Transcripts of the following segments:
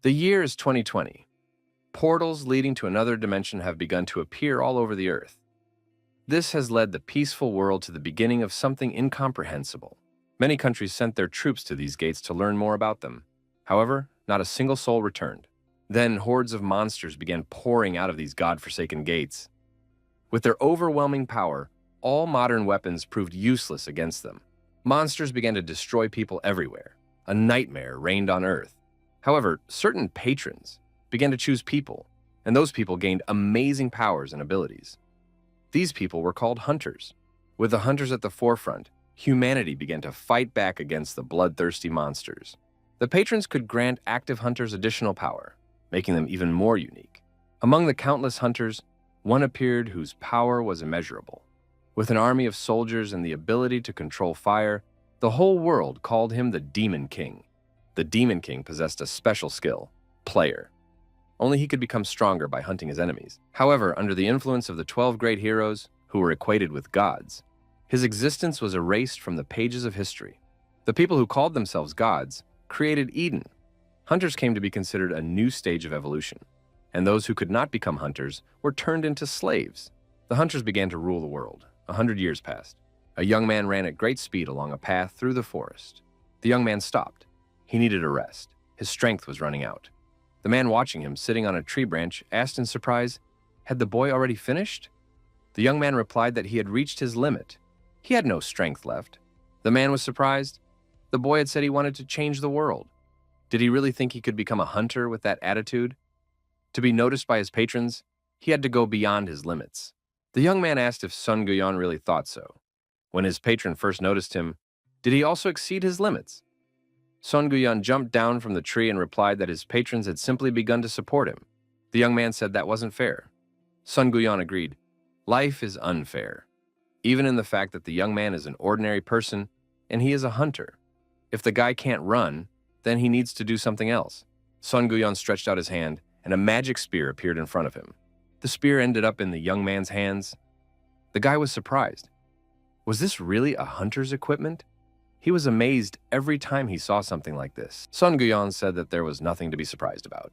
The year is 2020. Portals leading to another dimension have begun to appear all over the Earth. This has led the peaceful world to the beginning of something incomprehensible. Many countries sent their troops to these gates to learn more about them. However, not a single soul returned. Then hordes of monsters began pouring out of these god-forsaken gates. With their overwhelming power, all modern weapons proved useless against them. Monsters began to destroy people everywhere. A nightmare reigned on Earth. However, certain patrons began to choose people, and those people gained amazing powers and abilities. These people were called hunters. With the hunters at the forefront, humanity began to fight back against the bloodthirsty monsters. The patrons could grant active hunters additional power, making them even more unique. Among the countless hunters, one appeared whose power was immeasurable. With an army of soldiers and the ability to control fire, the whole world called him the Demon King. The Demon King possessed a special skill, player. Only he could become stronger by hunting his enemies. However, under the influence of the 12 great heroes, who were equated with gods, his existence was erased from the pages of history. The people who called themselves gods created Eden. Hunters came to be considered a new stage of evolution, and those who could not become hunters were turned into slaves. The hunters began to rule the world. 100 years passed. A young man ran at great speed along a path through the forest. The young man stopped. He needed a rest. His strength was running out. The man watching him, sitting on a tree branch, asked in surprise, had the boy already finished? The young man replied that he had reached his limit. He had no strength left. The man was surprised. The boy had said he wanted to change the world. Did he really think he could become a hunter with that attitude? To be noticed by his patrons, he had to go beyond his limits. The young man asked if Sun Guyon really thought so. When his patron first noticed him, did he also exceed his limits? Sun Guyon jumped down from the tree and replied that his patrons had simply begun to support him. The young man said that wasn't fair. Sun Guyon agreed, life is unfair, even in the fact that the young man is an ordinary person and he is a hunter. If the guy can't run, then he needs to do something else. Sun Guyon stretched out his hand and a magic spear appeared in front of him. The spear ended up in the young man's hands. The guy was surprised. Was this really a hunter's equipment? He was amazed every time he saw something like this. Sun Guyon said that there was nothing to be surprised about.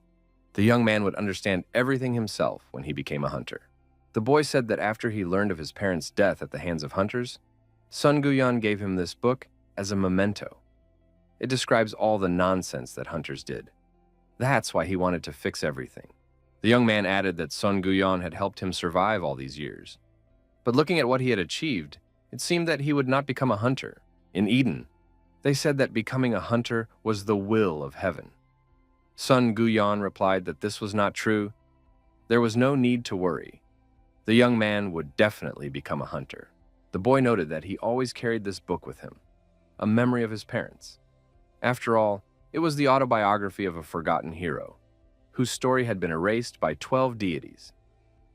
The young man would understand everything himself when he became a hunter. The boy said that after he learned of his parents' death at the hands of hunters, Sun Guyon gave him this book as a memento. It describes all the nonsense that hunters did. That's why he wanted to fix everything. The young man added that Sun Guyon had helped him survive all these years. But looking at what he had achieved, it seemed that he would not become a hunter. In Eden, they said that becoming a hunter was the will of heaven. Sun Guyon replied that this was not true. There was no need to worry. The young man would definitely become a hunter. The boy noted that he always carried this book with him, a memory of his parents. After all, it was the autobiography of a forgotten hero, whose story had been erased by 12 deities.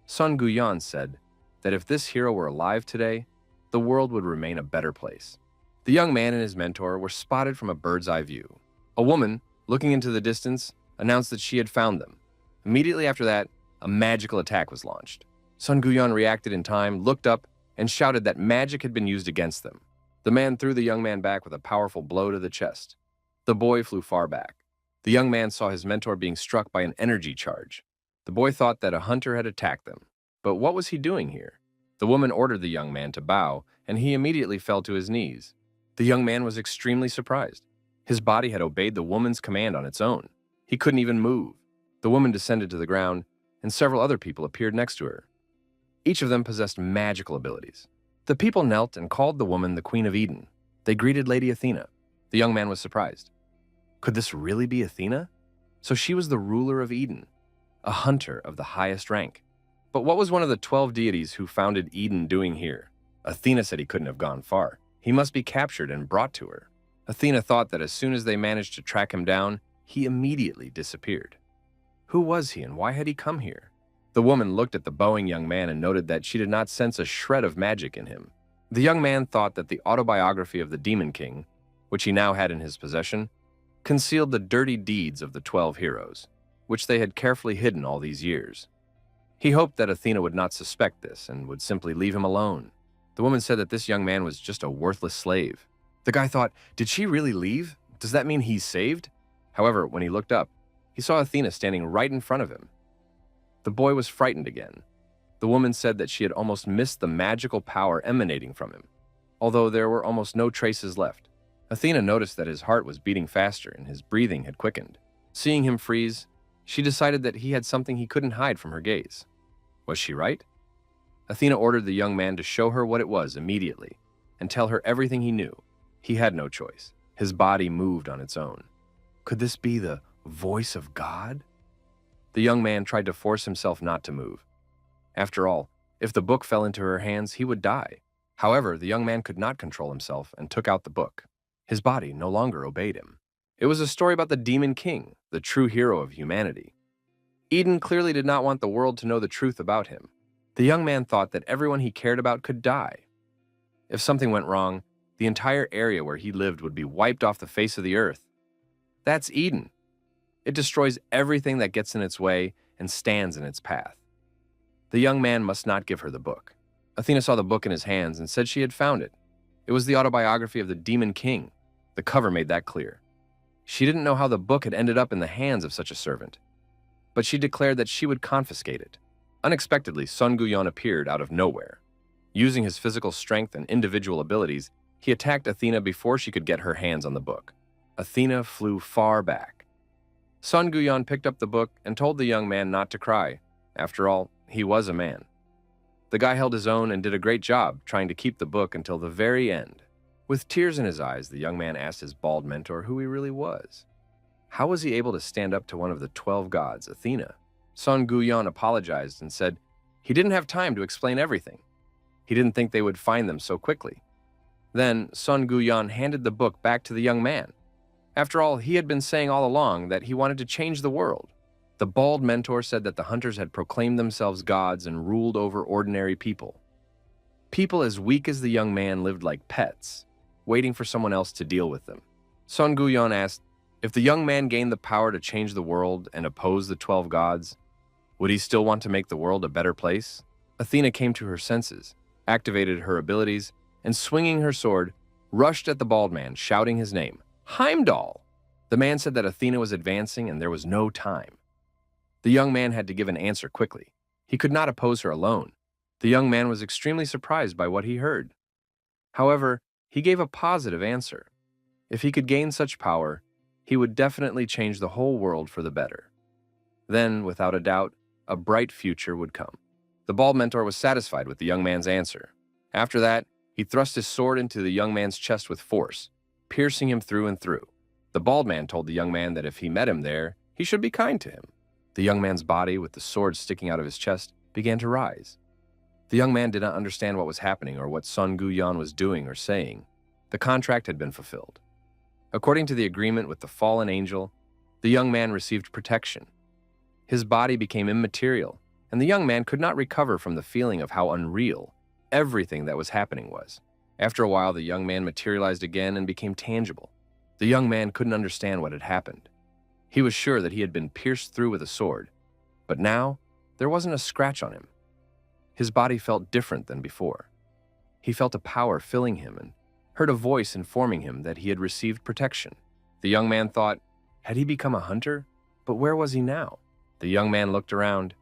Sun Guyon said that if this hero were alive today, the world would remain a better place. The young man and his mentor were spotted from a bird's eye view. A woman, looking into the distance, announced that she had found them. Immediately after that, a magical attack was launched. Sun Guyon reacted in time, looked up, and shouted that magic had been used against them. The man threw the young man back with a powerful blow to the chest. The boy flew far back. The young man saw his mentor being struck by an energy charge. The boy thought that a hunter had attacked them. But what was he doing here? The woman ordered the young man to bow, and he immediately fell to his knees. The young man was extremely surprised. His body had obeyed the woman's command on its own. He couldn't even move. The woman descended to the ground, and several other people appeared next to her. Each of them possessed magical abilities. The people knelt and called the woman the Queen of Eden. They greeted Lady Athena. The young man was surprised. Could this really be Athena? So she was the ruler of Eden, a hunter of the highest rank. But what was one of the 12 deities who founded Eden doing here? Athena said he couldn't have gone far. He must be captured and brought to her. Athena thought that as soon as they managed to track him down, he immediately disappeared. Who was he and why had he come here? The woman looked at the bowing young man and noted that she did not sense a shred of magic in him. The young man thought that the autobiography of the Demon King, which he now had in his possession, concealed the dirty deeds of the 12 heroes, which they had carefully hidden all these years. He hoped that Athena would not suspect this and would simply leave him alone. The woman said that this young man was just a worthless slave. The guy thought, did she really leave? Does that mean he's saved? However, when he looked up, he saw Athena standing right in front of him. The boy was frightened again. The woman said that she had almost missed the magical power emanating from him, although there were almost no traces left. Athena noticed that his heart was beating faster and his breathing had quickened. Seeing him freeze, she decided that he had something he couldn't hide from her gaze. Was she right? Athena ordered the young man to show her what it was immediately and tell her everything he knew. He had no choice. His body moved on its own. Could this be the voice of God? The young man tried to force himself not to move. After all, if the book fell into her hands, he would die. However, the young man could not control himself and took out the book. His body no longer obeyed him. It was a story about the demon king, the true hero of humanity. Odin clearly did not want the world to know the truth about him. The young man thought that everyone he cared about could die. If something went wrong, the entire area where he lived would be wiped off the face of the earth. That's Odin. It destroys everything that gets in its way and stands in its path. The young man must not give her the book. Athena saw the book in his hands and said she had found it. It was the autobiography of the Demon King. The cover made that clear. She didn't know how the book had ended up in the hands of such a servant, but she declared that she would confiscate it. Unexpectedly, Sun Guyon appeared out of nowhere. Using his physical strength and individual abilities, he attacked Athena before she could get her hands on the book. Athena flew far back. Sun Guyon picked up the book and told the young man not to cry. After all, he was a man. The guy held his own and did a great job trying to keep the book until the very end. With tears in his eyes, the young man asked his bald mentor who he really was. How was he able to stand up to one of the 12 gods, Athena? Sun Guyon apologized and said he didn't have time to explain everything. He didn't think they would find them so quickly. Then Sun Guyon handed the book back to the young man. After all, he had been saying all along that he wanted to change the world. The bald mentor said that the hunters had proclaimed themselves gods and ruled over ordinary people. People as weak as the young man lived like pets, waiting for someone else to deal with them. Sun Guyon asked, if the young man gained the power to change the world and oppose the 12 gods, would he still want to make the world a better place? Athena came to her senses, activated her abilities, and swinging her sword, rushed at the bald man, shouting his name, Heimdall! The man said that Athena was advancing and there was no time. The young man had to give an answer quickly. He could not oppose her alone. The young man was extremely surprised by what he heard. However, he gave a positive answer. If he could gain such power, he would definitely change the whole world for the better. Then, without a doubt, a bright future would come. The bald mentor was satisfied with the young man's answer. After that, he thrust his sword into the young man's chest with force, piercing him through and through. The bald man told the young man that if he met him there, he should be kind to him. The young man's body, with the sword sticking out of his chest, began to rise. The young man did not understand what was happening or what Sun Guyon was doing or saying. The contract had been fulfilled. According to the agreement with the fallen angel, the young man received protection. His body became immaterial, and the young man could not recover from the feeling of how unreal everything that was happening was. After a while, the young man materialized again and became tangible. The young man couldn't understand what had happened. He was sure that he had been pierced through with a sword, but now there wasn't a scratch on him. His body felt different than before. He felt a power filling him and heard a voice informing him that he had received protection. The young man thought, had he become a hunter? But where was he now? The young man looked around.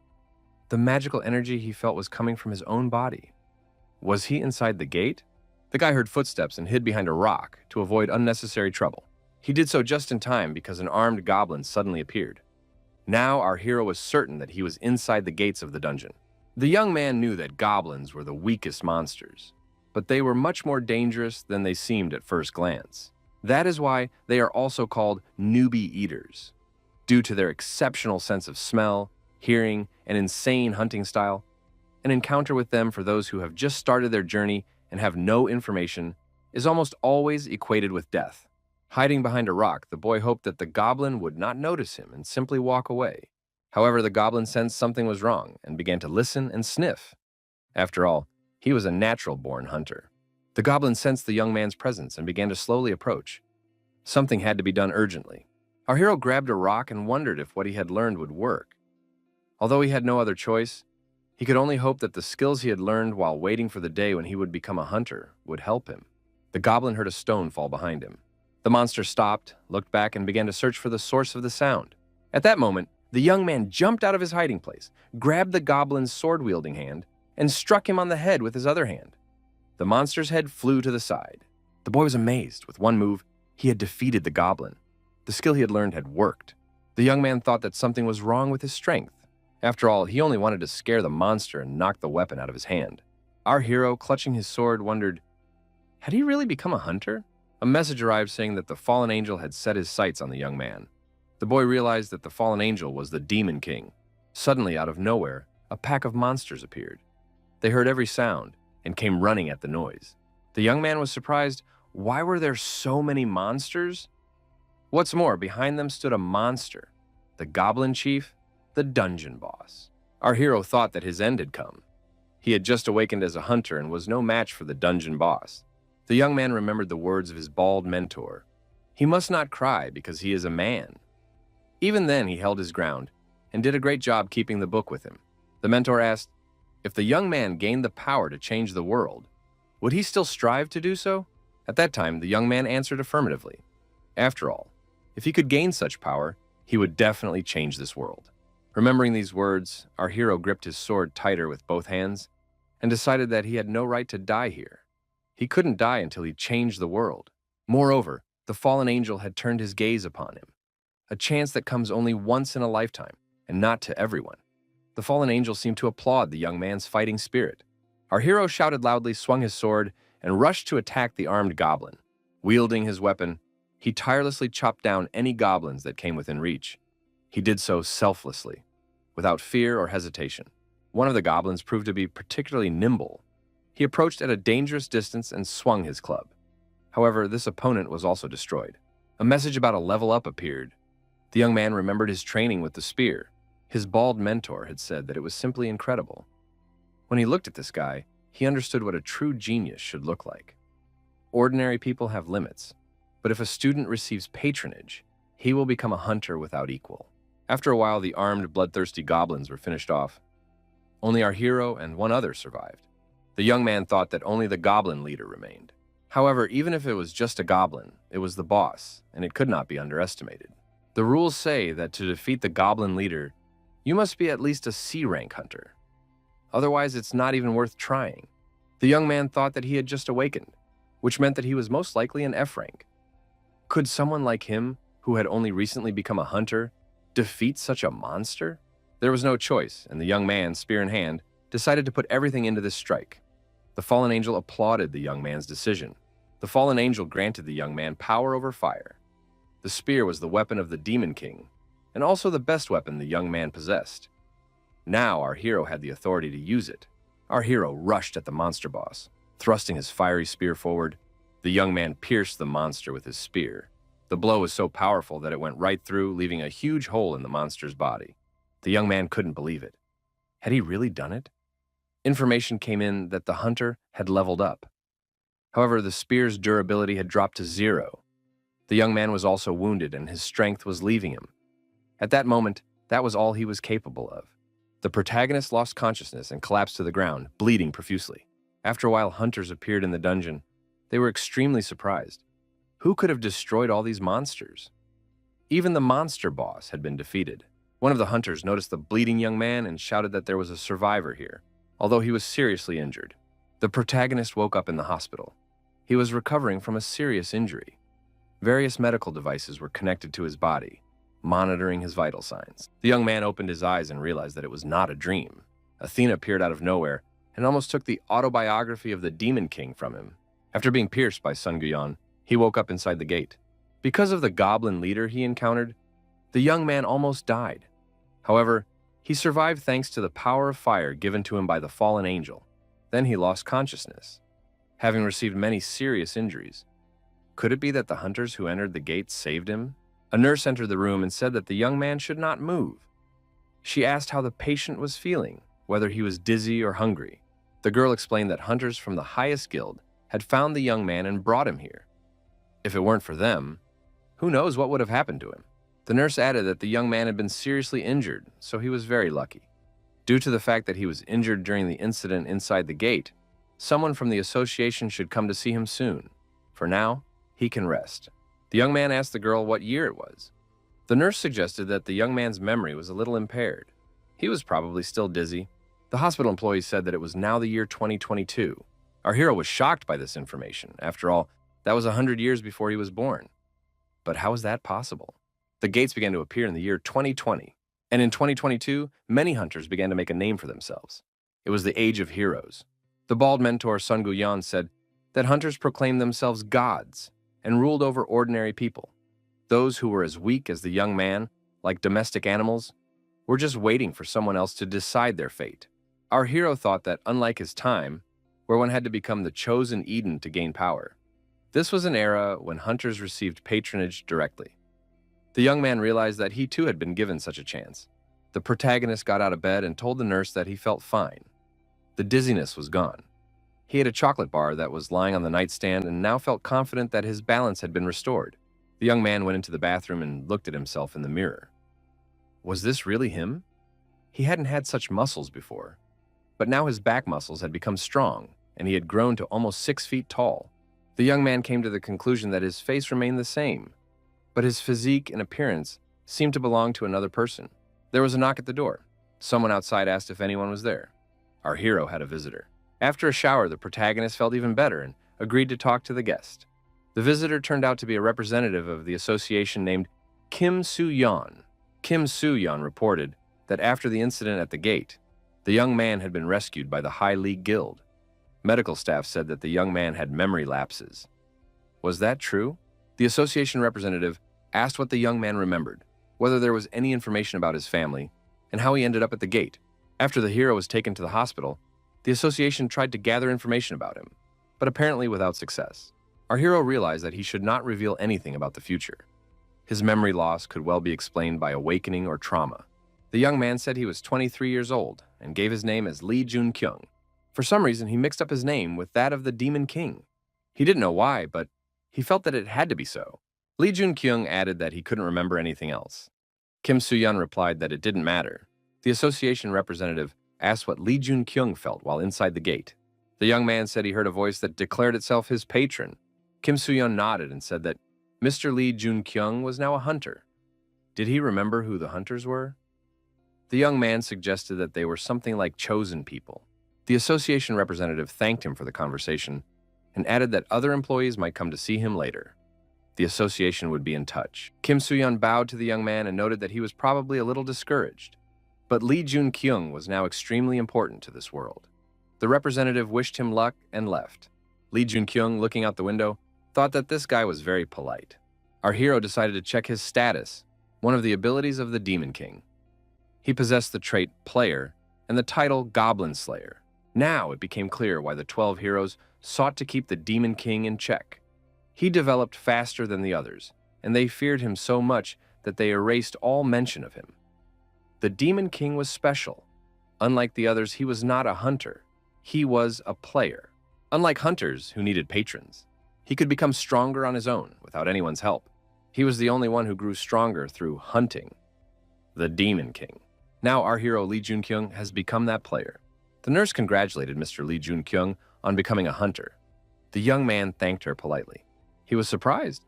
The magical energy he felt was coming from his own body. Was he inside the gate? The guy heard footsteps and hid behind a rock to avoid unnecessary trouble. He did so just in time because an armed goblin suddenly appeared. Now our hero was certain that he was inside the gates of the dungeon. The young man knew that goblins were the weakest monsters, but they were much more dangerous than they seemed at first glance. That is why they are also called newbie eaters. Due to their exceptional sense of smell, hearing, and insane hunting style, an encounter with them for those who have just started their journey and have no information is almost always equated with death. Hiding behind a rock, the boy hoped that the goblin would not notice him and simply walk away. However, the goblin sensed something was wrong and began to listen and sniff. After all, he was a natural-born hunter. The goblin sensed the young man's presence and began to slowly approach. Something had to be done urgently. Our hero grabbed a rock and wondered if what he had learned would work. Although he had no other choice, he could only hope that the skills he had learned while waiting for the day when he would become a hunter would help him. The goblin heard a stone fall behind him. The monster stopped, looked back, and began to search for the source of the sound. At that moment, the young man jumped out of his hiding place, grabbed the goblin's sword-wielding hand, and struck him on the head with his other hand. The monster's head flew to the side. The boy was amazed. With one move, he had defeated the goblin. The skill he had learned had worked. The young man thought that something was wrong with his strength. After all, he only wanted to scare the monster and knock the weapon out of his hand. Our hero, clutching his sword, wondered, had he really become a hunter? A message arrived saying that the fallen angel had set his sights on the young man. The boy realized that the fallen angel was the Demon King. Suddenly, out of nowhere, a pack of monsters appeared. They heard every sound and came running at the noise. The young man was surprised. Why were there so many monsters? What's more, behind them stood a monster, the goblin chief, the dungeon boss. Our hero thought that his end had come. He had just awakened as a hunter and was no match for the dungeon boss. The young man remembered the words of his bald mentor. He must not cry because he is a man. Even then, he held his ground and did a great job keeping the book with him. The mentor asked, if the young man gained the power to change the world, would he still strive to do so? At that time, the young man answered affirmatively. After all, if he could gain such power, he would definitely change this world. Remembering these words, our hero gripped his sword tighter with both hands and decided that he had no right to die here. He couldn't die until he changed the world. Moreover, the fallen angel had turned his gaze upon him, a chance that comes only once in a lifetime, and not to everyone. The fallen angel seemed to applaud the young man's fighting spirit. Our hero shouted loudly, swung his sword, and rushed to attack the armed goblin. Wielding his weapon, he tirelessly chopped down any goblins that came within reach. He did so selflessly, without fear or hesitation. One of the goblins proved to be particularly nimble. He approached at a dangerous distance and swung his club. However, this opponent was also destroyed. A message about a level up appeared. The young man remembered his training with the spear. His bald mentor had said that it was simply incredible. When he looked at this guy, he understood what a true genius should look like. Ordinary people have limits, but if a student receives patronage, he will become a hunter without equal. After a while, the armed, bloodthirsty goblins were finished off. Only our hero and one other survived. The young man thought that only the goblin leader remained. However, even if it was just a goblin, it was the boss, and it could not be underestimated. The rules say that to defeat the goblin leader, you must be at least a C-rank hunter. Otherwise, it's not even worth trying. The young man thought that he had just awakened, which meant that he was most likely an F-rank. Could someone like him, who had only recently become a hunter, defeat such a monster? There was no choice, and the young man, spear in hand, decided to put everything into this strike. The fallen angel applauded the young man's decision. The fallen angel granted the young man power over fire. The spear was the weapon of the Demon King, and also the best weapon the young man possessed. Now our hero had the authority to use it. Our hero rushed at the monster boss. Thrusting his fiery spear forward, the young man pierced the monster with his spear. The blow was so powerful that it went right through, leaving a huge hole in the monster's body. The young man couldn't believe it. Had he really done it? Information came in that the hunter had leveled up. However, the spear's durability had dropped to 0. The young man was also wounded, and his strength was leaving him. At that moment, that was all he was capable of. The protagonist lost consciousness and collapsed to the ground, bleeding profusely. After a while, hunters appeared in the dungeon. They were extremely surprised. Who could have destroyed all these monsters? Even the monster boss had been defeated. One of the hunters noticed the bleeding young man and shouted that there was a survivor here, although he was seriously injured. The protagonist woke up in the hospital. He was recovering from a serious injury. Various medical devices were connected to his body, monitoring his vital signs. The young man opened his eyes and realized that it was not a dream. Athena appeared out of nowhere and almost took the autobiography of the Demon King from him. After being pierced by Sun Guyon, he woke up inside the gate. Because of the goblin leader he encountered, the young man almost died. However, he survived thanks to the power of fire given to him by the fallen angel. Then he lost consciousness, having received many serious injuries. Could it be that the hunters who entered the gate saved him? A nurse entered the room and said that the young man should not move. She asked how the patient was feeling, whether he was dizzy or hungry. The girl explained that hunters from the highest guild had found the young man and brought him here. If it weren't for them, who knows what would have happened to him? The nurse added that the young man had been seriously injured, so he was very lucky. Due to the fact that he was injured during the incident inside the gate, someone from the association should come to see him soon. For now, he can rest. The young man asked the girl what year it was. The nurse suggested that the young man's memory was a little impaired. He was probably still dizzy. The hospital employees said that it was now the year 2022. Our hero was shocked by this information. After all, that was 100 years before he was born. But how is that possible? The gates began to appear in the year 2020, and in 2022, many hunters began to make a name for themselves. It was the age of heroes. The bald mentor Sun Guyan said that hunters proclaimed themselves gods and ruled over ordinary people. Those who were as weak as the young man, like domestic animals, were just waiting for someone else to decide their fate. Our hero thought that, unlike his time, where one had to become the chosen Eden to gain power, this was an era when hunters received patronage directly. The young man realized that he too had been given such a chance. The protagonist got out of bed and told the nurse that he felt fine. The dizziness was gone. He ate a chocolate bar that was lying on the nightstand and now felt confident that his balance had been restored. The young man went into the bathroom and looked at himself in the mirror. Was this really him? He hadn't had such muscles before, but now his back muscles had become strong and he had grown to almost 6 feet tall. The young man came to the conclusion that his face remained the same, but his physique and appearance seemed to belong to another person. There was a knock at the door. Someone outside asked if anyone was there. Our hero had a visitor. After a shower, the protagonist felt even better and agreed to talk to the guest. The visitor turned out to be a representative of the association named Kim Soo-yeon. Kim Soo-yeon reported that after the incident at the gate, the young man had been rescued by the High League Guild. Medical staff said that the young man had memory lapses. Was that true? The association representative asked what the young man remembered, whether there was any information about his family, and how he ended up at the gate. After the hero was taken to the hospital, the association tried to gather information about him, but apparently without success. Our hero realized that he should not reveal anything about the future. His memory loss could well be explained by awakening or trauma. The young man said he was 23 years old and gave his name as Lee Jun-kyung. For some reason, he mixed up his name with that of the Demon King. He didn't know why, but he felt that it had to be so. Lee Jun-kyung added that he couldn't remember anything else. Kim Soo-yeon replied that it didn't matter. The association representative asked what Lee Jun-kyung felt while inside the gate. The young man said he heard a voice that declared itself his patron. Kim Soo-yeon nodded and said that Mr. Lee Jun-kyung was now a hunter. Did he remember who the hunters were? The young man suggested that they were something like chosen people. The association representative thanked him for the conversation and added that other employees might come to see him later. The association would be in touch. Kim Soo-yeon bowed to the young man and noted that he was probably a little discouraged. But Lee Jun-kyung was now extremely important to this world. The representative wished him luck and left. Lee Jun-kyung, looking out the window, thought that this guy was very polite. Our hero decided to check his status, one of the abilities of the Demon King. He possessed the trait Player and the title Goblin Slayer. Now it became clear why the 12 heroes sought to keep the Demon King in check. He developed faster than the others, and they feared him so much that they erased all mention of him. The Demon King was special. Unlike the others, he was not a hunter. He was a player. Unlike hunters who needed patrons, he could become stronger on his own without anyone's help. He was the only one who grew stronger through hunting. The Demon King. Now our hero Lee Jun-kyung has become that player. The nurse congratulated Mr. Lee Jun-kyung on becoming a hunter. The young man thanked her politely. He was surprised.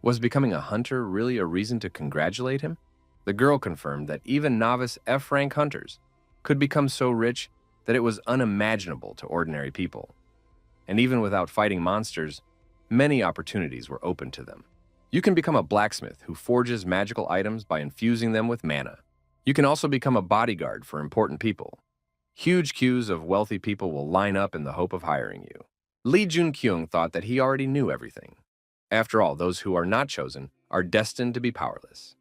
Was becoming a hunter really a reason to congratulate him? The girl confirmed that even novice F-rank hunters could become so rich that it was unimaginable to ordinary people. And even without fighting monsters, many opportunities were open to them. You can become a blacksmith who forges magical items by infusing them with mana. You can also become a bodyguard for important people. Huge queues of wealthy people will line up in the hope of hiring you. Lee Jun-kyung thought that he already knew everything. After all, those who are not chosen are destined to be powerless.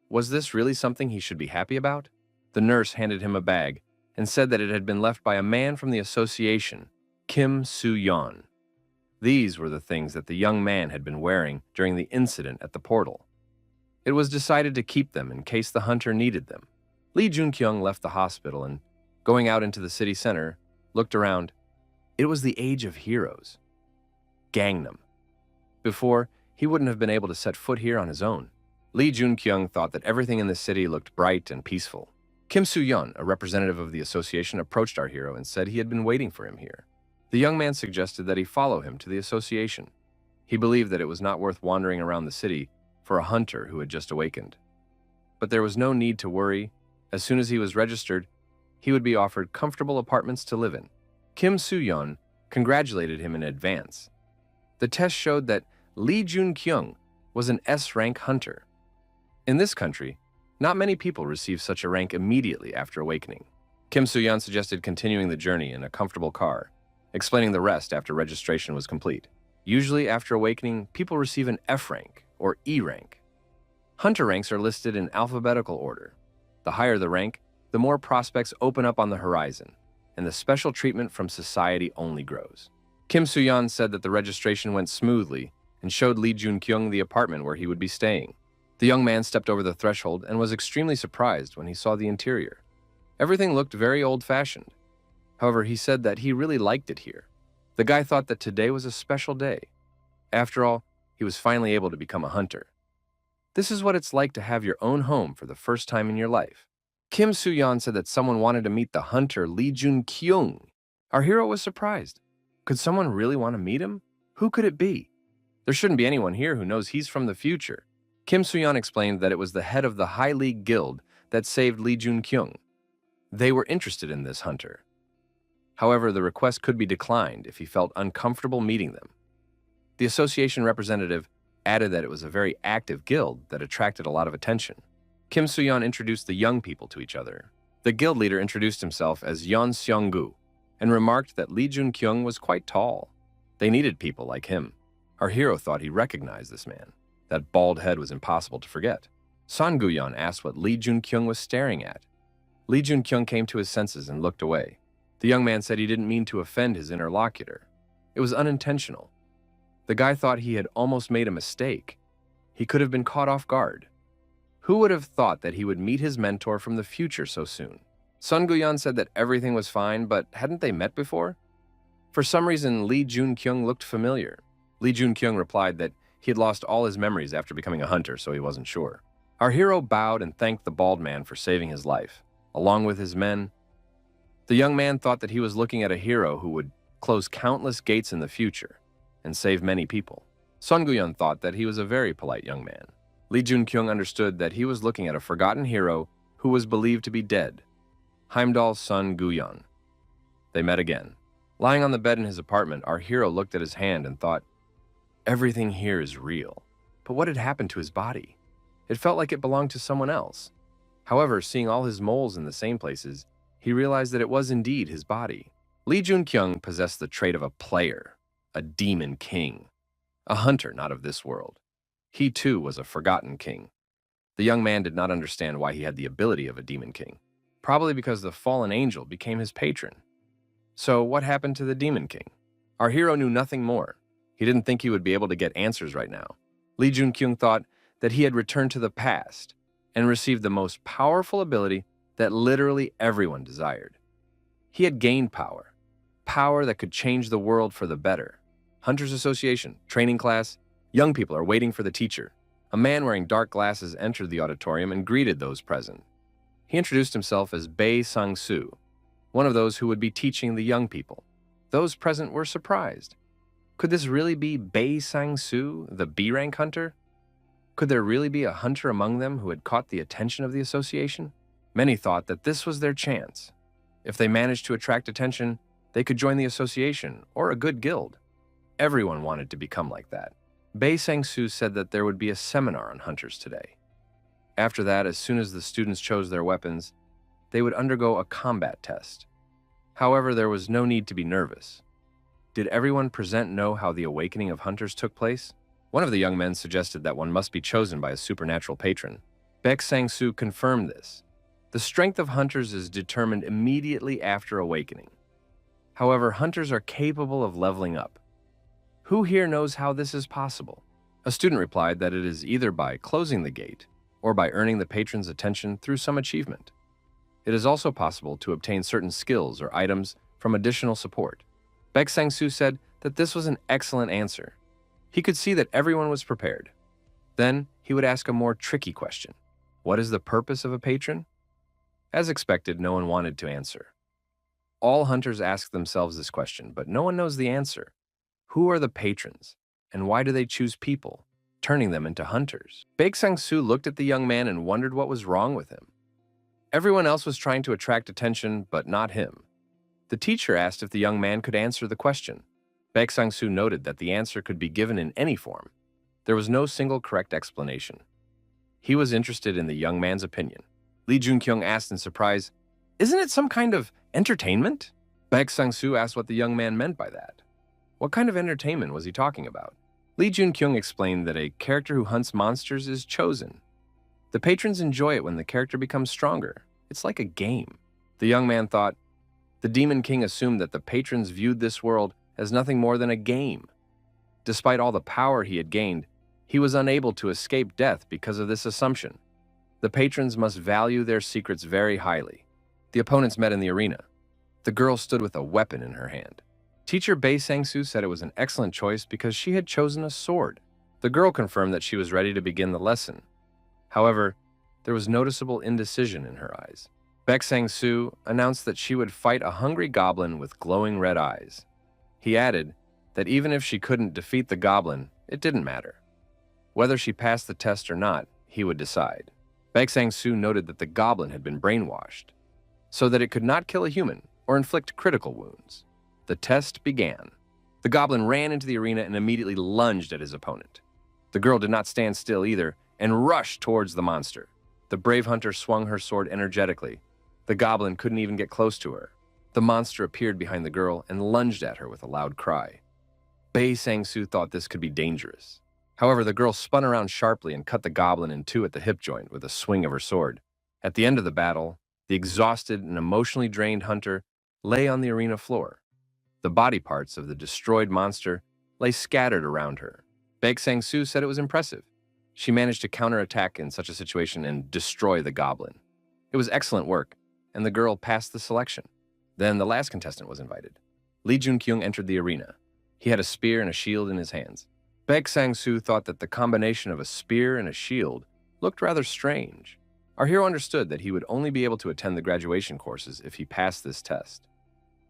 Was this really something he should be happy about? The nurse handed him a bag and said that it had been left by a man from the association, Kim Soo-yeon. These were the things that the young man had been wearing during the incident at the portal. It was decided to keep them in case the hunter needed them. Lee Jun-kyung left the hospital and, going out into the city center, looked around. It was the age of heroes. Gangnam. Before, he wouldn't have been able to set foot here on his own. Lee Jun-kyung thought that everything in the city looked bright and peaceful. Kim Soo-yeon, a representative of the association, approached our hero and said he had been waiting for him here. The young man suggested that he follow him to the association. He believed that it was not worth wandering around the city for a hunter who had just awakened. But there was no need to worry. As soon as he was registered, he would be offered comfortable apartments to live in. Kim Soo-yeon congratulated him in advance. The test showed that Lee Jun-kyung was an S-rank hunter. In this country, not many people receive such a rank immediately after awakening. Kim Soo-yeon suggested continuing the journey in a comfortable car, explaining the rest after registration was complete. Usually after awakening, people receive an F rank or E rank. Hunter ranks are listed in alphabetical order. The higher the rank, the more prospects open up on the horizon, and the special treatment from society only grows. Kim Soo-yeon said that the registration went smoothly and showed Lee Jun-kyung the apartment where he would be staying. The young man stepped over the threshold and was extremely surprised when he saw the interior. Everything looked very old-fashioned. However, he said that he really liked it here. The guy thought that today was a special day. After all, he was finally able to become a hunter. This is what it's like to have your own home for the first time in your life. Kim Soo-yeon said that someone wanted to meet the hunter Lee Jun-kyung. Our hero was surprised. Could someone really want to meet him? Who could it be? There shouldn't be anyone here who knows he's from the future. Kim Soo-yeon explained that it was the head of the High League Guild that saved Lee Jun-kyung. They were interested in this hunter. However, the request could be declined if he felt uncomfortable meeting them. The association representative added that it was a very active guild that attracted a lot of attention. Kim Soo-yeon introduced the young people to each other. The guild leader introduced himself as Yeon Seong-gu and remarked that Lee Jun-kyung was quite tall. They needed people like him. Our hero thought he recognized this man. That bald head was impossible to forget. Son Gu-yeon asked what Lee Jun-kyung was staring at. Lee Jun-kyung came to his senses and looked away. The young man said he didn't mean to offend his interlocutor. It was unintentional. The guy thought he had almost made a mistake. He could have been caught off guard. Who would have thought that he would meet his mentor from the future so soon? Son Gu-yeon said that everything was fine, but hadn't they met before? For some reason, Lee Jun-kyung looked familiar. Lee Jun-kyung replied that he had lost all his memories after becoming a hunter, so he wasn't sure. Our hero bowed and thanked the bald man for saving his life, along with his men. The young man thought that he was looking at a hero who would close countless gates in the future and save many people. Son Gu-yeon thought that he was a very polite young man. Lee Jun-kyung understood that he was looking at a forgotten hero who was believed to be dead, Heimdall's son Gu-yeon. They met again. Lying on the bed in his apartment, our hero looked at his hand and thought, everything here is real. But what had happened to his body? It felt like it belonged to someone else. However, seeing all his moles in the same places, he realized that it was indeed his body. Lee Jun-kyung possessed the trait of a player, a demon king, a hunter not of this world. He too was a forgotten king. The young man did not understand why he had the ability of a demon king, probably because the fallen angel became his patron. So what happened to the demon king? Our hero knew nothing more. He didn't think he would be able to get answers right now. Lee Jun-kyung thought that he had returned to the past and received the most powerful ability that literally everyone desired. He had gained power, power that could change the world for the better. Hunters Association, training class, young people are waiting for the teacher. A man wearing dark glasses entered the auditorium and greeted those present. He introduced himself as Bae Sang-soo, one of those who would be teaching the young people. Those present were surprised. Could this really be Bae Sang-soo, the B-rank hunter? Could there really be a hunter among them who had caught the attention of the association? Many thought that this was their chance. If they managed to attract attention, they could join the association or a good guild. Everyone wanted to become like that. Bae Sang-soo said that there would be a seminar on hunters today. After that, as soon as the students chose their weapons, they would undergo a combat test. However, there was no need to be nervous. Did everyone present know how the awakening of hunters took place? One of the young men suggested that one must be chosen by a supernatural patron. Bae Sang-soo confirmed this. The strength of hunters is determined immediately after awakening. However, hunters are capable of leveling up. Who here knows how this is possible? A student replied that it is either by closing the gate or by earning the patron's attention through some achievement. It is also possible to obtain certain skills or items from additional support. Bae Sang-soo said that this was an excellent answer. He could see that everyone was prepared. Then he would ask a more tricky question. What is the purpose of a patron? As expected, no one wanted to answer. All hunters ask themselves this question, but no one knows the answer. Who are the patrons, and why do they choose people? turning them into hunters. Baek Sang-soo looked at the young man and wondered what was wrong with him. Everyone else was trying to attract attention, but not him. The teacher asked if the young man could answer the question. Baek Sang-soo noted that the answer could be given in any form. There was no single correct explanation. He was interested in the young man's opinion. Lee Jun-kyung asked in surprise, "Isn't it some kind of entertainment?" Baek Sang-soo asked what the young man meant by that. What kind of entertainment was he talking about? Lee Jun-kyung explained that a character who hunts monsters is chosen. The patrons enjoy it when the character becomes stronger. It's like a game. The young man thought, the Demon King assumed that the patrons viewed this world as nothing more than a game. Despite all the power he had gained, he was unable to escape death because of this assumption. The patrons must value their secrets very highly. The opponents met in the arena. The girl stood with a weapon in her hand. Teacher Bae Sang-soo said it was an excellent choice because she had chosen a sword. The girl confirmed that she was ready to begin the lesson. However, there was noticeable indecision in her eyes. Baek Sang-soo announced that she would fight a hungry goblin with glowing red eyes. He added that even if she couldn't defeat the goblin, it didn't matter. Whether she passed the test or not, he would decide. Baek Sang-soo noted that the goblin had been brainwashed, so that it could not kill a human or inflict critical wounds. The test began. The goblin ran into the arena and immediately lunged at his opponent. The girl did not stand still either and rushed towards the monster. The brave hunter swung her sword energetically. The goblin couldn't even get close to her. The monster appeared behind the girl and lunged at her with a loud cry. Bae Sang-soo thought this could be dangerous. However, the girl spun around sharply and cut the goblin in two at the hip joint with a swing of her sword. At the end of the battle, the exhausted and emotionally drained hunter lay on the arena floor. The body parts of the destroyed monster lay scattered around her. Baek Sang-soo said it was impressive. She managed to counterattack in such a situation and destroy the goblin. It was excellent work, and the girl passed the selection. Then the last contestant was invited. Lee Jun-kyung entered the arena. He had a spear and a shield in his hands. Baek Sang-soo thought that the combination of a spear and a shield looked rather strange. Our hero understood that he would only be able to attend the graduation courses if he passed this test.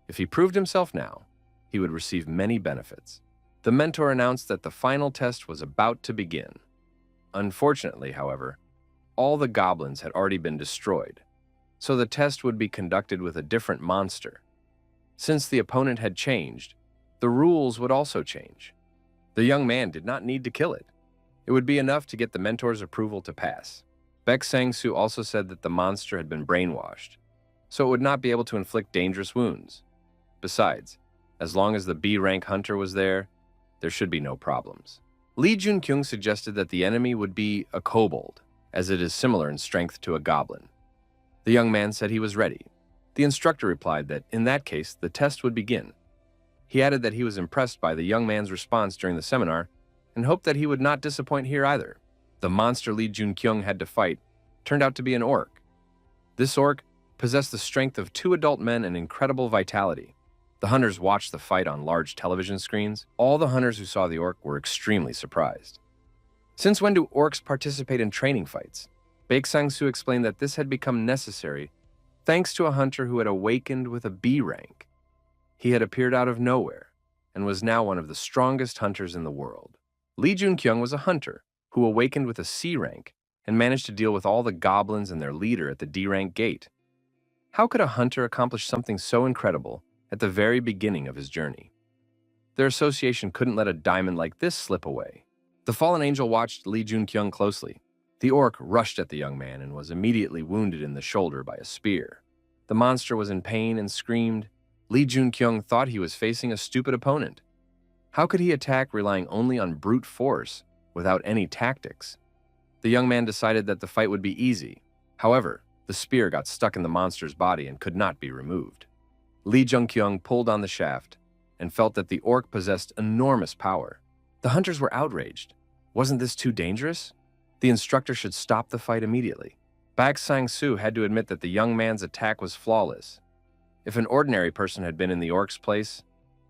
If he proved himself now, he would receive many benefits. The mentor announced that the final test was about to begin. Unfortunately, however, all the goblins had already been destroyed, so the test would be conducted with a different monster. Since the opponent had changed, the rules would also change. The young man did not need to kill it. It would be enough to get the mentor's approval to pass. Baek Sang-soo also said that the monster had been brainwashed, so it would not be able to inflict dangerous wounds. Besides, as long as the B-rank hunter was there should be no problems. Lee Jun-kyung suggested that the enemy would be a kobold, as it is similar in strength to a goblin. The young man said he was ready. The instructor replied that, in that case, the test would begin. He added that he was impressed by the young man's response during the seminar and hoped that he would not disappoint here either. The monster Lee Jun-kyung had to fight turned out to be an orc. This orc possessed the strength of 2 adult men and incredible vitality. The hunters watched the fight on large television screens. All the hunters who saw the orc were extremely surprised. Since when do orcs participate in training fights? Baek Sang-soo explained that this had become necessary thanks to a hunter who had awakened with a B rank. He had appeared out of nowhere and was now one of the strongest hunters in the world. Lee Jun-kyung was a hunter who awakened with a C rank and managed to deal with all the goblins and their leader at the D rank gate. How could a hunter accomplish something so incredible at the very beginning of his journey? Their association couldn't let a diamond like this slip away. The fallen angel watched Lee Jun-kyung closely. The orc rushed at the young man and was immediately wounded in the shoulder by a spear. The monster was in pain and screamed. Lee Jun-kyung thought he was facing a stupid opponent. How could he attack relying only on brute force without any tactics? The young man decided that the fight would be easy. However, the spear got stuck in the monster's body and could not be removed. Lee Jun-kyung pulled on the shaft and felt that the orc possessed enormous power. The hunters were outraged. Wasn't this too dangerous? The instructor should stop the fight immediately. Baek Sang-soo had to admit that the young man's attack was flawless. If an ordinary person had been in the orc's place,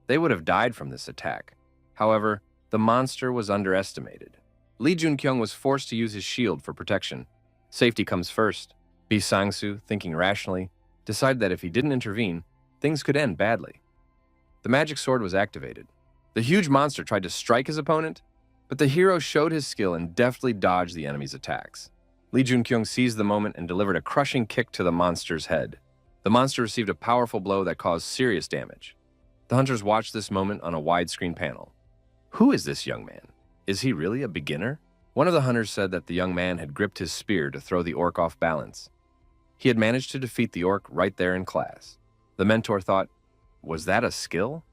they would have died from this attack. However, the monster was underestimated. Lee Jun-kyung was forced to use his shield for protection. Safety comes first. Baek Sang-soo, thinking rationally, decided that if he didn't intervene, things could end badly. The magic sword was activated. The huge monster tried to strike his opponent, But the hero showed his skill and deftly dodged the enemy's attacks. Lee Junkyung seized the moment and delivered a crushing kick to the monster's head. The monster received a powerful blow that caused serious damage. The hunters watched this moment on a widescreen panel. Who is this young man? Is he really a beginner? One of the hunters said that the young man had gripped his spear to throw the orc off balance. He had managed to defeat the orc right there in class. The mentor thought, was that a skill?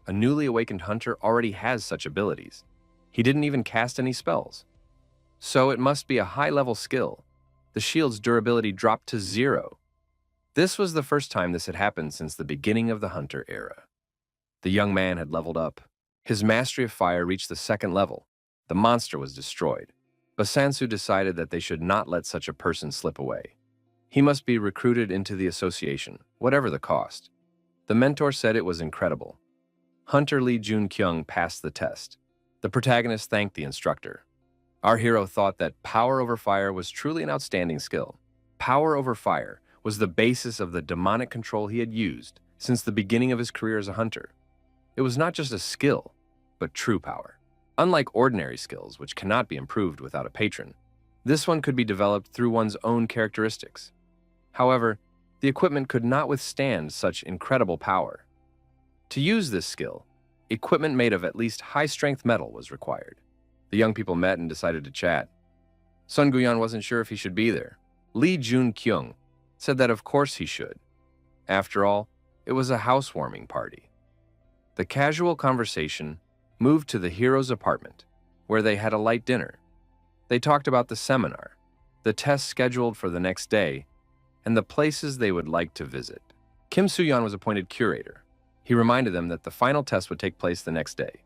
A newly awakened hunter already has such abilities. He didn't even cast any spells. So it must be a high-level skill. The shield's durability dropped to 0. This was the first time this had happened since the beginning of the hunter era. The young man had leveled up. His mastery of fire reached the 2nd level. The monster was destroyed. But Sansu decided that they should not let such a person slip away. He must be recruited into the association, whatever the cost. The mentor said it was incredible. Hunter Lee Junkyung passed the test. The protagonist thanked the instructor. Our hero thought that power over fire was truly an outstanding skill. Power over fire was the basis of the demonic control he had used since the beginning of his career as a hunter. It was not just a skill, but true power. Unlike ordinary skills, which cannot be improved without a patron, this one could be developed through one's own characteristics. However, the equipment could not withstand such incredible power. To use this skill, equipment made of at least high-strength metal was required. The young people met and decided to chat. Sun Guyan wasn't sure if he should be there. Lee Junkyung said that of course he should. After all, it was a housewarming party. The casual conversation moved to the hero's apartment, where they had a light dinner. They talked about the seminar, the tests scheduled for the next day, and the places they would like to visit. Kim Soo-yeon was appointed curator. He reminded them that the final test would take place the next day.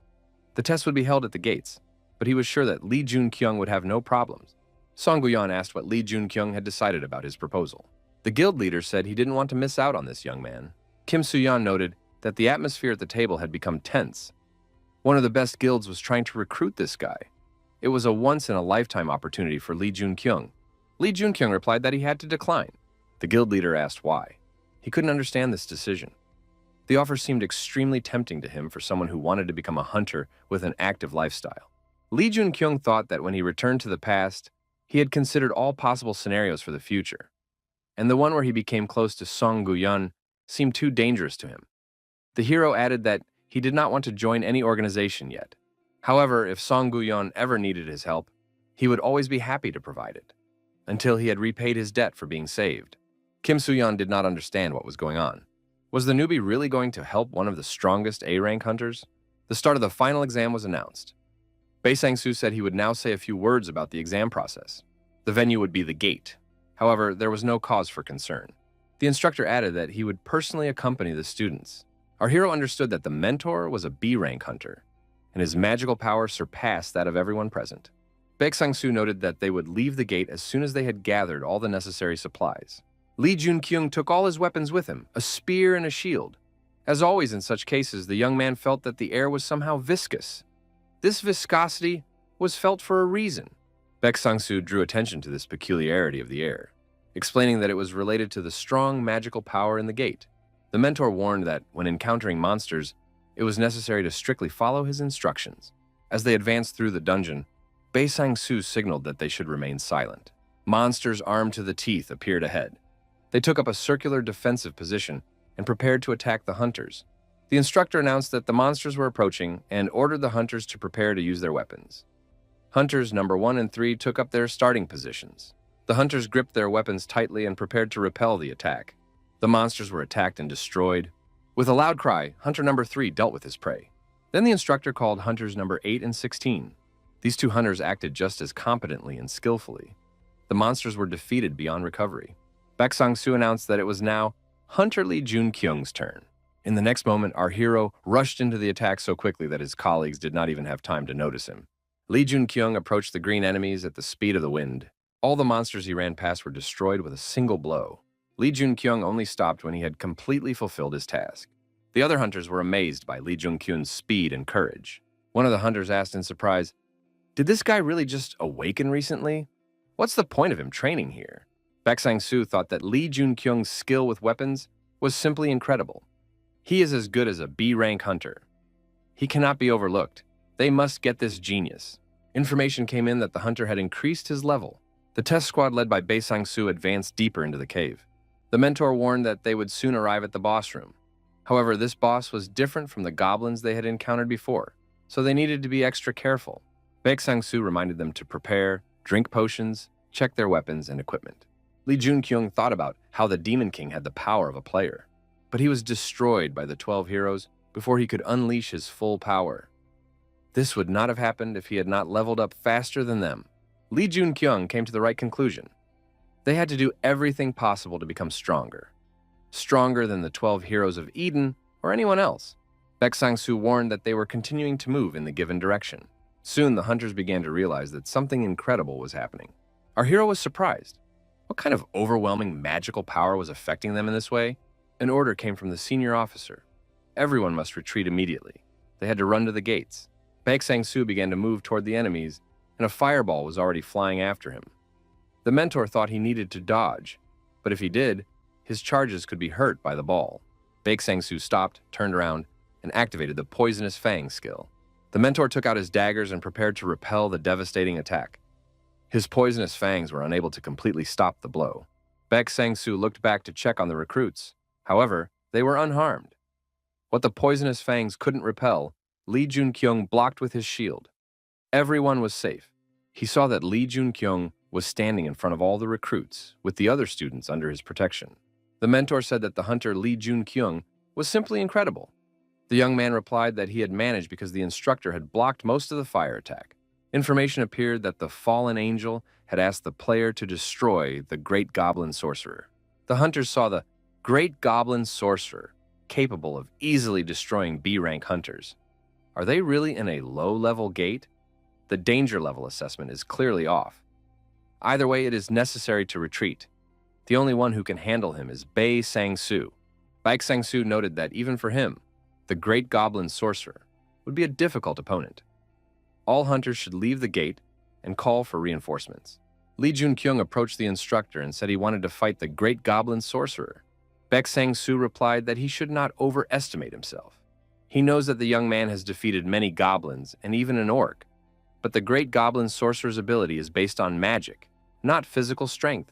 The test would be held at the gates, but he was sure that Lee Junkyung would have no problems. Song Guyan asked what Lee Junkyung had decided about his proposal. The guild leader said he didn't want to miss out on this young man. Kim Soo-yeon noted that the atmosphere at the table had become tense. One of the best guilds was trying to recruit this guy. It was a once-in-a-lifetime opportunity for Lee Junkyung. Lee Junkyung replied that he had to decline. The guild leader asked why. He couldn't understand this decision. The offer seemed extremely tempting to him for someone who wanted to become a hunter with an active lifestyle. Lee Junkyung thought that when he returned to the past, he had considered all possible scenarios for the future, and the one where he became close to Song Guyan seemed too dangerous to him. The hero added that he did not want to join any organization yet. However, if Song Guyan ever needed his help, he would always be happy to provide it, until he had repaid his debt for being saved. Kim Soo-yeon did not understand what was going on. Was the newbie really going to help one of the strongest A-rank hunters? The start of the final exam was announced. Bae Sang-soo said he would now say a few words about the exam process. The venue would be the gate. However, there was no cause for concern. The instructor added that he would personally accompany the students. Our hero understood that the mentor was a B-rank hunter, and his magical power surpassed that of everyone present. Bae Sang-soo noted that they would leave the gate as soon as they had gathered all the necessary supplies. Lee Junkyung took all his weapons with him, a spear and a shield. As always in such cases, the young man felt that the air was somehow viscous. This viscosity was felt for a reason. Bae Sang-soo drew attention to this peculiarity of the air, explaining that it was related to the strong magical power in the gate. The mentor warned that when encountering monsters, it was necessary to strictly follow his instructions. As they advanced through the dungeon, Bae Sang-soo signaled that they should remain silent. Monsters armed to the teeth appeared ahead. They took up a circular defensive position and prepared to attack the hunters. The instructor announced that the monsters were approaching and ordered the hunters to prepare to use their weapons. Hunters number 1 and 3 took up their starting positions. The hunters gripped their weapons tightly and prepared to repel the attack. The monsters were attacked and destroyed. With a loud cry, hunter number 3 dealt with his prey. Then the instructor called hunters number 8 and 16. These 2 hunters acted just as competently and skillfully. The monsters were defeated beyond recovery. Bae Sang-soo announced that it was now Hunter Lee Junkyung's turn. In the next moment, our hero rushed into the attack so quickly that his colleagues did not even have time to notice him. Lee Junkyung approached the green enemies at the speed of the wind. All the monsters he ran past were destroyed with a single blow. Lee Junkyung only stopped when he had completely fulfilled his task. The other hunters were amazed by Lee Junkyung's speed and courage. One of the hunters asked in surprise, "Did this guy really just awaken recently? What's the point of him training here?" Bae Sang-soo thought that Lee Junkyung's skill with weapons was simply incredible. He is as good as a B-rank hunter. He cannot be overlooked. They must get this genius. Information came in that the hunter had increased his level. The test squad led by Bae Sang-soo advanced deeper into the cave. The mentor warned that they would soon arrive at the boss room. However, this boss was different from the goblins they had encountered before, so they needed to be extra careful. Bae Sang-soo reminded them to prepare, drink potions, check their weapons and equipment. Lee Jun-kyung thought about how the Demon King had the power of a player, but he was destroyed by the 12 heroes before he could unleash his full power. This would not have happened if he had not leveled up faster than them. Lee Jun-kyung came to the right conclusion. They had to do everything possible to become stronger. Stronger than the 12 heroes of Eden or anyone else. Bae Sang-soo warned that they were continuing to move in the given direction. Soon, the hunters began to realize that something incredible was happening. Our hero was surprised. What kind of overwhelming magical power was affecting them in this way? An order came from the senior officer. Everyone must retreat immediately. They had to run to the gates. Bae Sang-soo began to move toward the enemies, and a fireball was already flying after him. The mentor thought he needed to dodge, but if he did, his charges could be hurt by the ball. Bae Sang-soo stopped, turned around, and activated the Poisonous Fang skill. The mentor took out his daggers and prepared to repel the devastating attack. His poisonous fangs were unable to completely stop the blow. Bae Sang-soo looked back to check on the recruits. However, they were unharmed. What the poisonous fangs couldn't repel, Lee Jun-kyung blocked with his shield. Everyone was safe. He saw that Lee Jun-kyung was standing in front of all the recruits, with the other students under his protection. The mentor said that the hunter Lee Jun-kyung was simply incredible. The young man replied that he had managed because the instructor had blocked most of the fire attack. Information appeared that the fallen angel had asked the player to destroy the great goblin sorcerer. The hunters saw the great goblin sorcerer capable of easily destroying B-rank hunters. Are they really in a low-level gate? The danger level assessment is clearly off. Either way, it is necessary to retreat. The only one who can handle him is Bae Sang-soo. Bae Sang-soo noted that even for him, the great goblin sorcerer would be a difficult opponent. All hunters should leave the gate and call for reinforcements. Lee Jun-kyung approached the instructor and said he wanted to fight the great goblin sorcerer. Bae Sang-soo replied that he should not overestimate himself. He knows that the young man has defeated many goblins and even an orc, but the great goblin sorcerer's ability is based on magic, not physical strength.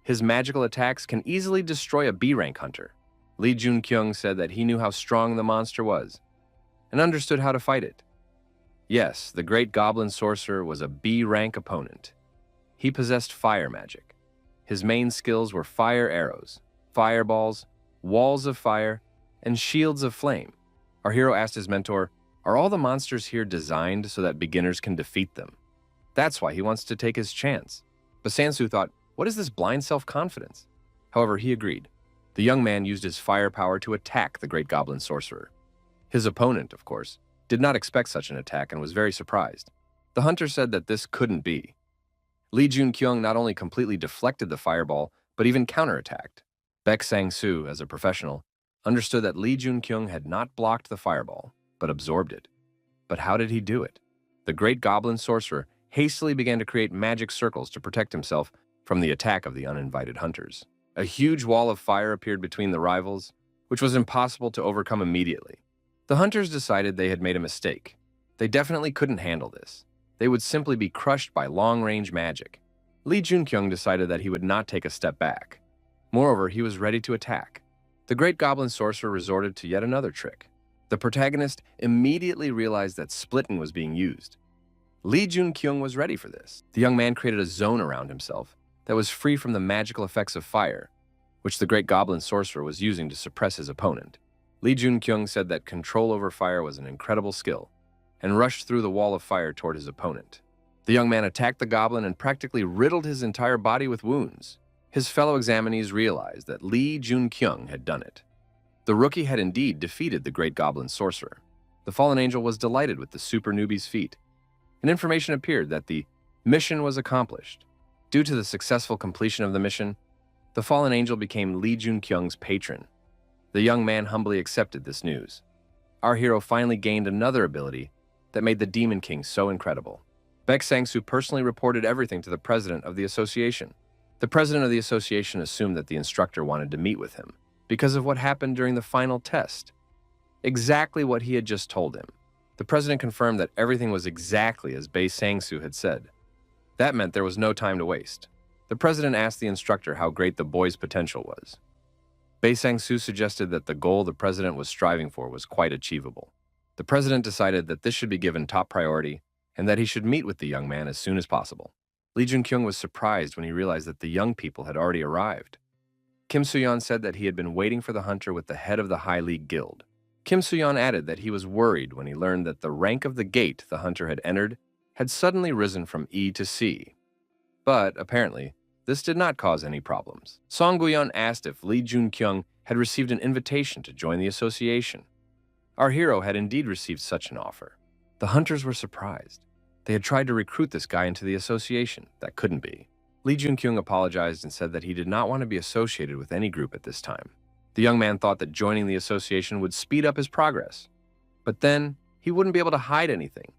His magical attacks can easily destroy a B-rank hunter. Lee Jun-kyung said that he knew how strong the monster was and understood how to fight it. Yes, the great goblin sorcerer was a B-rank opponent. He possessed fire magic. His main skills were fire arrows, fireballs, walls of fire, and shields of flame. Our hero asked his mentor, "Are all the monsters here designed so that beginners can defeat them?" That's why he wants to take his chance. But Sang-soo thought, what is this blind self-confidence? However, he agreed. The young man used his firepower to attack the great goblin sorcerer. His opponent, of course, did not expect such an attack and was very surprised. The hunter said that this couldn't be. Lee Jun-kyung not only completely deflected the fireball, but even counterattacked. Bae Sang-soo, as a professional, understood that Lee Jun-kyung had not blocked the fireball, but absorbed it. But how did he do it? The great goblin sorcerer hastily began to create magic circles to protect himself from the attack of the uninvited hunters. A huge wall of fire appeared between the rivals, which was impossible to overcome immediately. The hunters decided they had made a mistake. They definitely couldn't handle this. They would simply be crushed by long-range magic. Lee Jun-kyung decided that he would not take a step back. Moreover, he was ready to attack. The great goblin sorcerer resorted to yet another trick. The protagonist immediately realized that splitting was being used. Lee Jun-kyung was ready for this. The young man created a zone around himself that was free from the magical effects of fire, which the great goblin sorcerer was using to suppress his opponent. Lee Jun-kyung said that control over fire was an incredible skill, and rushed through the wall of fire toward his opponent. The young man attacked the goblin and practically riddled his entire body with wounds. His fellow examinees realized that Lee Jun-kyung had done it. The rookie had indeed defeated the great goblin sorcerer. The fallen angel was delighted with the super newbie's feat, and information appeared that the mission was accomplished. Due to the successful completion of the mission, the fallen angel became Lee Jun-kyung's patron. The young man humbly accepted this news. Our hero finally gained another ability that made the Demon King so incredible. Bae Sang-soo personally reported everything to the president of the association. The president of the association assumed that the instructor wanted to meet with him because of what happened during the final test. Exactly what he had just told him. The president confirmed that everything was exactly as Bei Sangsu had said. That meant there was no time to waste. The president asked the instructor how great the boy's potential was. Bei Sangsu suggested that the goal the president was striving for was quite achievable. The president decided that this should be given top priority and that he should meet with the young man as soon as possible. Lee Junkyung was surprised when he realized that the young people had already arrived. Kim Suyeon said that he had been waiting for the hunter with the head of the High League Guild. Kim Suyeon added that he was worried when he learned that the rank of the gate the hunter had entered had suddenly risen from E to C. But, apparently, this did not cause any problems. Song Guyon asked if Lee Junkyung had received an invitation to join the association. Our hero had indeed received such an offer. The hunters were surprised. They had tried to recruit this guy into the association. That couldn't be. Lee Junkyung apologized and said that he did not want to be associated with any group at this time. The young man thought that joining the association would speed up his progress. But then, he wouldn't be able to hide anything.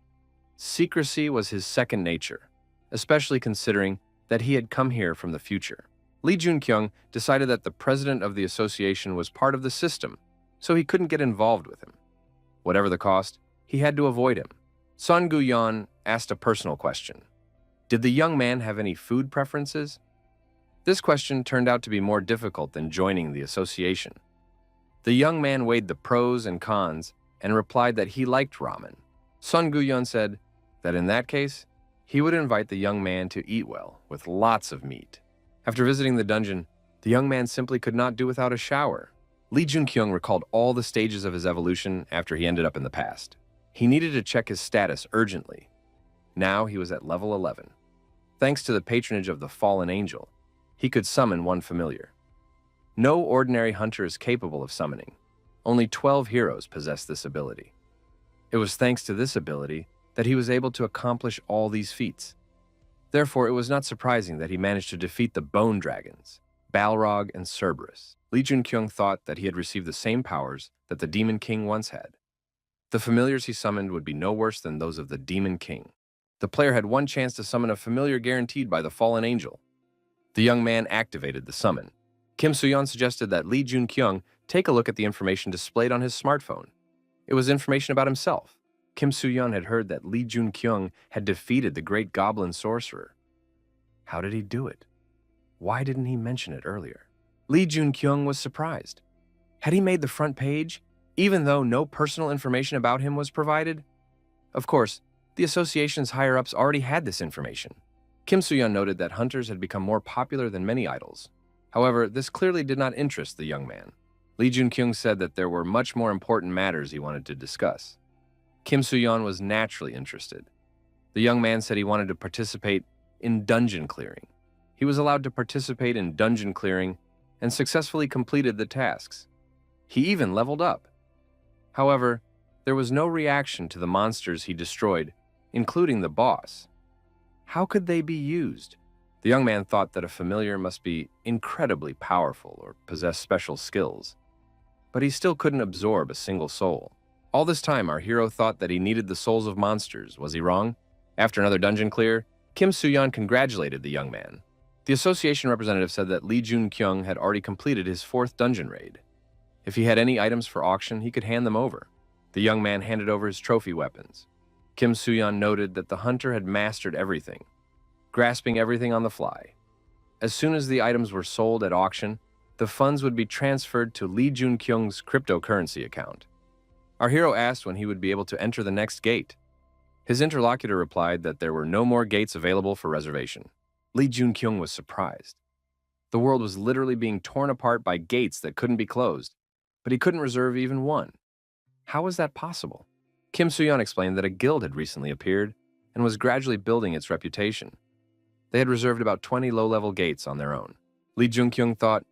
Secrecy was his second nature, especially considering that he had come here from the future. Lee Junkyung decided that the president of the association was part of the system, so he couldn't get involved with him. Whatever the cost, he had to avoid him. Son Guyon asked a personal question. Did the young man have any food preferences? This question turned out to be more difficult than joining the association. The young man weighed the pros and cons and replied that he liked ramen. Son Guyon said that in that case, he would invite the young man to eat well, with lots of meat. After visiting the dungeon, the young man simply could not do without a shower. Lee Junkyung recalled all the stages of his evolution after he ended up in the past. He needed to check his status urgently. Now he was at level 11. Thanks to the patronage of the fallen angel, he could summon one familiar. No ordinary hunter is capable of summoning. Only 12 heroes possess this ability. It was thanks to this ability that he was able to accomplish all these feats. Therefore, it was not surprising that he managed to defeat the Bone Dragons, Balrog and Cerberus. Lee Junkyung thought that he had received the same powers that the Demon King once had. The familiars he summoned would be no worse than those of the Demon King. The player had one chance to summon a familiar guaranteed by the fallen angel. The young man activated the summon. Kim Suyeon suggested that Lee Junkyung take a look at the information displayed on his smartphone. It was information about himself. Kim Suyeon had heard that Lee Junkyung had defeated the great goblin sorcerer. How did he do it? Why didn't he mention it earlier? Lee Junkyung was surprised. Had he made the front page, even though no personal information about him was provided? Of course, the association's higher-ups already had this information. Kim Suyeon noted that hunters had become more popular than many idols. However, this clearly did not interest the young man. Lee Junkyung said that there were much more important matters he wanted to discuss. Kim Suyeon was naturally interested. The young man said he wanted to participate in dungeon clearing. He was allowed to participate in dungeon clearing and successfully completed the tasks. He even leveled up. However, there was no reaction to the monsters he destroyed, including the boss. How could they be used? The young man thought that a familiar must be incredibly powerful or possess special skills. But he still couldn't absorb a single soul. All this time, our hero thought that he needed the souls of monsters. Was he wrong? After another dungeon clear, Kim Suyeon congratulated the young man. The association representative said that Lee Junkyung had already completed his 4th dungeon raid. If he had any items for auction, he could hand them over. The young man handed over his trophy weapons. Kim Suyeon noted that the hunter had mastered everything, grasping everything on the fly. As soon as the items were sold at auction, the funds would be transferred to Lee Junkyung's cryptocurrency account. Our hero asked when he would be able to enter the next gate. His interlocutor replied that there were no more gates available for reservation. Lee Junkyung was surprised. The world was literally being torn apart by gates that couldn't be closed, but he couldn't reserve even one. How was that possible? Kim Suyeon explained that a guild had recently appeared and was gradually building its reputation. They had reserved about 20 low-level gates on their own. Lee Junkyung thought,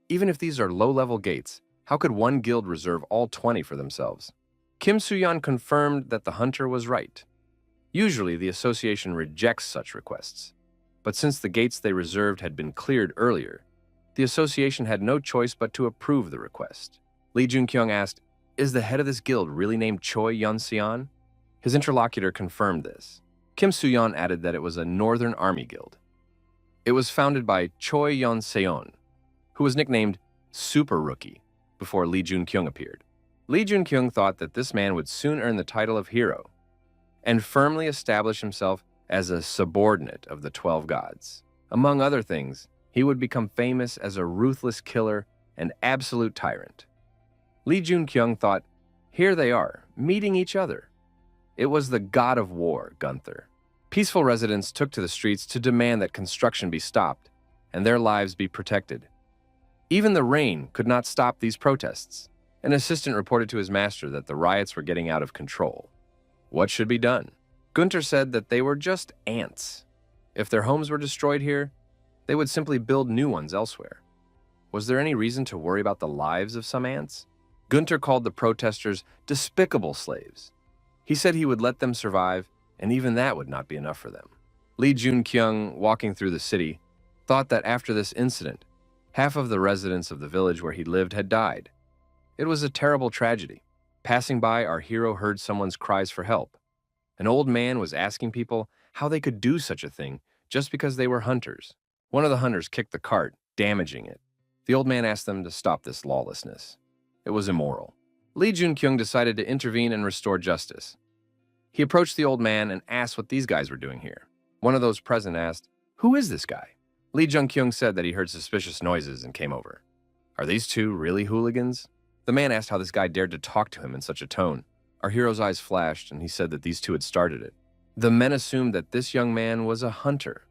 even if these are low-level gates, how could one guild reserve all 20 for themselves? Kim Suyeon confirmed that the hunter was right. Usually, the association rejects such requests. But since the gates they reserved had been cleared earlier, the association had no choice but to approve the request. Lee Junkyung asked, is the head of this guild really named Choi Yun-seon? His interlocutor confirmed this. Kim Suyeon added that it was a Northern Army guild. It was founded by Choi Yun-seon, who was nicknamed Super Rookie before Lee Junkyung appeared. Lee Jun-kyung thought that this man would soon earn the title of hero and firmly establish himself as a subordinate of the 12 gods. Among other things, he would become famous as a ruthless killer and absolute tyrant. Lee Jun-kyung thought, here they are, meeting each other. It was the god of war, Gunther. Peaceful residents took to the streets to demand that construction be stopped and their lives be protected. Even the rain could not stop these protests. An assistant reported to his master that the riots were getting out of control. What should be done? Gunther said that they were just ants. If their homes were destroyed here, they would simply build new ones elsewhere. Was there any reason to worry about the lives of some ants? Gunther called the protesters despicable slaves. He said he would let them survive, and even that would not be enough for them. Lee Jun-kyung, walking through the city, thought that after this incident, half of the residents of the village where he lived had died. It was a terrible tragedy. Passing by, our hero heard someone's cries for help. An old man was asking people how they could do such a thing just because they were hunters. One of the hunters kicked the cart, damaging it. The old man asked them to stop this lawlessness. It was immoral. Lee Jun-kyung decided to intervene and restore justice. He approached the old man and asked what these guys were doing here. One of those present asked, "Who is this guy?" Lee Jun-kyung said that he heard suspicious noises and came over. "Are these two really hooligans?" The man asked how this guy dared to talk to him in such a tone. Our hero's eyes flashed, and he said that these two had started it. The men assumed that this young man was a hunter.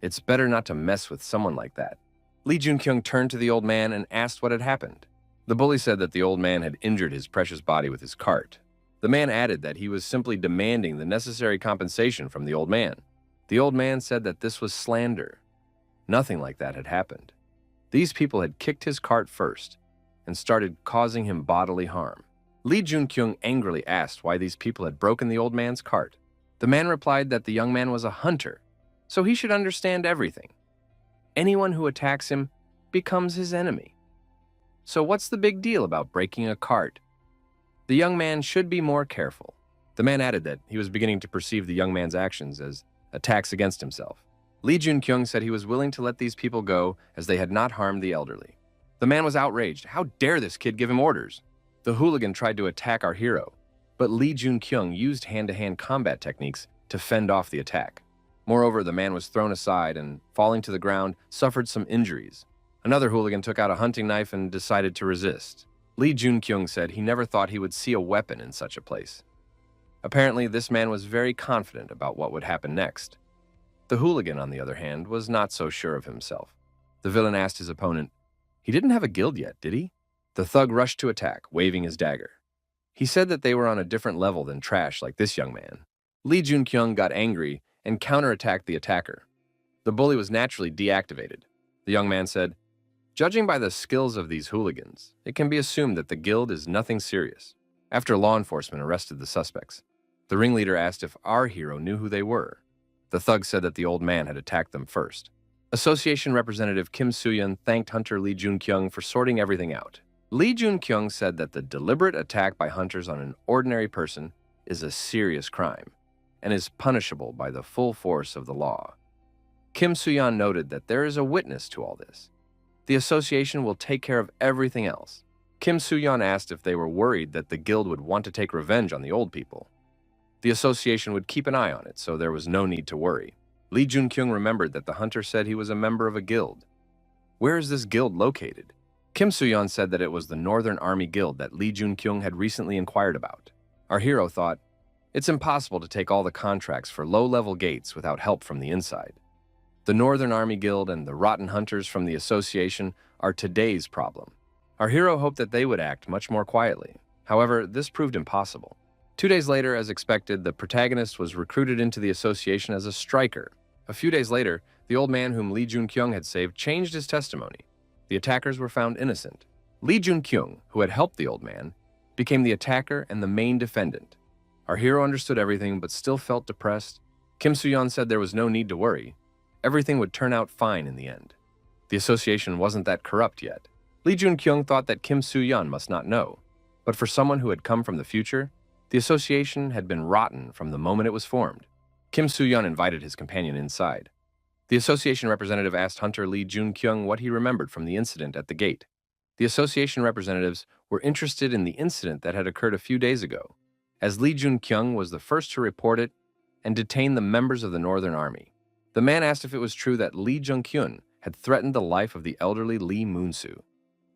It's better not to mess with someone like that. Lee Jun-kyung turned to the old man and asked what had happened. The bully said that the old man had injured his precious body with his cart. The man added that he was simply demanding the necessary compensation from the old man. The old man said that this was slander. Nothing like that had happened. These people had kicked his cart first and started causing him bodily harm. Lee Jun-kyung angrily asked why these people had broken the old man's cart. The man replied that the young man was a hunter, so he should understand everything. Anyone who attacks him becomes his enemy. So what's the big deal about breaking a cart? The young man should be more careful. The man added that he was beginning to perceive the young man's actions as attacks against himself. Lee Jun-kyung said he was willing to let these people go as they had not harmed the elderly. The man was outraged. How dare this kid give him orders? The hooligan tried to attack our hero, but Lee Jun-kyung used hand-to-hand combat techniques to fend off the attack. Moreover, the man was thrown aside and, falling to the ground, suffered some injuries. Another hooligan took out a hunting knife and decided to resist. Lee Jun-kyung said he never thought he would see a weapon in such a place. Apparently, this man was very confident about what would happen next. The hooligan, on the other hand, was not so sure of himself. The villain asked his opponent, "He didn't have a guild yet, did he?" The thug rushed to attack, waving his dagger. He said that they were on a different level than trash like this young man. Lee Jun-kyung got angry and counterattacked the attacker. The bully was naturally deactivated. The young man said, "Judging by the skills of these hooligans, it can be assumed that the guild is nothing serious." After law enforcement arrested the suspects, the ringleader asked if our hero knew who they were. The thug said that the old man had attacked them first. Association representative Kim Soo-yeon thanked hunter Lee Jun-kyung for sorting everything out. Lee Jun-kyung said that the deliberate attack by hunters on an ordinary person is a serious crime and is punishable by the full force of the law. Kim Soo-yeon noted that there is a witness to all this. The association will take care of everything else. Kim Soo-yeon asked if they were worried that the guild would want to take revenge on the old people. The association would keep an eye on it, so there was no need to worry. Lee Jun-kyung remembered that the hunter said he was a member of a guild. Where is this guild located? Kim Soo-yeon said that it was the Northern Army Guild that Lee Jun-kyung had recently inquired about. Our hero thought, it's impossible to take all the contracts for low-level gates without help from the inside. The Northern Army Guild and the rotten hunters from the association are today's problem. Our hero hoped that they would act much more quietly. However, this proved impossible. 2 days later, as expected, the protagonist was recruited into the association as a striker. A few days later, the old man whom Lee Jun-kyung had saved changed his testimony. The attackers were found innocent. Lee Jun-kyung, who had helped the old man, became the attacker and the main defendant. Our hero understood everything but still felt depressed. Kim Soo-yeon said there was no need to worry. Everything would turn out fine in the end. The association wasn't that corrupt yet. Lee Jun-kyung thought that Kim Soo-yeon must not know. But for someone who had come from the future, the association had been rotten from the moment it was formed. Kim Soo-yeon invited his companion inside. The association representative asked hunter Lee Jun-kyung what he remembered from the incident at the gate. The association representatives were interested in the incident that had occurred a few days ago, as Lee Jun-kyung was the first to report it and detain the members of the Northern Army. The man asked if it was true that Lee Jung-kyun had threatened the life of the elderly Lee Moon-soo.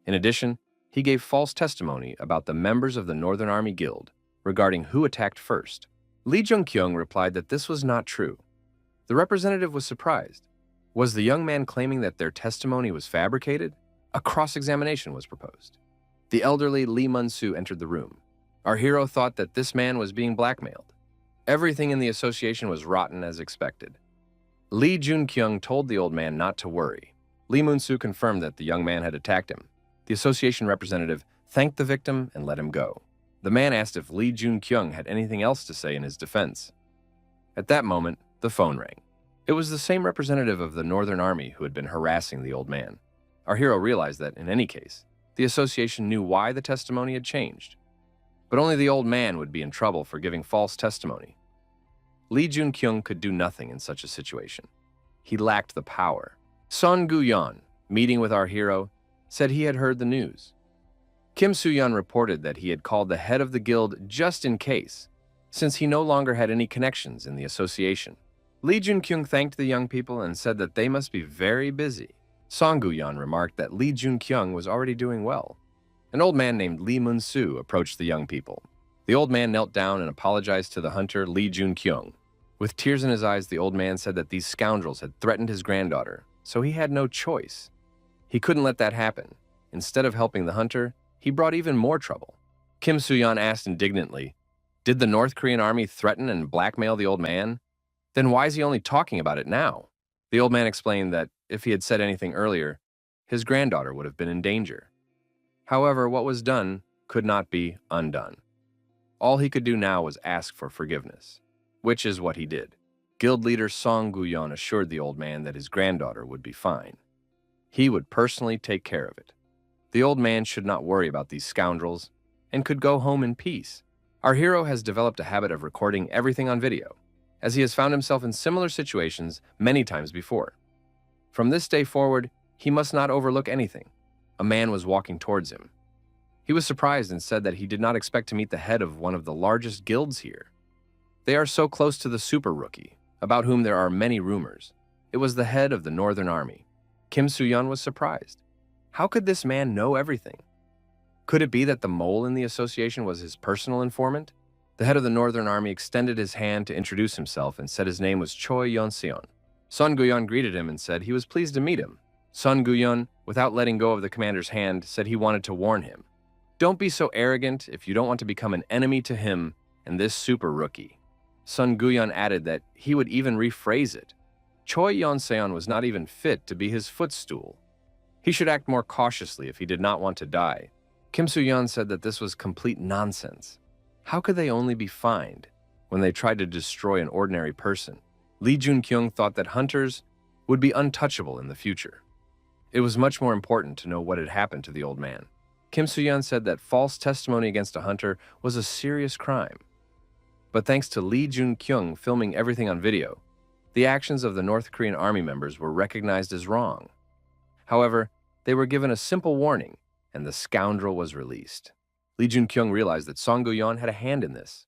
In addition, he gave false testimony about the members of the Northern Army Guild regarding who attacked first. Lee Jung-kyung replied that this was not true. The representative was surprised. Was the young man claiming that their testimony was fabricated? A cross-examination was proposed. The elderly Lee Mun-soo entered the room. Our hero thought that this man was being blackmailed. Everything in the association was rotten as expected. Lee Jun-kyung told the old man not to worry. Lee Mun-soo confirmed that the young man had attacked him. The association representative thanked the victim and let him go. The man asked if Lee Jun-kyung had anything else to say in his defense. At that moment, the phone rang. It was the same representative of the Northern Army who had been harassing the old man. Our hero realized that, in any case, the association knew why the testimony had changed. But only the old man would be in trouble for giving false testimony. Lee Jun-kyung could do nothing in such a situation. He lacked the power. Son Gu-yeon, meeting with our hero, said he had heard the news. Kim Soo-yeon reported that he had called the head of the guild just in case, since he no longer had any connections in the association. Lee Jun-kyung thanked the young people and said that they must be very busy. Song Gu-yeon remarked that Lee Jun-kyung was already doing well. An old man named Lee Mun-soo approached the young people. The old man knelt down and apologized to the hunter Lee Jun-kyung. With tears in his eyes, the old man said that these scoundrels had threatened his granddaughter, so he had no choice. He couldn't let that happen. Instead of helping the hunter, he brought even more trouble. Kim Soo-yeon asked indignantly, "Did the North Korean army threaten and blackmail the old man? Then why is he only talking about it now?" The old man explained that if he had said anything earlier, his granddaughter would have been in danger. However, what was done could not be undone. All he could do now was ask for forgiveness, which is what he did. Guild leader Song Gu-yeon assured the old man that his granddaughter would be fine. He would personally take care of it. The old man should not worry about these scoundrels and could go home in peace. Our hero has developed a habit of recording everything on video, as he has found himself in similar situations many times before. From this day forward, he must not overlook anything. A man was walking towards him. He was surprised and said that he did not expect to meet the head of one of the largest guilds here. They are so close to the super rookie, about whom there are many rumors. It was the head of the Northern Army. Kim Soo-yeon was surprised. How could this man know everything? Could it be that the mole in the association was his personal informant? The head of the Northern Army extended his hand to introduce himself and said his name was Choi Yeon-seon. Son Gu-yeon greeted him and said he was pleased to meet him. Son Gu-yeon, without letting go of the commander's hand, said he wanted to warn him. Don't be so arrogant if you don't want to become an enemy to him and this super rookie. Son Gu-yeon added that he would even rephrase it. Choi Yeon-seon was not even fit to be his footstool. He should act more cautiously if he did not want to die. Kim Soo-yeon said that this was complete nonsense. How could they only be fined when they tried to destroy an ordinary person? Lee Jun-kyung thought that hunters would be untouchable in the future. It was much more important to know what had happened to the old man. Kim Soo-yeon said that false testimony against a hunter was a serious crime. But thanks to Lee Jun-kyung filming everything on video, the actions of the North Korean army members were recognized as wrong. However, they were given a simple warning, and the scoundrel was released. Lee Jun-kyung realized that Song Gu-yeon had a hand in this.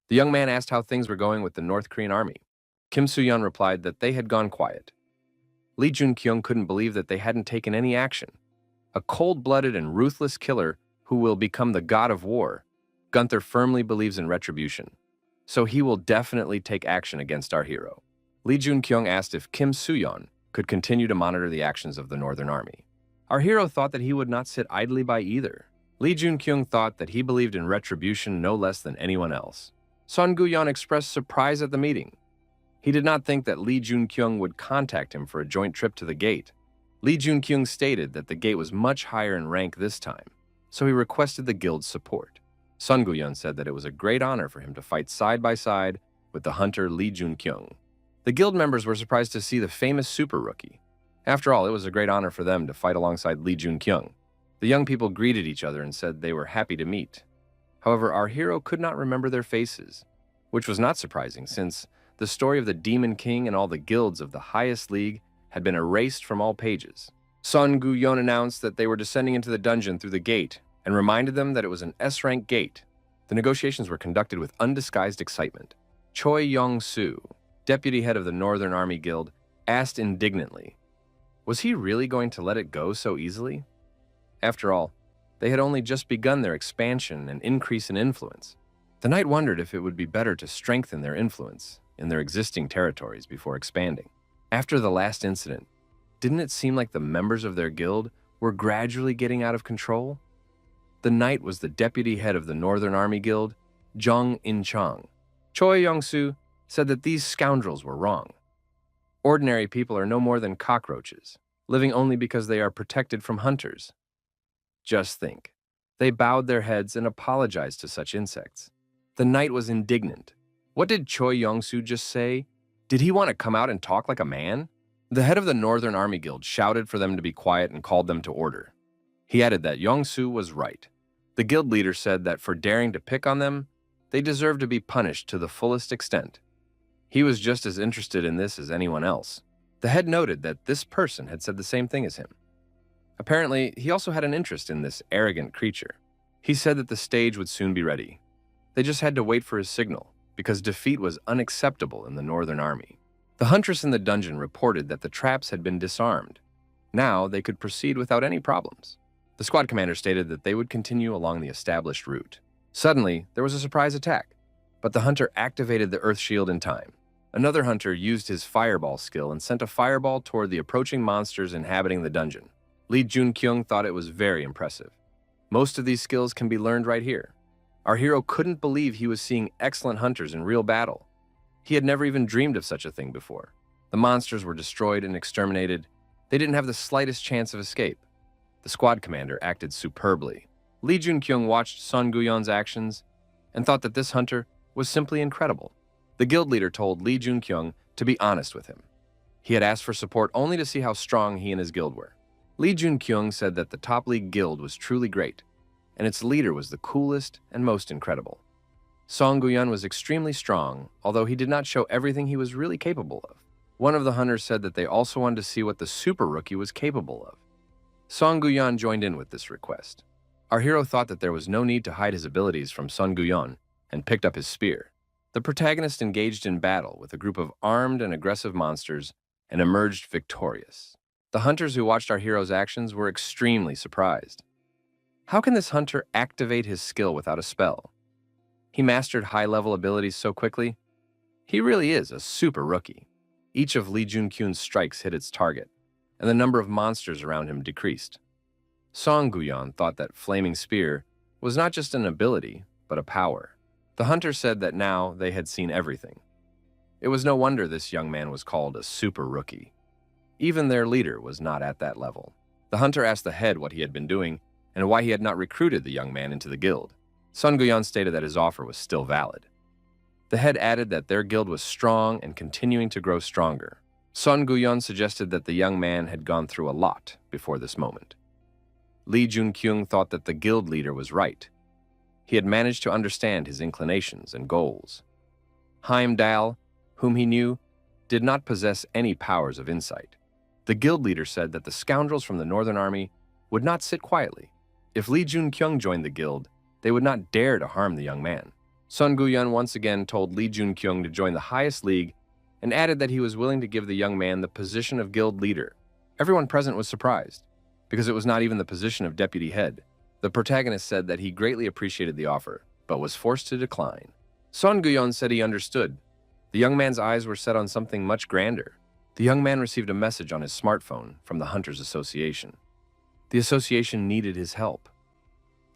The young man asked how things were going with the North Korean army. Kim Soo-yeon replied that they had gone quiet. Lee Jun-kyung couldn't believe that they hadn't taken any action. A cold-blooded and ruthless killer who will become the god of war, Gunther firmly believes in retribution, so he will definitely take action against our hero. Lee Jun-kyung asked if Kim Soo-yeon could continue to monitor the actions of the Northern Army. Our hero thought that he would not sit idly by either. Lee Jun-kyung thought that he believed in retribution no less than anyone else. Son Gu-yeon expressed surprise at the meeting. He did not think that Lee Jun-kyung would contact him for a joint trip to the gate. Lee Jun-kyung stated that the gate was much higher in rank this time, so he requested the guild's support. Son Gu-yeon said that it was a great honor for him to fight side by side with the hunter Lee Jun-kyung. The guild members were surprised to see the famous super rookie. After all, it was a great honor for them to fight alongside Lee Jun-kyung. The young people greeted each other and said they were happy to meet. However, our hero could not remember their faces, which was not surprising since the story of the Demon King and all the guilds of the highest league had been erased from all pages. Sun Guyon announced that they were descending into the dungeon through the gate and reminded them that it was an S-rank gate. The negotiations were conducted with undisguised excitement. Choi Yong-soo, deputy head of the Northern Army Guild, asked indignantly, was he really going to let it go so easily? After all, they had only just begun their expansion and increase in influence. The knight wondered if it would be better to strengthen their influence in their existing territories before expanding. After the last incident, didn't it seem like the members of their guild were gradually getting out of control? The knight was the deputy head of the Northern Army Guild, Jung In-chang. Choi Yong-soo said that these scoundrels were wrong. Ordinary people are no more than cockroaches, living only because they are protected from hunters. Just think. They bowed their heads and apologized to such insects. The knight was indignant. What did Choi Yong-soo just say? Did he want to come out and talk like a man? The head of the Northern Army Guild shouted for them to be quiet and called them to order. He added that Yong-soo was right. The guild leader said that for daring to pick on them, they deserved to be punished to the fullest extent. He was just as interested in this as anyone else. The head noted that this person had said the same thing as him. Apparently, he also had an interest in this arrogant creature. He said that the stage would soon be ready. They just had to wait for his signal, because defeat was unacceptable in the Northern Army. The huntress in the dungeon reported that the traps had been disarmed. Now they could proceed without any problems. The squad commander stated that they would continue along the established route. Suddenly, there was a surprise attack, but the hunter activated the earth shield in time. Another hunter used his fireball skill and sent a fireball toward the approaching monsters inhabiting the dungeon. Lee Jun-kyung thought it was very impressive. Most of these skills can be learned right here. Our hero couldn't believe he was seeing excellent hunters in real battle. He had never even dreamed of such a thing before. The monsters were destroyed and exterminated. They didn't have the slightest chance of escape. The squad commander acted superbly. Lee Jun-kyung watched Sun Guyon's actions and thought that this hunter was simply incredible. The guild leader told Lee Jun-kyung to be honest with him. He had asked for support only to see how strong he and his guild were. Lee Jun-kyung said that the top league guild was truly great, and its leader was the coolest and most incredible. Song Guyon was extremely strong, although he did not show everything he was really capable of. One of the hunters said that they also wanted to see what the super rookie was capable of. Song Guyon joined in with this request. Our hero thought that there was no need to hide his abilities from Sun Guyon and picked up his spear. The protagonist engaged in battle with a group of armed and aggressive monsters and emerged victorious. The hunters who watched our hero's actions were extremely surprised. How can this hunter activate his skill without a spell? He mastered high-level abilities so quickly. He really is a super rookie. Each of Lee Jun-kyung's strikes hit its target, and the number of monsters around him decreased. Song Guyon thought that Flaming Spear was not just an ability, but a power. The hunter said that now they had seen everything. It was no wonder this young man was called a super rookie. Even their leader was not at that level. The hunter asked the head what he had been doing and why he had not recruited the young man into the guild. Sun Guyon stated that his offer was still valid. The head added that their guild was strong and continuing to grow stronger. Sun Guyon suggested that the young man had gone through a lot before this moment. Lee Jun-kyung thought that the guild leader was right. He had managed to understand his inclinations and goals. Heimdall, whom he knew, did not possess any powers of insight. The guild leader said that the scoundrels from the Northern Army would not sit quietly. If Lee Jun-kyung joined the guild, they would not dare to harm the young man. Sun Guyon once again told Lee Jun-kyung to join the highest league and added that he was willing to give the young man the position of guild leader. Everyone present was surprised, because it was not even the position of deputy head. The protagonist said that he greatly appreciated the offer, but was forced to decline. Sun Guyon said he understood. The young man's eyes were set on something much grander. The young man received a message on his smartphone from the Hunters Association. The association needed his help.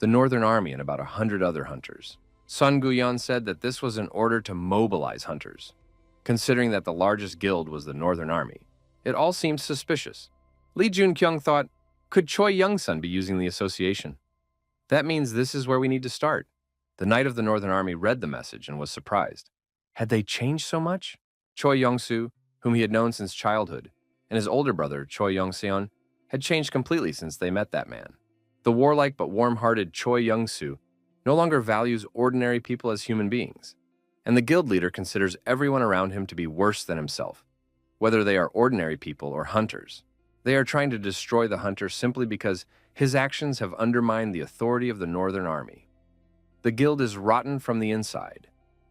The Northern Army and about 100 other hunters. Sun Guyon said that this was an order to mobilize hunters. Considering that the largest guild was the Northern Army, it all seemed suspicious. Lee Jun-kyung thought, could Choi Young-sun be using the association? That means this is where we need to start. The knight of the Northern Army read the message and was surprised. Had they changed so much? Choi Yong-soo, whom he had known since childhood, and his older brother, Choi Yong-seon, had changed completely since they met that man. The warlike but warm-hearted Choi Young-soo no longer values ordinary people as human beings, and the guild leader considers everyone around him to be worse than himself, whether they are ordinary people or hunters. They are trying to destroy the hunter simply because his actions have undermined the authority of the Northern Army. The guild is rotten from the inside,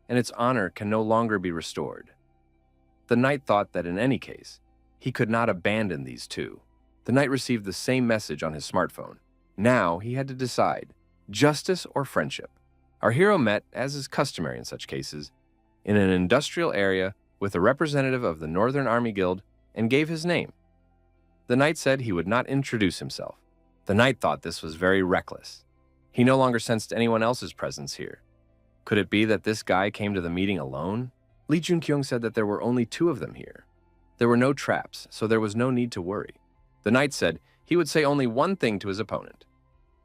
and its honor can no longer be restored. The knight thought that in any case, he could not abandon these two. The knight received the same message on his smartphone. Now he had to decide, justice or friendship. Our hero met, as is customary in such cases, in an industrial area with a representative of the Northern Army Guild and gave his name. The knight said he would not introduce himself. The knight thought this was very reckless. He no longer sensed anyone else's presence here. Could it be that this guy came to the meeting alone? Lee Junkyung said that there were only two of them here. There were no traps, so there was no need to worry. The knight said he would say only one thing to his opponent.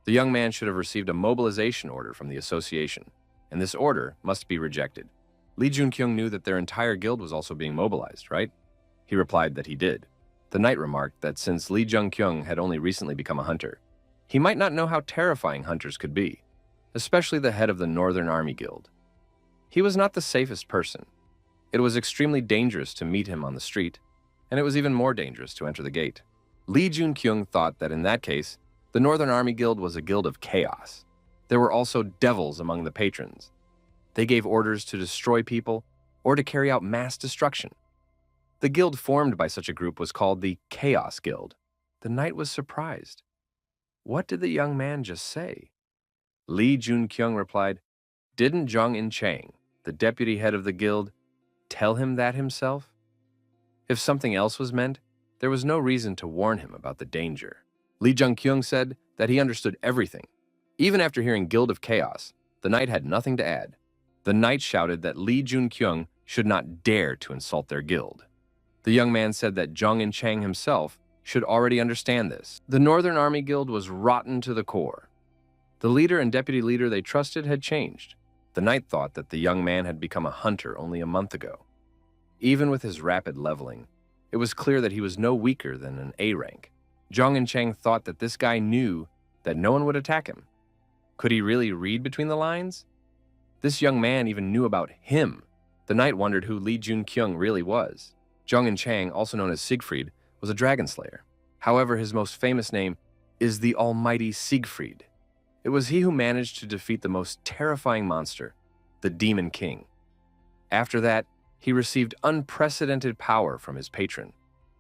The young man should have received a mobilization order from the association, and this order must be rejected. Lee Junkyung knew that their entire guild was also being mobilized, right? He replied that he did. The knight remarked that since Lee Junkyung had only recently become a hunter, he might not know how terrifying hunters could be, especially the head of the Northern Army Guild. He was not the safest person. It was extremely dangerous to meet him on the street, and it was even more dangerous to enter the gate. Lee Junkyung thought that in that case, the Northern Army Guild was a guild of chaos. There were also devils among the patrons. They gave orders to destroy people or to carry out mass destruction. The guild formed by such a group was called the Chaos Guild. The knight was surprised. What did the young man just say? Lee Junkyung replied, "Didn't Zhang In-chang, the deputy head of the guild, tell him that himself?" If something else was meant, there was no reason to warn him about the danger. Lee Junkyung said that he understood everything. Even after hearing Guild of Chaos, the knight had nothing to add. The knight shouted that Lee Junkyung should not dare to insult their guild. The young man said that Zhang In-chang himself should already understand this. The Northern Army Guild was rotten to the core. The leader and deputy leader they trusted had changed. The knight thought that the young man had become a hunter only a month ago. Even with his rapid leveling, it was clear that he was no weaker than an A rank. Zhang In-chang thought that this guy knew that no one would attack him. Could he really read between the lines? This young man even knew about him. The knight wondered who Lee Junkyung really was. Zhang In-chang, also known as Siegfried, was a dragon slayer. However, his most famous name is the almighty Siegfried. It was he who managed to defeat the most terrifying monster, the Demon King. After that, he received unprecedented power from his patron.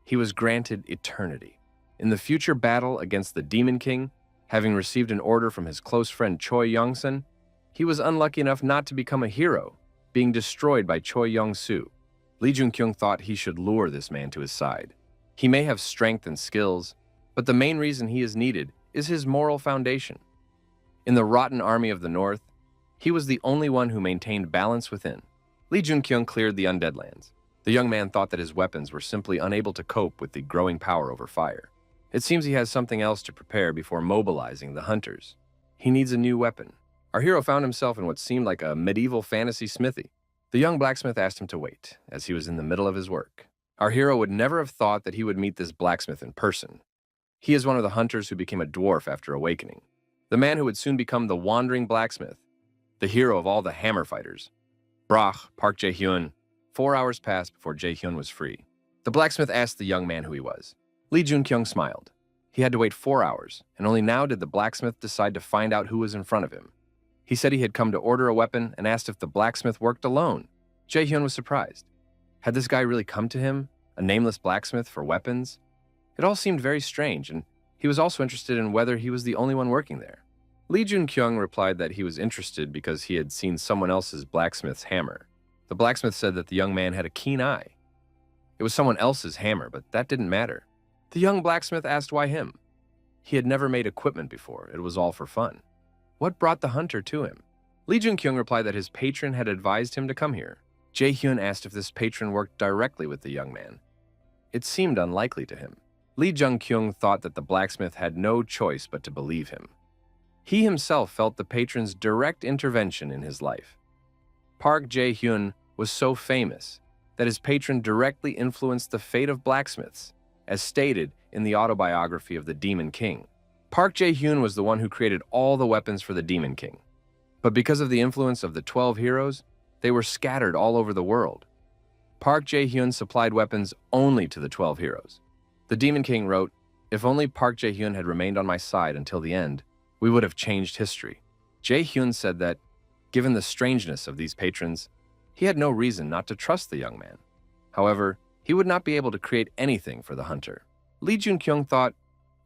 He was granted eternity. In the future battle against the Demon King, having received an order from his close friend Choi Yong-sun, he was unlucky enough not to become a hero, being destroyed by Choi Yong-soo. Lee Junkyung thought he should lure this man to his side. He may have strength and skills, but the main reason he is needed is his moral foundation. In the rotten army of the North, he was the only one who maintained balance within. Lee Junkyung cleared the undead lands. The young man thought that his weapons were simply unable to cope with the growing power over fire. It seems he has something else to prepare before mobilizing the hunters. He needs a new weapon. Our hero found himself in what seemed like a medieval fantasy smithy. The young blacksmith asked him to wait, as he was in the middle of his work. Our hero would never have thought that he would meet this blacksmith in person. He is one of the hunters who became a dwarf after awakening. The man who would soon become the wandering blacksmith, the hero of all the hammer fighters. Brach, Park Jae-hyun. 4 hours passed before Jae-hyun was free. The blacksmith asked the young man who he was. Lee Junkyung smiled. He had to wait 4 hours, and only now did the blacksmith decide to find out who was in front of him. He said he had come to order a weapon and asked if the blacksmith worked alone. Jae-hyun was surprised. Had this guy really come to him, a nameless blacksmith, for weapons? It all seemed very strange, and he was also interested in whether he was the only one working there. Lee Junkyung replied that he was interested because he had seen someone else's blacksmith's hammer. The blacksmith said that the young man had a keen eye. It was someone else's hammer, but that didn't matter. The young blacksmith asked why him. He had never made equipment before. It was all for fun. What brought the hunter to him? Lee Junkyung replied that his patron had advised him to come here. Jae-hyun asked if this patron worked directly with the young man. It seemed unlikely to him. Lee Junkyung thought that the blacksmith had no choice but to believe him. He himself felt the patron's direct intervention in his life. Park Jae-hyun was so famous that his patron directly influenced the fate of blacksmiths, as stated in the autobiography of the Demon King. Park Jae-hyun was the one who created all the weapons for the Demon King. But because of the influence of the 12 heroes, they were scattered all over the world. Park Jae-hyun supplied weapons only to the 12 heroes. The Demon King wrote, If only Park Jae-hyun had remained on my side until the end, we would have changed history. Jae-hyun said that, given the strangeness of these patrons, he had no reason not to trust the young man. However, he would not be able to create anything for the hunter. Lee Jun-kyung thought,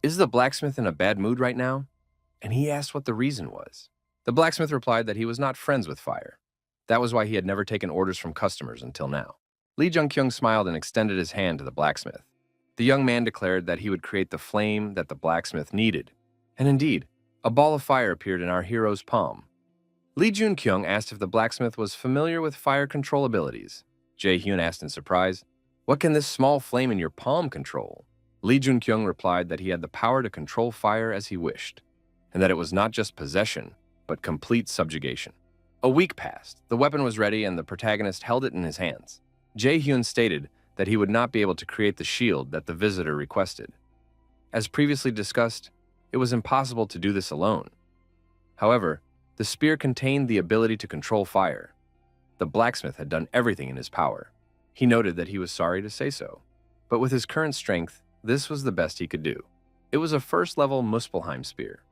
"Is the blacksmith in a bad mood right now?" And he asked what the reason was. The blacksmith replied that he was not friends with fire. That was why he had never taken orders from customers until now. Lee Jun-kyung smiled and extended his hand to the blacksmith. The young man declared that he would create the flame that the blacksmith needed. And indeed, a ball of fire appeared in our hero's palm. Lee Jun-kyung asked if the blacksmith was familiar with fire control abilities. Jae-hyun asked in surprise, "What can this small flame in your palm control?" Lee Jun-kyung replied that he had the power to control fire as he wished, and that it was not just possession, but complete subjugation. A week passed, the weapon was ready, and the protagonist held it in his hands. Jae-hyun stated that he would not be able to create the shield that the visitor requested. As previously discussed, it was impossible to do this alone. However, the spear contained the ability to control fire. The blacksmith had done everything in his power. He noted that he was sorry to say so, but with his current strength, this was the best he could do. It was a first-level Muspelheim spear.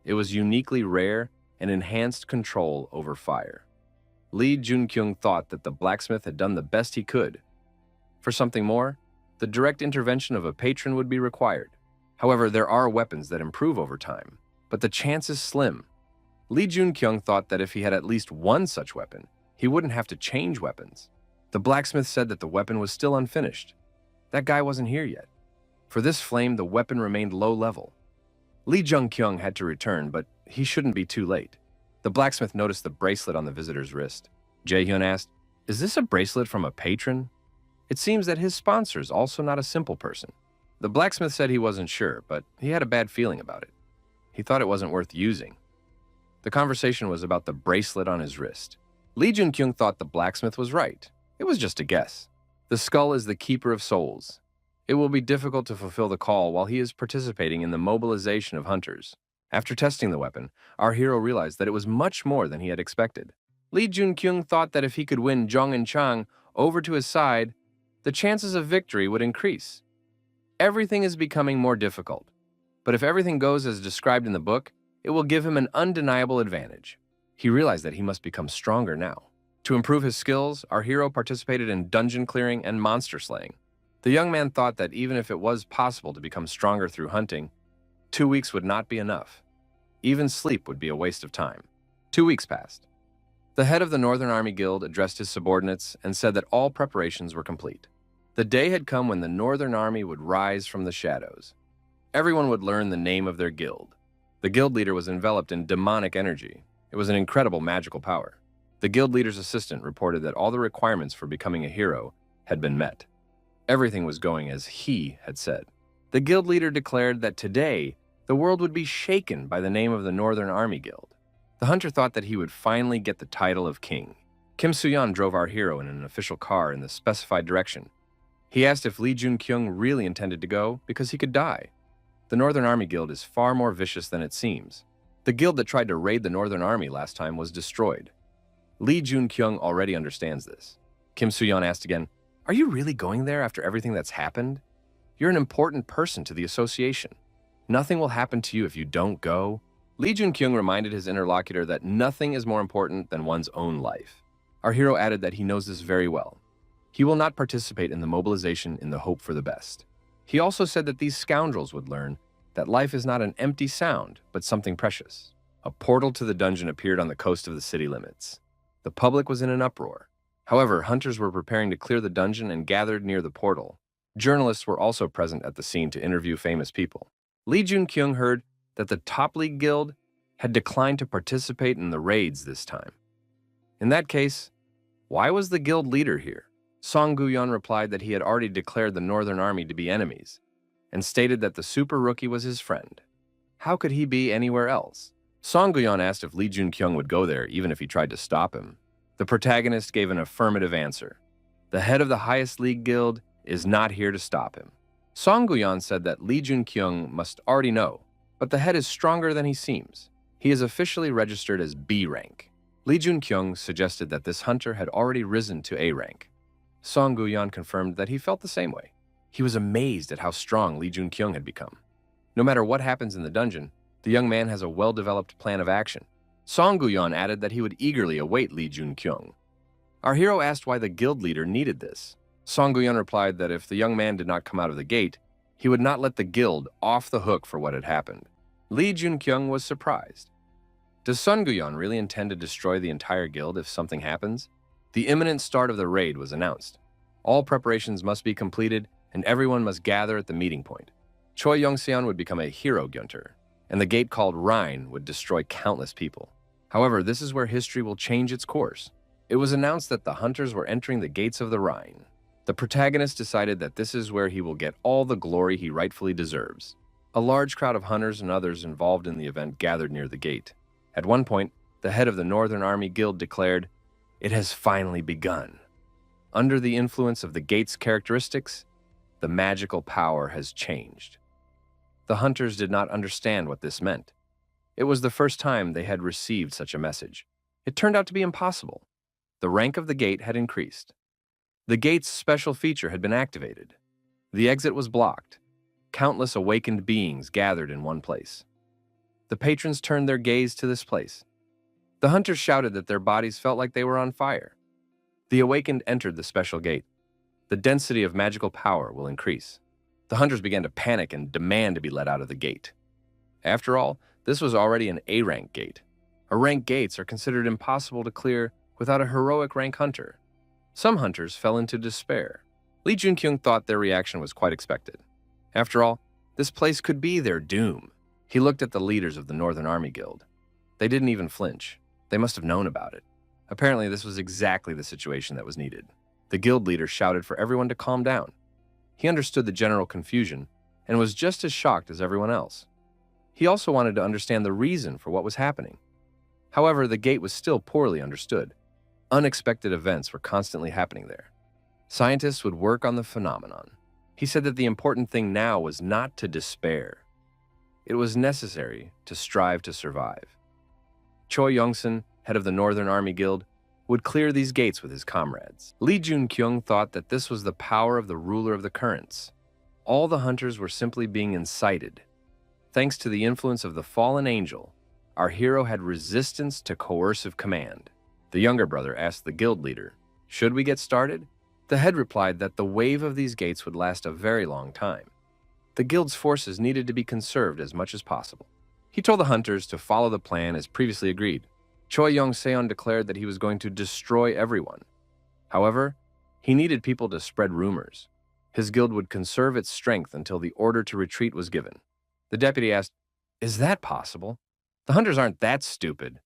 It was uniquely rare and enhanced control over fire. Lee Jun-kyung thought that the blacksmith had done the best he could. For something more, the direct intervention of a patron would be required. However, there are weapons that improve over time, but the chance is slim. Lee Jun-kyung thought that if he had at least one such weapon, he wouldn't have to change weapons. The blacksmith said that the weapon was still unfinished. That guy wasn't here yet. For this flame, the weapon remained low level. Lee Jun-kyung had to return, but he shouldn't be too late. The blacksmith noticed the bracelet on the visitor's wrist. Jae-hyun asked, "Is this a bracelet from a patron?" It seems that his sponsor is also not a simple person. The blacksmith said he wasn't sure, but he had a bad feeling about it. He thought it wasn't worth using. The conversation was about the bracelet on his wrist. Lee Jun-kyung thought the blacksmith was right. It was just a guess. The skull is the keeper of souls. It will be difficult to fulfill the call while he is participating in the mobilization of hunters. After testing the weapon, our hero realized that it was much more than he had expected. Lee Jun-kyung thought that if he could win Jong and Chang over to his side, the chances of victory would increase. Everything is becoming more difficult, but if everything goes as described in the book, it will give him an undeniable advantage. He realized that he must become stronger now. To improve his skills, our hero participated in dungeon clearing and monster slaying. The young man thought that even if it was possible to become stronger through hunting, 2 weeks would not be enough. Even sleep would be a waste of time. 2 weeks passed. The head of the Northern Army Guild addressed his subordinates and said that all preparations were complete. The day had come when the Northern Army would rise from the shadows. Everyone would learn the name of their guild. The guild leader was enveloped in demonic energy. It was an incredible magical power. The guild leader's assistant reported that all the requirements for becoming a hero had been met. Everything was going as he had said. The guild leader declared that today, the world would be shaken by the name of the Northern Army Guild. The hunter thought that he would finally get the title of king. Kim Soo-yeon drove our hero in an official car in the specified direction. He asked if Lee Jun-kyung really intended to go because he could die. The Northern Army Guild is far more vicious than it seems. The guild that tried to raid the Northern Army last time was destroyed. Lee Jun-kyung already understands this. Kim Soo-yeon asked again, "Are you really going there after everything that's happened? You're an important person to the association. Nothing will happen to you if you don't go." Lee Jun-kyung reminded his interlocutor that nothing is more important than one's own life. Our hero added that he knows this very well. He will not participate in the mobilization in the hope for the best. He also said that these scoundrels would learn that life is not an empty sound, but something precious. A portal to the dungeon appeared on the coast of the city limits. The public was in an uproar. However, hunters were preparing to clear the dungeon and gathered near the portal. Journalists were also present at the scene to interview famous people. Lee Jun-kyung heard that the Top League Guild had declined to participate in the raids this time. In that case, why was the guild leader here? Song Gu-yeon replied that he had already declared the Northern Army to be enemies, and stated that the super rookie was his friend. How could he be anywhere else? Song Gu-yeon asked if Lee Jun-kyung would go there even if he tried to stop him. The protagonist gave an affirmative answer. The head of the highest league guild is not here to stop him. Song Gu-yeon said that Lee Jun-kyung must already know, but the head is stronger than he seems. He is officially registered as B rank. Lee Jun-kyung suggested that this hunter had already risen to A rank. Song Gu-yeon confirmed that he felt the same way. He was amazed at how strong Lee Jun-kyung had become. No matter what happens in the dungeon, the young man has a well-developed plan of action. Song Guyon added that he would eagerly await Lee Jun-kyung. Our hero asked why the guild leader needed this. Song Guyon replied that if the young man did not come out of the gate, he would not let the guild off the hook for what had happened. Lee Jun-kyung was surprised. Does Sun Guyon really intend to destroy the entire guild if something happens? The imminent start of the raid was announced. All preparations must be completed, and everyone must gather at the meeting point. Choi Young-seon would become a hero gunter, and the gate called Rhine would destroy countless people. However, this is where history will change its course. It was announced that the hunters were entering the gates of the Rhine. The protagonist decided that this is where he will get all the glory he rightfully deserves. A large crowd of hunters and others involved in the event gathered near the gate. At one point, the head of the Northern Army Guild declared, "It has finally begun." Under the influence of the gate's characteristics, the magical power has changed. The hunters did not understand what this meant. It was the first time they had received such a message. It turned out to be impossible. The rank of the gate had increased. The gate's special feature had been activated. The exit was blocked. Countless awakened beings gathered in one place. The patrons turned their gaze to this place. The hunters shouted that their bodies felt like they were on fire. The awakened entered the special gate. The density of magical power will increase. The hunters began to panic and demand to be let out of the gate. After all, this was already an A-rank gate. A-rank gates are considered impossible to clear without a heroic rank hunter. Some hunters fell into despair. Lee Jun-kyung thought their reaction was quite expected. After all, this place could be their doom. He looked at the leaders of the Northern Army Guild. They didn't even flinch. They must have known about it. Apparently, this was exactly the situation that was needed. The guild leader shouted for everyone to calm down. He understood the general confusion and was just as shocked as everyone else. He also wanted to understand the reason for what was happening. However, the gate was still poorly understood. Unexpected events were constantly happening there. Scientists would work on the phenomenon. He said that the important thing now was not to despair. It was necessary to strive to survive. Choi Young-sun, head of the Northern Army Guild, would clear these gates with his comrades. Lee Jun-kyung thought that this was the power of the ruler of the currents. All the hunters were simply being incited. Thanks to the influence of the fallen angel, our hero had resistance to coercive command. The younger brother asked the guild leader, "Should we get started?" The head replied that the wave of these gates would last a very long time. The guild's forces needed to be conserved as much as possible. He told the hunters to follow the plan as previously agreed. Choi Young-seon declared that he was going to destroy everyone. However, he needed people to spread rumors. His guild would conserve its strength until the order to retreat was given. The deputy asked, "Is that possible? The hunters aren't that stupid.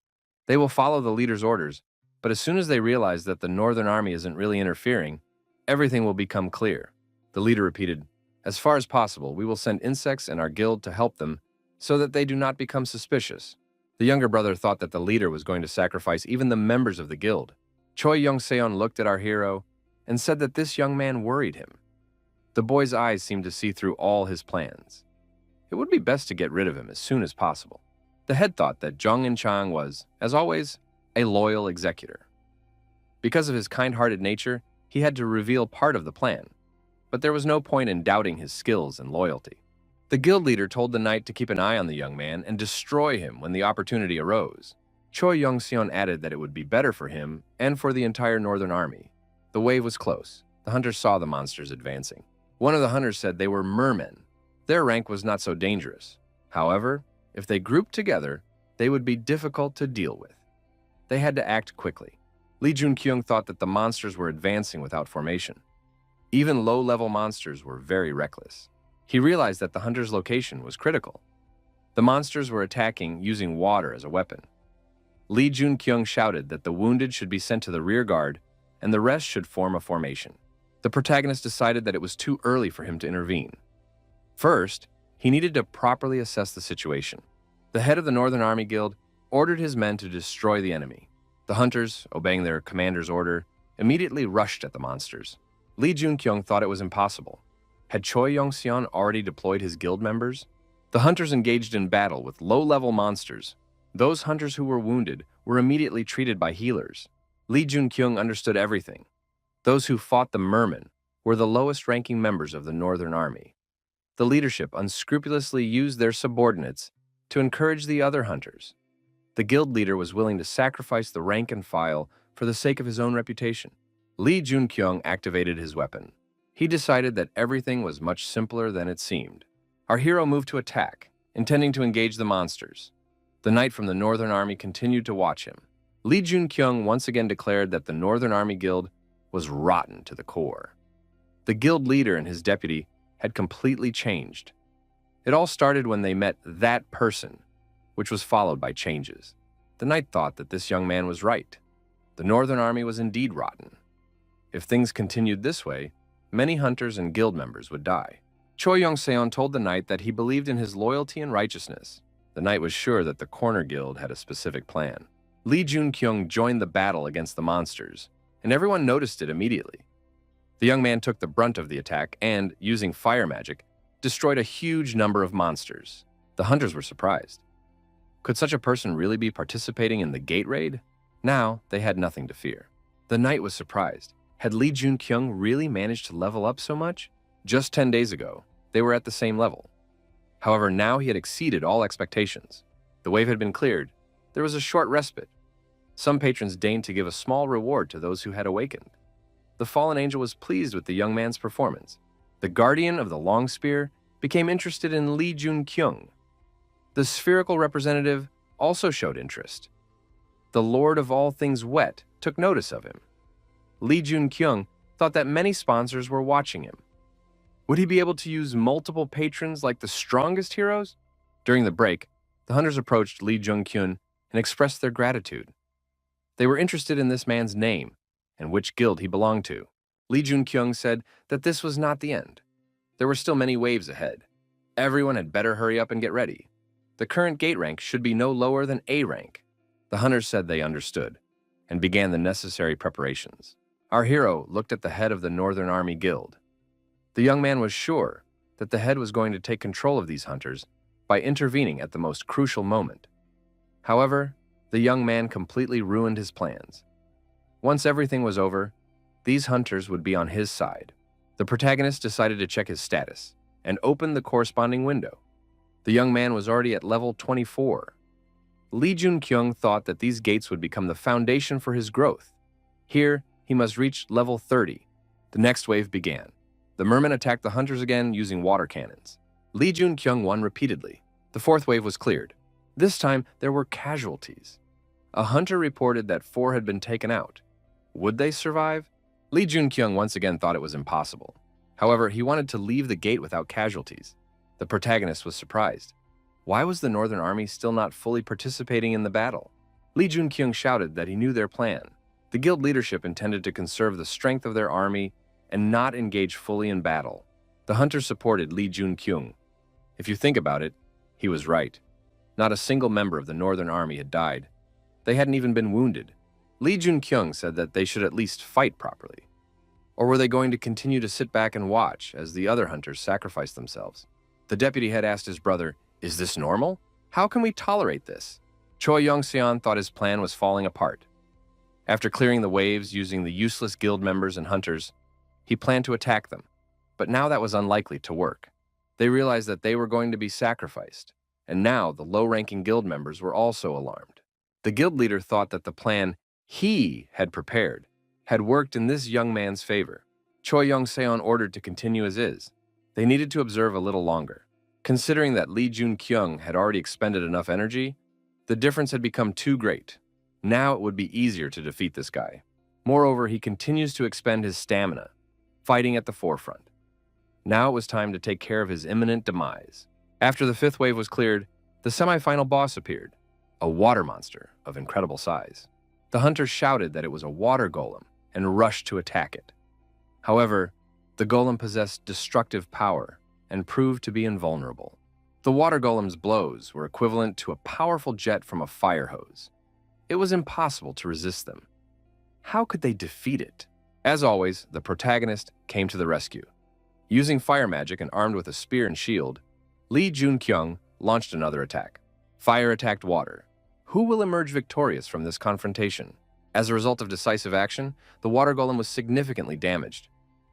They will follow the leader's orders, but as soon as they realize that the Northern Army isn't really interfering, everything will become clear." The leader repeated, "As far as possible, we will send insects in our guild to help them so that they do not become suspicious." The younger brother thought that the leader was going to sacrifice even the members of the guild. Choi Young-seon looked at our hero and said that this young man worried him. The boy's eyes seemed to see through all his plans. It would be best to get rid of him as soon as possible. The head thought that Jung In-chang was, as always, a loyal executor. Because of his kind-hearted nature, he had to reveal part of the plan, but there was no point in doubting his skills and loyalty. The guild leader told the knight to keep an eye on the young man and destroy him when the opportunity arose. Choi Young-seon added that it would be better for him and for the entire Northern Army. The wave was close. The hunters saw the monsters advancing. One of the hunters said they were mermen. Their rank was not so dangerous. However, if they grouped together, they would be difficult to deal with. They had to act quickly. Lee Jun-kyung thought that the monsters were advancing without formation. Even low-level monsters were very reckless. He realized that the hunter's location was critical. The monsters were attacking using water as a weapon. Lee Jun-kyung shouted that the wounded should be sent to the rear guard and the rest should form a formation. The protagonist decided that it was too early for him to intervene. First, he needed to properly assess the situation. The head of the Northern Army Guild ordered his men to destroy the enemy. The hunters, obeying their commander's order, immediately rushed at the monsters. Lee Jun-kyung thought it was impossible. Had Choi Young-seon already deployed his guild members? The hunters engaged in battle with low-level monsters. Those hunters who were wounded were immediately treated by healers. Lee Jun-kyung understood everything. Those who fought the mermen were the lowest-ranking members of the Northern Army. The leadership unscrupulously used their subordinates to encourage the other hunters. The guild leader was willing to sacrifice the rank and file for the sake of his own reputation. Lee Junkyung activated his weapon. He decided that everything was much simpler than it seemed. Our hero moved to attack, intending to engage the monsters. The knight from the Northern Army continued to watch him. Lee Junkyung once again declared that the Northern Army Guild was rotten to the core. The guild leader and his deputy had completely changed. It all started when they met that person, which was followed by changes. The knight thought that this young man was right. The Northern Army was indeed rotten. If things continued this way, many hunters and guild members would die. Choi Yong-seon told the knight that he believed in his loyalty and righteousness. The knight was sure that the Corner Guild had a specific plan. Lee Junkyung joined the battle against the monsters, and everyone noticed it immediately. The young man took the brunt of the attack and, using fire magic, destroyed a huge number of monsters. The hunters were surprised. Could such a person really be participating in the gate raid? Now, they had nothing to fear. The knight was surprised. Had Lee Junkyung really managed to level up so much? Just 10 days ago, they were at the same level. However, now he had exceeded all expectations. The wave had been cleared. There was a short respite. Some patrons deigned to give a small reward to those who had awakened. The fallen angel was pleased with the young man's performance. The guardian of the long spear became interested in Lee Junkyung. The spherical representative also showed interest. The lord of all things wet took notice of him. Lee Junkyung thought that many sponsors were watching him. Would he be able to use multiple patrons like the strongest heroes? During the break, the hunters approached Lee Junkyung and expressed their gratitude. They were interested in this man's name and which guild he belonged to. Lee Junkyung said that this was not the end. There were still many waves ahead. Everyone had better hurry up and get ready. The current gate rank should be no lower than A rank. The hunters said they understood and began the necessary preparations. Our hero looked at the head of the Northern Army Guild. The young man was sure that the head was going to take control of these hunters by intervening at the most crucial moment. However, the young man completely ruined his plans. Once everything was over, these hunters would be on his side. The protagonist decided to check his status and opened the corresponding window. The young man was already at level 24. Lee Junkyung thought that these gates would become the foundation for his growth. Here, he must reach level 30. The next wave began. The mermen attacked the hunters again using water cannons. Lee Junkyung won repeatedly. The fourth wave was cleared. This time, there were casualties. A hunter reported that 4 had been taken out. Would they survive? Lee Junkyung once again thought it was impossible. However, he wanted to leave the gate without casualties. The protagonist was surprised. Why was the Northern Army still not fully participating in the battle? Lee Junkyung shouted that he knew their plan. The guild leadership intended to conserve the strength of their army and not engage fully in battle. The hunters supported Lee Junkyung. If you think about it, he was right. Not a single member of the Northern Army had died. They hadn't even been wounded. Lee Junkyung said that they should at least fight properly. Or were they going to continue to sit back and watch as the other hunters sacrificed themselves? The deputy had asked his brother, "Is this normal? How can we tolerate this?" Choi Yong-seon thought his plan was falling apart. After clearing the waves using the useless guild members and hunters, he planned to attack them. But now that was unlikely to work. They realized that they were going to be sacrificed, and now the low-ranking guild members were also alarmed. The guild leader thought that the plan he had prepared had worked in this young man's favor. Choi Yong-seon ordered to continue as is. They needed to observe a little longer. Considering that Lee Junkyung had already expended enough energy, the difference had become too great. Now it would be easier to defeat this guy. Moreover, he continues to expend his stamina, fighting at the forefront. Now it was time to take care of his imminent demise. After the fifth wave was cleared, the semi-final boss appeared, a water monster of incredible size. The hunters shouted that it was a water golem and rushed to attack it. However, the golem possessed destructive power and proved to be invulnerable. The water golem's blows were equivalent to a powerful jet from a fire hose. It was impossible to resist them. How could they defeat it? As always, the protagonist came to the rescue. Using fire magic and armed with a spear and shield, Lee Junkyung launched another attack. Fire attacked water. Who will emerge victorious from this confrontation? As a result of decisive action, the water golem was significantly damaged.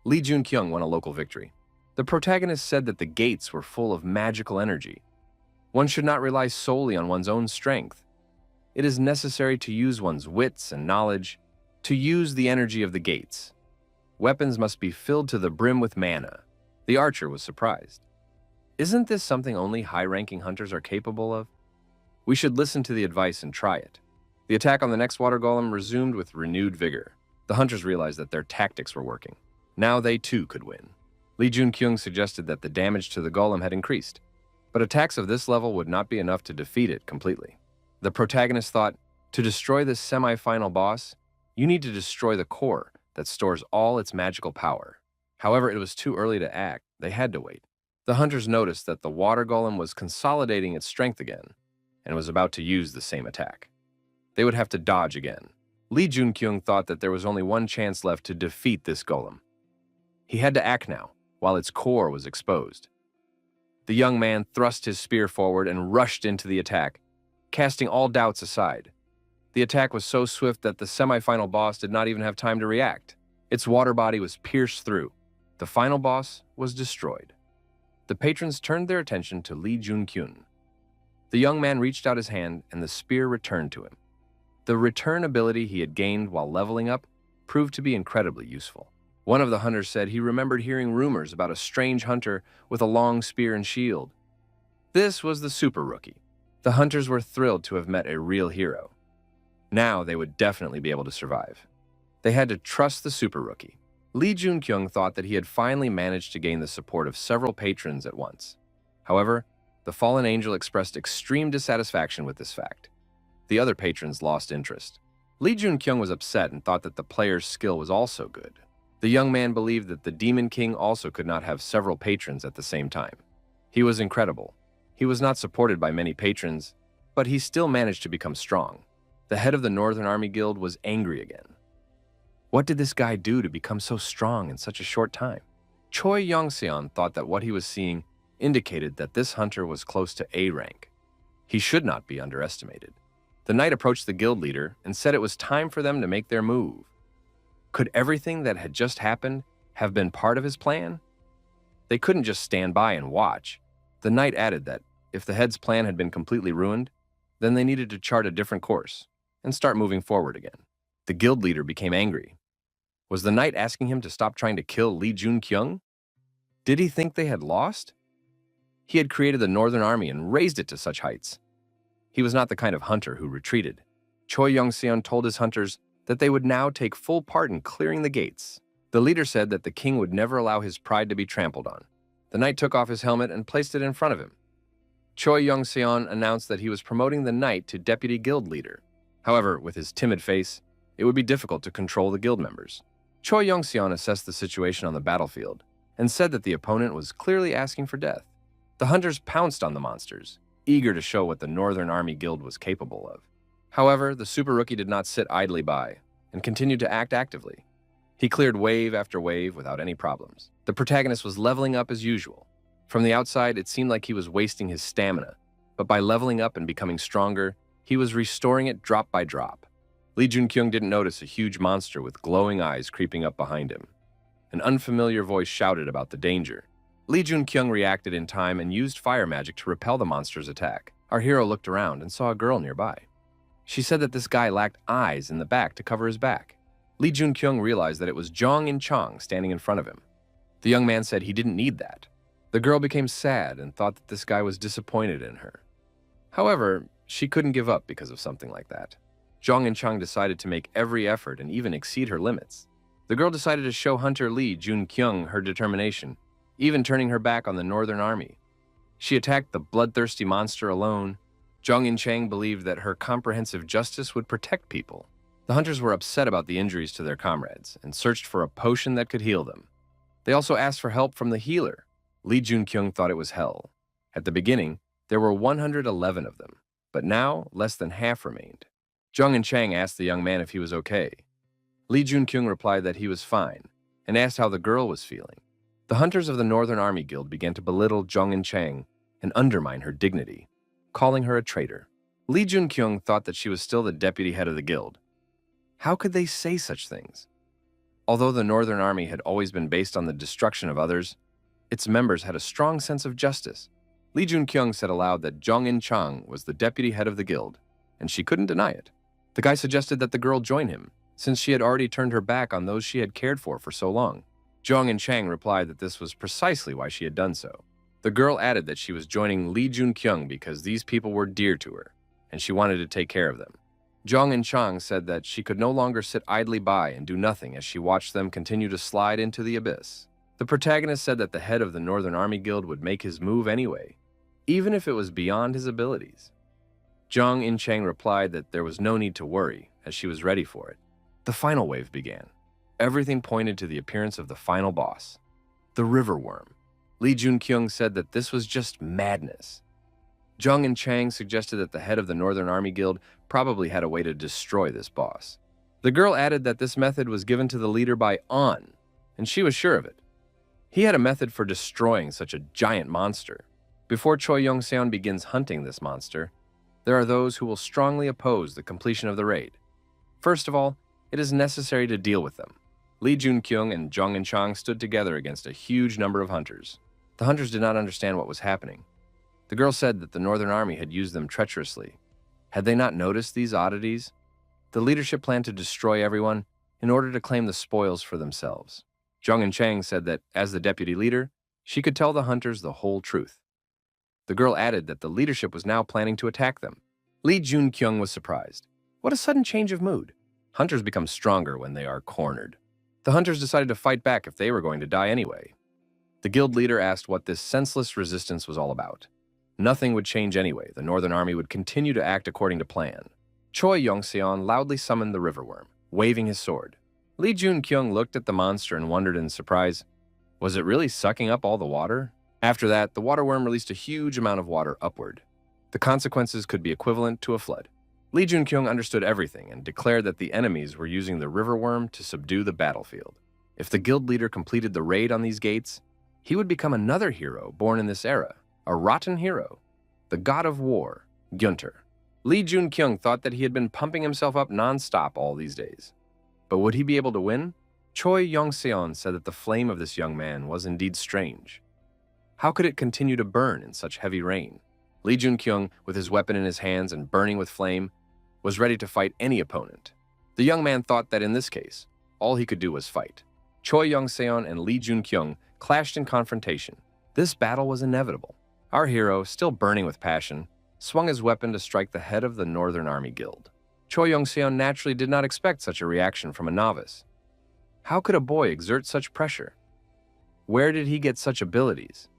Lee Junkyung won a local victory. The protagonist said that the gates were full of magical energy. One should not rely solely on one's own strength. It is necessary to use one's wits and knowledge to use the energy of the gates. Weapons must be filled to the brim with mana. The archer was surprised. Isn't this something only high-ranking hunters are capable of? We should listen to the advice and try it. The attack on the next water golem resumed with renewed vigor. The hunters realized that their tactics were working. Now they too could win. Lee Jun-kyung suggested that the damage to the golem had increased, but attacks of this level would not be enough to defeat it completely. The protagonist thought, to destroy this semi-final boss, you need to destroy the core that stores all its magical power. However, it was too early to act. They had to wait. The hunters noticed that the water golem was consolidating its strength again and was about to use the same attack. They would have to dodge again. Lee Jun-kyung thought that there was only one chance left to defeat this golem. He had to act now, while its core was exposed. The young man thrust his spear forward and rushed into the attack, casting all doubts aside. The attack was so swift that the semi-final boss did not even have time to react. Its water body was pierced through. The final boss was destroyed. The patrons turned their attention to Lee Jun-kyung. The young man reached out his hand and the spear returned to him. The return ability he had gained while leveling up proved to be incredibly useful. One of the hunters said he remembered hearing rumors about a strange hunter with a long spear and shield. This was the super rookie. The hunters were thrilled to have met a real hero. Now they would definitely be able to survive. They had to trust the super rookie. Lee Jun-kyung thought that he had finally managed to gain the support of several patrons at once. However, the fallen angel expressed extreme dissatisfaction with this fact. The other patrons lost interest. Lee Jun-kyung was upset and thought that the player's skill was also good. The young man believed that the Demon King also could not have several patrons at the same time. He was incredible. He was not supported by many patrons, but he still managed to become strong. The head of the Northern Army Guild was angry again. What did this guy do to become so strong in such a short time? Choi Yong-seon thought that what he was seeing indicated that this hunter was close to A rank. He should not be underestimated. The knight approached the guild leader and said it was time for them to make their move. Could everything that had just happened have been part of his plan? They couldn't just stand by and watch. The knight added that if the head's plan had been completely ruined, then they needed to chart a different course and start moving forward again. The guild leader became angry. Was the knight asking him to stop trying to kill Lee Jun-kyung? Did he think they had lost? He had created the Northern Army and raised it to such heights. He was not the kind of hunter who retreated. Choi Yong-seon told his hunters that they would now take full part in clearing the gates. The leader said that the king would never allow his pride to be trampled on. The knight took off his helmet and placed it in front of him. Choi Yong-seon announced that he was promoting the knight to deputy guild leader. However, with his timid face, it would be difficult to control the guild members. Choi Yong-seon assessed the situation on the battlefield and said that the opponent was clearly asking for death. The hunters pounced on the monsters, eager to show what the Northern Army Guild was capable of. However, the super rookie did not sit idly by and continued to act actively. He cleared wave after wave without any problems. The protagonist was leveling up as usual. From the outside, it seemed like he was wasting his stamina, but by leveling up and becoming stronger, he was restoring it drop by drop. Lee Jun-kyung didn't notice a huge monster with glowing eyes creeping up behind him. An unfamiliar voice shouted about the danger. Lee Jun-kyung reacted in time and used fire magic to repel the monster's attack. Our hero looked around and saw a girl nearby. She said that this guy lacked eyes in the back to cover his back. Lee Jun-kyung realized that it was Jong In-chong standing in front of him. The young man said he didn't need that. The girl became sad and thought that this guy was disappointed in her. However, she couldn't give up because of something like that. Jong In-chong decided to make every effort and even exceed her limits. The girl decided to show Hunter Lee Jun-kyung her determination, even turning her back on the Northern Army. She attacked the bloodthirsty monster alone. Jong In-chang believed that her comprehensive justice would protect people. The hunters were upset about the injuries to their comrades and searched for a potion that could heal them. They also asked for help from the healer. Lee Jun-kyung thought it was hell. At the beginning, there were 111 of them, but now less than half remained. Jong In-chang asked the young man if he was okay. Lee Jun-kyung replied that he was fine and asked how the girl was feeling. The hunters of the Northern Army Guild began to belittle Jong In-chang and undermine her dignity, calling her a traitor. Lee Jun-kyung thought that she was still the deputy head of the guild. How could they say such things? Although the Northern Army had always been based on the destruction of others, Its members had a strong sense of justice. Li Junkyung said aloud that Jong In-chang was the deputy head of the guild, and she couldn't deny it. The guy suggested that the girl join him, since she had already turned her back on those she had cared for so long. Jong In-chang replied that this was precisely why she had done so. The girl added that she was joining Li Junkyung because these people were dear to her, and she wanted to take care of them. Jong In-chang said that she could no longer sit idly by and do nothing as she watched them continue to slide into the abyss. The protagonist said that the head of the Northern Army Guild would make his move anyway, even if it was beyond his abilities. Jong In-chang replied that there was no need to worry, as she was ready for it. The final wave began. Everything pointed to the appearance of the final boss, the river worm. Li Junkyung said that this was just madness. Jong In-chang suggested that the head of the Northern Army Guild probably had a way to destroy this boss. The girl added that this method was given to the leader by An, and she was sure of it. He had a method for destroying such a giant monster. Before Choi Yong-seon begins hunting this monster, there are those who will strongly oppose the completion of the raid. First of all, it is necessary to deal with them. Li Junkyung and Jong In-chang stood together against a huge number of hunters. The hunters did not understand what was happening. The girl said that the Northern Army had used them treacherously. Had they not noticed these oddities? The leadership planned to destroy everyone in order to claim the spoils for themselves. Jong In-chang said that, as the deputy leader, she could tell the hunters the whole truth. The girl added that the leadership was now planning to attack them. Li Junkyung was surprised. What a sudden change of mood. Hunters become stronger when they are cornered. The hunters decided to fight back if they were going to die anyway. The guild leader asked what this senseless resistance was all about. Nothing would change anyway. The Northern Army would continue to act according to plan. Choi Yong-seon loudly summoned the riverworm, waving his sword. Li Junkyung looked at the monster and wondered in surprise, was it really sucking up all the water? After that, the waterworm released a huge amount of water upward. The consequences could be equivalent to a flood. Li Junkyung understood everything and declared that the enemies were using the riverworm to subdue the battlefield. If the guild leader completed the raid on these gates, he would become another hero born in this era, a rotten hero, the god of war, Gyunter. Li Junkyung thought that he had been pumping himself up non-stop all these days. But would he be able to win? Choi Yong-seon said that the flame of this young man was indeed strange. How could it continue to burn in such heavy rain? Li Junkyung, with his weapon in his hands and burning with flame, was ready to fight any opponent. The young man thought that in this case, all he could do was fight. Choi Yong-seon and Li Junkyung clashed in confrontation. This battle was inevitable. Our hero, still burning with passion, swung his weapon to strike the head of the Northern Army Guild. Choi Yong-seon naturally did not expect such a reaction from a novice. How could a boy exert such pressure? Where did he get such abilities?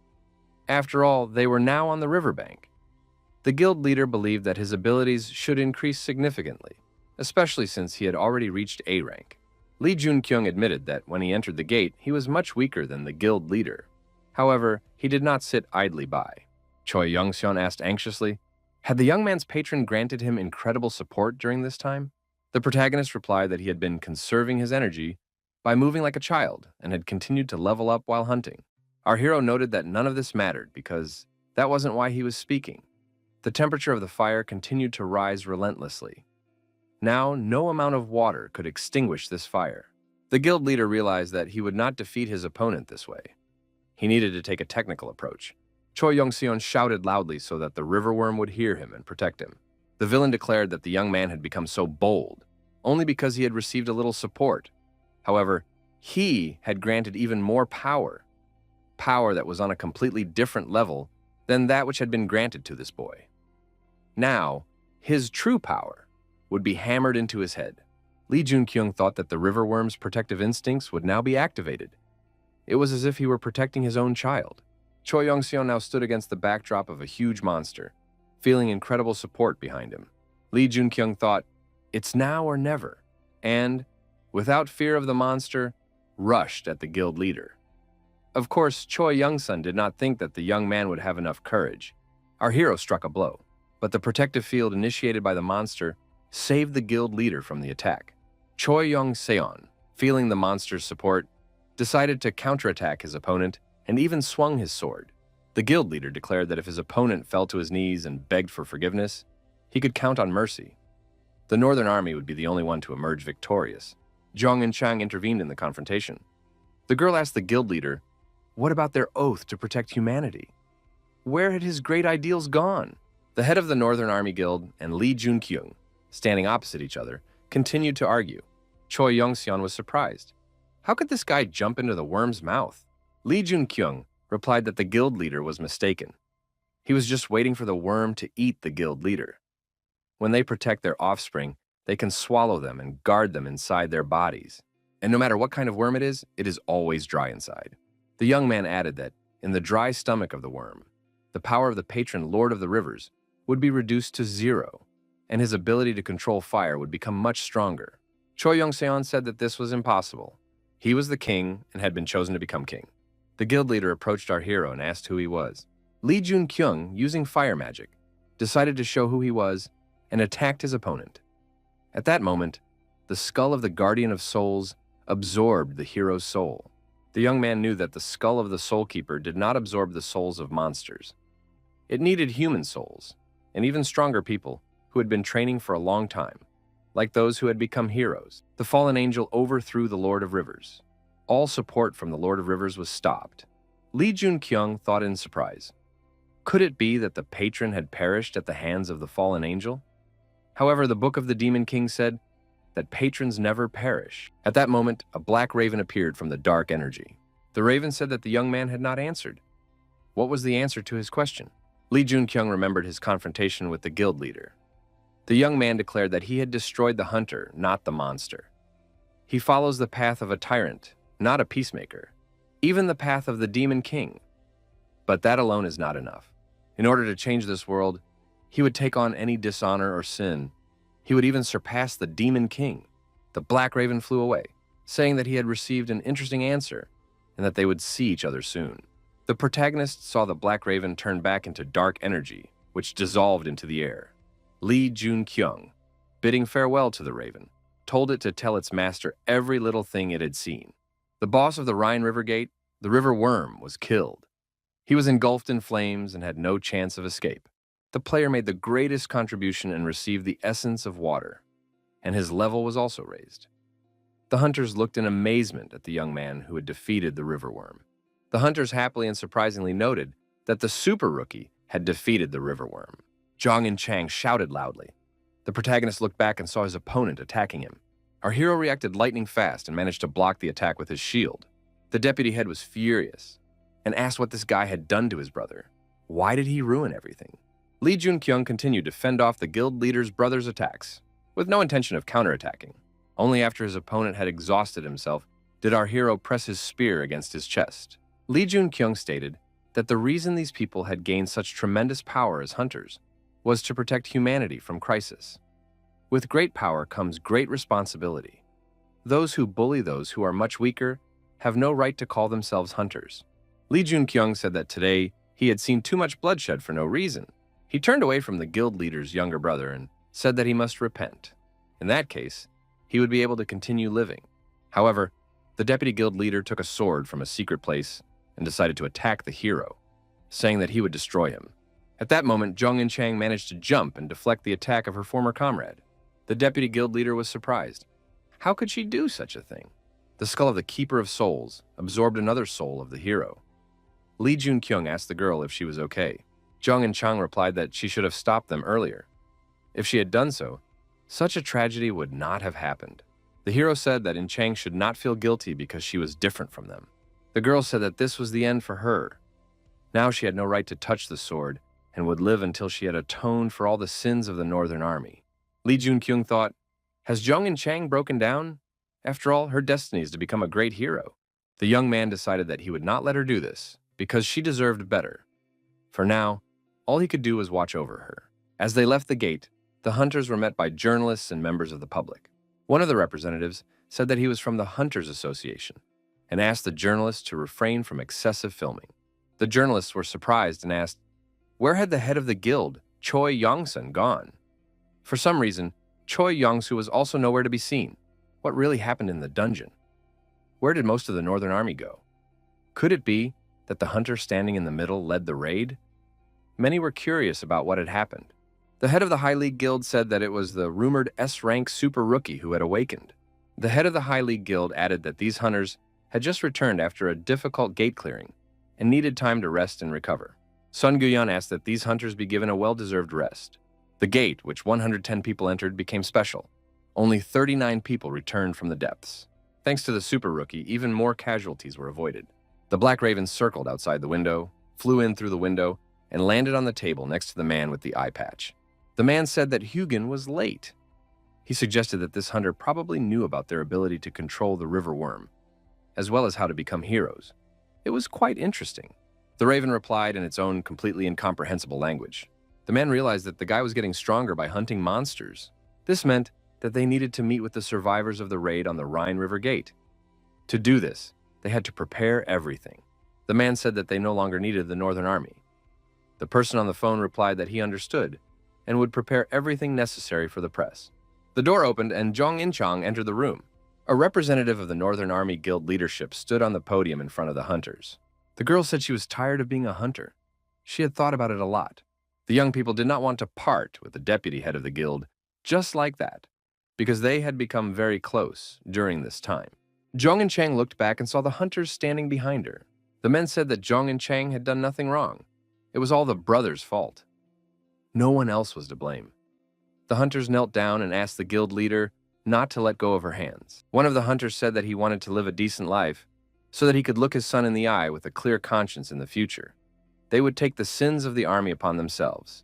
After all, they were now on the riverbank. The guild leader believed that his abilities should increase significantly, especially since he had already reached A rank. Li Junkyung admitted that when he entered the gate, he was much weaker than the guild leader. However, he did not sit idly by. Choi Yong-seon asked anxiously, had the young man's patron granted him incredible support during this time? The protagonist replied that he had been conserving his energy by moving like a child and had continued to level up while hunting. Our hero noted that none of this mattered because that wasn't why he was speaking. The temperature of the fire continued to rise relentlessly. Now, no amount of water could extinguish this fire. The guild leader realized that he would not defeat his opponent this way. He needed to take a technical approach. Choi Yong-seon shouted loudly so that the riverworm would hear him and protect him. The villain declared that the young man had become so bold only because he had received a little support. However, he had granted even more power that was on a completely different level than that which had been granted to this boy. Now, his true power would be hammered into his head. Li Junkyung thought that the riverworm's protective instincts would now be activated. It was as if he were protecting his own child. Choi Yong-seon now stood against the backdrop of a huge monster, feeling incredible support behind him. Li Junkyung thought, it's now or never, and, without fear of the monster, rushed at the guild leader. Of course, Choi Young-sun did not think that the young man would have enough courage. Our hero struck a blow, but the protective field initiated by the monster saved the guild leader from the attack. Choi Yong-seon, feeling the monster's support, decided to counterattack his opponent and even swung his sword. The guild leader declared that if his opponent fell to his knees and begged for forgiveness, he could count on mercy. The Northern Army would be the only one to emerge victorious. Jong In-chang intervened in the confrontation. The girl asked the guild leader, What about their oath to protect humanity? Where had his great ideals gone? The head of the Northern Army Guild and Lee Junkyung, standing opposite each other, continued to argue. Choi Yongseon was surprised. How could this guy jump into the worm's mouth? Lee Junkyung replied that the guild leader was mistaken. He was just waiting for the worm to eat the guild leader. When they protect their offspring, they can swallow them and guard them inside their bodies. And no matter what kind of worm it is always dry inside. The young man added that, in the dry stomach of the worm, the power of the patron Lord of the Rivers would be reduced to 0, and his ability to control fire would become much stronger. Choi Yongseon said that this was impossible. He was the king and had been chosen to become king. The guild leader approached our hero and asked who he was. Lee Junkyung, using fire magic, decided to show who he was and attacked his opponent. At that moment, the skull of the Guardian of Souls absorbed the hero's soul. The young man knew that the skull of the Soul Keeper did not absorb the souls of monsters. It needed human souls, and even stronger people who had been training for a long time, like those who had become heroes. The fallen angel overthrew the Lord of Rivers. All support from the Lord of Rivers was stopped. Lee Junkyung thought in surprise. Could it be that the patron had perished at the hands of the fallen angel? However, the Book of the Demon King said that patrons never perish. At that moment, a black raven appeared from the dark energy. The raven said that the young man had not answered. What was the answer to his question? Lee Junkyung remembered his confrontation with the guild leader. The young man declared that he had destroyed the hunter, not the monster. He follows the path of a tyrant, not a peacemaker, even the path of the Demon King. But that alone is not enough. In order to change this world, he would take on any dishonor or sin. He would even surpass the Demon King. The black raven flew away, saying that he had received an interesting answer and that they would see each other soon. The protagonist saw the black raven turn back into dark energy, which dissolved into the air. Lee Junkyung, bidding farewell to the raven, told it to tell its master every little thing it had seen. The boss of the Rhine River gate, the river worm, was killed. He was engulfed in flames and had no chance of escape. The player made the greatest contribution and received the essence of water, and his level was also raised. The hunters looked in amazement at the young man who had defeated the river worm. The hunters happily and surprisingly noted that the super rookie had defeated the river worm. Zhang and Chang shouted loudly. The protagonist looked back and saw his opponent attacking him. Our hero reacted lightning fast and managed to block the attack with his shield. The deputy head was furious and asked what this guy had done to his brother. Why did he ruin everything? Lee Junkyung continued to fend off the guild leader's brother's attacks, with no intention of counterattacking. Only after his opponent had exhausted himself did our hero press his spear against his chest. Lee Junkyung stated that the reason these people had gained such tremendous power as hunters was to protect humanity from crisis. With great power comes great responsibility. Those who bully those who are much weaker have no right to call themselves hunters. Lee Junkyung said that today he had seen too much bloodshed for no reason. He turned away from the guild leader's younger brother and said that he must repent. In that case, he would be able to continue living. However, the deputy guild leader took a sword from a secret place and decided to attack the hero, saying that he would destroy him. At that moment, Zhang and Chang managed to jump and deflect the attack of her former comrade. The deputy guild leader was surprised. How could she do such a thing? The skull of the Keeper of Souls absorbed another soul of the hero. Lee Junkyung asked the girl if she was okay. Zhang and Chang replied that she should have stopped them earlier. If she had done so, such a tragedy would not have happened. The hero said that Chang should not feel guilty because she was different from them. The girl said that this was the end for her. Now she had no right to touch the sword and would live until she had atoned for all the sins of the Northern Army. Lee Junkyung thought, has Zhang and Chang broken down? After all, her destiny is to become a great hero. The young man decided that he would not let her do this because she deserved better. For now, all he could do was watch over her. As they left the gate, the hunters were met by journalists and members of the public. One of the representatives said that he was from the Hunters Association and asked the journalists to refrain from excessive filming. The journalists were surprised and asked, where had the head of the guild, Choi Yongsun, gone? For some reason, Choi Yongsu was also nowhere to be seen. What really happened in the dungeon? Where did most of the Northern Army go? Could it be that the hunter standing in the middle led the raid? Many were curious about what had happened. The head of the High League Guild said that it was the rumored S-rank super rookie who had awakened. The head of the High League Guild added that these hunters had just returned after a difficult gate clearing and needed time to rest and recover. Sun Guyan asked that these hunters be given a well-deserved rest. The gate, which 110 people entered, became special. Only 39 people returned from the depths. Thanks to the super rookie, even more casualties were avoided. The black raven circled outside the window, flew in through the window, and landed on the table next to the man with the eye patch. The man said that Hugin was late. He suggested that this hunter probably knew about their ability to control the river worm, as well as how to become heroes. It was quite interesting. The raven replied in its own completely incomprehensible language. The man realized that the guy was getting stronger by hunting monsters. This meant that they needed to meet with the survivors of the raid on the Rhine River gate. To do this, they had to prepare everything. The man said that they no longer needed the Northern Army. The person on the phone replied that he understood and would prepare everything necessary for the press. The door opened and Zhong Inchang entered the room. A representative of the Northern Army Guild leadership stood on the podium in front of the hunters. The girl said she was tired of being a hunter. She had thought about it a lot. The young people did not want to part with the deputy head of the guild just like that, because they had become very close during this time. Zhong and Chang looked back and saw the hunters standing behind her. The men said that Zhong and Chang had done nothing wrong. It was all the brothers' fault. No one else was to blame. The hunters knelt down and asked the guild leader not to let go of her hands. One of the hunters said that he wanted to live a decent life so that he could look his son in the eye with a clear conscience in the future. They would take the sins of the army upon themselves.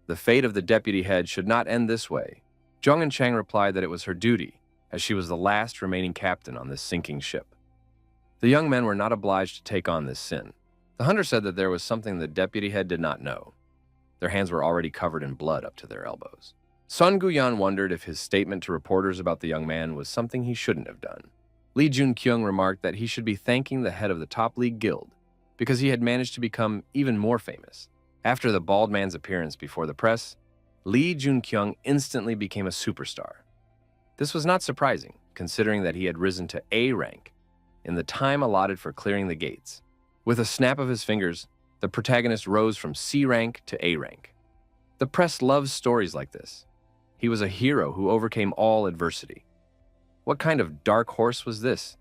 The fate of the deputy head should not end this way. Zhong and Chang replied that it was her duty, as she was the last remaining captain on this sinking ship. The young men were not obliged to take on this sin. The hunter said that there was something the deputy head did not know. Their hands were already covered in blood up to their elbows. Sun Guyan wondered if his statement to reporters about the young man was something he shouldn't have done. Li Junkyung remarked that he should be thanking the head of the top league guild because he had managed to become even more famous. After the bald man's appearance before the press, Li Junkyung instantly became a superstar. This was not surprising, considering that he had risen to A rank in the time allotted for clearing the gates. With a snap of his fingers, the protagonist rose from C rank to A rank. The press loves stories like this. He was a hero who overcame all adversity. What kind of dark horse was this?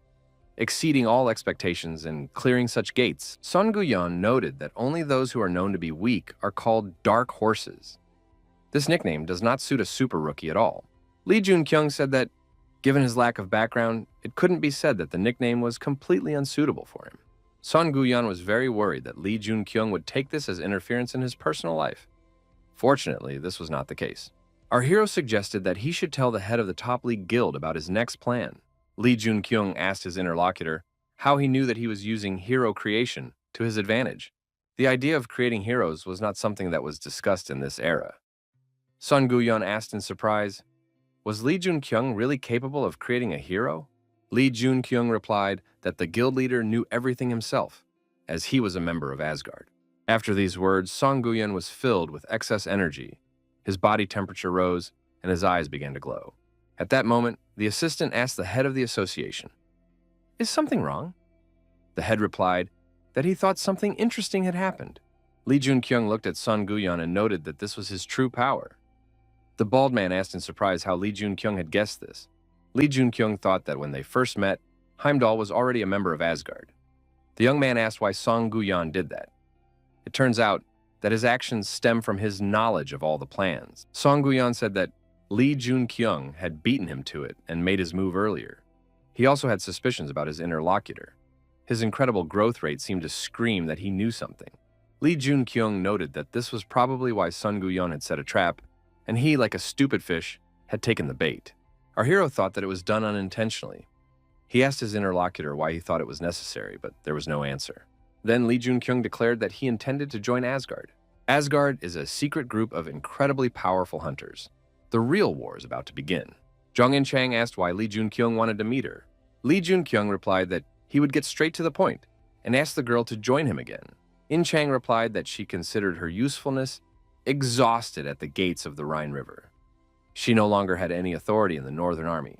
Exceeding all expectations and clearing such gates, Sun Guyan noted that only those who are known to be weak are called dark horses. This nickname does not suit a super rookie at all. Li Junkyung said that, given his lack of background, it couldn't be said that the nickname was completely unsuitable for him. Sun Guyan was very worried that Li Junkyung would take this as interference in his personal life. Fortunately, this was not the case. Our hero suggested that he should tell the head of the top league guild about his next plan. Li Junkyung asked his interlocutor how he knew that he was using hero creation to his advantage. The idea of creating heroes was not something that was discussed in this era. Sun Guyan asked in surprise, was Li Junkyung really capable of creating a hero? Li Junkyung replied that the guild leader knew everything himself, as he was a member of Asgard. After these words, Sun Guyan was filled with excess energy. His body temperature rose, and his eyes began to glow. At that moment, the assistant asked the head of the association, "Is something wrong?" The head replied that he thought something interesting had happened. Li Junkyung looked at Sun Guyan and noted that this was his true power. The bald man asked in surprise how Li Junkyung had guessed this. Li Junkyung thought that when they first met, Heimdall was already a member of Asgard. The young man asked why Sun Guyan did that. It turns out that his actions stem from his knowledge of all the plans. Sun Guyan said that Li Junkyung had beaten him to it and made his move earlier. He also had suspicions about his interlocutor. His incredible growth rate seemed to scream that he knew something. Li Junkyung noted that this was probably why Sun Guyan had set a trap, and he, like a stupid fish, had taken the bait. Our hero thought that it was done unintentionally. He asked his interlocutor why he thought it was necessary, but there was no answer. Then Li Junkyung declared that he intended to join Asgard. Asgard is a secret group of incredibly powerful hunters. The real war is about to begin. Zhong and Chang asked why Li Junkyung wanted to meet her. Li Junkyung replied that he would get straight to the point and asked the girl to join him again. In Chang replied that she considered her usefulness exhausted at the gates of the Rhine River. She no longer had any authority in the Northern Army,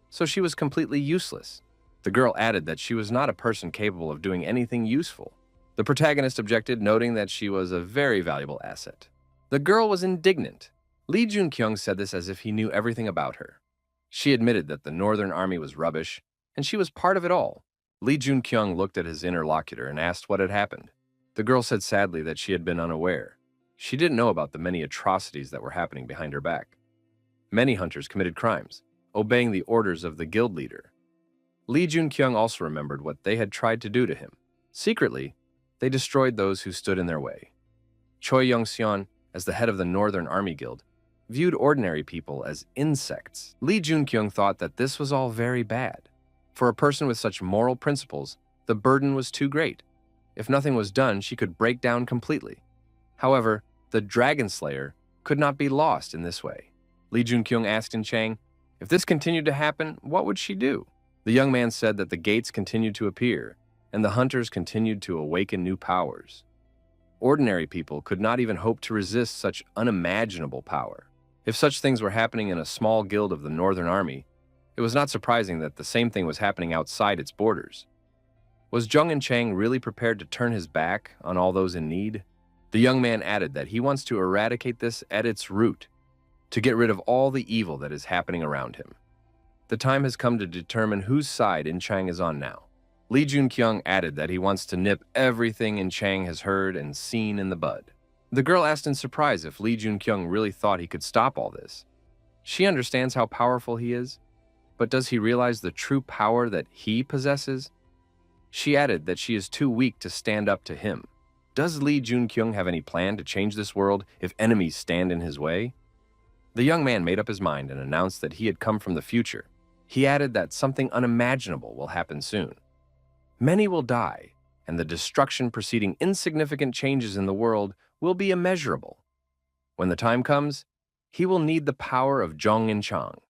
so she was completely useless. The girl added that she was not a person capable of doing anything useful. The protagonist objected, noting that she was a very valuable asset. The girl was indignant. Li Junkyung said this as if he knew everything about her. She admitted that the Northern Army was rubbish, and she was part of it all. Lee Jun-kyung looked at his interlocutor and asked what had happened. The girl said sadly that she had been unaware. She didn't know about the many atrocities that were happening behind her back. Many hunters committed crimes, obeying the orders of the guild leader. Lee Jun-kyung also remembered what they had tried to do to him. Secretly, they destroyed those who stood in their way. Choi Young-seon, as the head of the Northern Army Guild, viewed ordinary people as insects. Lee Jun-kyung thought that this was all very bad. For a person with such moral principles, the burden was too great. If nothing was done, she could break down completely. However, the Dragon Slayer could not be lost in this way. Lee Jun-kyung asked In Chang, if this continued to happen, what would she do? The young man said that the gates continued to appear, and the hunters continued to awaken new powers. Ordinary people could not even hope to resist such unimaginable power. If such things were happening in a small guild of the Northern Army, it was not surprising that the same thing was happening outside its borders. Was Jung In Chang really prepared to turn his back on all those in need? The young man added that he wants to eradicate this at its root, to get rid of all the evil that is happening around him. The time has come to determine whose side In Chang is on now. Lee Jun-kyung added that he wants to nip everything In Chang has heard and seen in the bud. The girl asked in surprise if Lee Jun-kyung really thought he could stop all this. She understands how powerful he is, but does he realize the true power that he possesses? She added that she is too weak to stand up to him. Does Lee Jun-kyung have any plan to change this world if enemies stand in his way? The young man made up his mind and announced that he had come from the future. He added that something unimaginable will happen soon. Many will die, and the destruction preceding insignificant changes in the world will be immeasurable. When the time comes, he will need the power of Jung In Chang.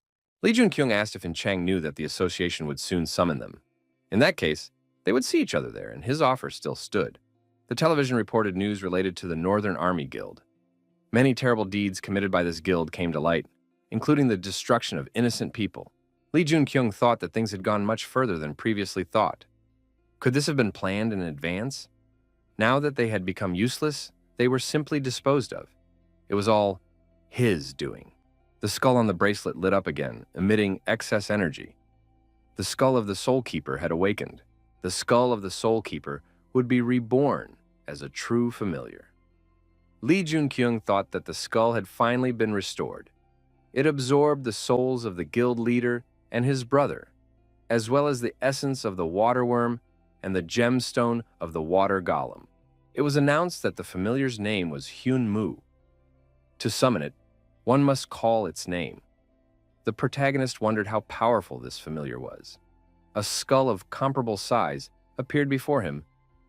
Lee Jun-kyung asked if In Chang knew that the association would soon summon them. In that case, they would see each other there, and his offer still stood. The television reported news related to the Northern Army Guild. Many terrible deeds committed by this guild came to light, including the destruction of innocent people. Lee Jun-kyung thought that things had gone much further than previously thought. Could this have been planned in advance? Now that they had become useless, they were simply disposed of. It was all his doing. The skull on the bracelet lit up again, emitting excess energy. The skull of the Soul Keeper had awakened. The skull of the Soul Keeper would be reborn as a true familiar. Lee Jun-kyung thought that the skull had finally been restored. It absorbed the souls of the guild leader and his brother, as well as the essence of the water worm and the gemstone of the water golem. It was announced that the familiar's name was Hyun Mu. To summon it, one must call its name. The protagonist wondered how powerful this familiar was. A skull of comparable size appeared before him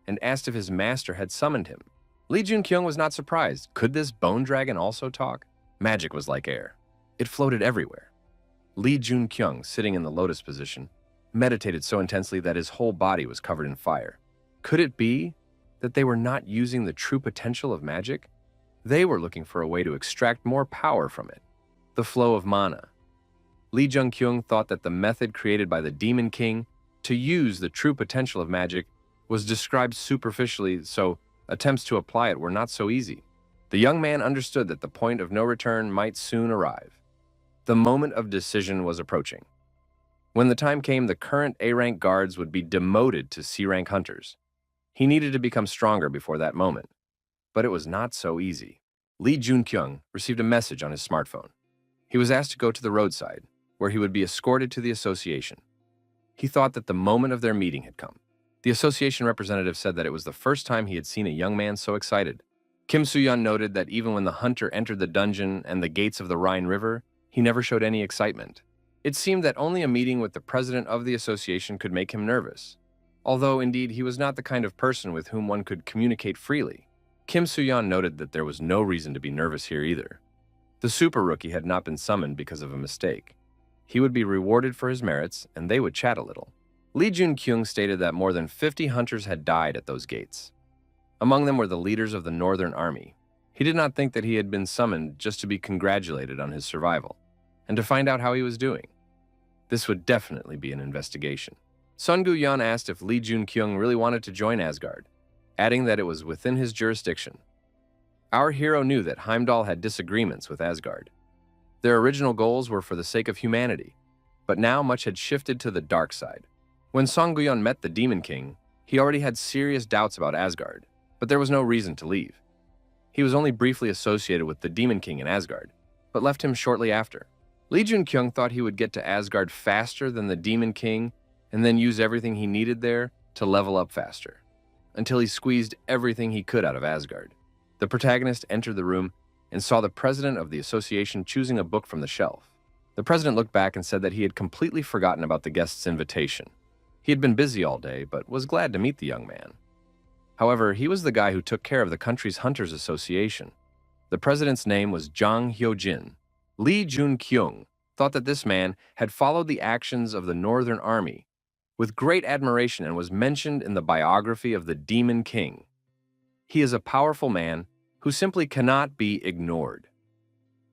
and asked if his master had summoned him. Lee Jun-kyung was not surprised. Could this bone dragon also talk? Magic was like air. It floated everywhere. Lee Jun-kyung, sitting in the lotus position, meditated so intensely that his whole body was covered in fire. Could it be that they were not using the true potential of magic? They were looking for a way to extract more power from it. The flow of mana. Lee Jun-kyung thought that the method created by the Demon King to use the true potential of magic was described superficially, so attempts to apply it were not so easy. The young man understood that the point of no return might soon arrive. The moment of decision was approaching. When the time came, the current A-rank guards would be demoted to C-rank hunters. He needed to become stronger before that moment. But it was not so easy. Lee Jun-kyung received a message on his smartphone. He was asked to go to the roadside, where he would be escorted to the association. He thought that the moment of their meeting had come. The association representative said that it was the first time he had seen a young man so excited. Kim Soo-yeon noted that even when the hunter entered the dungeon and the gates of the Rhine River, he never showed any excitement. It seemed that only a meeting with the president of the association could make him nervous, although indeed he was not the kind of person with whom one could communicate freely. Kim Soo-yeon noted that there was no reason to be nervous here either. The super rookie had not been summoned because of a mistake. He would be rewarded for his merits, and they would chat a little. Lee Jun-kyung stated that more than 50 hunters had died at those gates. Among them were the leaders of the Northern Army. He did not think that he had been summoned just to be congratulated on his survival, and to find out how he was doing. This would definitely be an investigation. Sun Gu-yeon asked if Lee Jun-kyung really wanted to join Asgard, adding that it was within his jurisdiction. Our hero knew that Heimdall had disagreements with Asgard. Their original goals were for the sake of humanity, but now much had shifted to the dark side. When Song Guyon met the Demon King, he already had serious doubts about Asgard, but there was no reason to leave. He was only briefly associated with the Demon King in Asgard, but left him shortly after. Lee Jun-kyung thought he would get to Asgard faster than the Demon King and then use everything he needed there to level up faster, until he squeezed everything he could out of Asgard. The protagonist entered the room and saw the president of the association choosing a book from the shelf. The president looked back and said that he had completely forgotten about the guest's invitation. He had been busy all day, but was glad to meet the young man. However, he was the guy who took care of the country's Hunters Association. The president's name was Jang Hyo-jin. Lee Jun-kyung thought that this man had followed the actions of the Northern Army with great admiration and was mentioned in the biography of the Demon King. He is a powerful man who simply cannot be ignored.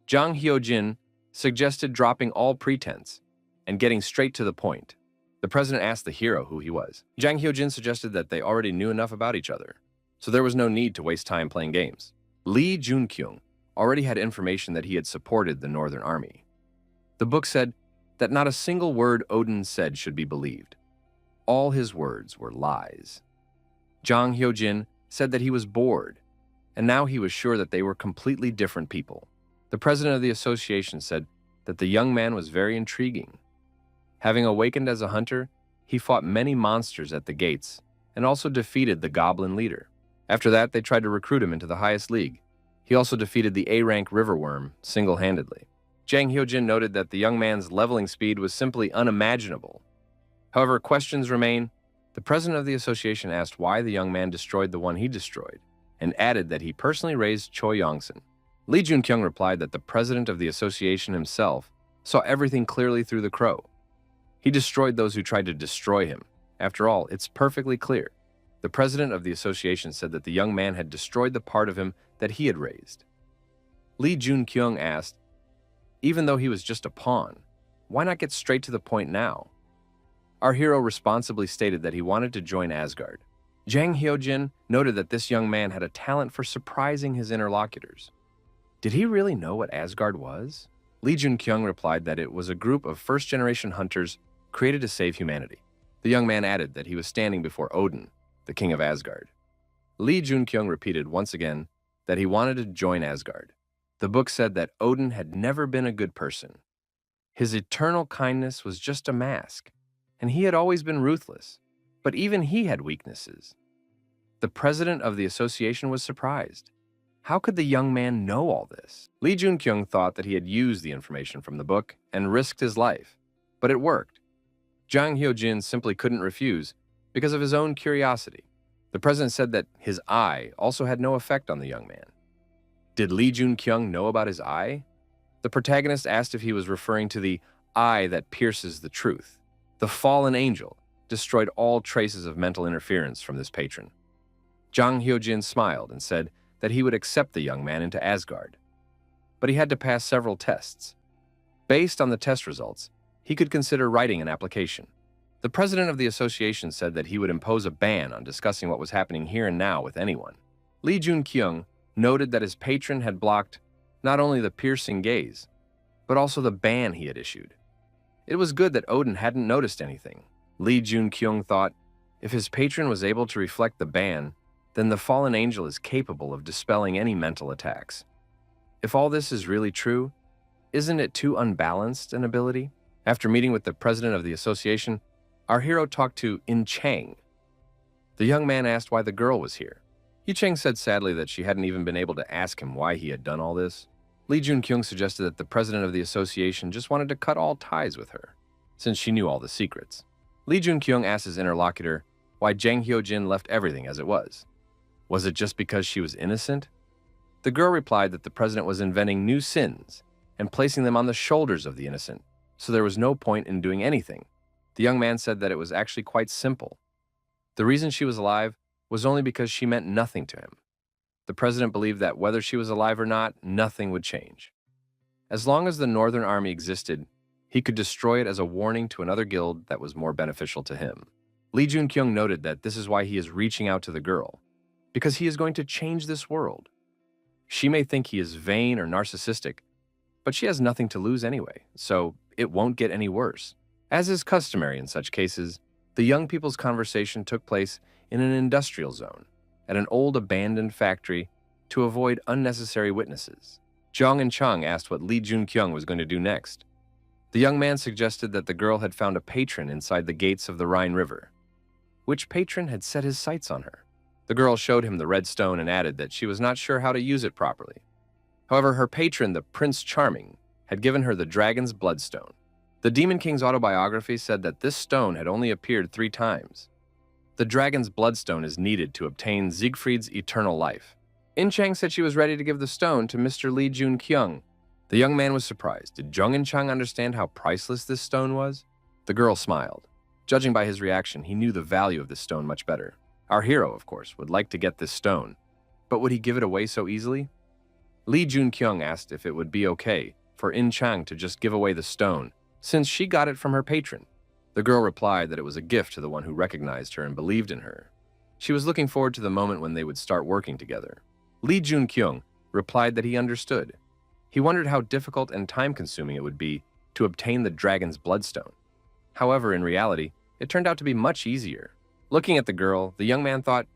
Jang Hyo-jin suggested dropping all pretense and getting straight to the point. The president asked the hero who he was. Jang Hyo-jin suggested that they already knew enough about each other, so there was no need to waste time playing games. Lee Jun-kyung already had information that he had supported the Northern Army. The book said that not a single word Odin said should be believed. All his words were lies. Jang Hyo-jin said that he was bored, and now he was sure that they were completely different people. The president of the association said that the young man was very intriguing. Having awakened as a hunter, he fought many monsters at the gates and also defeated the goblin leader. After that, they tried to recruit him into the highest league. He also defeated the A-rank riverworm single-handedly. Jang Hyo-jin noted that the young man's leveling speed was simply unimaginable. However, questions remain. The president of the association asked why the young man destroyed the one he destroyed, and added that he personally raised Choi Yongsan. Lee Jun-kyung replied that the president of the association himself saw everything clearly through the crow. He destroyed those who tried to destroy him. After all, it's perfectly clear. The president of the association said that the young man had destroyed the part of him that he had raised. Lee Jun-kyung asked, even though he was just a pawn, why not get straight to the point now? Our hero responsibly stated that he wanted to join Asgard. Jang Hyo-jin noted that this young man had a talent for surprising his interlocutors. Did he really know what Asgard was? Lee Jun-kyung replied that it was a group of first-generation hunters created to save humanity. The young man added that he was standing before Odin, the king of Asgard. Lee Jun-kyung repeated once again that he wanted to join Asgard. The book said that Odin had never been a good person. His eternal kindness was just a mask, and he had always been ruthless, but even he had weaknesses. The president of the association was surprised. How could the young man know all this? Lee Jun-kyung thought that he had used the information from the book and risked his life, but it worked. Jang Hyo-jin simply couldn't refuse because of his own curiosity. The president said that his eye also had no effect on the young man. Did Lee Jun-kyung know about his eye? The protagonist asked if he was referring to the eye that pierces the truth. The fallen angel destroyed all traces of mental interference from this patron. Jang Hyo-jin smiled and said that he would accept the young man into Asgard. But he had to pass several tests. Based on the test results, he could consider writing an application. The president of the association said that he would impose a ban on discussing what was happening here and now with anyone. Lee Jun-kyung noted that his patron had blocked not only the piercing gaze, but also the ban he had issued. It was good that Odin hadn't noticed anything. Lee Jun-kyung thought, if his patron was able to reflect the ban, then the fallen angel is capable of dispelling any mental attacks. If all this is really true, isn't it too unbalanced an ability? After meeting with the president of the association, our hero talked to In Chang. The young man asked why the girl was here. Yi Chang said sadly that she hadn't even been able to ask him why he had done all this. Lee Jun-kyung suggested that the president of the association just wanted to cut all ties with her, since she knew all the secrets. Lee Jun-kyung asked his interlocutor why Jang Hyo-jin left everything as it was. Was it just because she was innocent? The girl replied that the president was inventing new sins and placing them on the shoulders of the innocent, so there was no point in doing anything. The young man said that it was actually quite simple. The reason she was alive was only because she meant nothing to him. The president believed that whether she was alive or not, nothing would change. As long as the Northern Army existed, he could destroy it as a warning to another guild that was more beneficial to him. Lee Jun-kyung noted that this is why he is reaching out to the girl, because he is going to change this world. She may think he is vain or narcissistic, but she has nothing to lose anyway, so it won't get any worse. As is customary in such cases, The young people's conversation took place in an industrial zone, at an old abandoned factory, to avoid unnecessary witnesses. Zhang and Chang asked what Li Junkyung was going to do next. The young man suggested that the girl had found a patron inside the gates of the Rhine River. Which patron had set his sights on her? The girl showed him the red stone and added that she was not sure how to use it properly. However, her patron, the Prince Charming, had given her the dragon's bloodstone. The Demon King's autobiography said that this stone had only appeared 3 times. The dragon's bloodstone is needed to obtain Siegfried's eternal life. In Chang said she was ready to give the stone to Mr. Li Junkyung. The young man was surprised. Did Zhang and Chang understand how priceless this stone was? The girl smiled. Judging by his reaction, he knew the value of this stone much better. Our hero, of course, would like to get this stone, but would he give it away so easily? Li Junkyung asked if it would be okay for In Chang to just give away the stone, since she got it from her patron. The girl replied that it was a gift to the one who recognized her and believed in her. She was looking forward to the moment when they would start working together. Li Junkyung replied that he understood. He wondered how difficult and time-consuming it would be to obtain the dragon's bloodstone. However, in reality, it turned out to be much easier. Looking at the girl, the young man thought,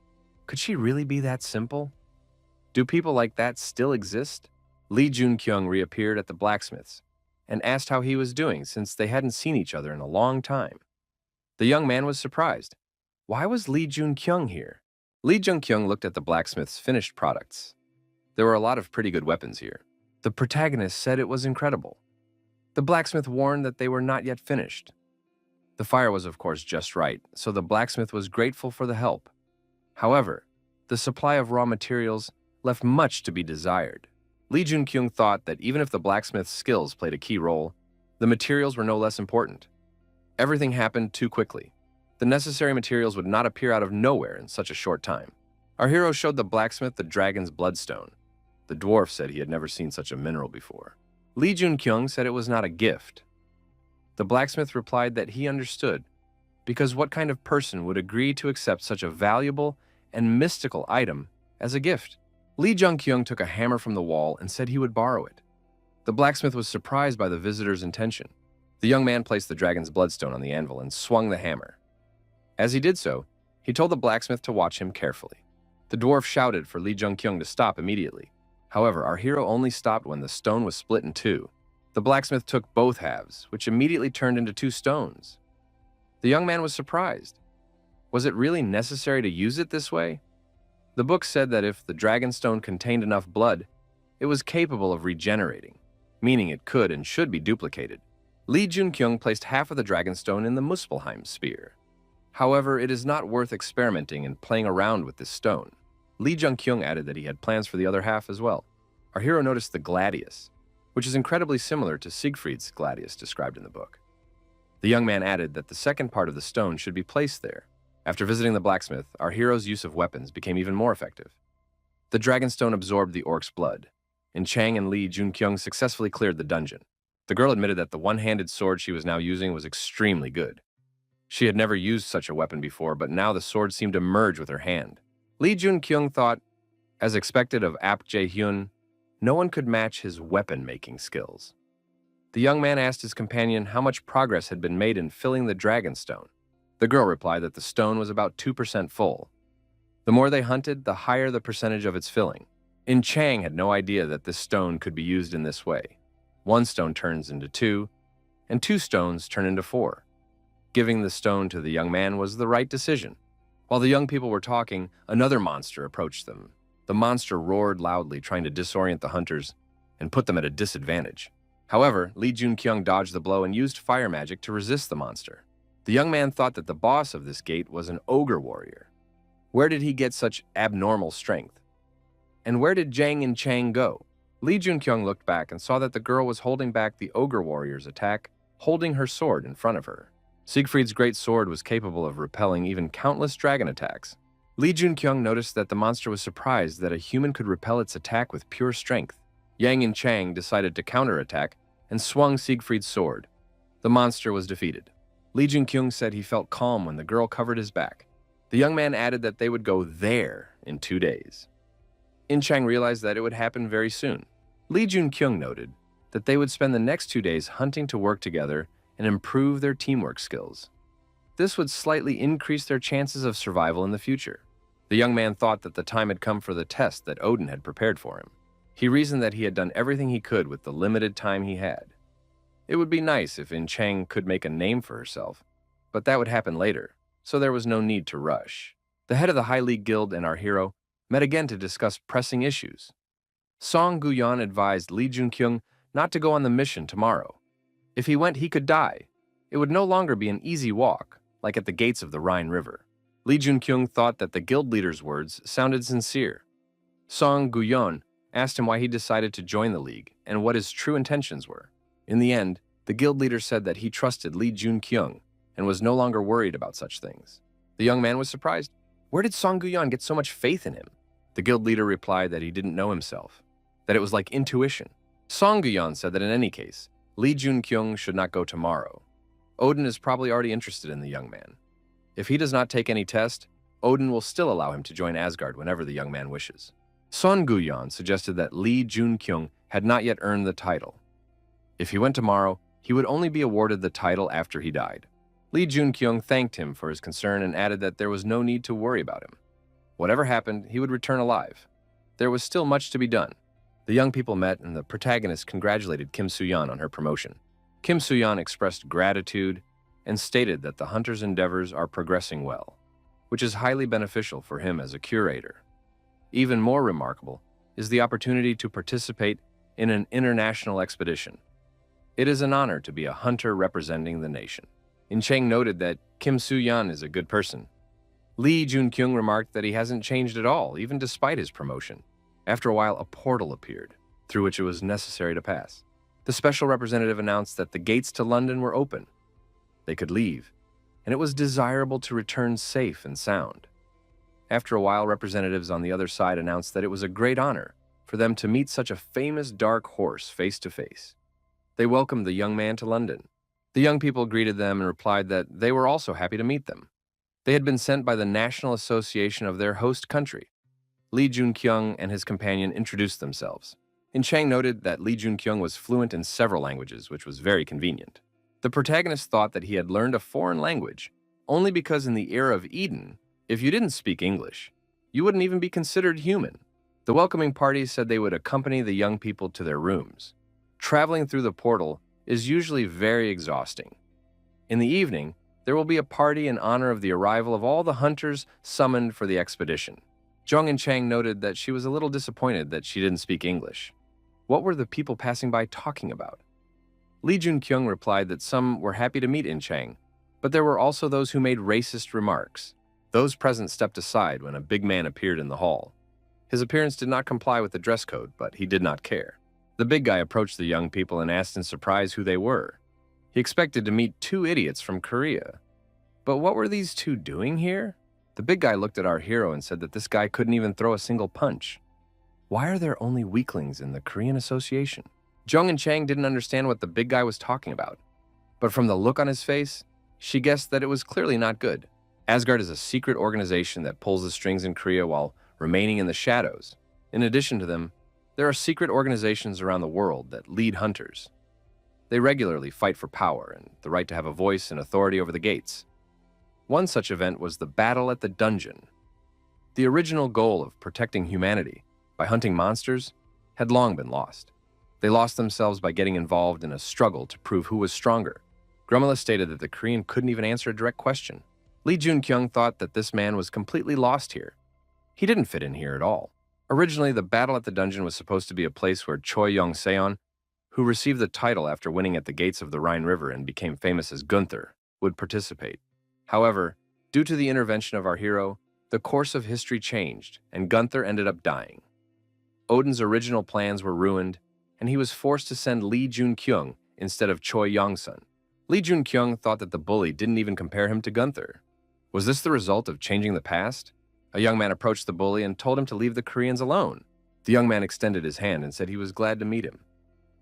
could she really be that simple? Do people like that still exist? Li Junkyung reappeared at the blacksmith's and asked how he was doing since they hadn't seen each other in a long time. The young man was surprised. Why was Li Junkyung here? Li Junkyung looked at the blacksmith's finished products. There were a lot of pretty good weapons here. The protagonist said it was incredible. The blacksmith warned that they were not yet finished. The fire was, of course, just right, so the blacksmith was grateful for the help. However, the supply of raw materials left much to be desired. Li Junkyung thought that even if the blacksmith's skills played a key role, the materials were no less important. Everything happened too quickly. The necessary materials would not appear out of nowhere in such a short time. Our hero showed the blacksmith the dragon's bloodstone. The dwarf said he had never seen such a mineral before. Li Junkyung said it was not a gift. The blacksmith replied that he understood, because what kind of person would agree to accept such a valuable and mystical item as a gift? Li Junkyung took a hammer from the wall and said he would borrow it. The blacksmith was surprised by the visitor's intention. The young man placed the dragon's bloodstone on the anvil and swung the hammer. As he did so, he told the blacksmith to watch him carefully. The dwarf shouted for Li Junkyung to stop immediately. However, our hero only stopped when the stone was split in 2. The blacksmith took both halves, which immediately turned into 2 stones. The young man was surprised. Was it really necessary to use it this way? The book said that if the dragon stone contained enough blood, it was capable of regenerating, meaning it could and should be duplicated. Li Junkyung placed half of the dragon stone in the Muspelheim spear. However, it is not worth experimenting and playing around with this stone. Li Junkyung added that he had plans for the other half as well. Our hero noticed the gladius, which is incredibly similar to Siegfried's gladius described in the book. The young man added that the second part of the stone should be placed there. After visiting the blacksmith, our hero's use of weapons became even more effective. The dragon stone absorbed the orc's blood, and Chang and Li Junkyung successfully cleared the dungeon. The girl admitted that the one-handed sword she was now using was extremely good. She had never used such a weapon before, but now the sword seemed to merge with her hand. Li Junkyung thought, as expected of Ap Jae-hyun, no one could match his weapon-making skills. The young man asked his companion how much progress had been made in filling the dragon stone. The girl replied that the stone was about 2% full. The more they hunted, the higher the percentage of its filling. In Chang had no idea that this stone could be used in this way. 1 stone turns into 2, and 2 stones turn into 4. Giving the stone to the young man was the right decision. While the young people were talking, another monster approached them. The monster roared loudly, trying to disorient the hunters and put them at a disadvantage. However, Li Junkyung dodged the blow and used fire magic to resist the monster. The young man thought that the boss of this gate was an ogre warrior. Where did he get such abnormal strength? And where did Zhang and Chang go? Li Junkyung looked back and saw that the girl was holding back the ogre warrior's attack, holding her sword in front of her. Siegfried's great sword was capable of repelling even countless dragon attacks. Li Junkyung noticed that the monster was surprised that a human could repel its attack with pure strength. Yang and Chang decided to counterattack and swung Siegfried's sword. The monster was defeated. Li Junkyung said he felt calm when the girl covered his back. The young man added that they would go there in 2 days. In Chang realized that it would happen very soon. Li Junkyung noted that they would spend the next 2 days hunting to work together and improve their teamwork skills. This would slightly increase their chances of survival in the future. The young man thought that the time had come for the test that Odin had prepared for him. He reasoned that he had done everything he could with the limited time he had. It would be nice if In Chang could make a name for herself, but that would happen later, so there was no need to rush. The head of the High League Guild and our hero met again to discuss pressing issues. Song Guyan advised Li Junkyung not to go on the mission tomorrow. If he went, he could die. It would no longer be an easy walk, like at the gates of the Rhine River. Li Junkyung thought that the guild leader's words sounded sincere. Song Guyan asked him why he decided to join the league and what his true intentions were. In the end, the guild leader said that he trusted Li Junkyung and was no longer worried about such things. The young man was surprised. Where did Song Guyan get so much faith in him? The guild leader replied that he didn't know himself, that it was like intuition. Song Guyan said that in any case, Li Junkyung should not go tomorrow. Odin is probably already interested in the young man. If he does not take any test, Odin will still allow him to join Asgard whenever the young man wishes. Son Guyan suggested that Li Junkyung had not yet earned the title. If he went tomorrow, he would only be awarded the title after he died. Li Junkyung thanked him for his concern and added that there was no need to worry about him. Whatever happened, he would return alive. There was still much to be done. The young people met and the protagonist congratulated Kim Soo-yeon on her promotion. Kim Soo-yeon expressed gratitude and stated that the hunter's endeavors are progressing well, which is highly beneficial for him as a curator. Even more remarkable is the opportunity to participate in an international expedition. It is an honor to be a hunter representing the nation. In Chang noted that Kim Soo-yeon is a good person. Li Junkyung remarked that he hasn't changed at all, even despite his promotion. After a while, a portal appeared, through which it was necessary to pass. The special representative announced that the gates to London were open. They could leave, and it was desirable to return safe and sound. After a while, representatives on the other side announced that it was a great honor for them to meet such a famous dark horse face to face. They welcomed the young man to London. The young people greeted them and replied that they were also happy to meet them. They had been sent by the National Association of their host country. Li Junkyung and his companion introduced themselves. In Chang noted that Li Junkyung was fluent in several languages, which was very convenient. The protagonist thought that he had learned a foreign language, only because in the era of Eden, if you didn't speak English, you wouldn't even be considered human. The welcoming party said they would accompany the young people to their rooms. Traveling through the portal is usually very exhausting. In the evening, there will be a party in honor of the arrival of all the hunters summoned for the expedition. Jung and Chang noted that she was a little disappointed that she didn't speak English. What were the people passing by talking about? Li Junkyung replied that some were happy to meet In Chang, but there were also those who made racist remarks. Those present stepped aside when a big man appeared in the hall. His appearance did not comply with the dress code, but he did not care. The big guy approached the young people and asked in surprise who they were. He expected to meet two idiots from Korea. But what were these two doing here? The big guy looked at our hero and said that this guy couldn't even throw a single punch. Why are there only weaklings in the Korean Association? Jung and Chang didn't understand what the big guy was talking about. But from the look on his face, she guessed that it was clearly not good. Asgard is a secret organization that pulls the strings in Korea while remaining in the shadows. In addition to them, there are secret organizations around the world that lead hunters. They regularly fight for power and the right to have a voice and authority over the gates. One such event was the battle at the dungeon. The original goal of protecting humanity by hunting monsters had long been lost. They lost themselves by getting involved in a struggle to prove who was stronger. Grumela stated that the Korean couldn't even answer a direct question. Li Junkyung thought that this man was completely lost here. He didn't fit in here at all. Originally, the battle at the dungeon was supposed to be a place where Choi Yong-seon, who received the title after winning at the gates of the Rhine River and became famous as Gunther, would participate. However, due to the intervention of our hero, the course of history changed, and Gunther ended up dying. Odin's original plans were ruined, and he was forced to send Li Junkyung instead of Choi Yong-sun. Li Junkyung thought that the bully didn't even compare him to Gunther. Was this the result of changing the past? A young man approached the bully and told him to leave the Koreans alone. The young man extended his hand and said he was glad to meet him.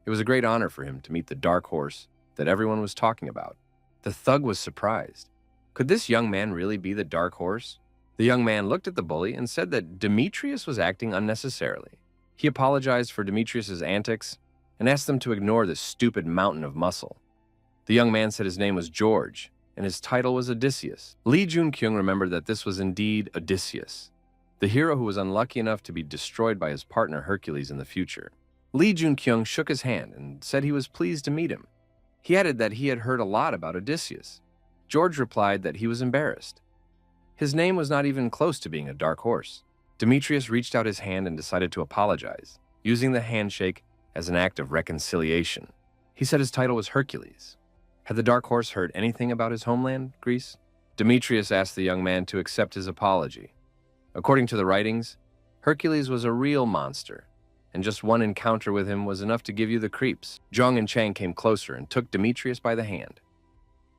It was a great honor for him to meet the dark horse that everyone was talking about. The thug was surprised. Could this young man really be the dark horse? The young man looked at the bully and said that Demetrius was acting unnecessarily. He apologized for Demetrius's antics and asked them to ignore this stupid mountain of muscle. The young man said his name was George and his title was Odysseus. Lee Jun-kyung remembered that this was indeed Odysseus, the hero who was unlucky enough to be destroyed by his partner Hercules in the future. Lee Jun-kyung shook his hand and said he was pleased to meet him. He added that he had heard a lot about Odysseus. George replied that he was embarrassed. His name was not even close to being a dark horse. Demetrius reached out his hand and decided to apologize, using the handshake as an act of reconciliation. He said his title was Hercules. Had the dark horse heard anything about his homeland, Greece? Demetrius asked the young man to accept his apology. According to the writings, Hercules was a real monster, and just one encounter with him was enough to give you the creeps. Jung and Chang came closer and took Demetrius by the hand.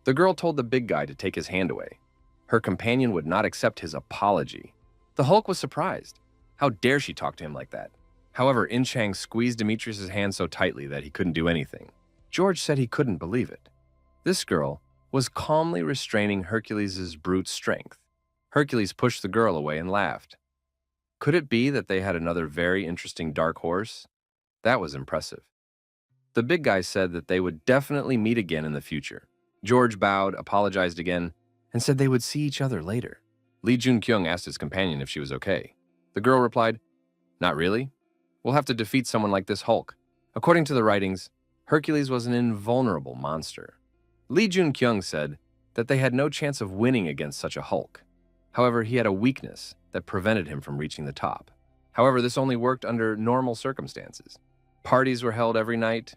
The girl told the big guy to take his hand away. Her companion would not accept his apology. The Hulk was surprised. How dare she talk to him like that? However, In Chang squeezed Demetrius' hand so tightly that he couldn't do anything. George said he couldn't believe it. This girl was calmly restraining Hercules' brute strength. Hercules pushed the girl away and laughed. Could it be that they had another very interesting dark horse? That was impressive. The big guy said that they would definitely meet again in the future. George bowed, apologized again, and said they would see each other later. Lee Jun-kyung asked his companion if she was okay. The girl replied, "Not really. We'll have to defeat someone like this Hulk." According to the writings, Hercules was an invulnerable monster. Lee Jun-kyung said that they had no chance of winning against such a Hulk. However, he had a weakness that prevented him from reaching the top. However, this only worked under normal circumstances. Parties were held every night.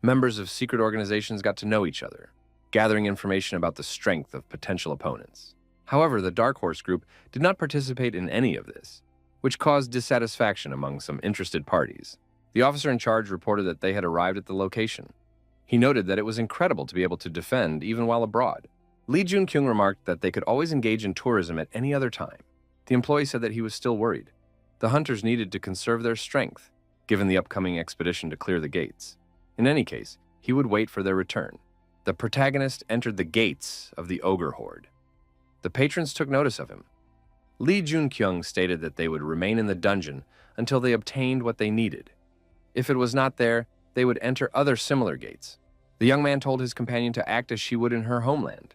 Members of secret organizations got to know each other, gathering information about the strength of potential opponents. However, the Dark Horse group did not participate in any of this, which caused dissatisfaction among some interested parties. The officer in charge reported that they had arrived at the location. He noted that it was incredible to be able to defend even while abroad. Lee Jun-kyung remarked that they could always engage in tourism at any other time. The employee said that he was still worried. The hunters needed to conserve their strength, given the upcoming expedition to clear the gates. In any case, he would wait for their return. The protagonist entered the gates of the Ogre Horde. The patrons took notice of him. Lee Jun-kyung stated that they would remain in the dungeon until they obtained what they needed. If it was not there, they would enter other similar gates. The young man told his companion to act as she would in her homeland,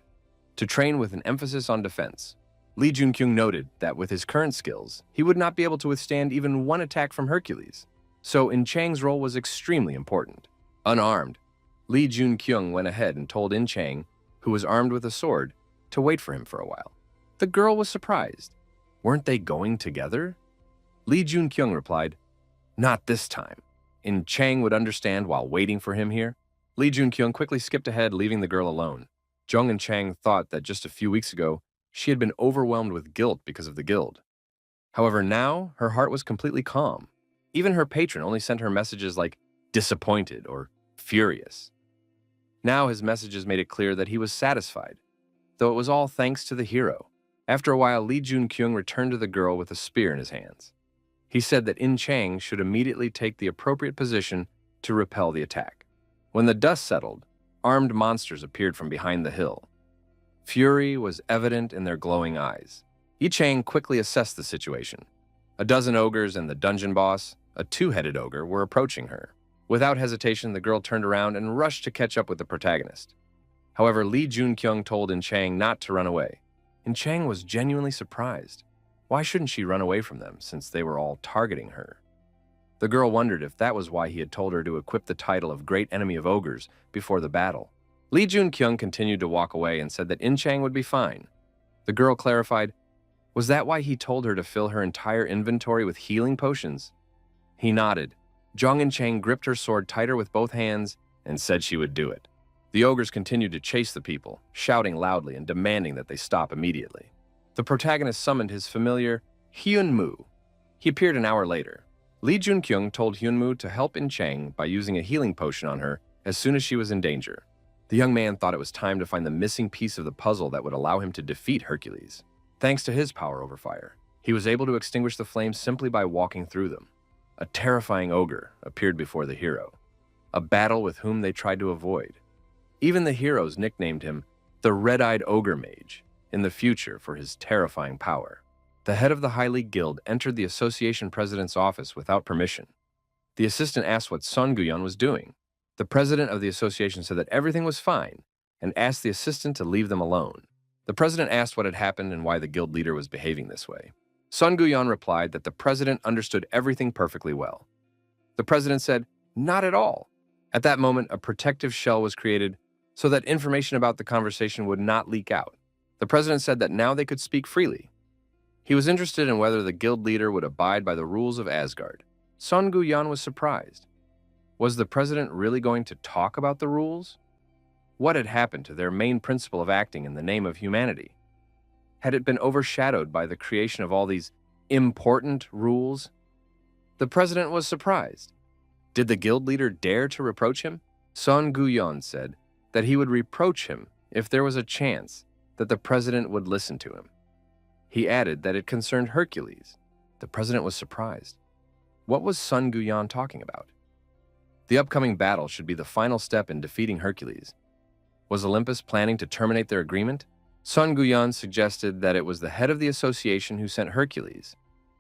to train with an emphasis on defense. Lee Jun-kyung noted that with his current skills, he would not be able to withstand even one attack from Hercules, so In Chang's role was extremely important. Unarmed, Lee Jun-kyung went ahead and told In Chang, who was armed with a sword, to wait for him for a while. The girl was surprised. Weren't they going together? Lee Jun-kyung replied, "Not this time." In Chang would understand while waiting for him here. Lee Jun-kyung quickly skipped ahead, leaving the girl alone. Jung and Chang thought that just a few weeks ago, she had been overwhelmed with guilt because of the guild. However, now her heart was completely calm. Even her patron only sent her messages like disappointed or furious. Now his messages made it clear that he was satisfied, though it was all thanks to the hero. After a while, Lee Jun-kyung returned to the girl with a spear in his hands. He said that In Chang should immediately take the appropriate position to repel the attack. When the dust settled, armed monsters appeared from behind the hill. Fury was evident in their glowing eyes. Yi Chang quickly assessed the situation. A dozen ogres and the dungeon boss, a two-headed ogre, were approaching her. Without hesitation, the girl turned around and rushed to catch up with the protagonist. However, Lee Jun-kyung told In Chang not to run away. In Chang was genuinely surprised. Why shouldn't she run away from them, since they were all targeting her? The girl wondered if that was why he had told her to equip the title of Great Enemy of Ogres before the battle. Lee Jun-kyung continued to walk away and said that In Chang would be fine. The girl clarified, was that why he told her to fill her entire inventory with healing potions? He nodded. Jung In Chang gripped her sword tighter with both hands and said she would do it. The ogres continued to chase the people, shouting loudly and demanding that they stop immediately. The protagonist summoned his familiar Hyunmoo. He appeared an hour later. Lee Jun-kyung told Hyunmoo to help In Chang by using a healing potion on her as soon as she was in danger. The young man thought it was time to find the missing piece of the puzzle that would allow him to defeat Hercules. Thanks to his power over fire, he was able to extinguish the flames simply by walking through them. A terrifying ogre appeared before the hero, a battle with whom they tried to avoid. Even the heroes nicknamed him the Red-Eyed Ogre Mage in the future for his terrifying power. The head of the High League Guild entered the association president's office without permission. The assistant asked what Son Guyon was doing. The president of the association said that everything was fine, and asked the assistant to leave them alone. The president asked what had happened and why the guild leader was behaving this way. Sun Guyan replied that the president understood everything perfectly well. The president said, "Not at all." At that moment, a protective shell was created so that information about the conversation would not leak out. The president said that now they could speak freely. He was interested in whether the guild leader would abide by the rules of Asgard. Sun Guyan was surprised. Was the president really going to talk about the rules? What had happened to their main principle of acting in the name of humanity? Had it been overshadowed by the creation of all these important rules? The president was surprised. Did the guild leader dare to reproach him? Sun Guyan said that he would reproach him if there was a chance that the president would listen to him. He added that it concerned Hercules. The president was surprised. What was Sun Guyan talking about? The upcoming battle should be the final step in defeating Hercules. Was Olympus planning to terminate their agreement? Sun Guyan suggested that it was the head of the association who sent Hercules,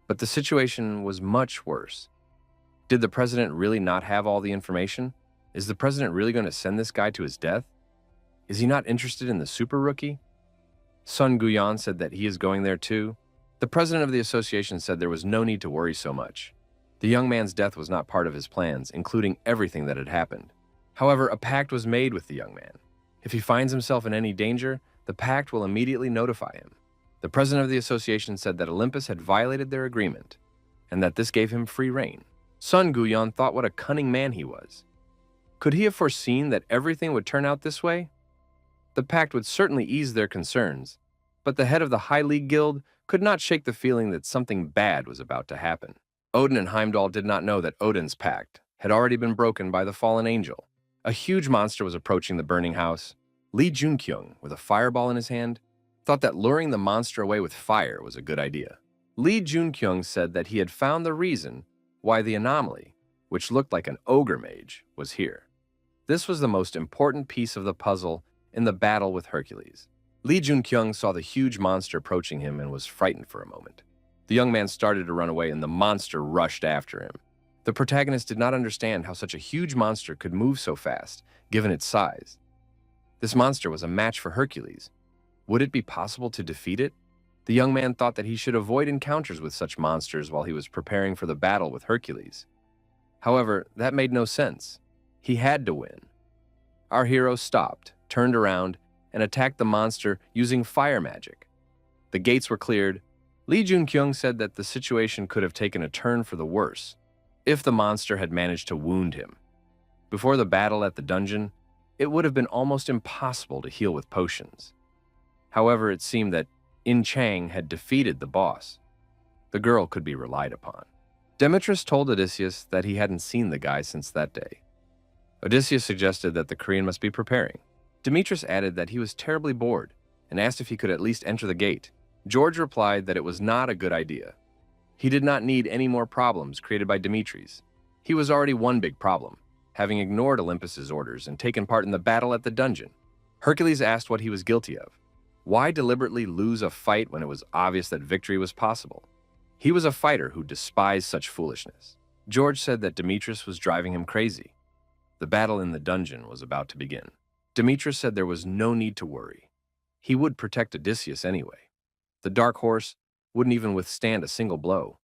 but the situation was much worse. Did the president really not have all the information? Is the president really going to send this guy to his death? Is he not interested in the super rookie? Sun Guyan said that he is going there too. The president of the association said there was no need to worry so much. The young man's death was not part of his plans, including everything that had happened. However, a pact was made with the young man. If he finds himself in any danger, the pact will immediately notify him. The president of the association said that Olympus had violated their agreement, and that this gave him free rein. Sun Guyan thought what a cunning man he was. Could he have foreseen that everything would turn out this way? The pact would certainly ease their concerns, but the head of the High League Guild could not shake the feeling that something bad was about to happen. Odin and Heimdall did not know that Odin's pact had already been broken by the fallen angel. A huge monster was approaching the burning house. Lee Junkyung, with a fireball in his hand, thought that luring the monster away with fire was a good idea. Lee Junkyung said that he had found the reason why the anomaly, which looked like an ogre mage, was here. This was the most important piece of the puzzle in the battle with Hercules. Lee Junkyung saw the huge monster approaching him and was frightened for a moment. The young man started to run away and the monster rushed after him. The protagonist did not understand how such a huge monster could move so fast, given its size. This monster was a match for Hercules. Would it be possible to defeat it? The young man thought that he should avoid encounters with such monsters while he was preparing for the battle with Hercules. However, that made no sense. He had to win. Our hero stopped, turned around, and attacked the monster using fire magic. The gates were cleared. Lee Junkyung said that the situation could have taken a turn for the worse if the monster had managed to wound him. Before the battle at the dungeon, it would have been almost impossible to heal with potions. However, it seemed that In Chang had defeated the boss. The girl could be relied upon. Demetrius told Odysseus that he hadn't seen the guy since that day. Odysseus suggested that the Korean must be preparing. Demetrius added that he was terribly bored and asked if he could at least enter the gate. George replied that it was not a good idea. He did not need any more problems created by Demetrius. He was already one big problem, having ignored Olympus's orders and taken part in the battle at the dungeon. Hercules asked what he was guilty of. Why deliberately lose a fight when it was obvious that victory was possible? He was a fighter who despised such foolishness. George said that Demetrius was driving him crazy. The battle in the dungeon was about to begin. Demetrius said there was no need to worry. He would protect Odysseus anyway. The dark horse wouldn't even withstand a single blow.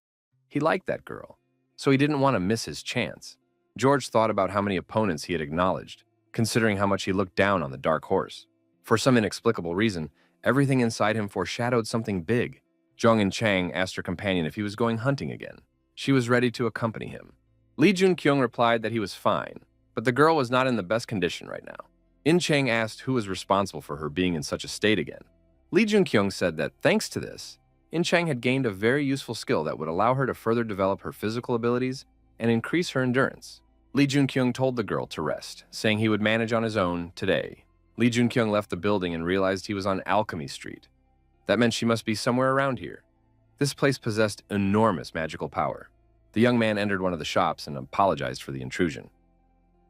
He liked that girl, so he didn't want to miss his chance. George thought about how many opponents he had acknowledged, considering how much he looked down on the dark horse. For some inexplicable reason, everything inside him foreshadowed something big. Jong-in Chang asked her companion if he was going hunting again. She was ready to accompany him. Lee Junkyung replied that he was fine, but the girl was not in the best condition right now. In Chang asked who was responsible for her being in such a state again. Lee Junkyung said that thanks to this, In Chang had gained a very useful skill that would allow her to further develop her physical abilities and increase her endurance. Lee Junkyung told the girl to rest, saying he would manage on his own today. Lee Junkyung left the building and realized he was on Alchemy Street. That meant she must be somewhere around here. This place possessed enormous magical power. The young man entered one of the shops and apologized for the intrusion.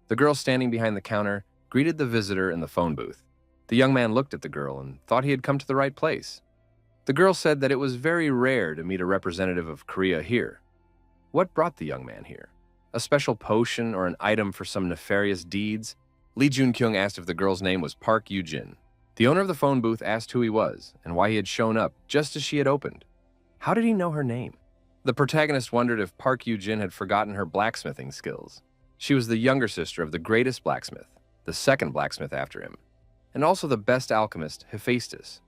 The girl standing behind the counter greeted the visitor in the phone booth. The young man looked at the girl and thought he had come to the right place. The girl said that it was very rare to meet a representative of Korea here. What brought the young man here? A special potion or an item for some nefarious deeds? Lee Jun-kyung asked if the girl's name was Park Yoo-jin. The owner of the phone booth asked who he was and why he had shown up just as she had opened. How did he know her name? The protagonist wondered if Park Yoo-jin had forgotten her blacksmithing skills. She was the younger sister of the greatest blacksmith, the second blacksmith after him, and also the best alchemist, Hephaestus.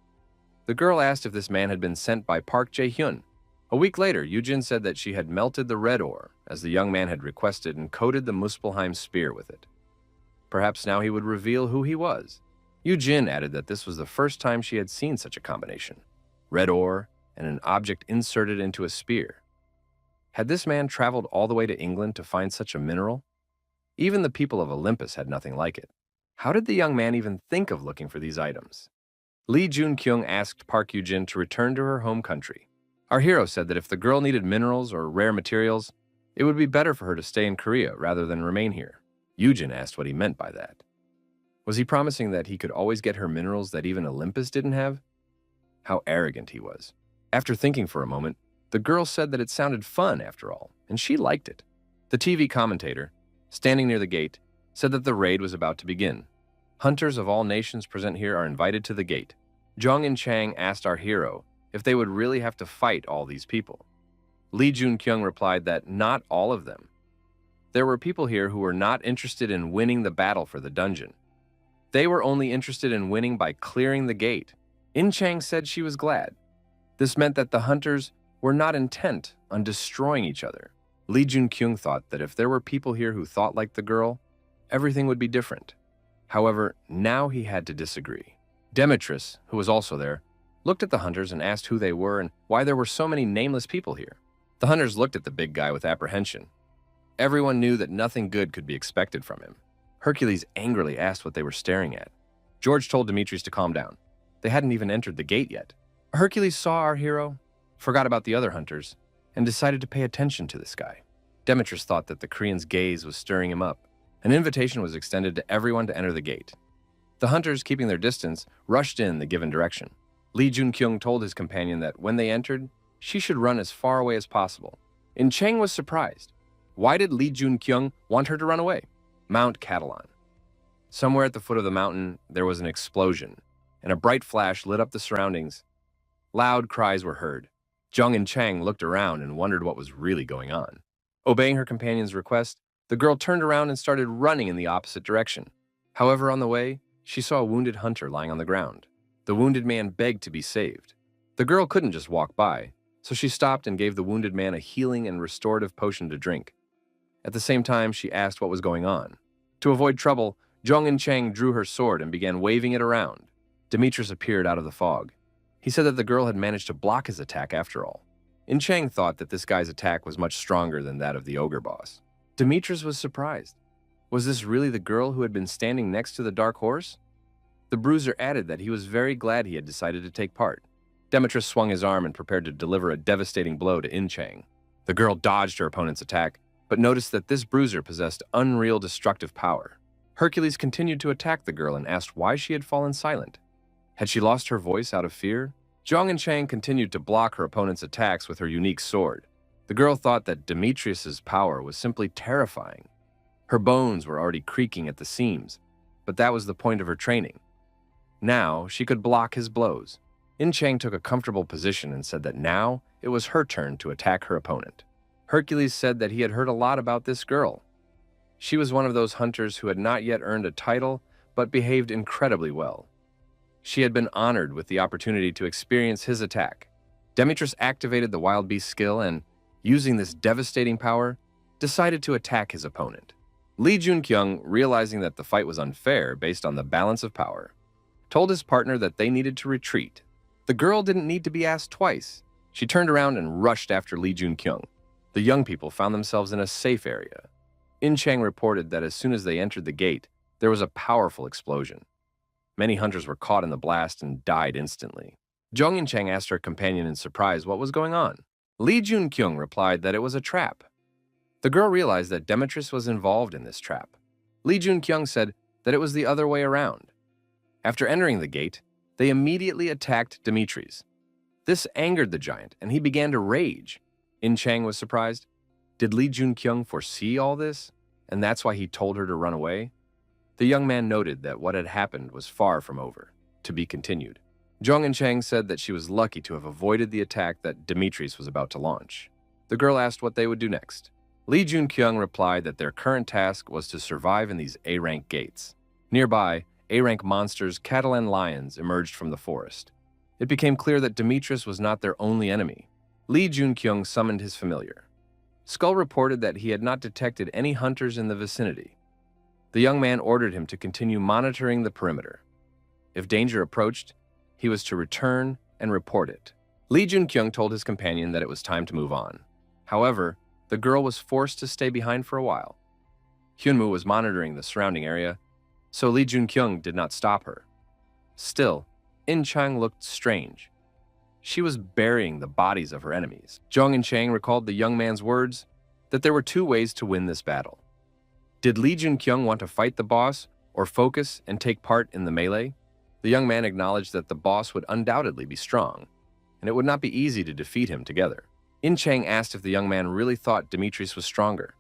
The girl asked if this man had been sent by Park Jae-hyun. A week later, Yoo-jin said that she had melted the red ore, as the young man had requested, and coated the Muspelheim spear with it. Perhaps now he would reveal who he was. Yoo-jin added that this was the first time she had seen such a combination: red ore and an object inserted into a spear. Had this man traveled all the way to England to find such a mineral? Even the people of Olympus had nothing like it. How did the young man even think of looking for these items? Lee Jun-kyung asked Park Yoo-jin to return to her home country. Our hero said that if the girl needed minerals or rare materials, it would be better for her to stay in Korea rather than remain here. Yoo-jin asked what he meant by that. Was he promising that he could always get her minerals that even Olympus didn't have? How arrogant he was. After thinking for a moment, the girl said that it sounded fun after all, and she liked it. The TV commentator, standing near the gate, said that the raid was about to begin. Hunters of all nations present here are invited to the gate. Jung and Chang asked our hero if they would really have to fight all these people. Lee Jun-kyung replied that not all of them. There were people here who were not interested in winning the battle for the dungeon. They were only interested in winning by clearing the gate. In Chang said she was glad. This meant that the hunters were not intent on destroying each other. Lee Jun-kyung thought that if there were people here who thought like the girl, everything would be different. However, now he had to disagree. Demetrius, who was also there, looked at the hunters and asked who they were and why there were so many nameless people here. The hunters looked at the big guy with apprehension. Everyone knew that nothing good could be expected from him. Hercules angrily asked what they were staring at. George told Demetrius to calm down. They hadn't even entered the gate yet. Hercules saw our hero, forgot about the other hunters, and decided to pay attention to this guy. Demetrius thought that the Korean's gaze was stirring him up. An invitation was extended to everyone to enter the gate. The hunters, keeping their distance, rushed in the given direction. Lee Jun-kyung told his companion that when they entered, she should run as far away as possible. In Chang was surprised. Why did Lee Jun-kyung want her to run away? Mount Catalan. Somewhere at the foot of the mountain, there was an explosion, and a bright flash lit up the surroundings. Loud cries were heard. Jung and Chang looked around and wondered what was really going on. Obeying her companion's request, the girl turned around and started running in the opposite direction. However, on the way, she saw a wounded hunter lying on the ground. The wounded man begged to be saved. The girl couldn't just walk by, so she stopped and gave the wounded man a healing and restorative potion to drink. At the same time, she asked what was going on. To avoid trouble, Jung and Chang drew her sword and began waving it around. Demetrius appeared out of the fog. He said that the girl had managed to block his attack after all. In Chang thought that this guy's attack was much stronger than that of the ogre boss. Demetrius was surprised. Was this really the girl who had been standing next to the dark horse? The bruiser added that he was very glad he had decided to take part. Demetrius swung his arm and prepared to deliver a devastating blow to In Chang. The girl dodged her opponent's attack, but noticed that this bruiser possessed unreal destructive power. Hercules continued to attack the girl and asked why she had fallen silent. Had she lost her voice out of fear? Jung and Chang continued to block her opponent's attacks with her unique sword. The girl thought that Demetrius's power was simply terrifying. Her bones were already creaking at the seams, but that was the point of her training. Now she could block his blows. In Chang took a comfortable position and said that now it was her turn to attack her opponent. Hercules said that he had heard a lot about this girl. She was one of those hunters who had not yet earned a title, but behaved incredibly well. She had been honored with the opportunity to experience his attack. Demetrius activated the wild beast skill and, using this devastating power, decided to attack his opponent. Lee Jun-kyung, realizing that the fight was unfair based on the balance of power, told his partner that they needed to retreat. The girl didn't need to be asked twice. She turned around and rushed after Lee Jun-kyung. The young people found themselves in a safe area. In Chang reported that as soon as they entered the gate, there was a powerful explosion. Many hunters were caught in the blast and died instantly. Jung and Chang asked her companion in surprise what was going on. Lee Jun-kyung replied that it was a trap. The girl realized that Demetrius was involved in this trap. Lee Jun-kyung said that it was the other way around. After entering the gate, they immediately attacked Demetrius. This angered the giant, and he began to rage. In Chang was surprised. Did Lee Jun-kyung foresee all this, and that's why he told her to run away? The The young man noted that what had happened was far from over. To be continued. Zhong and Chang said that she was lucky to have avoided the attack that Demetrius was about to launch. The girl asked what they would do next. Li Junkyung replied that their current task was to survive in these A-rank gates. Nearby, A-rank monsters, Catalan lions, emerged from the forest. It became clear that Demetrius was not their only enemy. Li Junkyung summoned his familiar. Skull reported that he had not detected any hunters in the vicinity. The young man ordered him to continue monitoring the perimeter. If danger approached, he was to return and report it. Li Junkyung told his companion that it was time to move on. However, the girl was forced to stay behind for a while. Hyunmoo was monitoring the surrounding area, so Li Junkyung did not stop her. Still, In Chang looked strange. She was burying the bodies of her enemies. Zhong and Chang recalled the young man's words that there were two ways to win this battle. Did Li Junkyung want to fight the boss or focus and take part in the melee? The young man acknowledged that the boss would undoubtedly be strong, and it would not be easy to defeat him together. In Chang asked if the young man really thought Demetrius was stronger.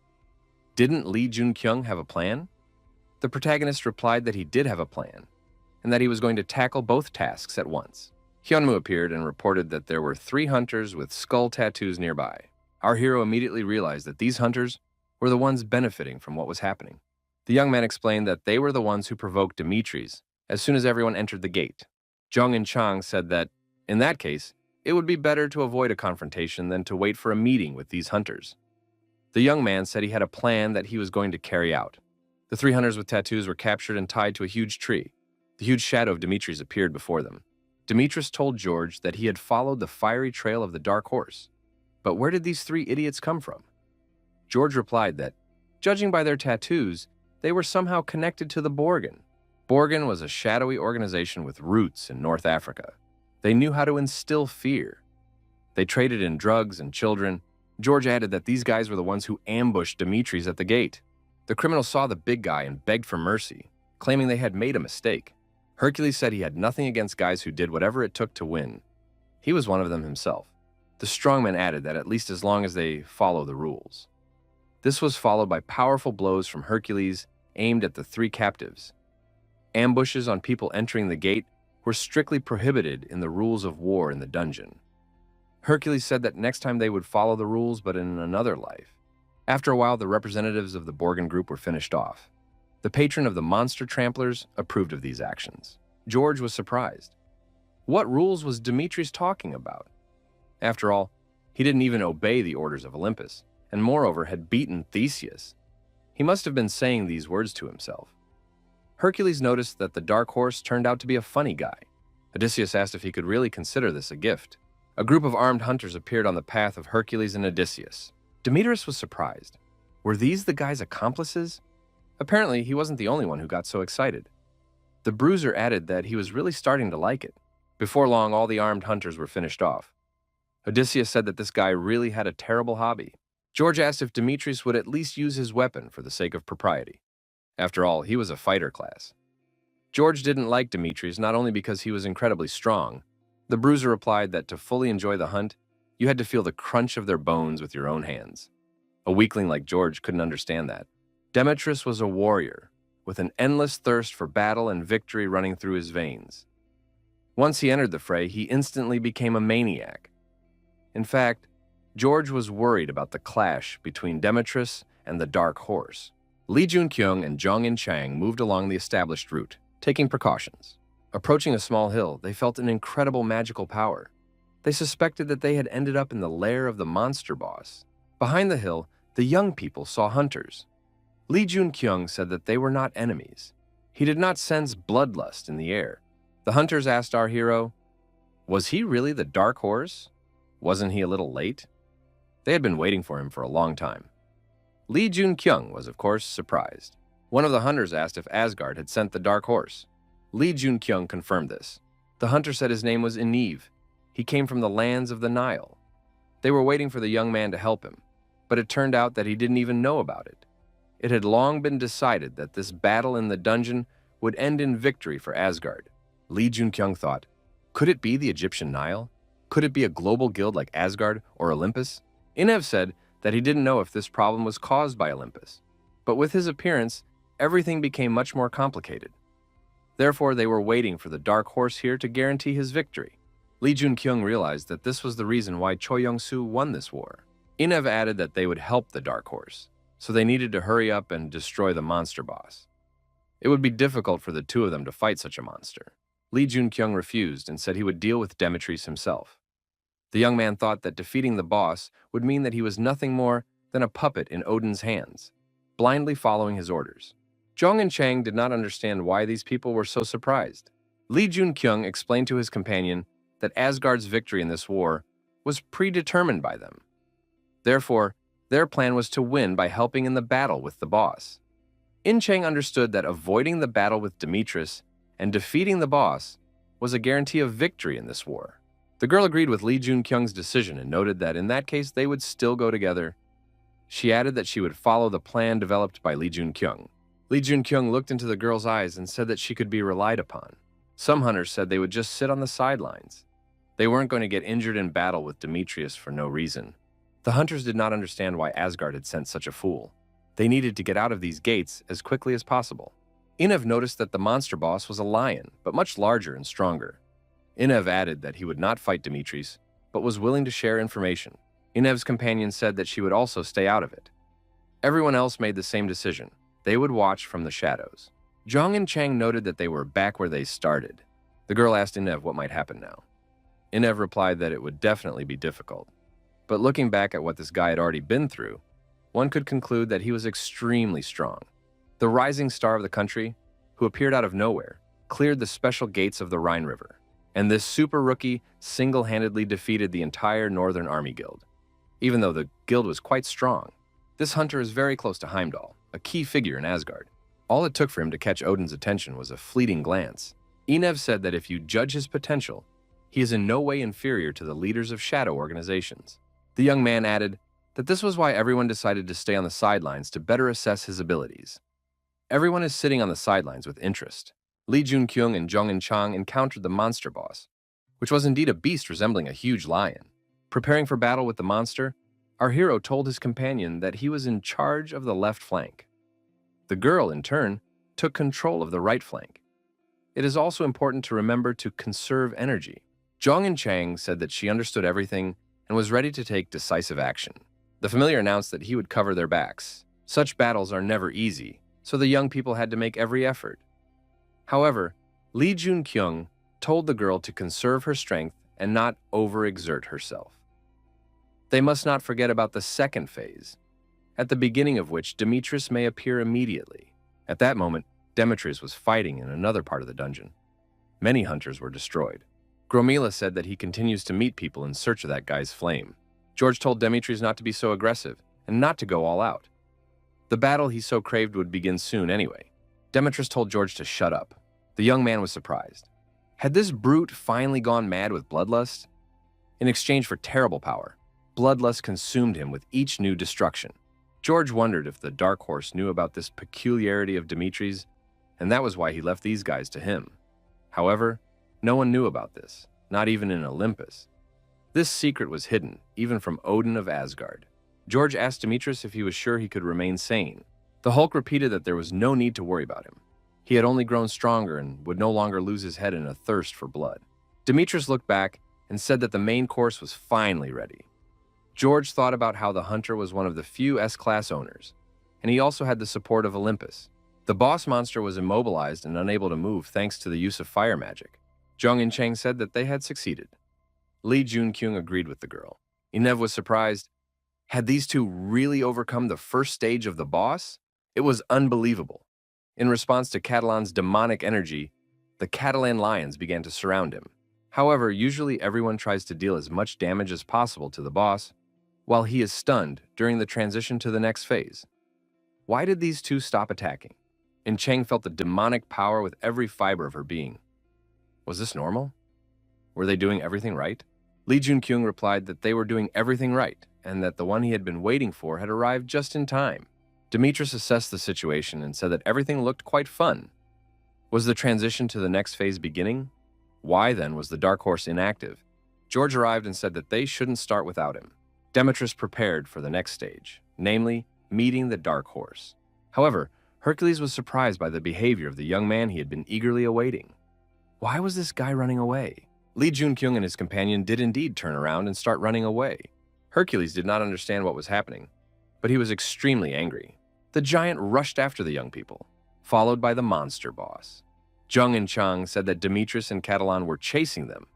Didn't Li Junkyung have a plan? The protagonist replied that he did have a plan, and that he was going to tackle both tasks at once. Hyunmoo appeared and reported that there were 3 hunters with skull tattoos nearby. Our hero immediately realized that these hunters were the ones benefiting from what was happening. The young man explained that they were the ones who provoked Demetrius as soon as everyone entered the gate. Zhong and Chang said that, in that case, it would be better to avoid a confrontation than to wait for a meeting with these hunters. The young man said he had a plan that he was going to carry out. The 3 hunters with tattoos were captured and tied to a huge tree. The huge shadow of Demetrius appeared before them. Demetrius told George that he had followed the fiery trail of the dark horse. But where did these 3 idiots come from? George replied that, judging by their tattoos, they were somehow connected to the Borgen. Borgen was a shadowy organization with roots in North Africa. They knew how to instill fear. They traded in drugs and children. George added that these guys were the ones who ambushed Demetrius at the gate. The criminals saw the big guy and begged for mercy, claiming they had made a mistake. Hercules said he had nothing against guys who did whatever it took to win. He was one of them himself. The strongman added that at least as long as they follow the rules. This was followed by powerful blows from Hercules aimed at the 3 captives. Ambushes on people entering the gate were strictly prohibited in the rules of war in the dungeon. Hercules said that next time they would follow the rules, but in another life. After a while, the representatives of the Borgen group were finished off. The patron of the monster tramplers approved of these actions. George was surprised. What rules was Demetrius talking about? After all, he didn't even obey the orders of Olympus, and moreover had beaten Theseus. He must have been saying these words to himself. Hercules noticed that the dark horse turned out to be a funny guy. Odysseus asked if he could really consider this a gift. A group of armed hunters appeared on the path of Hercules and Odysseus. Demetrius was surprised. Were these the guy's accomplices? Apparently, he wasn't the only one who got so excited. The bruiser added that he was really starting to like it. Before long, all the armed hunters were finished off. Odysseus said that this guy really had a terrible hobby. George asked if Demetrius would at least use his weapon for the sake of propriety. After all, he was a fighter class. George didn't like Demetrius not only because he was incredibly strong. The bruiser replied that to fully enjoy the hunt, you had to feel the crunch of their bones with your own hands. A weakling like George couldn't understand that. Demetrius was a warrior, with an endless thirst for battle and victory running through his veins. Once he entered the fray, he instantly became a maniac. In fact, George was worried about the clash between Demetrius and the Dark Horse. Li Junkyung and Zhong In Chang moved along the established route, taking precautions. Approaching a small hill, they felt an incredible magical power. They suspected that they had ended up in the lair of the monster boss. Behind the hill, the young people saw hunters. Li Junkyung said that they were not enemies. He did not sense bloodlust in the air. The hunters asked our hero, was he really the Dark Horse? Wasn't he a little late? They had been waiting for him for a long time. Li Junkyung was, of course, surprised. One of the hunters asked if Asgard had sent the Dark Horse. Li Junkyung confirmed this. The hunter said his name was Anew. He came from the lands of the Nile. They were waiting for the young man to help him, but it turned out that he didn't even know about it. It had long been decided that this battle in the dungeon would end in victory for Asgard. Li Junkyung thought, could it be the Egyptian Nile? Could it be a global guild like Asgard or Olympus? Enev said that he didn't know if this problem was caused by Olympus, but with his appearance, everything became much more complicated. Therefore, they were waiting for the dark horse here to guarantee his victory. Lee Jun-kyung realized that this was the reason why Choi Young-soo won this war. Inev added that they would help the dark horse, so they needed to hurry up and destroy the monster boss. It would be difficult for the two of them to fight such a monster. Lee Jun-kyung refused and said he would deal with Demetrius himself. The young man thought that defeating the boss would mean that he was nothing more than a puppet in Odin's hands, blindly following his orders. Jong and Chang did not understand why these people were so surprised. Lee Jun-kyung explained to his companion that Asgard's victory in this war was predetermined by them. Therefore, their plan was to win by helping in the battle with the boss. In Chang understood that avoiding the battle with Demetrius and defeating the boss was a guarantee of victory in this war. The girl agreed with Lee Jun-kyung's decision and noted that in that case they would still go together. She added that she would follow the plan developed by Lee Jun-kyung. Lee Jun-kyung looked into the girl's eyes and said that she could be relied upon. Some hunters said they would just sit on the sidelines. They weren't going to get injured in battle with Demetrius for no reason. The hunters did not understand why Asgard had sent such a fool. They needed to get out of these gates as quickly as possible. Inev noticed that the monster boss was a lion, but much larger and stronger. Inev added that he would not fight Demetrius, but was willing to share information. Inev's companion said that she would also stay out of it. Everyone else made the same decision. They would watch from the shadows. Jong and Chang noted that they were back where they started. The girl asked Inev what might happen now. Inev replied that it would definitely be difficult. But looking back at what this guy had already been through, one could conclude that he was extremely strong. The rising star of the country, who appeared out of nowhere, cleared the special gates of the Rhine River, and this super rookie single-handedly defeated the entire Northern Army Guild. Even though the guild was quite strong, this hunter is very close to Heimdall, a key figure in Asgard. All it took for him to catch Odin's attention was a fleeting glance. Inev said that if you judge his potential, he is in no way inferior to the leaders of shadow organizations. The young man added that this was why everyone decided to stay on the sidelines to better assess his abilities. Everyone is sitting on the sidelines with interest. Lee Jun-kyung and Jong In-chang encountered the monster boss, which was indeed a beast resembling a huge lion. Preparing for battle with the monster, our hero told his companion that he was in charge of the left flank. The girl, in turn, took control of the right flank. It is also important to remember to conserve energy. Jong In-chang said that she understood everything and was ready to take decisive action. The familiar announced that he would cover their backs. Such battles are never easy, so the young people had to make every effort. However, Lee Jun-kyung told the girl to conserve her strength and not overexert herself. They must not forget about the second phase, at the beginning of which Demetrius may appear immediately. At that moment, Demetrius was fighting in another part of the dungeon. Many hunters were destroyed. Gromila said that he continues to meet people in search of that guy's flame. George told Demetrius not to be so aggressive and not to go all out. The battle he so craved would begin soon anyway. Demetrius told George to shut up. The young man was surprised. Had this brute finally gone mad with bloodlust? In exchange for terrible power, bloodlust consumed him with each new destruction. George wondered if the Dark Horse knew about this peculiarity of Demetrius, and that was why he left these guys to him. However, no one knew about this, not even in Olympus. This secret was hidden, even from Odin of Asgard. George asked Demetrius if he was sure he could remain sane. The Hulk repeated that there was no need to worry about him. He had only grown stronger and would no longer lose his head in a thirst for blood. Demetrius looked back and said that the main course was finally ready. George thought about how the hunter was one of the few S-class owners, and he also had the support of Olympus. The boss monster was immobilized and unable to move thanks to the use of fire magic. Jong In-chang said that they had succeeded. Lee Jun-kyung agreed with the girl. Inev was surprised. Had these two really overcome the first stage of the boss? It was unbelievable. In response to Catalan's demonic energy, the Catalan lions began to surround him. However, usually everyone tries to deal as much damage as possible to the boss, while he is stunned during the transition to the next phase. Why did these two stop attacking? And Chang felt the demonic power with every fiber of her being. Was this normal? Were they doing everything right? Lee Jun-kyung replied that they were doing everything right, and that the one he had been waiting for had arrived just in time. Demetrius assessed the situation and said that everything looked quite fun. Was the transition to the next phase beginning? Why, then, was the Dark Horse inactive? George arrived and said that they shouldn't start without him. Demetrius prepared for the next stage, namely, meeting the Dark Horse. However, Hercules was surprised by the behavior of the young man he had been eagerly awaiting. Why was this guy running away? Lee Junkyung and his companion did indeed turn around and start running away. Hercules did not understand what was happening, but he was extremely angry. The giant rushed after the young people, followed by the monster boss. Jung and Chang said that Demetrius and Catalan were chasing them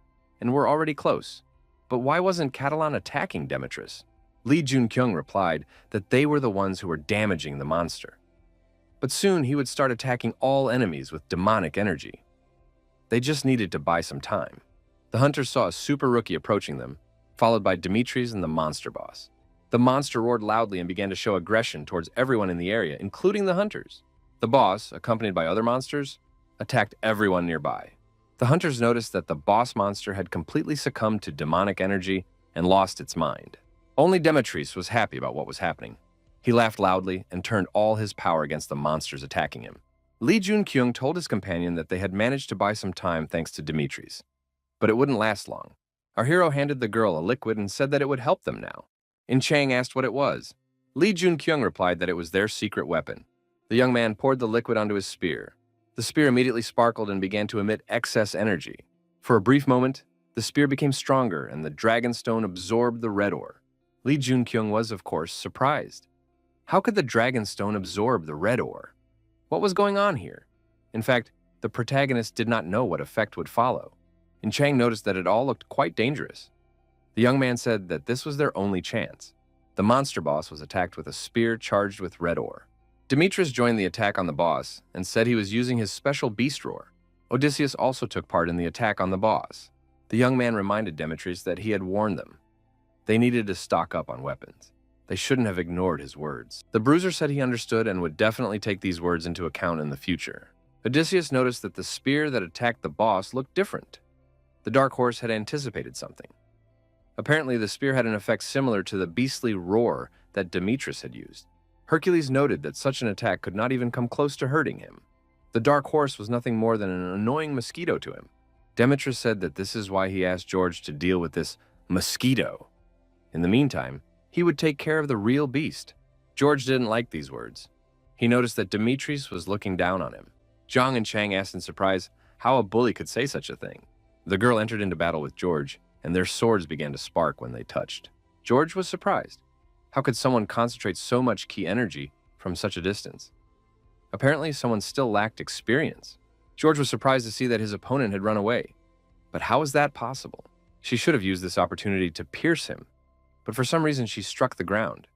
and were already close. But why wasn't Catalan attacking Demetrius? Lee Junkyung replied that they were the ones who were damaging the monster. But soon he would start attacking all enemies with demonic energy. They just needed to buy some time. The hunters saw a super rookie approaching them, followed by Demetrius and the monster boss. The monster roared loudly and began to show aggression towards everyone in the area, including the hunters. The boss, accompanied by other monsters, attacked everyone nearby. The hunters noticed that the boss monster had completely succumbed to demonic energy and lost its mind. Only Demetrius was happy about what was happening. He laughed loudly and turned all his power against the monsters attacking him. Lee Junkyung told his companion that they had managed to buy some time thanks to Demetrius. But it wouldn't last long. Our hero handed the girl a liquid and said that it would help them now. In Chang asked what it was. Lee Junkyung replied that it was their secret weapon. The young man poured the liquid onto his spear. The spear immediately sparkled and began to emit excess energy. For a brief moment, the spear became stronger and the dragon stone absorbed the red ore. Lee Junkyung was, of course, surprised. How could the dragon stone absorb the red ore? What was going on here? In fact, the protagonist did not know what effect would follow. And Chang noticed that it all looked quite dangerous. The young man said that this was their only chance. The monster boss was attacked with a spear charged with red ore. Demetrius joined the attack on the boss and said he was using his special beast roar. Odysseus also took part in the attack on the boss. The young man reminded Demetrius that he had warned them. They needed to stock up on weapons. They shouldn't have ignored his words. The bruiser said he understood and would definitely take these words into account in the future. Odysseus noticed that the spear that attacked the boss looked different. The dark horse had anticipated something. Apparently, the spear had an effect similar to the beastly roar that Demetrius had used. Hercules noted that such an attack could not even come close to hurting him. The dark horse was nothing more than an annoying mosquito to him. Demetrius said that this is why he asked George to deal with this mosquito. In the meantime, he would take care of the real beast. George didn't like these words. He noticed that Demetrius was looking down on him. Zhang and Chang asked in surprise how a bully could say such a thing. The girl entered into battle with George, and their swords began to spark when they touched. George was surprised. How could someone concentrate so much ki energy from such a distance? Apparently, someone still lacked experience. George was surprised to see that his opponent had run away. But how is that possible? She should have used this opportunity to pierce him, but for some reason she struck the ground.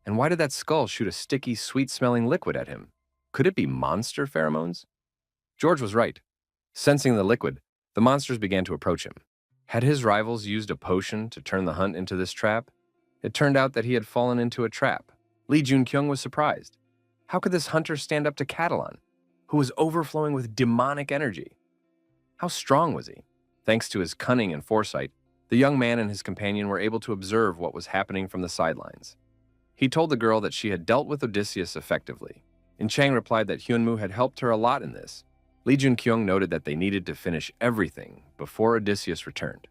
And why did that skull shoot a sticky, sweet-smelling liquid at him? Could it be monster pheromones? George was right. Sensing the liquid, the monsters began to approach him. Had his rivals used a potion to turn the hunt into this trap? It turned out that he had fallen into a trap. Lee Junkyung was surprised. How could this hunter stand up to Catalan, who was overflowing with demonic energy? How strong was he? Thanks to his cunning and foresight, the young man and his companion were able to observe what was happening from the sidelines. He told the girl that she had dealt with Odysseus effectively. And Chang replied that Hyunmoo had helped her a lot in this. Lee Junkyung noted that they needed to finish everything before Odysseus returned.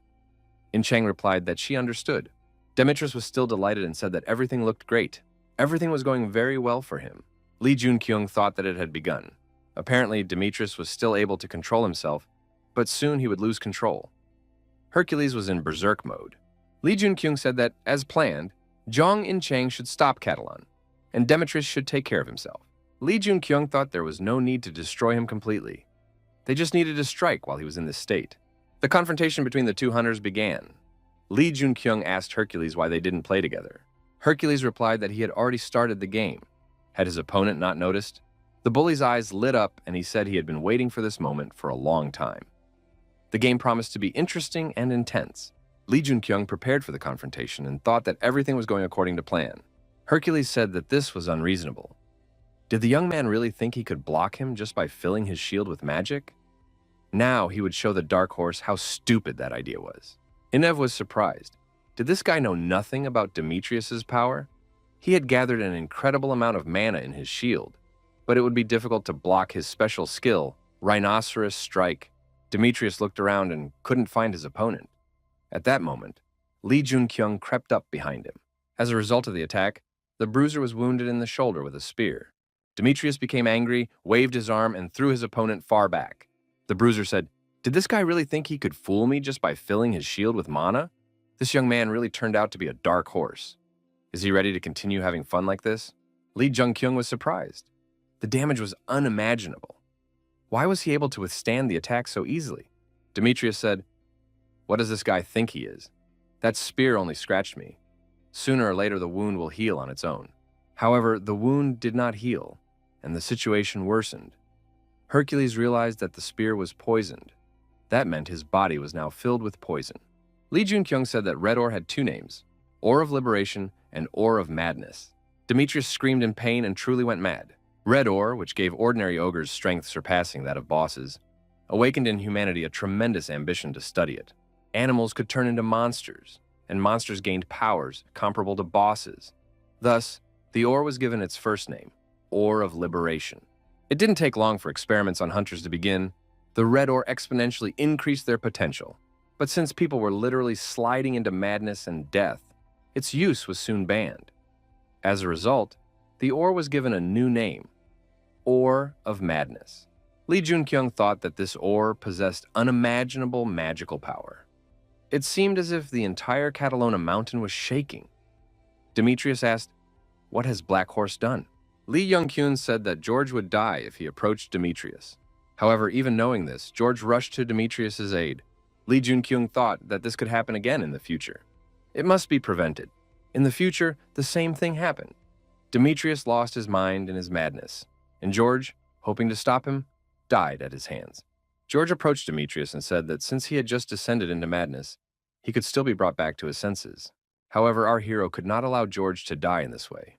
In Chang replied that she understood. Demetrius was still delighted and said that everything looked great. Everything was going very well for him. Lee Junkyung thought that it had begun. Apparently, Demetrius was still able to control himself, but soon he would lose control. Hercules was in berserk mode. Lee Junkyung said that, as planned, Zhang and Chang should stop Catalan, and Demetrius should take care of himself. Lee Junkyung thought there was no need to destroy him completely. They just needed to strike while he was in this state. The confrontation between the two hunters began. Lee Junkyung asked Hercules why they didn't play together. Hercules replied that he had already started the game. Had his opponent not noticed? The bully's eyes lit up and he said he had been waiting for this moment for a long time. The game promised to be interesting and intense. Lee Junkyung prepared for the confrontation and thought that everything was going according to plan. Hercules said that this was unreasonable. Did the young man really think he could block him just by filling his shield with magic? Now he would show the dark horse how stupid that idea was. Enev was surprised. Did this guy know nothing about Demetrius's power? He had gathered an incredible amount of mana in his shield, but it would be difficult to block his special skill, Rhinoceros Strike. Demetrius looked around and couldn't find his opponent. At that moment, Lee Junkyung crept up behind him. As a result of the attack, the bruiser was wounded in the shoulder with a spear. Demetrius became angry, waved his arm, and threw his opponent far back. The bruiser said, "Did this guy really think he could fool me just by filling his shield with mana? This young man really turned out to be a dark horse. Is he ready to continue having fun like this?" Lee Jung-kyung was surprised. The damage was unimaginable. Why was he able to withstand the attack so easily? Demetrius said, "What does this guy think he is? That spear only scratched me. Sooner or later the wound will heal on its own." However, the wound did not heal, and the situation worsened. Hercules realized that the spear was poisoned. That meant his body was now filled with poison. Lee Jun-kyung said that red ore had two names, Ore of Liberation and Ore of Madness. Demetrius screamed in pain and truly went mad. Red ore, which gave ordinary ogres strength surpassing that of bosses, awakened in humanity a tremendous ambition to study it. Animals could turn into monsters, and monsters gained powers comparable to bosses. Thus, the ore was given its first name, Ore of Liberation. It didn't take long for experiments on hunters to begin. The red ore exponentially increased their potential. But since people were literally sliding into madness and death, its use was soon banned. As a result, the ore was given a new name, Ore of Madness. Lee Jun-kyung thought that this ore possessed unimaginable magical power. It seemed as if the entire Catalona mountain was shaking. Demetrius asked, "What has Black Horse done?" Lee Jung-kyun said that George would die if he approached Demetrius. However, even knowing this, George rushed to Demetrius's aid. Lee Jun-kyung thought that this could happen again in the future. It must be prevented. In the future, the same thing happened. Demetrius lost his mind in his madness, and George, hoping to stop him, died at his hands. George approached Demetrius and said that since he had just descended into madness, he could still be brought back to his senses. However, our hero could not allow George to die in this way.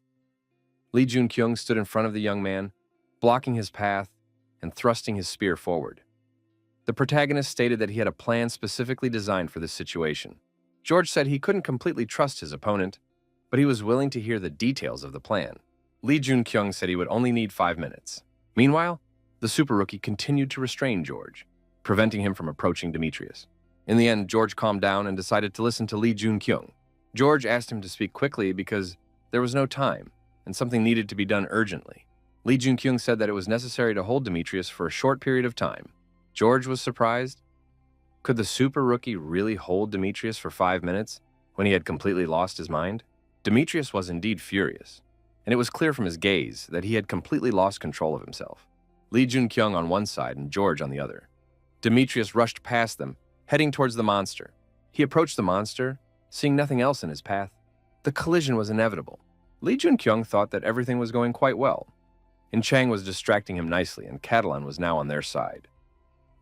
Lee Jun-kyung stood in front of the young man, blocking his path and thrusting his spear forward. The protagonist stated that he had a plan specifically designed for this situation. George said he couldn't completely trust his opponent, but he was willing to hear the details of the plan. Lee Jun-kyung said he would only need 5 minutes. Meanwhile, the super rookie continued to restrain George, preventing him from approaching Demetrius. In the end, George calmed down and decided to listen to Lee Jun-kyung. George asked him to speak quickly because there was no time, and something needed to be done urgently. Lee Jun-kyung said that it was necessary to hold Demetrius for a short period of time. George was surprised. Could the super rookie really hold Demetrius for 5 minutes when he had completely lost his mind? Demetrius was indeed furious, and it was clear from his gaze that he had completely lost control of himself. Lee Jun-kyung on one side and George on the other. Demetrius rushed past them, heading towards the monster. He approached the monster, seeing nothing else in his path. The collision was inevitable. Lee Jun-kyung thought that everything was going quite well. In Chang was distracting him nicely, and Catalan was now on their side.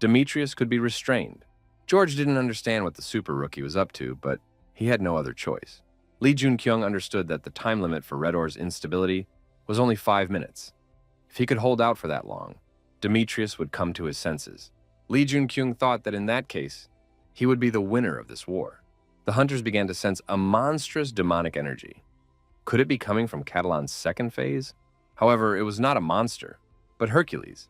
Demetrius could be restrained. George didn't understand what the super rookie was up to, but he had no other choice. Lee Jun-kyung understood that the time limit for Red Ore's instability was only 5 minutes. If he could hold out for that long, Demetrius would come to his senses. Lee Jun-kyung thought that in that case, he would be the winner of this war. The hunters began to sense a monstrous demonic energy. Could it be coming from Catalan's second phase? However, it was not a monster, but Hercules.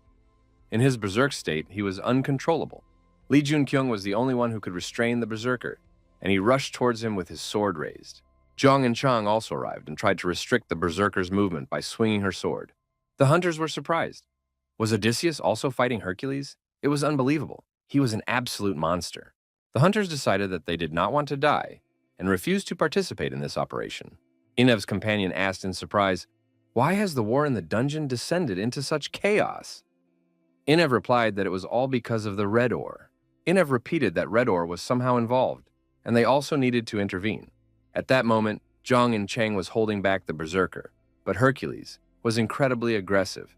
In his berserk state, he was uncontrollable. Lee Jun-kyung was the only one who could restrain the berserker, and he rushed towards him with his sword raised. Zhang and Chang also arrived and tried to restrict the berserker's movement by swinging her sword. The hunters were surprised. Was Odysseus also fighting Hercules? It was unbelievable. He was an absolute monster. The hunters decided that they did not want to die and refused to participate in this operation. Inev's companion asked in surprise, "Why has the war in the dungeon descended into such chaos?" Inev replied that it was all because of the red ore. Inev repeated that red ore was somehow involved, and they also needed to intervene. At that moment, Zhang and Chang was holding back the berserker, but Hercules was incredibly aggressive.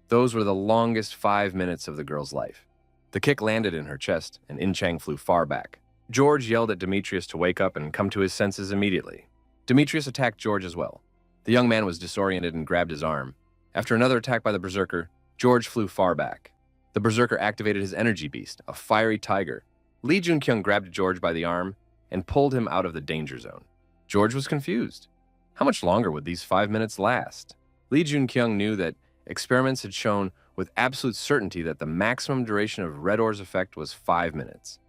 Those were the longest 5 minutes of the girl's life. The kick landed in her chest, and In Chang flew far back. George yelled at Demetrius to wake up and come to his senses immediately. Demetrius attacked George as well. The young man was disoriented and grabbed his arm. After another attack by the berserker, George flew far back. The berserker activated his energy beast, a fiery tiger. Lee Jun-kyung grabbed George by the arm and pulled him out of the danger zone. George was confused. How much longer would these 5 minutes last? Lee Jun-kyung knew that experiments had shown with absolute certainty that the maximum duration of Red Ore's effect was 5 minutes.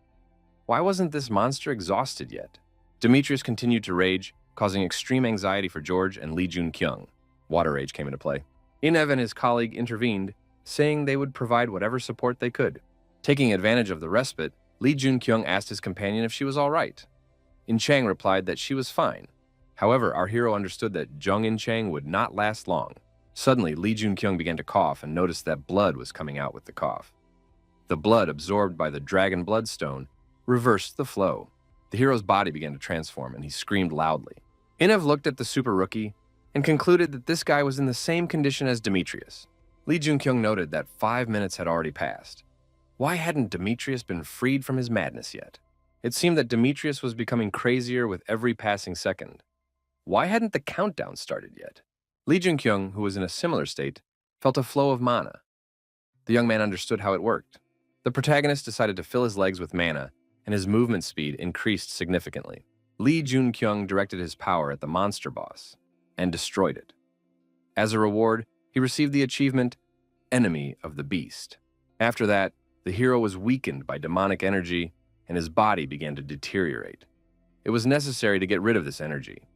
Why wasn't this monster exhausted yet? Demetrius continued to rage, causing extreme anxiety for George and Lee Jun-kyung. Water rage came into play. Enev and his colleague intervened, saying they would provide whatever support they could. Taking advantage of the respite, Li Junkyung asked his companion if she was all right. In Chang replied that she was fine. However, our hero understood that Jung In Chang would not last long. Suddenly, Li Junkyung began to cough and noticed that blood was coming out with the cough. The blood absorbed by the dragon bloodstone reversed the flow. The hero's body began to transform and he screamed loudly. Enev looked at the super rookie and concluded that this guy was in the same condition as Demetrius. Li Junkyung noted that 5 minutes had already passed. Why hadn't Demetrius been freed from his madness yet? It seemed that Demetrius was becoming crazier with every passing second. Why hadn't the countdown started yet? Li Junkyung, who was in a similar state, felt a flow of mana. The young man understood how it worked. The protagonist decided to fill his legs with mana, and his movement speed increased significantly. Li Junkyung directed his power at the monster boss and destroyed it. As a reward, he received the achievement, Enemy of the Beast. After that, the hero was weakened by demonic energy, and his body began to deteriorate. It was necessary to get rid of this energy.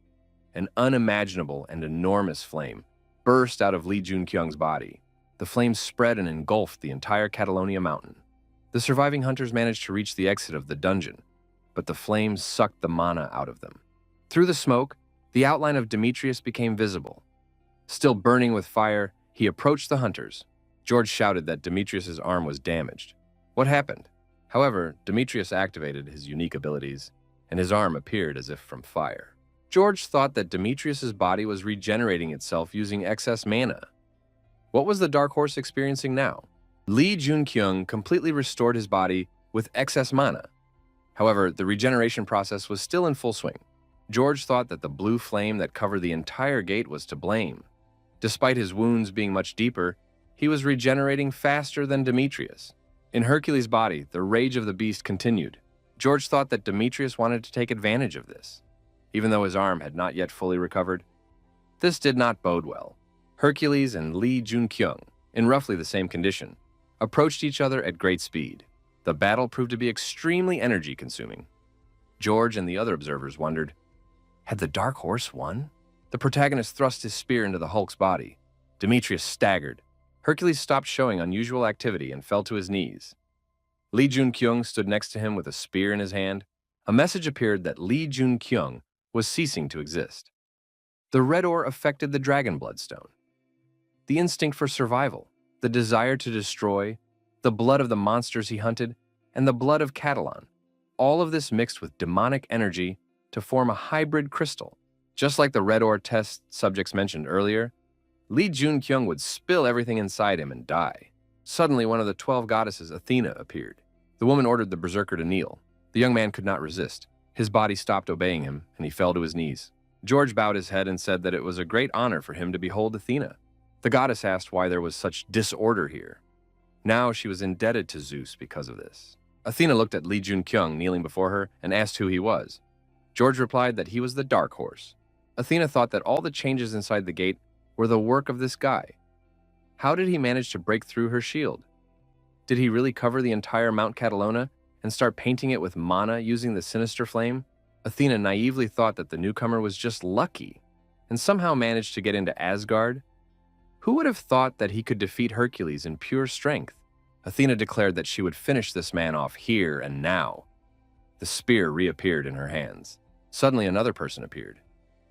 An unimaginable and enormous flame burst out of Li Junkyung's body. The flame spread and engulfed the entire Catalonia mountain. The surviving hunters managed to reach the exit of the dungeon, but the flames sucked the mana out of them. Through the smoke, the outline of Demetrius became visible. Still burning with fire, he approached the hunters. George shouted that Demetrius's arm was damaged. What happened? However, Demetrius activated his unique abilities, and his arm appeared as if from fire. George thought that Demetrius's body was regenerating itself using excess mana. What was the Dark Horse experiencing now? Li Junkyung completely restored his body with excess mana. However, the regeneration process was still in full swing. George thought that the blue flame that covered the entire gate was to blame. Despite his wounds being much deeper, he was regenerating faster than Demetrius. In Hercules' body, the rage of the beast continued. George thought that Demetrius wanted to take advantage of this, even though his arm had not yet fully recovered. This did not bode well. Hercules and Li Junkyung, in roughly the same condition, approached each other at great speed. The battle proved to be extremely energy-consuming. George and the other observers wondered, had the Dark Horse won? The protagonist thrust his spear into the Hulk's body. Demetrius staggered. Hercules stopped showing unusual activity and fell to his knees. Li Junkyung stood next to him with a spear in his hand. A message appeared that Li Junkyung was ceasing to exist. The red ore affected the dragon bloodstone. The instinct for survival, the desire to destroy, the blood of the monsters he hunted, and the blood of Catalan. All of this mixed with demonic energy to form a hybrid crystal. Just like the red ore test subjects mentioned earlier, Li Junkyung would spill everything inside him and die. Suddenly, one of the 12 goddesses, Athena, appeared. The woman ordered the berserker to kneel. The young man could not resist. His body stopped obeying him, and he fell to his knees. George bowed his head and said that it was a great honor for him to behold Athena. The goddess asked why there was such disorder here. Now she was indebted to Zeus because of this. Athena looked at Li Junkyung kneeling before her and asked who he was. George replied that he was the Dark Horse. Athena thought that all the changes inside the gate were the work of this guy. How did he manage to break through her shield? Did he really cover the entire Mount Catalona and start painting it with mana using the sinister flame? Athena naively thought that the newcomer was just lucky and somehow managed to get into Asgard. Who would have thought that he could defeat Hercules in pure strength? Athena declared that she would finish this man off here and now. The spear reappeared in her hands. Suddenly another person appeared.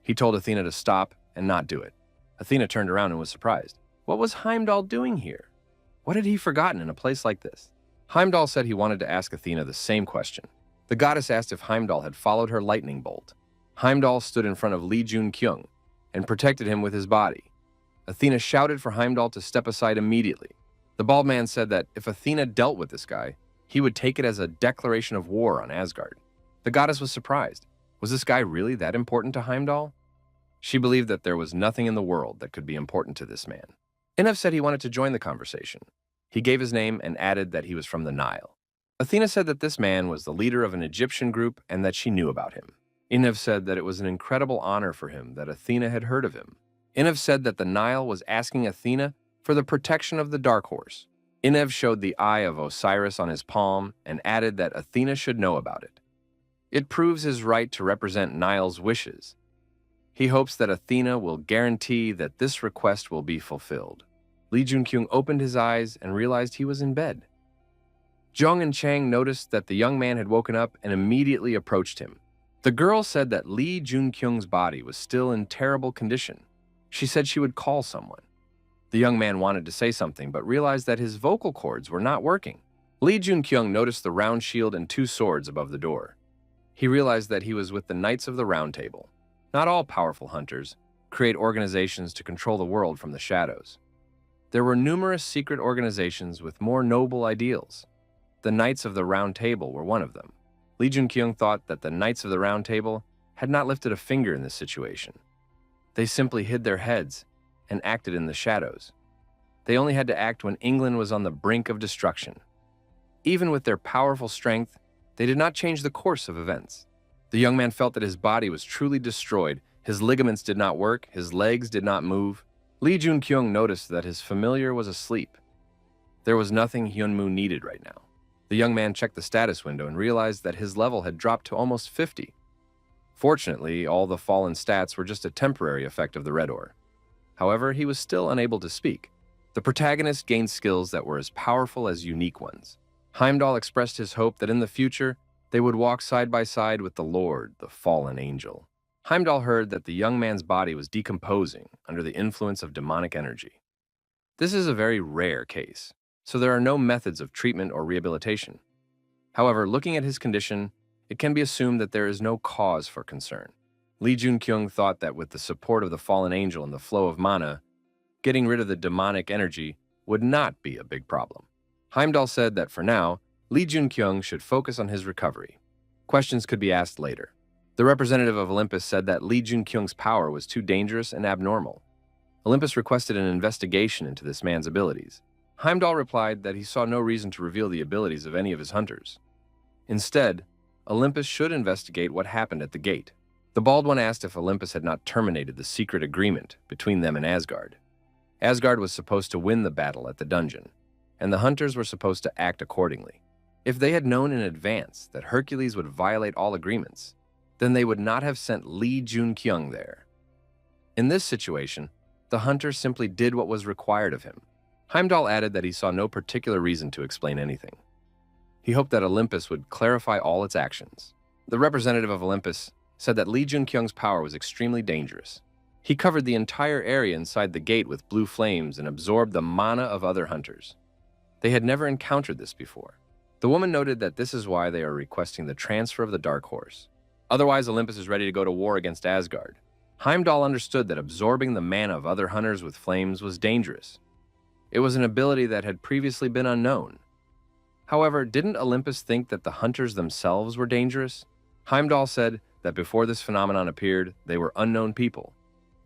He told Athena to stop and not do it. Athena turned around and was surprised. What was Heimdall doing here? What had he forgotten in a place like this? Heimdall said he wanted to ask Athena the same question. The goddess asked if Heimdall had followed her lightning bolt. Heimdall stood in front of Li Junkyung and protected him with his body. Athena shouted for Heimdall to step aside immediately. The bald man said that if Athena dealt with this guy, he would take it as a declaration of war on Asgard. The goddess was surprised. Was this guy really that important to Heimdall? She believed that there was nothing in the world that could be important to this man. Enev said he wanted to join the conversation. He gave his name and added that he was from the Nile. Athena said that this man was the leader of an Egyptian group and that she knew about him. Enev said that it was an incredible honor for him that Athena had heard of him. Enev said that the Nile was asking Athena for the protection of the Dark Horse. Enev showed the eye of Osiris on his palm and added that Athena should know about it. It proves his right to represent Nile's wishes. He hopes that Athena will guarantee that this request will be fulfilled. Lee Junkyung opened his eyes and realized he was in bed. Jung and Chang noticed that the young man had woken up and immediately approached him. The girl said that Lee Junkyung's body was still in terrible condition. She said she would call someone. The young man wanted to say something, but realized that his vocal cords were not working. Lee Junkyung noticed the round shield and 2 swords above the door. He realized that he was with the Knights of the Round Table. Not all powerful hunters create organizations to control the world from the shadows. There were numerous secret organizations with more noble ideals. The Knights of the Round Table were one of them. Lee Junkyung thought that the Knights of the Round Table had not lifted a finger in this situation. They simply hid their heads and acted in the shadows. They only had to act when England was on the brink of destruction. Even with their powerful strength, they did not change the course of events. The young man felt that his body was truly destroyed. His ligaments did not work, his legs did not move. Lee Junkyung noticed that his familiar was asleep. There was nothing Hyunmoo needed right now. The young man checked the status window and realized that his level had dropped to almost 50. Fortunately, all the fallen stats were just a temporary effect of the red ore. However, he was still unable to speak. The protagonist gained skills that were as powerful as unique ones. Heimdall expressed his hope that in the future, they would walk side by side with the Lord, the fallen angel. Heimdall heard that the young man's body was decomposing under the influence of demonic energy. This is a very rare case, so there are no methods of treatment or rehabilitation. However, looking at his condition, it can be assumed that there is no cause for concern. Lee Junkyung thought that with the support of the fallen angel and the flow of mana, getting rid of the demonic energy would not be a big problem. Heimdall said that for now, Lee Junkyung should focus on his recovery. Questions could be asked later. The representative of Olympus said that Lee Junkyung's power was too dangerous and abnormal. Olympus requested an investigation into this man's abilities. Heimdall replied that he saw no reason to reveal the abilities of any of his hunters. Instead, Olympus should investigate what happened at the gate. The Bald One asked if Olympus had not terminated the secret agreement between them and Asgard. Asgard was supposed to win the battle at the dungeon, and the hunters were supposed to act accordingly. If they had known in advance that Hercules would violate all agreements, then they would not have sent Lee Junkyung there. In this situation, the hunter simply did what was required of him. Heimdall added that he saw no particular reason to explain anything. He hoped that Olympus would clarify all its actions. The representative of Olympus said that Lee Junkyung's power was extremely dangerous. He covered the entire area inside the gate with blue flames and absorbed the mana of other hunters. They had never encountered this before. The woman noted that this is why they are requesting the transfer of the Dark Horse. Otherwise, Olympus is ready to go to war against Asgard. Heimdall understood that absorbing the mana of other hunters with flames was dangerous. It was an ability that had previously been unknown. However, didn't Olympus think that the hunters themselves were dangerous? Heimdall said that before this phenomenon appeared, they were unknown people,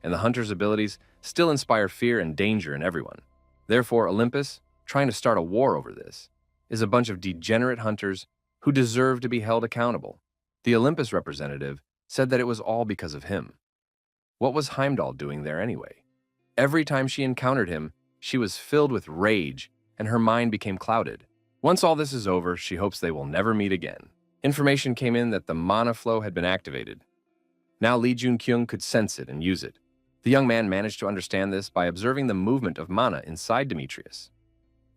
and the hunters' abilities still inspire fear and danger in everyone. Therefore, Olympus, trying to start a war over this, is a bunch of degenerate hunters who deserve to be held accountable. The Olympus representative said that it was all because of him. What was Heimdall doing there anyway? Every time she encountered him, she was filled with rage, and her mind became clouded. Once all this is over, she hopes they will never meet again. Information came in that the mana flow had been activated. Now Lee Junkyung could sense it and use it. The young man managed to understand this by observing the movement of mana inside Demetrius.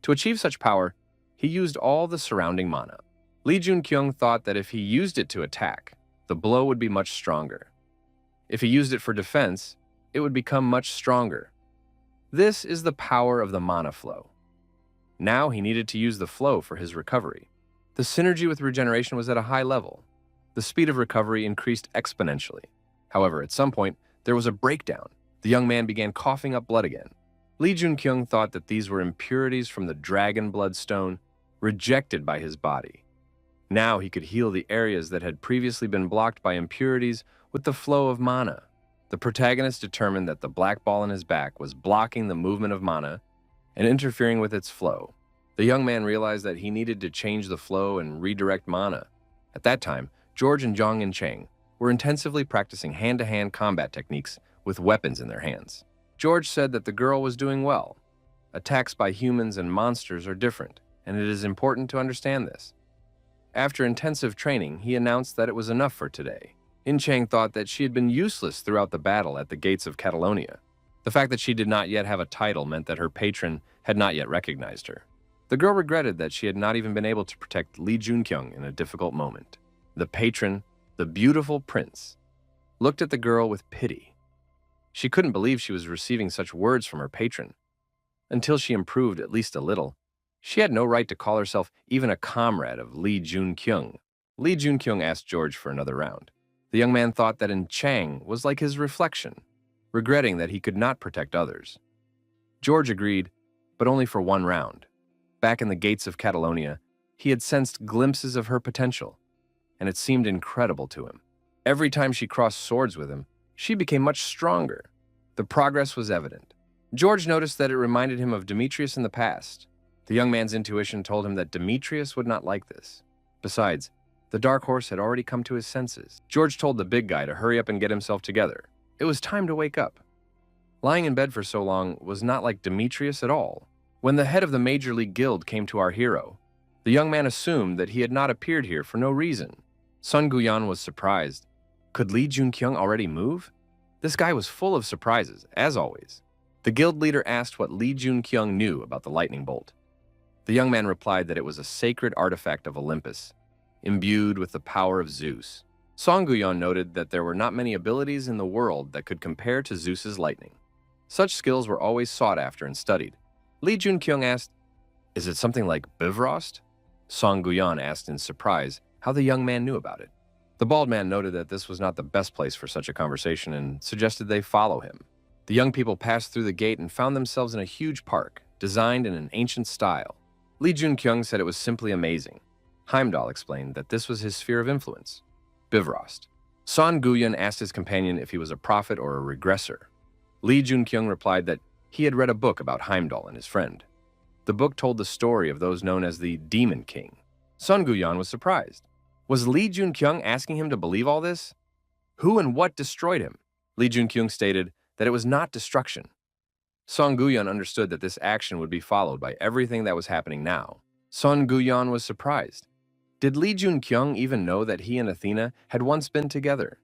To achieve such power, he used all the surrounding mana. Lee Junkyung thought that if he used it to attack, the blow would be much stronger. If he used it for defense, it would become much stronger. This is the power of the mana flow. Now he needed to use the flow for his recovery. The synergy with regeneration was at a high level. The speed of recovery increased exponentially. However, at some point, there was a breakdown. The young man began coughing up blood again. Lee Junkyung thought that these were impurities from the dragon blood stone, rejected by his body. Now he could heal the areas that had previously been blocked by impurities with the flow of mana. The protagonist determined that the black ball in his back was blocking the movement of mana and interfering with its flow. The young man realized that he needed to change the flow and redirect mana. At that time, George and Zhang and Cheng were intensively practicing hand-to-hand combat techniques with weapons in their hands. George said that the girl was doing well. Attacks by humans and monsters are different, and it is important to understand this. After intensive training, he announced that it was enough for today. In Chang thought that she had been useless throughout the battle at the gates of Catalonia. The fact that she did not yet have a title meant that her patron had not yet recognized her. The girl regretted that she had not even been able to protect Li Junkyung in a difficult moment. The patron, the beautiful prince, looked at the girl with pity. She couldn't believe she was receiving such words from her patron. Until she improved at least a little, she had no right to call herself even a comrade of Li Junkyung. Li Junkyung asked George for another round. The young man thought that in Chang was like his reflection, regretting that he could not protect others. George agreed, but only for one round. Back in the gates of Catalonia, he had sensed glimpses of her potential, and it seemed incredible to him. Every time she crossed swords with him, she became much stronger. The progress was evident. George noticed that it reminded him of Demetrius in the past. The young man's intuition told him that Demetrius would not like this. Besides, the dark horse had already come to his senses. George told the big guy to hurry up and get himself together. It was time to wake up. Lying in bed for so long was not like Demetrius at all. When the head of the Major League Guild came to our hero, the young man assumed that he had not appeared here for no reason. Sun Guyan was surprised. Could Li Junkyung already move? This guy was full of surprises, as always. The guild leader asked what Li Junkyung knew about the lightning bolt. The young man replied that it was a sacred artifact of Olympus, imbued with the power of Zeus. Song Guyan noted that there were not many abilities in the world that could compare to Zeus's lightning. Such skills were always sought after and studied. Li Junkyung asked, "Is it something like Bifrost?" Song Guyan asked in surprise how the young man knew about it. The bald man noted that this was not the best place for such a conversation and suggested they follow him. The young people passed through the gate and found themselves in a huge park, designed in an ancient style. Li Junkyung said it was simply amazing. Heimdall explained that this was his sphere of influence, Bifrost. Son Guyan asked his companion if he was a prophet or a regressor. Li Junkyung replied that he had read a book about Heimdall and his friend. The book told the story of those known as the Demon King. Sun Guyan was surprised. Was Li Junkyung asking him to believe all this? Who and what destroyed him? Li Junkyung stated that it was not destruction. Song Guyan understood that this action would be followed by everything that was happening now. Sun Guyan was surprised. Did Li Junkyung even know that he and Athena had once been together?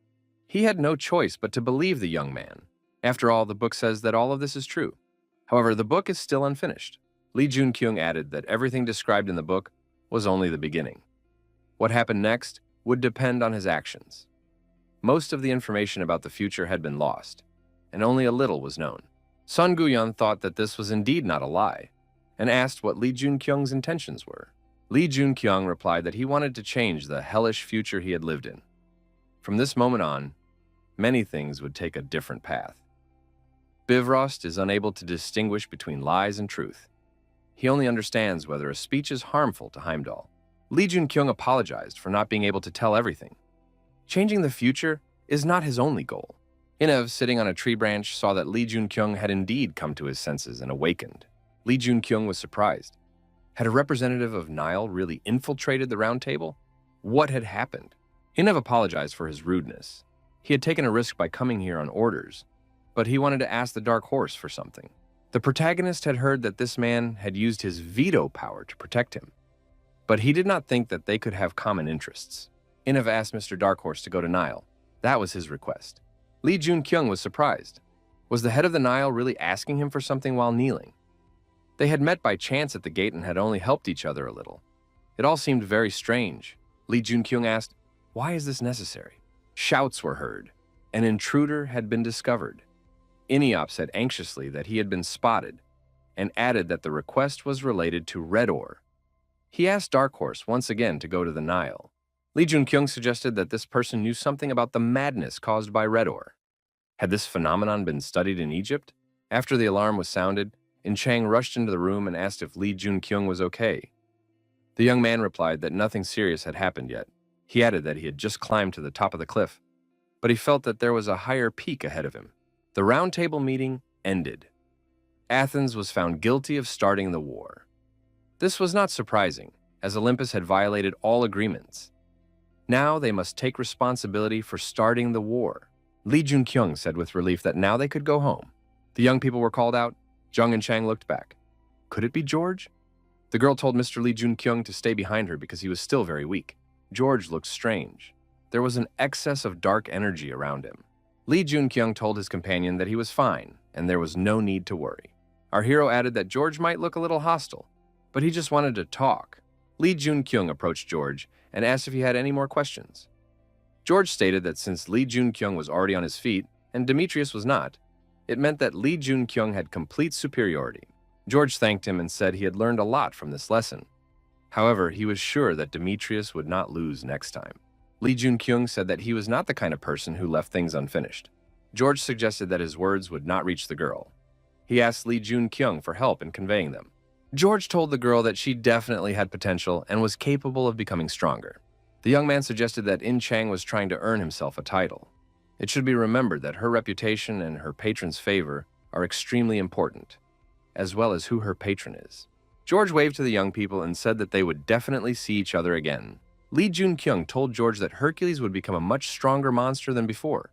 He had no choice but to believe the young man. After all, the book says that all of this is true. However, the book is still unfinished. Li Junkyung added that everything described in the book was only the beginning. What happened next would depend on his actions. Most of the information about the future had been lost, and only a little was known. Sun Guyan thought that this was indeed not a lie, and asked what Li Junkyung's intentions were. Li Junkyung replied that he wanted to change the hellish future he had lived in. From this moment on, many things would take a different path. Bifrost is unable to distinguish between lies and truth. He only understands whether a speech is harmful to Heimdall. Li Junkyung apologized for not being able to tell everything. Changing the future is not his only goal. Inev, sitting on a tree branch, saw that Li Junkyung had indeed come to his senses and awakened. Li Junkyung was surprised. Had a representative of Nile really infiltrated the round table? What had happened? Inev apologized for his rudeness. He had taken a risk by coming here on orders, but he wanted to ask the Dark Horse for something. The protagonist had heard that this man had used his veto power to protect him, but he did not think that they could have common interests. Inev asked Mr. Dark Horse to go to Nile. That was his request. Li Junkyung was surprised. Was the head of the Nile really asking him for something while kneeling? They had met by chance at the gate and had only helped each other a little. It all seemed very strange. Li Junkyung asked, "Why is this necessary?" Shouts were heard. An intruder had been discovered. Anicaps said anxiously that he had been spotted, and added that the request was related to red ore. He asked Dark Horse once again to go to the Nile. Li Junkyung suggested that this person knew something about the madness caused by red ore. Had this phenomenon been studied in Egypt? After the alarm was sounded, In Chang rushed into the room and asked if Li Junkyung was okay. The young man replied that nothing serious had happened yet. He added that he had just climbed to the top of the cliff, but he felt that there was a higher peak ahead of him. The round table meeting ended. Athens was found guilty of starting the war. This was not surprising, as Olympus had violated all agreements. Now they must take responsibility for starting the war. Li Junkyung said with relief that now they could go home. The young people were called out. Jung and Chang looked back. Could it be George? The girl told Mr. Li Junkyung to stay behind her because he was still very weak. George looked strange. there was an excess of dark energy around him. Lee Junkyung told his companion that he was fine and there was no need to worry. Our hero added that George might look a little hostile, but he just wanted to talk. Lee Junkyung approached George and asked if he had any more questions. George stated that since Lee Junkyung was already on his feet and Demetrius was not, it meant that Lee Junkyung had complete superiority. George thanked him and said he had learned a lot from this lesson. However, he was sure that Demetrius would not lose next time. Lee Junkyung said that he was not the kind of person who left things unfinished. George suggested that his words would not reach the girl. He asked Lee Junkyung for help in conveying them. George told the girl that she definitely had potential and was capable of becoming stronger. The young man suggested that In Chang was trying to earn himself a title. It should be remembered that her reputation and her patron's favor are extremely important, as well as who her patron is. George waved to the young people and said that they would definitely see each other again. Lee Junkyung told George that Hercules would become a much stronger monster than before,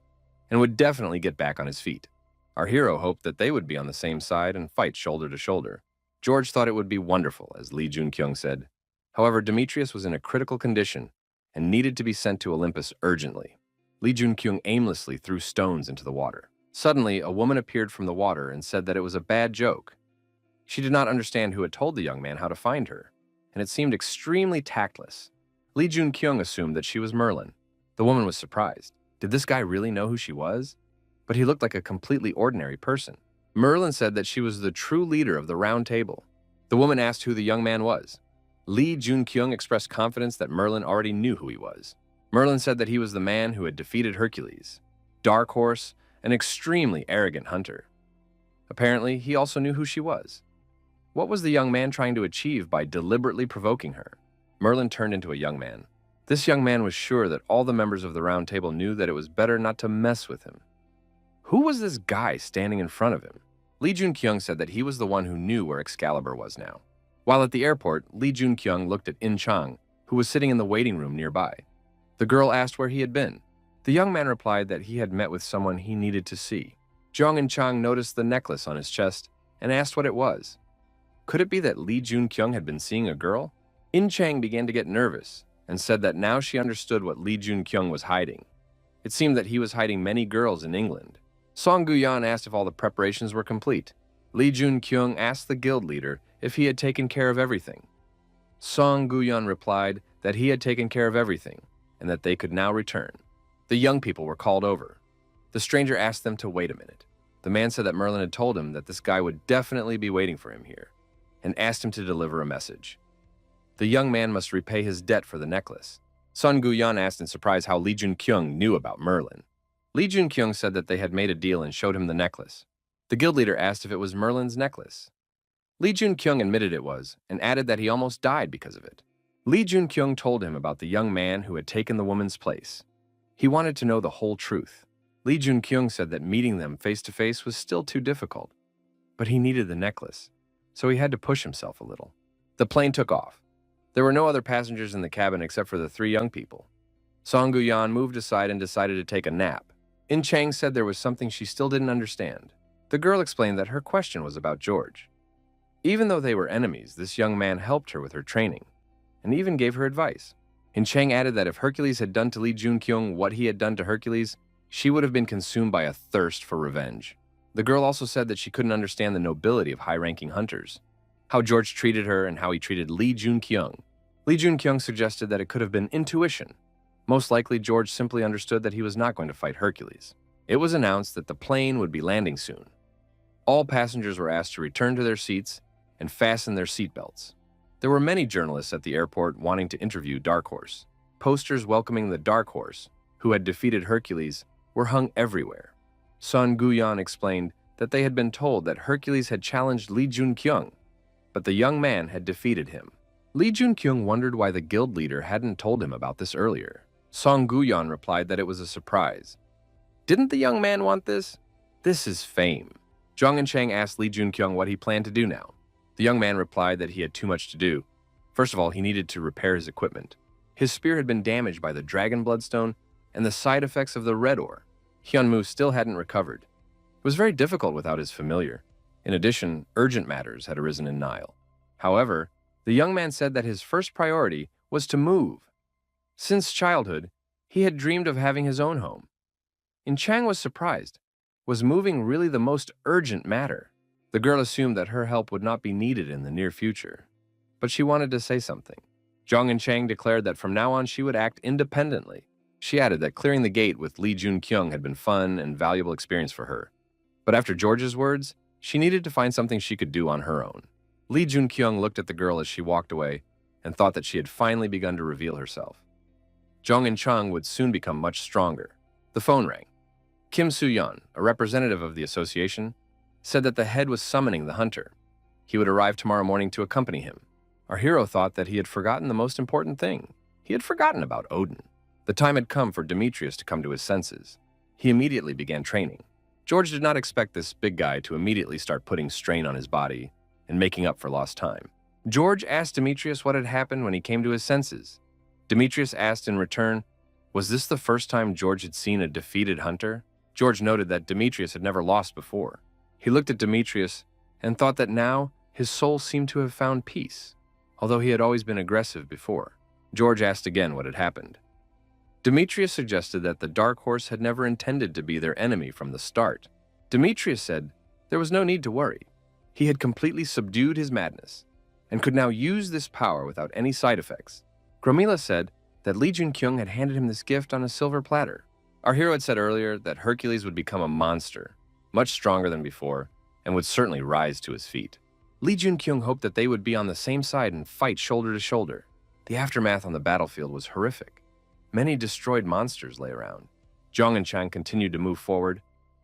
and would definitely get back on his feet. Our hero hoped that they would be on the same side and fight shoulder to shoulder. George thought it would be wonderful, as Lee Junkyung said. However, Demetrius was in a critical condition and needed to be sent to Olympus urgently. Lee Junkyung aimlessly threw stones into the water. Suddenly, a woman appeared from the water and said that it was a bad joke. She did not understand who had told the young man how to find her, and it seemed extremely tactless. Lee Junkyung assumed that she was Merlin. The woman was surprised. Did this guy really know who she was? But he looked like a completely ordinary person. Merlin said that she was the true leader of the Round Table. The woman asked who the young man was. Lee Junkyung expressed confidence that Merlin already knew who he was. Merlin said that he was the man who had defeated Hercules, Dark Horse, an extremely arrogant hunter. Apparently, he also knew who she was. What was the young man trying to achieve by deliberately provoking her? Merlin turned into a young man. This young man was sure that all the members of the Round Table knew that it was better not to mess with him. Who was this guy standing in front of him? Lee Junkyung said that he was the one who knew where Excalibur was now. While at the airport, Lee Junkyung looked at In Chang, who was sitting in the waiting room nearby. The girl asked where he had been. The young man replied that he had met with someone he needed to see. Jong In Chang noticed the necklace on his chest and asked what it was. Could it be that Lee Junkyung had been seeing a girl? In Chang began to get nervous and said that now she understood what Lee Junkyung was hiding. It seemed that he was hiding many girls in England. Song Guyan asked if all the preparations were complete. Lee Junkyung asked the guild leader if he had taken care of everything. Song Guyan replied that he had taken care of everything and that they could now return. The young people were called over. The stranger asked them to wait a minute. The man said that Merlin had told him that this guy would definitely be waiting for him here and asked him to deliver a message. The young man must repay his debt for the necklace. Sun Guyan asked in surprise how Lee Junkyung knew about Merlin. Lee Junkyung said that they had made a deal and showed him the necklace. The guild leader asked if it was Merlin's necklace. Lee Junkyung admitted it was and added that he almost died because of it. Lee Junkyung told him about the young man who had taken the woman's place. He wanted to know the whole truth. Lee Junkyung said that meeting them face to face was still too difficult, but he needed the necklace, so he had to push himself a little. The plane took off. There were no other passengers in the cabin except for the three young people. Song Guyan moved aside and decided to take a nap. In Chang said there was something she still didn't understand. The girl explained that her question was about George. Even though they were enemies, this young man helped her with her training, and even gave her advice. In Chang added that if Hercules had done to Lee Junkyung what he had done to Hercules, she would have been consumed by a thirst for revenge. The girl also said that she couldn't understand the nobility of high-ranking hunters, how George treated her and how he treated Lee Junkyung. Lee Junkyung suggested that it could have been intuition. Most likely, George simply understood that he was not going to fight Hercules. It was announced that the plane would be landing soon. All passengers were asked to return to their seats and fasten their seatbelts. There were many journalists at the airport wanting to interview Dark Horse. Posters welcoming the Dark Horse, who had defeated Hercules, were hung everywhere. Sun Guyan explained that they had been told that Hercules had challenged Lee Junkyung, but the young man had defeated him. Lee Junkyung wondered why the guild leader hadn't told him about this earlier. Song Guyan replied that it was a surprise. Didn't the young man want this? This is fame. Zhang and Chang asked Lee Junkyung what he planned to do now. The young man replied that he had too much to do. First of all, he needed to repair his equipment. His spear had been damaged by the dragon bloodstone and the side effects of the red ore. Hyunmu still hadn't recovered. It was very difficult without his familiar. In addition, urgent matters had arisen in Nile. However, the young man said that his first priority was to move. Since childhood, He had dreamed of having his own home. In Chang was surprised. Was moving really the most urgent matter? The girl assumed that her help would not be needed in the near future, but she wanted to say something. Zhang and Chang declared that from now on she would act independently. She added that clearing the gate with Li Junkyung had been fun and valuable experience for her. But after George's words, she needed to find something she could do on her own. Li Junkyung looked at the girl as she walked away and thought that she had finally begun to reveal herself. Zhang and Chang would soon become much stronger. The phone rang. Kim Soo-yeon, a representative of the association, said that the head was summoning the hunter. He would arrive tomorrow morning to accompany him. Our hero thought that he had forgotten the most important thing. He had forgotten about Odin. The time had come for Demetrius to come to his senses. He immediately began training. George did not expect this big guy to immediately start putting strain on his body and making up for lost time. George asked Demetrius what had happened when he came to his senses. Demetrius asked in return, was this the first time George had seen a defeated hunter? George noted that Demetrius had never lost before. He looked at Demetrius and thought that now his soul seemed to have found peace, although he had always been aggressive before. George asked again what had happened. Demetrius suggested that the Dark Horse had never intended to be their enemy from the start. Demetrius said there was no need to worry. He had completely subdued his madness and could now use this power without any side effects. Gromila said that Li Junkyung had handed him this gift on a silver platter. Our hero had said earlier that Hercules would become a monster, much stronger than before, and would certainly rise to his feet. Li Junkyung hoped that they would be on the same side and fight shoulder to shoulder. The aftermath on the battlefield was horrific. Many destroyed monsters lay around. Zhang and Chang continued to move forward,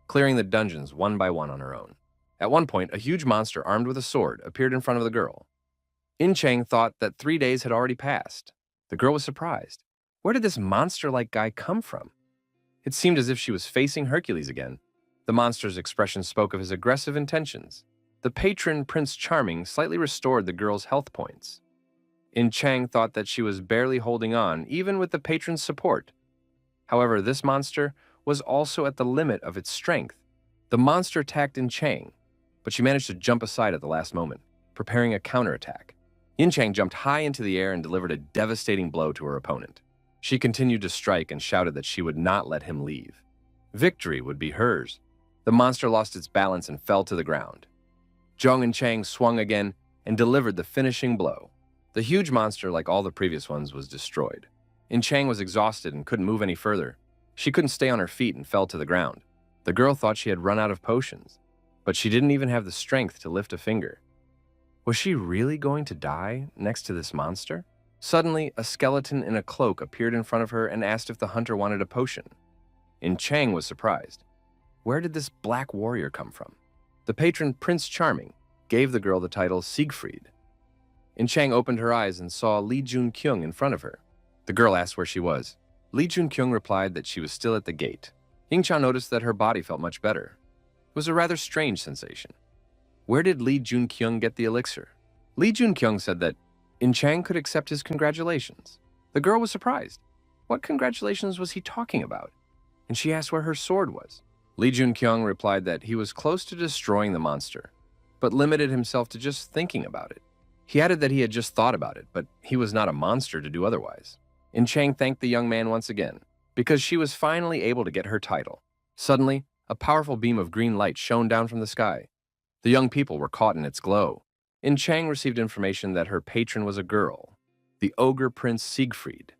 clearing the dungeons one by one on her own. At one point, a huge monster armed with a sword appeared in front of the girl. In Chang thought that 3 days had already passed. The girl was surprised. Where did this monster-like guy come from? It seemed as if she was facing Hercules again. The monster's expression spoke of his aggressive intentions. The patron, Prince Charming, slightly restored the girl's health points. In Chang thought that she was barely holding on, even with the patron's support. However, this monster was also at the limit of its strength. The monster attacked In Chang, but she managed to jump aside at the last moment, preparing a counterattack. In Chang jumped high into the air and delivered a devastating blow to her opponent. She continued to strike and shouted that she would not let him leave. Victory would be hers. The monster lost its balance and fell to the ground. Zhang and Chang swung again and delivered the finishing blow. The huge monster, like all the previous ones, was destroyed. In Chang was exhausted and couldn't move any further. She couldn't stay on her feet and fell to the ground. The girl thought she had run out of potions, but she didn't even have the strength to lift a finger. Was she really going to die next to this monster? Suddenly, a skeleton in a cloak appeared in front of her and asked if the hunter wanted a potion. In Chang was surprised. Where did this black warrior come from? The patron, Prince Charming, gave the girl the title Siegfried. In Chang opened her eyes and saw Li Junkyung in front of her. The girl asked where she was. Li Junkyung replied that she was still at the gate. Yingcha noticed that her body felt much better. It was a rather strange sensation. Where did Li Junkyung get the elixir? Li Junkyung said that In Chang could accept his congratulations. The girl was surprised. What congratulations was he talking about? And she asked where her sword was. Li Junkyung replied that he was close to destroying the monster, but limited himself to just thinking about it. He added that he had just thought about it, but he was not a monster to do otherwise. In Chang thanked the young man once again, because she was finally able to get her title. Suddenly, a powerful beam of green light shone down from the sky. The young people were caught in its glow. In Chang received information that her patron was a girl, the Ogre Prince Siegfried.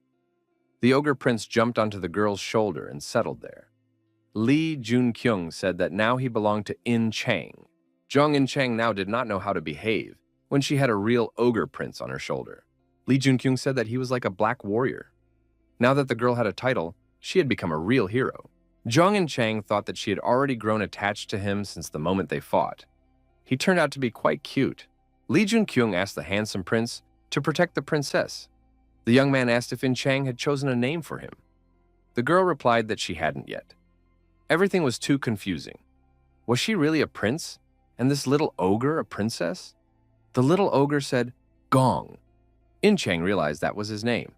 The Ogre Prince jumped onto the girl's shoulder and settled there. Li Junkyung said that now he belonged to In Chang. Zhang In Chang now did not know how to behave when she had a real Ogre Prince on her shoulder. Li Junkyung said that he was like a black warrior. Now that the girl had a title, she had become a real hero. Zhang In Chang thought that she had already grown attached to him since the moment they fought. He turned out to be quite cute. Li Junkyung asked the handsome prince to protect the princess. The young man asked if In Chang had chosen a name for him. The girl replied that she hadn't yet. Everything was too confusing. Was she really a prince, and this little ogre a princess? The little ogre said, Gong. In Chang realized that was his name.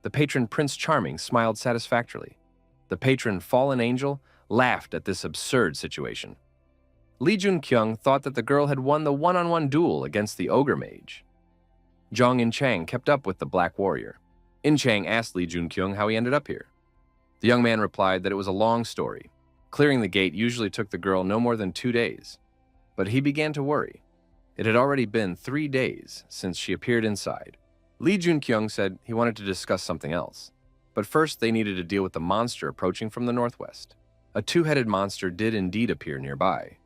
The patron Prince Charming smiled satisfactorily. The patron Fallen Angel laughed at this absurd situation. Li Junkyung thought that the girl had won the one-on-one duel against the ogre mage. Zhang In Chang kept up with the black warrior. In Chang asked Li Junkyung how he ended up here. The young man replied that it was a long story. Clearing the gate usually took the girl no more than 2 days. But he began to worry. It had already been 3 days since she appeared inside. Lee Junkyung said he wanted to discuss something else. But first they needed to deal with the monster approaching from the northwest. A 2-headed monster did indeed appear nearby.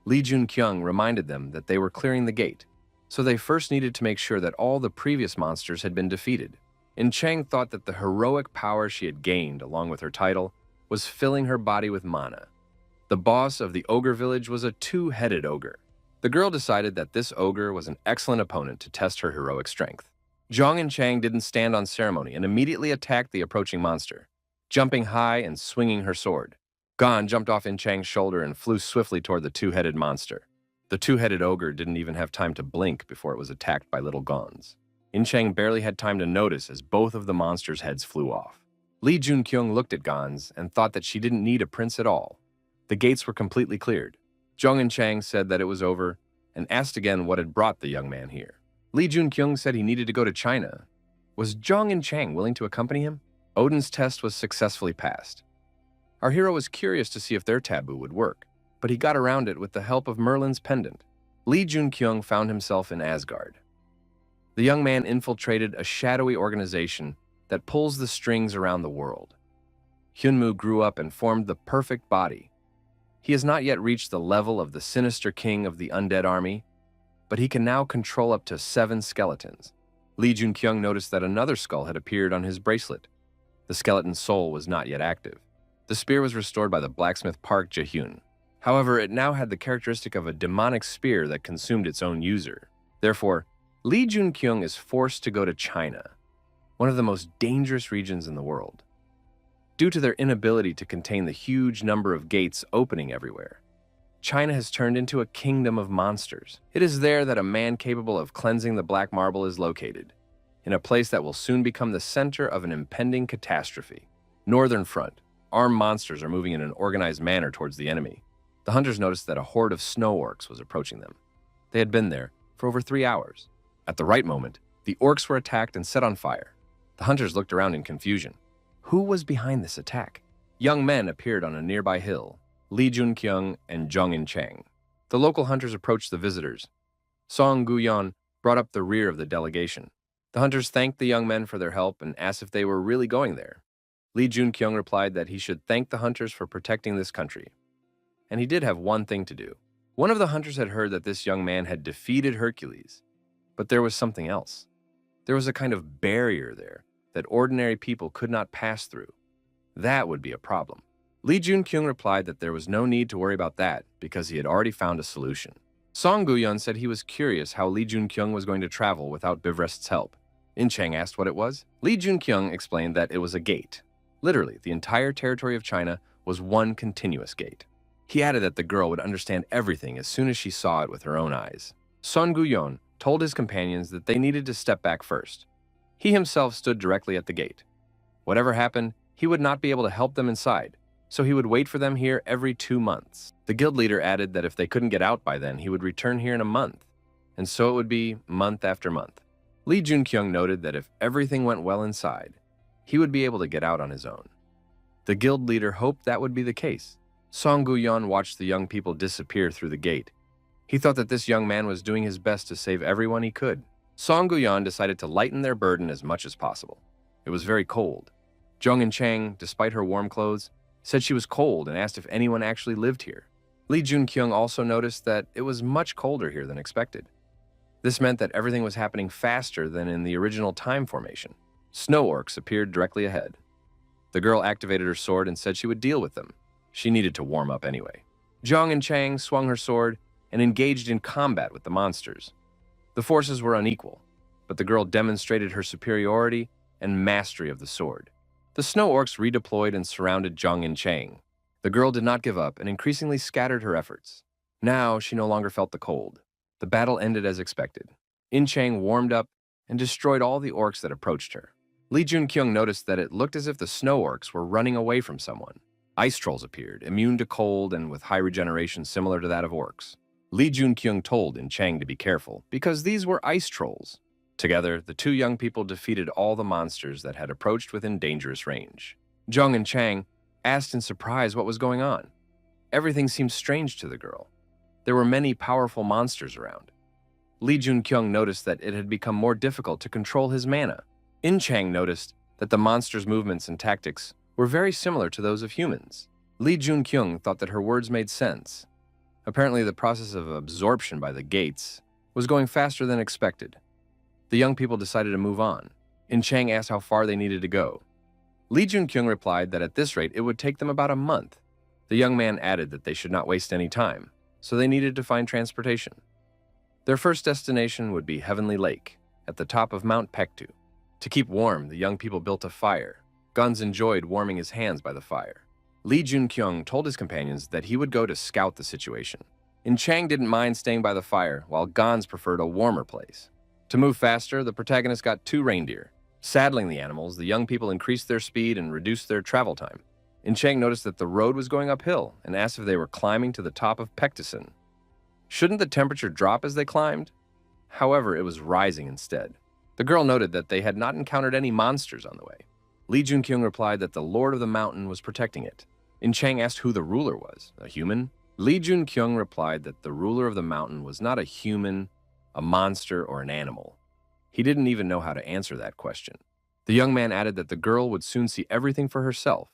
Lee Junkyung reminded them that they were clearing the gate, so they first needed to make sure that all the previous monsters had been defeated. In Chang thought that the heroic power she had gained along with her title was filling her body with mana. The boss of the ogre village was a 2-headed ogre. The girl decided that this ogre was an excellent opponent to test her heroic strength. Zhang and Chang didn't stand on ceremony and immediately attacked the approaching monster, jumping high and swinging her sword. Gan jumped off In Chang's shoulder and flew swiftly toward the 2-headed monster. The 2-headed ogre didn't even have time to blink before it was attacked by little Gons. In Chang barely had time to notice as both of the monster's heads flew off. Lee Junkyung looked at Gons and thought that she didn't need a prince at all. The gates were completely cleared. Zhang and Chang said that it was over and asked again what had brought the young man here. Lee Junkyung said he needed to go to China. Was Zhang and Chang willing to accompany him? Odin's test was successfully passed. Our hero was curious to see if their taboo would work, but he got around it with the help of Merlin's pendant. Lee Junkyung found himself in Asgard. The young man infiltrated a shadowy organization that pulls the strings around the world. Hyunmoo grew up and formed the perfect body. He has not yet reached the level of the sinister king of the undead army, but he can now control up to 7 skeletons. Lee Junkyung noticed that another skull had appeared on his bracelet. The skeleton's soul was not yet active. The spear was restored by the blacksmith Park Jae-hyun. However, it now had the characteristic of a demonic spear that consumed its own user. Therefore, Lee Junkyung is forced to go to China, one of the most dangerous regions in the world. Due to their inability to contain the huge number of gates opening everywhere, China has turned into a kingdom of monsters. It is there that a man capable of cleansing the black marble is located, in a place that will soon become the center of an impending catastrophe. Northern Front. Armed monsters are moving in an organized manner towards the enemy. The hunters noticed that a horde of snow orcs was approaching them. They had been there for over 3 hours. At the right moment, the orcs were attacked and set on fire. The hunters looked around in confusion. Who was behind this attack? Young men appeared on a nearby hill, Lee Junkyung and Zhang In Chang. The local hunters approached the visitors. Song Guyon brought up the rear of the delegation. The hunters thanked the young men for their help and asked if they were really going there. Lee Junkyung replied that he should thank the hunters for protecting this country. And he did have one thing to do. One of the hunters had heard that this young man had defeated Hercules. But there was something else. There was a kind of barrier there that ordinary people could not pass through. That would be a problem. Lee Junkyung replied that there was no need to worry about that because he had already found a solution. Song Guyon said he was curious how Lee Junkyung was going to travel without Bivrest's help. In Chang asked what it was. Lee Junkyung explained that it was a gate. Literally, the entire territory of China was one continuous gate. He added that the girl would understand everything as soon as she saw it with her own eyes. Son Guyon told his companions that they needed to step back first. He himself stood directly at the gate. Whatever happened, he would not be able to help them inside, so he would wait for them here every 2 months. The guild leader added that if they couldn't get out by then, he would return here in a month, and so it would be month after month. Lee Junkyung noted that if everything went well inside, he would be able to get out on his own. The guild leader hoped that would be the case. Song Guyon watched the young people disappear through the gate. He thought that this young man was doing his best to save everyone he could. Song Guyon decided to lighten their burden as much as possible. It was very cold. Zhang and Chang, despite her warm clothes, said she was cold and asked if anyone actually lived here. Lee Junkyung also noticed that it was much colder here than expected. This meant that everything was happening faster than in the original time formation. Snow orcs appeared directly ahead. The girl activated her sword and said she would deal with them. She needed to warm up anyway. Zhang and Chang swung her sword and engaged in combat with the monsters. The forces were unequal, but the girl demonstrated her superiority and mastery of the sword. The snow orcs redeployed and surrounded Zhang and Chang. The girl did not give up and increasingly scattered her efforts. Now she no longer felt the cold. The battle ended as expected. In Chang warmed up and destroyed all the orcs that approached her. Lee Junkyung noticed that it looked as if the snow orcs were running away from someone. Ice trolls appeared, immune to cold and with high regeneration similar to that of orcs. Lee Junkyung told In Chang to be careful, because these were ice trolls. Together, the two young people defeated all the monsters that had approached within dangerous range. Zheng and Chang asked in surprise what was going on. Everything seemed strange to the girl. There were many powerful monsters around. Li Junkyung noticed that it had become more difficult to control his mana. In Chang noticed that the monster's movements and tactics were very similar to those of humans. Li Junkyung thought that her words made sense. Apparently, the process of absorption by the gates was going faster than expected. The young people decided to move on. In Chang asked how far they needed to go. Li Junkyung replied that at this rate it would take them about a month. The young man added that they should not waste any time, so they needed to find transportation. Their first destination would be Heavenly Lake, at the top of Mount Pektu. To keep warm, the young people built a fire. Guns enjoyed warming his hands by the fire. Li Junkyung told his companions that he would go to scout the situation. In Chang didn't mind staying by the fire, while Gans preferred a warmer place. To move faster, the protagonist got 2 reindeer. Saddling the animals, the young people increased their speed and reduced their travel time. In Chang noticed that the road was going uphill and asked if they were climbing to the top of Pektusin. Shouldn't the temperature drop as they climbed? However, it was rising instead. The girl noted that they had not encountered any monsters on the way. Li Junkyung replied that the Lord of the Mountain was protecting it. In Chang asked who the ruler was, a human? Li Junkyung replied that the ruler of the mountain was not a human, a monster, or an animal. He didn't even know how to answer that question. The young man added that the girl would soon see everything for herself,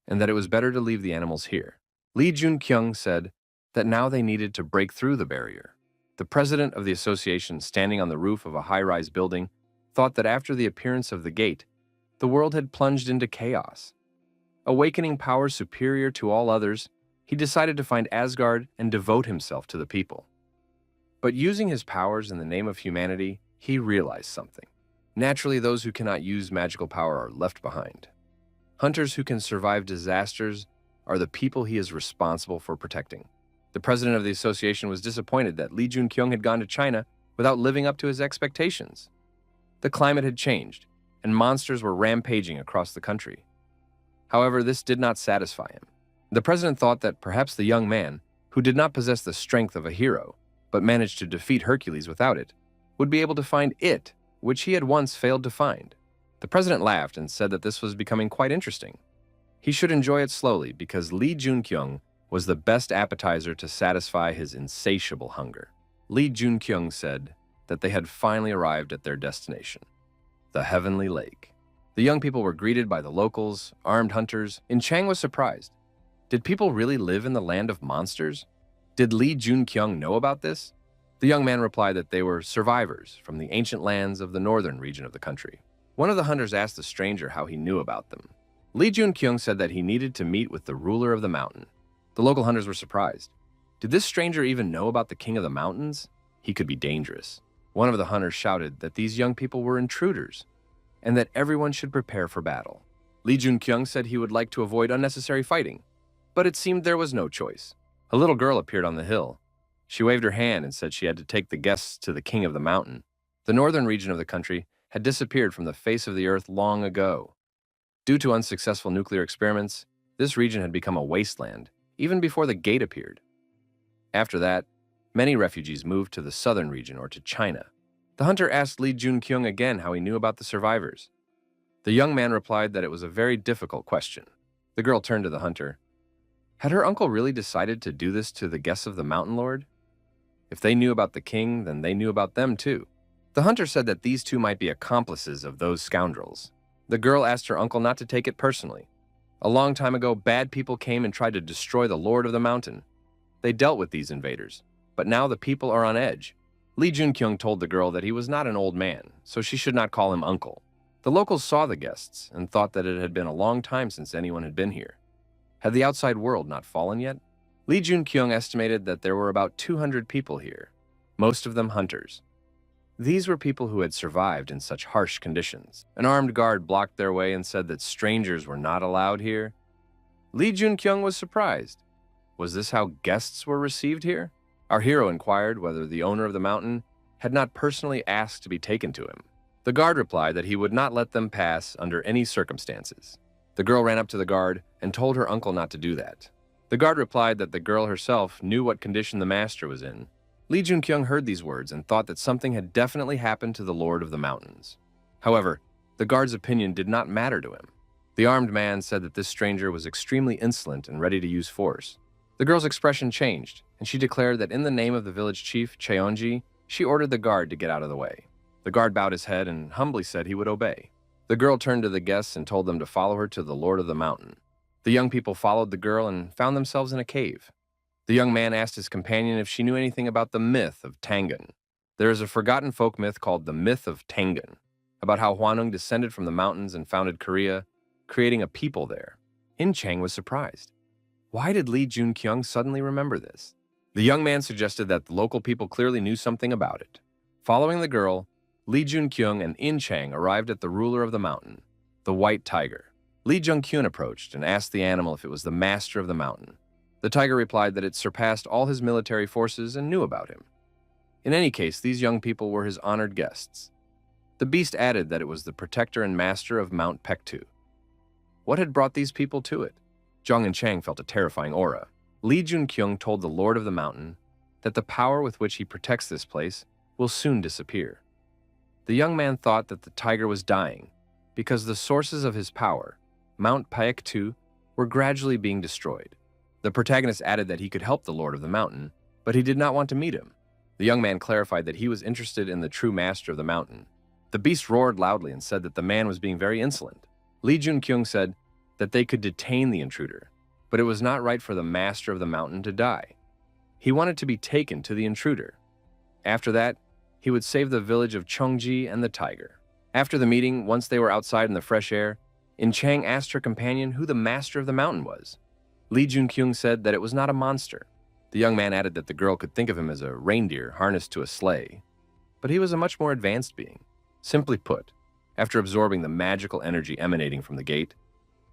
and that it was better to leave the animals here. Li Junkyung said that now they needed to break through the barrier. The president of the association, standing on the roof of a high-rise building, thought that after the appearance of the gate, the world had plunged into chaos. Awakening powers superior to all others, he decided to find Asgard and devote himself to the people. But using his powers in the name of humanity, he realized something. Naturally, those who cannot use magical power are left behind. Hunters who can survive disasters are the people he is responsible for protecting. The president of the association was disappointed that Li Junkyung had gone to China without living up to his expectations. The climate had changed, and monsters were rampaging across the country. However, this did not satisfy him. The president thought that perhaps the young man, who did not possess the strength of a hero, but managed to defeat Hercules without it, would be able to find it, which he had once failed to find. The president laughed and said that this was becoming quite interesting. He should enjoy it slowly because Li Junkyung was the best appetizer to satisfy his insatiable hunger. Li Junkyung said that they had finally arrived at their destination, the Heavenly Lake. The young people were greeted by the locals, armed hunters, and Chang was surprised. Did people really live in the land of monsters? Did Li Junkyung know about this? The young man replied that they were survivors from the ancient lands of the northern region of the country. One of the hunters asked the stranger how he knew about them. Li Junkyung said that he needed to meet with the ruler of the mountain. The local hunters were surprised. Did this stranger even know about the king of the mountains? He could be dangerous. One of the hunters shouted that these young people were intruders, and that everyone should prepare for battle. Li Junkyung said he would like to avoid unnecessary fighting, but it seemed there was no choice. A little girl appeared on the hill. She waved her hand and said she had to take the guests to the king of the mountain. The northern region of the country had disappeared from the face of the earth long ago. Due to unsuccessful nuclear experiments, this region had become a wasteland, even before the gate appeared. After that, many refugees moved to the southern region or to China. The hunter asked Li Junkyung again how he knew about the survivors. The young man replied that it was a very difficult question. The girl turned to the hunter. Had her uncle really decided to do this to the guests of the mountain lord? If they knew about the king, then they knew about them too. The hunter said that these two might be accomplices of those scoundrels. The girl asked her uncle not to take it personally. A long time ago, bad people came and tried to destroy the lord of the mountain. They dealt with these invaders, but now the people are on edge. Li Junkyung told the girl that he was not an old man, so she should not call him uncle. The locals saw the guests and thought that it had been a long time since anyone had been here. Had the outside world not fallen yet? Li Junkyung estimated that there were about 200 people here, most of them hunters. These were people who had survived in such harsh conditions. An armed guard blocked their way and said that strangers were not allowed here. Li Junkyung was surprised. Was this how guests were received here? Our hero inquired whether the owner of the mountain had not personally asked to be taken to him. The guard replied that he would not let them pass under any circumstances. The girl ran up to the guard and told her uncle not to do that. The guard replied that the girl herself knew what condition the master was in. Li Junkyung heard these words and thought that something had definitely happened to the Lord of the Mountains. However, the guard's opinion did not matter to him. The armed man said that this stranger was extremely insolent and ready to use force. The girl's expression changed, and she declared that in the name of the village chief, Cheonji, she ordered the guard to get out of the way. The guard bowed his head and humbly said he would obey. The girl turned to the guests and told them to follow her to the Lord of the Mountain. The young people followed the girl and found themselves in a cave. The young man asked his companion if she knew anything about the myth of Tangan. There is a forgotten folk myth called the myth of Tangan, about how Hwanung descended from the mountains and founded Korea, creating a people there. In Chang was surprised. Why did Lee Jun-kyung suddenly remember this? The young man suggested that the local people clearly knew something about it. Following the girl, Lee Jun-kyung and In Chang arrived at the ruler of the mountain, the white tiger. Lee Jun-kyung approached and asked the animal if it was the master of the mountain. The tiger replied that it surpassed all his military forces and knew about him. In any case, these young people were his honored guests. The beast added that it was the protector and master of Mount Pektu. What had brought these people to it? Zhang and Chang felt a terrifying aura. Lee Jun-kyung told the Lord of the Mountain that the power with which he protects this place will soon disappear. The young man thought that the tiger was dying because the sources of his power, Mount Paektu, were gradually being destroyed. The protagonist added that he could help the Lord of the Mountain, but he did not want to meet him. The young man clarified that he was interested in the true master of the mountain. The beast roared loudly and said that the man was being very insolent. Lee Jun-kyung said that they could detain the intruder, but it was not right for the master of the mountain to die. He wanted to be taken to the intruder. After that, he would save the village of Cheongji and the tiger. After the meeting, once they were outside in the fresh air, In Chang asked her companion who the master of the mountain was. Lee Jun-kyung said that it was not a monster. The young man added that the girl could think of him as a reindeer harnessed to a sleigh, but he was a much more advanced being. Simply put, after absorbing the magical energy emanating from the gate,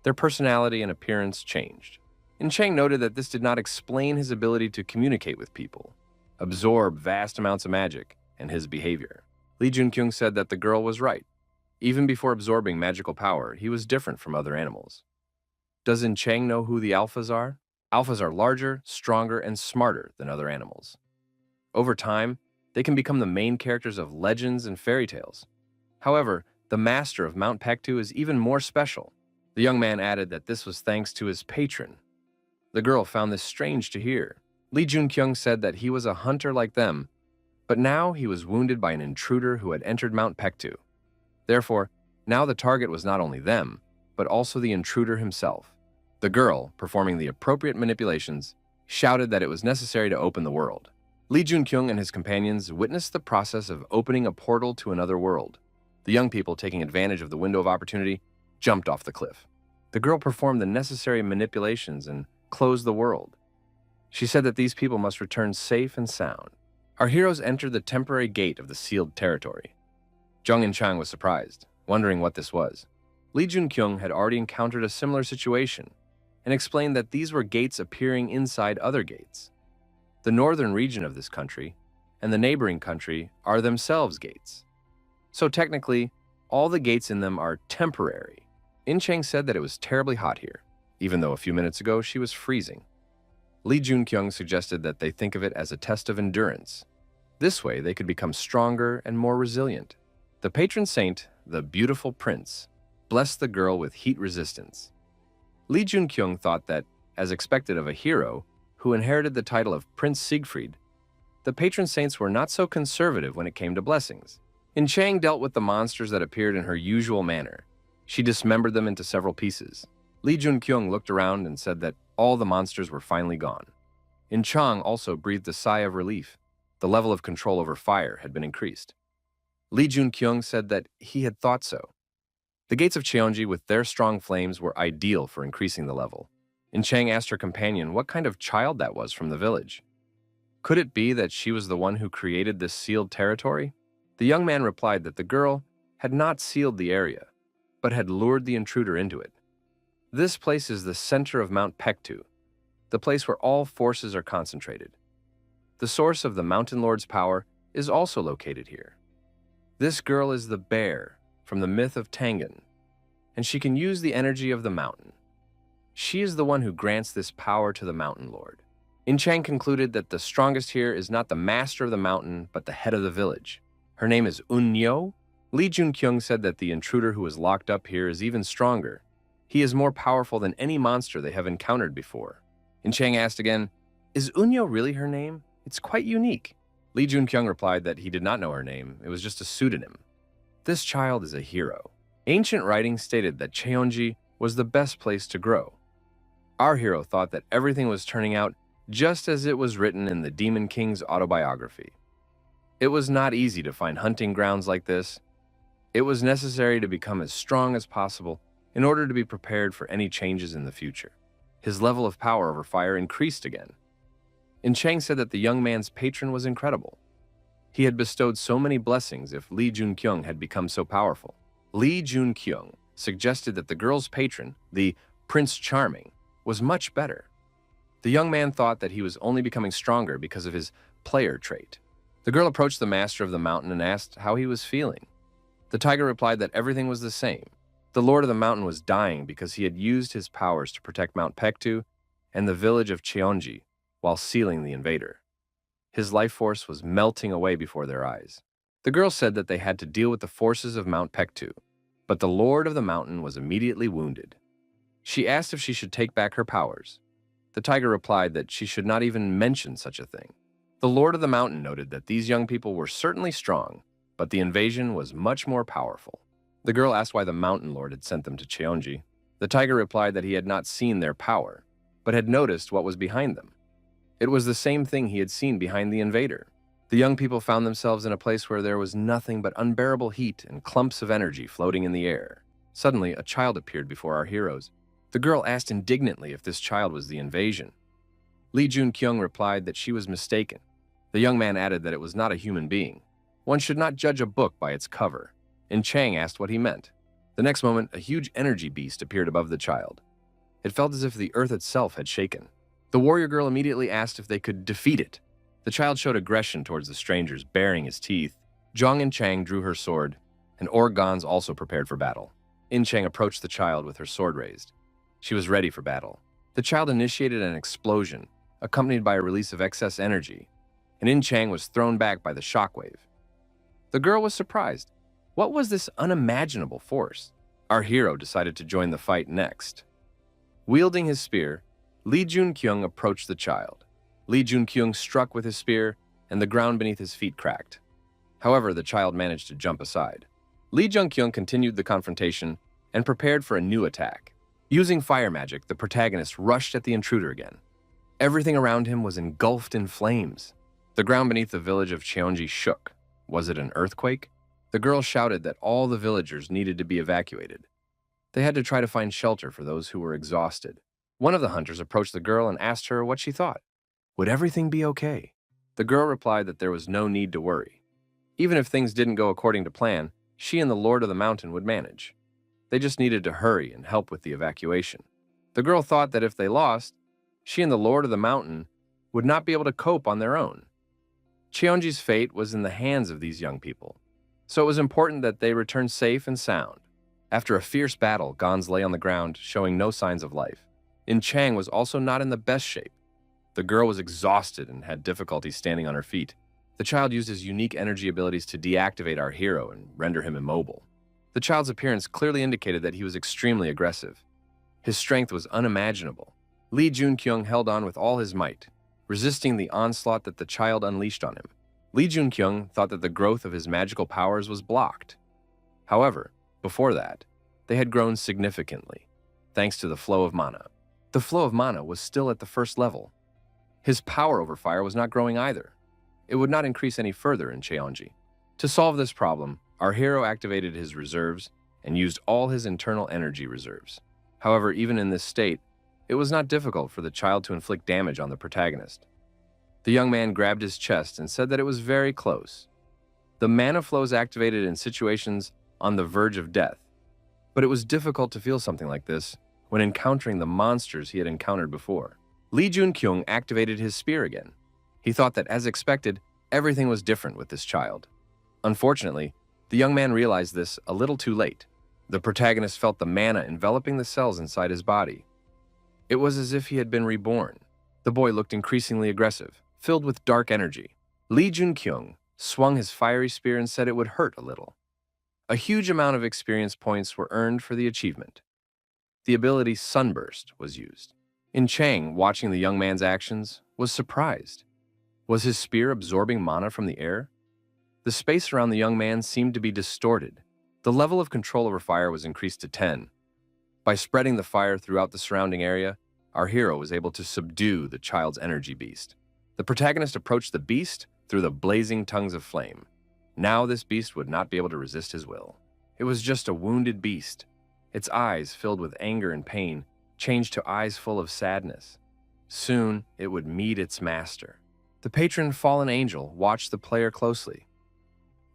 their personality and appearance changed. In Chang noted that this did not explain his ability to communicate with people, absorb vast amounts of magic, and his behavior. Lee Jun-kyung said that the girl was right. Even before absorbing magical power, he was different from other animals. Does In Chang know who the alphas are? Alphas are larger, stronger, and smarter than other animals. Over time, they can become the main characters of legends and fairy tales. However, the master of Mount Pektu is even more special. The young man added that this was thanks to his patron. The girl found this strange to hear. Lee Jun-kyung said that he was a hunter like them, but now he was wounded by an intruder who had entered Mount Pektu. Therefore, now the target was not only them, but also the intruder himself. The girl, performing the appropriate manipulations, shouted that it was necessary to open the world. Lee Jun-kyung and his companions witnessed the process of opening a portal to another world. The young people, taking advantage of the window of opportunity, jumped off the cliff. The girl performed the necessary manipulations and closed the world. She said that these people must return safe and sound. Our heroes entered the temporary gate of the sealed territory. Zhang and Chang was surprised, wondering what this was. Lee Jun-kyung had already encountered a similar situation and explained that these were gates appearing inside other gates. The northern region of this country and the neighboring country are themselves gates. So technically, all the gates in them are temporary. In Chang said that it was terribly hot here, even though a few minutes ago she was freezing. Lee Jun-kyung suggested that they think of it as a test of endurance. This way, they could become stronger and more resilient. The patron saint, the beautiful prince, blessed the girl with heat resistance. Lee Jun-kyung thought that, as expected of a hero who inherited the title of Prince Siegfried, the patron saints were not so conservative when it came to blessings. In Chang dealt with the monsters that appeared in her usual manner. She dismembered them into several pieces. Lee Jun-kyung looked around and said that all the monsters were finally gone. In Chang also breathed a sigh of relief. The level of control over fire had been increased. Lee Jun-kyung said that he had thought so. The gates of Cheonji with their strong flames were ideal for increasing the level. In Chang asked her companion what kind of child that was from the village. Could it be that she was the one who created this sealed territory? The young man replied that the girl had not sealed the area, but had lured the intruder into it. This place is the center of Mount Pektu, the place where all forces are concentrated. The source of the Mountain Lord's power is also located here. This girl is the bear from the myth of Tangan, and she can use the energy of the mountain. She is the one who grants this power to the Mountain Lord. In Chang concluded that the strongest here is not the master of the mountain, but the head of the village. Her name is Eunyo. Lee Jun-kyung said that the intruder who is locked up here is even stronger. He is more powerful than any monster they have encountered before. In Chang asked again, "Is Unyo really her name? It's quite unique." Lee Junkyung replied that he did not know her name, it was just a pseudonym. This child is a hero. Ancient writings stated that Cheonji was the best place to grow. Our hero thought that everything was turning out just as it was written in the Demon King's autobiography. It was not easy to find hunting grounds like this. It was necessary to become as strong as possible in order to be prepared for any changes in the future. His level of power over fire increased again. In Chang said that the young man's patron was incredible. He had bestowed so many blessings if Lee Junkyung had become so powerful. Lee Junkyung suggested that the girl's patron, the Prince Charming, was much better. The young man thought that he was only becoming stronger because of his player trait. The girl approached the master of the mountain and asked how he was feeling. The tiger replied that everything was the same. The lord of the mountain was dying because he had used his powers to protect Mount Pektu and the village of Cheonji while sealing the invader. His life force was melting away before their eyes. The girl said that they had to deal with the forces of Mount Pektu, but the lord of the mountain was immediately wounded. She asked if she should take back her powers. The tiger replied that she should not even mention such a thing. The lord of the mountain noted that these young people were certainly strong, but the invasion was much more powerful. The girl asked why the mountain lord had sent them to Cheonji. The tiger replied that he had not seen their power, but had noticed what was behind them. It was the same thing he had seen behind the invader. The young people found themselves in a place where there was nothing but unbearable heat and clumps of energy floating in the air. Suddenly, a child appeared before our heroes. The girl asked indignantly if this child was the invasion. Lee Junkyung replied that she was mistaken. The young man added that it was not a human being. One should not judge a book by its cover. And Chang asked what he meant. The next moment, a huge energy beast appeared above the child. It felt as if the earth itself had shaken. The warrior girl immediately asked if they could defeat it. The child showed aggression towards the strangers, baring his teeth. Zhang and Chang drew her sword, and Orgons also prepared for battle. In Chang approached the child with her sword raised. She was ready for battle. The child initiated an explosion, accompanied by a release of excess energy, and In Chang was thrown back by the shockwave. The girl was surprised. What was this unimaginable force? Our hero decided to join the fight next. Wielding his spear, Lee Junkyung approached the child. Lee Junkyung struck with his spear, and the ground beneath his feet cracked. However, the child managed to jump aside. Lee Junkyung continued the confrontation and prepared for a new attack. Using fire magic, the protagonist rushed at the intruder again. Everything around him was engulfed in flames. The ground beneath the village of Cheonji shook. Was it an earthquake? The girl shouted that all the villagers needed to be evacuated. They had to try to find shelter for those who were exhausted. One of the hunters approached the girl and asked her what she thought. Would everything be okay? The girl replied that there was no need to worry. Even if things didn't go according to plan, she and the Lord of the Mountain would manage. They just needed to hurry and help with the evacuation. The girl thought that if they lost, she and the Lord of the Mountain would not be able to cope on their own. Cheonji's fate was in the hands of these young people, so it was important that they return safe and sound. After a fierce battle, Gons lay on the ground, showing no signs of life. In Chang was also not in the best shape. The girl was exhausted and had difficulty standing on her feet. The child used his unique energy abilities to deactivate our hero and render him immobile. The child's appearance clearly indicated that he was extremely aggressive. His strength was unimaginable. Lee Junkyung held on with all his might, resisting the onslaught that the child unleashed on him. Lee Junkyung thought that the growth of his magical powers was blocked. However, before that, they had grown significantly, thanks to the flow of mana. The flow of mana was still at the first level. His power over fire was not growing either. It would not increase any further in Cheonji. To solve this problem, our hero activated his reserves and used all his internal energy reserves. However, even in this state, it was not difficult for the child to inflict damage on the protagonist. The young man grabbed his chest and said that it was very close. The mana flows activated in situations on the verge of death, but it was difficult to feel something like this when encountering the monsters he had encountered before. Lee Junkyung activated his spear again. He thought that, as expected, everything was different with this child. Unfortunately, the young man realized this a little too late. The protagonist felt the mana enveloping the cells inside his body. It was as if he had been reborn. The boy looked increasingly aggressive, filled with dark energy. Lee Junkyung swung his fiery spear and said it would hurt a little. A huge amount of experience points were earned for the achievement. The ability Sunburst was used. In Chang, watching the young man's actions, was surprised. Was his spear absorbing mana from the air? The space around the young man seemed to be distorted. The level of control over fire was increased to 10. By spreading the fire throughout the surrounding area, our hero was able to subdue the child's energy beast. The protagonist approached the beast through the blazing tongues of flame. Now this beast would not be able to resist his will. It was just a wounded beast. Its eyes, filled with anger and pain, changed to eyes full of sadness. Soon, it would meet its master. The patron fallen angel watched the player closely.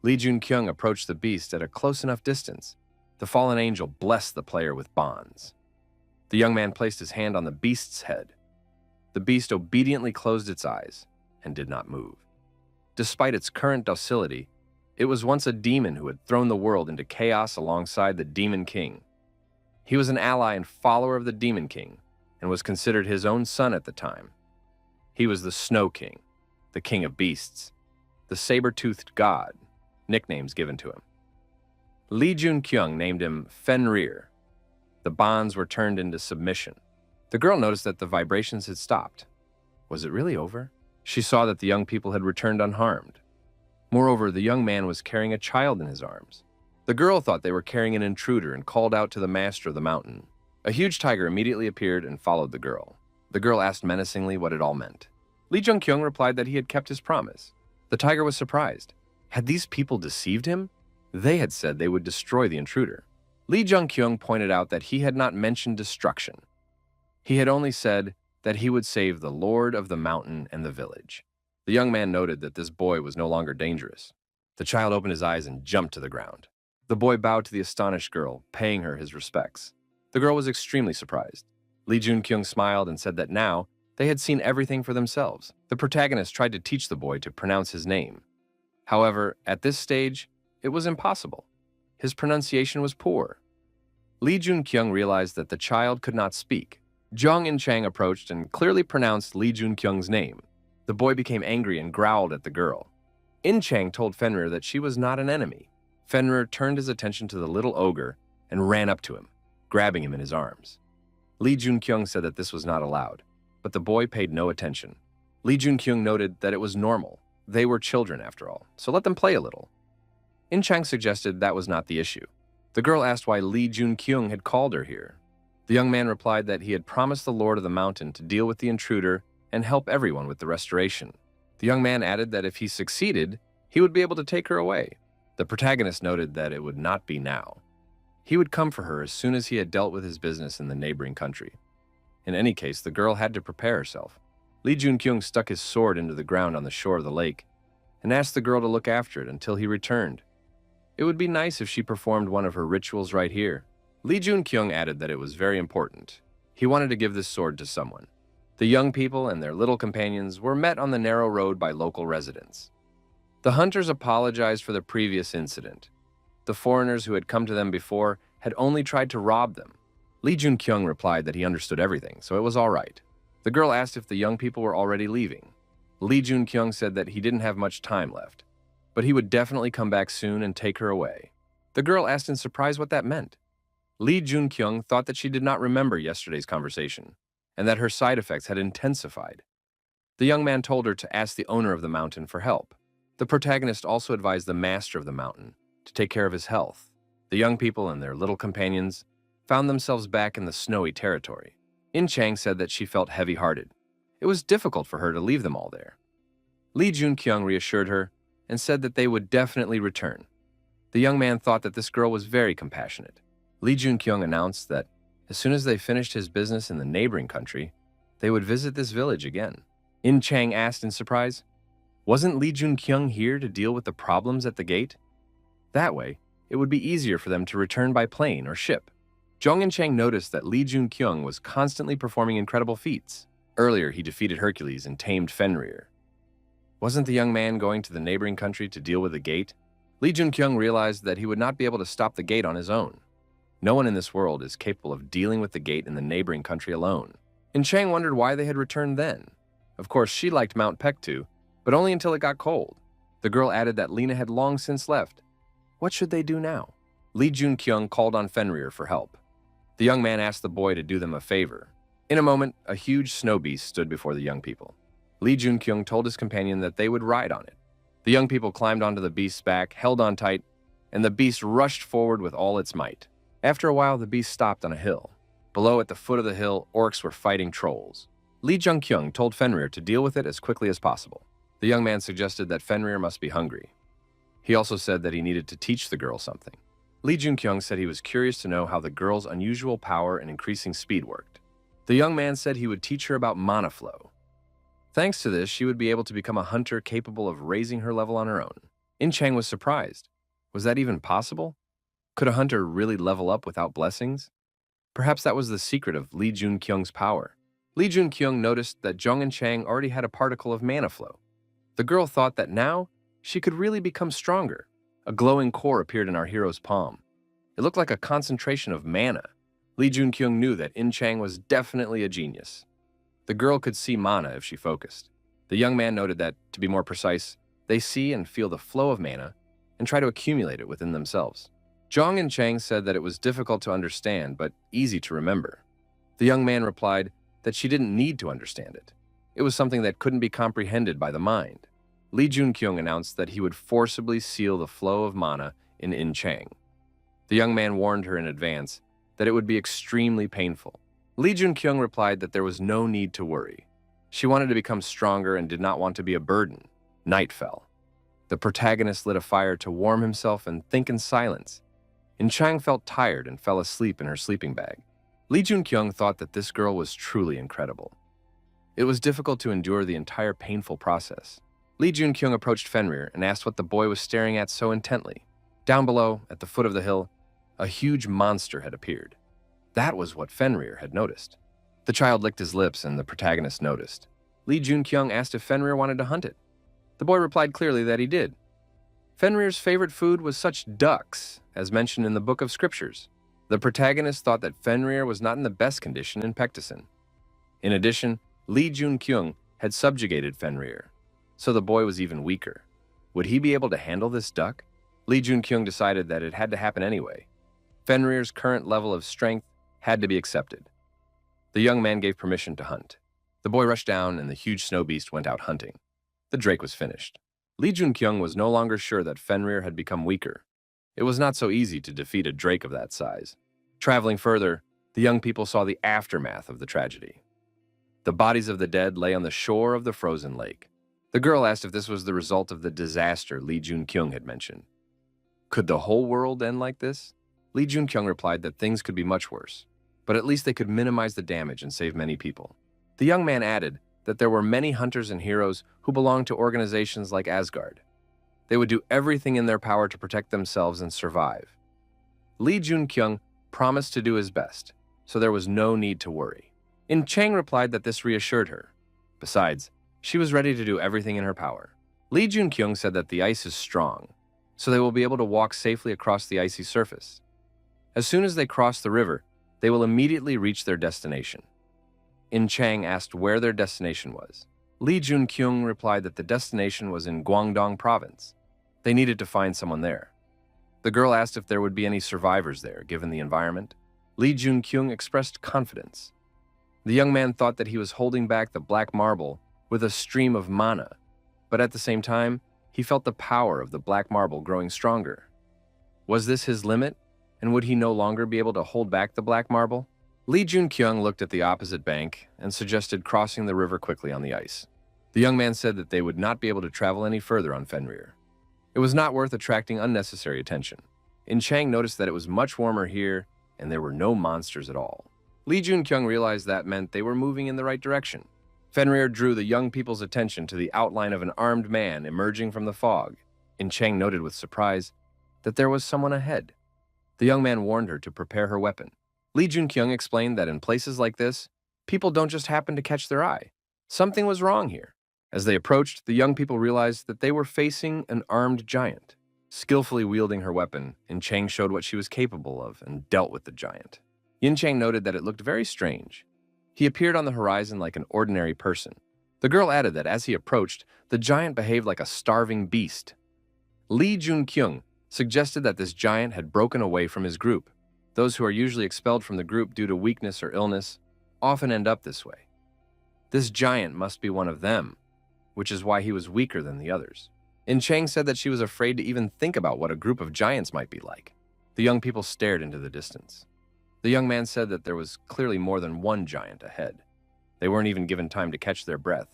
Lee Jun-kyung approached the beast at a close enough distance. The fallen angel blessed the player with bonds. The young man placed his hand on the beast's head. The beast obediently closed its eyes and did not move. Despite its current docility, it was once a demon who had thrown the world into chaos alongside the Demon King. He was an ally and follower of the Demon King and was considered his own son at the time. He was the Snow King, the King of Beasts, the saber-toothed god, nicknames given to him. Lee Jun-kyung named him Fenrir. The bonds were turned into submission. The girl noticed that the vibrations had stopped. Was it really over? She saw that the young people had returned unharmed. Moreover, the young man was carrying a child in his arms. The girl thought they were carrying an intruder and called out to the master of the mountain. A huge tiger immediately appeared and followed the girl. The girl asked menacingly what it all meant. Lee Jun-kyung replied that he had kept his promise. The tiger was surprised. Had these people deceived him? They had said they would destroy the intruder. Lee Jun-kyung pointed out that he had not mentioned destruction. He had only said that he would save the lord of the mountain and the village. The young man noted that this boy was no longer dangerous. The child opened his eyes and jumped to the ground. The boy bowed to the astonished girl, paying her his respects. The girl was extremely surprised. Lee Jun-kyung smiled and said that now they had seen everything for themselves. The protagonist tried to teach the boy to pronounce his name. However, at this stage, it was impossible. His pronunciation was poor. Lee Jun-kyung realized that the child could not speak. Jung In-chang approached and clearly pronounced Lee Jun-kyung's name. The boy became angry and growled at the girl. In-chang told Fenrir that she was not an enemy. Fenrir turned his attention to the little ogre and ran up to him, grabbing him in his arms. Lee Jun-kyung said that this was not allowed, but the boy paid no attention. Lee Jun-kyung noted that it was normal. They were children after all, so let them play a little. In-chang suggested that was not the issue. The girl asked why Lee Jun-kyung had called her here. The young man replied that he had promised the Lord of the Mountain to deal with the intruder and help everyone with the restoration. The young man added that if he succeeded, he would be able to take her away. The protagonist noted that it would not be now. He would come for her as soon as he had dealt with his business in the neighboring country. In any case, the girl had to prepare herself. Lee Jun-kyung stuck his sword into the ground on the shore of the lake and asked the girl to look after it until he returned. It would be nice if she performed one of her rituals right here. Lee Jun-kyung added that it was very important. He wanted to give this sword to someone. The young people and their little companions were met on the narrow road by local residents. The hunters apologized for the previous incident. The foreigners who had come to them before had only tried to rob them. Lee Jun-kyung replied that he understood everything, so it was all right. The girl asked if the young people were already leaving. Lee Jun-kyung said that he didn't have much time left, but he would definitely come back soon and take her away. The girl asked in surprise what that meant. Lee Jun-kyung thought that she did not remember yesterday's conversation, and that her side effects had intensified. The young man told her to ask the owner of the mountain for help. The protagonist also advised the master of the mountain to take care of his health. The young people and their little companions found themselves back in the snowy territory. In-chang said that she felt heavy-hearted. It was difficult for her to leave them all there. Lee Jun-kyung reassured her and said that they would definitely return. The young man thought that this girl was very compassionate. Lee Jun-kyung announced that as soon as they finished his business in the neighboring country, they would visit this village again. In-chang asked in surprise, wasn't Lee Jun-kyung here to deal with the problems at the gate? That way, it would be easier for them to return by plane or ship. Jung In-chang noticed that Lee Jun-kyung was constantly performing incredible feats. Earlier, he defeated Hercules and tamed Fenrir. Wasn't the young man going to the neighboring country to deal with the gate? Lee Jun-kyung realized that he would not be able to stop the gate on his own. No one in this world is capable of dealing with the gate in the neighboring country alone. In-chang wondered why they had returned then. Of course, she liked Mount Pektu, but only until it got cold. The girl added that Lena had long since left. What should they do now? Lee Jun-kyung called on Fenrir for help. The young man asked the boy to do them a favor. In a moment, a huge snow beast stood before the young people. Lee Junkyung told his companion that they would ride on it. The young people climbed onto the beast's back, held on tight, and the beast rushed forward with all its might. After a while, the beast stopped on a hill. Below, at the foot of the hill, orcs were fighting trolls. Lee Junkyung told Fenrir to deal with it as quickly as possible. The young man suggested that Fenrir must be hungry. He also said that he needed to teach the girl something. Lee Junkyung said he was curious to know how the girl's unusual power and increasing speed worked. The young man said he would teach her about mana flow. Thanks to this, she would be able to become a hunter capable of raising her level on her own. In Chang was surprised. Was that even possible? Could a hunter really level up without blessings? Perhaps that was the secret of Lee Junkyung's power. Lee Junkyung noticed that Jung and Chang already had a particle of mana flow. The girl thought that now she could really become stronger. A glowing core appeared in our hero's palm. It looked like a concentration of mana. Lee Junkyung knew that In Chang was definitely a genius. The girl could see mana if she focused. The young man noted that, to be more precise, they see and feel the flow of mana and try to accumulate it within themselves. Zhang and Chang said that it was difficult to understand, but easy to remember. The young man replied that she didn't need to understand it. It was something that couldn't be comprehended by the mind. Lee Junkyung announced that he would forcibly seal the flow of mana in Chang. The young man warned her in advance that it would be extremely painful. Lee Junkyung replied that there was no need to worry. She wanted to become stronger and did not want to be a burden. Night fell. The protagonist lit a fire to warm himself and think in silence. In Chang felt tired and fell asleep in her sleeping bag. Lee Junkyung thought that this girl was truly incredible. It was difficult to endure the entire painful process. Lee Junkyung approached Fenrir and asked what the boy was staring at so intently. Down below, at the foot of the hill, a huge monster had appeared. That was what Fenrir had noticed. The child licked his lips and the protagonist noticed. Lee Junkyung asked if Fenrir wanted to hunt it. The boy replied clearly that he did. Fenrir's favorite food was such ducks, as mentioned in the Book of Scriptures. The protagonist thought that Fenrir was not in the best condition in Pectison. In addition, Lee Junkyung had subjugated Fenrir, so the boy was even weaker. Would he be able to handle this duck? Lee Junkyung decided that it had to happen anyway. Fenrir's current level of strength had to be accepted. The young man gave permission to hunt. The boy rushed down and the huge snow beast went out hunting. The drake was finished. Lee Junkyung was no longer sure that Fenrir had become weaker. It was not so easy to defeat a drake of that size. Traveling further, the young people saw the aftermath of the tragedy. The bodies of the dead lay on the shore of the frozen lake. The girl asked if this was the result of the disaster Lee Junkyung had mentioned. Could the whole world end like this? Lee Junkyung replied that things could be much worse, but at least they could minimize the damage and save many people. The young man added that there were many hunters and heroes who belonged to organizations like Asgard. They would do everything in their power to protect themselves and survive. Lee Junkyung promised to do his best, so there was no need to worry. In Chang replied that this reassured her. Besides, she was ready to do everything in her power. Lee Junkyung said that the ice is strong, so they will be able to walk safely across the icy surface. As soon as they cross the river, they will immediately reach their destination. In Chang asked where their destination was. Lee Junkyung replied that the destination was in Guangdong province. They needed to find someone there. The girl asked if there would be any survivors there, given the environment. Lee Junkyung expressed confidence. The young man thought that he was holding back the black marble with a stream of mana, but at the same time, he felt the power of the black marble growing stronger. Was this his limit, and would he no longer be able to hold back the black marble? Lee Junkyung looked at the opposite bank and suggested crossing the river quickly on the ice. The young man said that they would not be able to travel any further on Fenrir. It was not worth attracting unnecessary attention. In Chang noticed that it was much warmer here and there were no monsters at all. Lee Junkyung realized that meant they were moving in the right direction. Fenrir drew the young people's attention to the outline of an armed man emerging from the fog. In Chang noted with surprise that there was someone ahead. The young man warned her to prepare her weapon. Lee Junkyung explained that in places like this, people don't just happen to catch their eye. Something was wrong here. As they approached, the young people realized that they were facing an armed giant. Skillfully wielding her weapon, In Chang showed what she was capable of and dealt with the giant. Yin Chang noted that it looked very strange. He appeared on the horizon like an ordinary person. The girl added that as he approached, the giant behaved like a starving beast. Lee Junkyung suggested that this giant had broken away from his group. Those who are usually expelled from the group due to weakness or illness often end up this way. This giant must be one of them, which is why he was weaker than the others. In Chang said that she was afraid to even think about what a group of giants might be like. The young people stared into the distance. The young man said that there was clearly more than one giant ahead. They weren't even given time to catch their breath.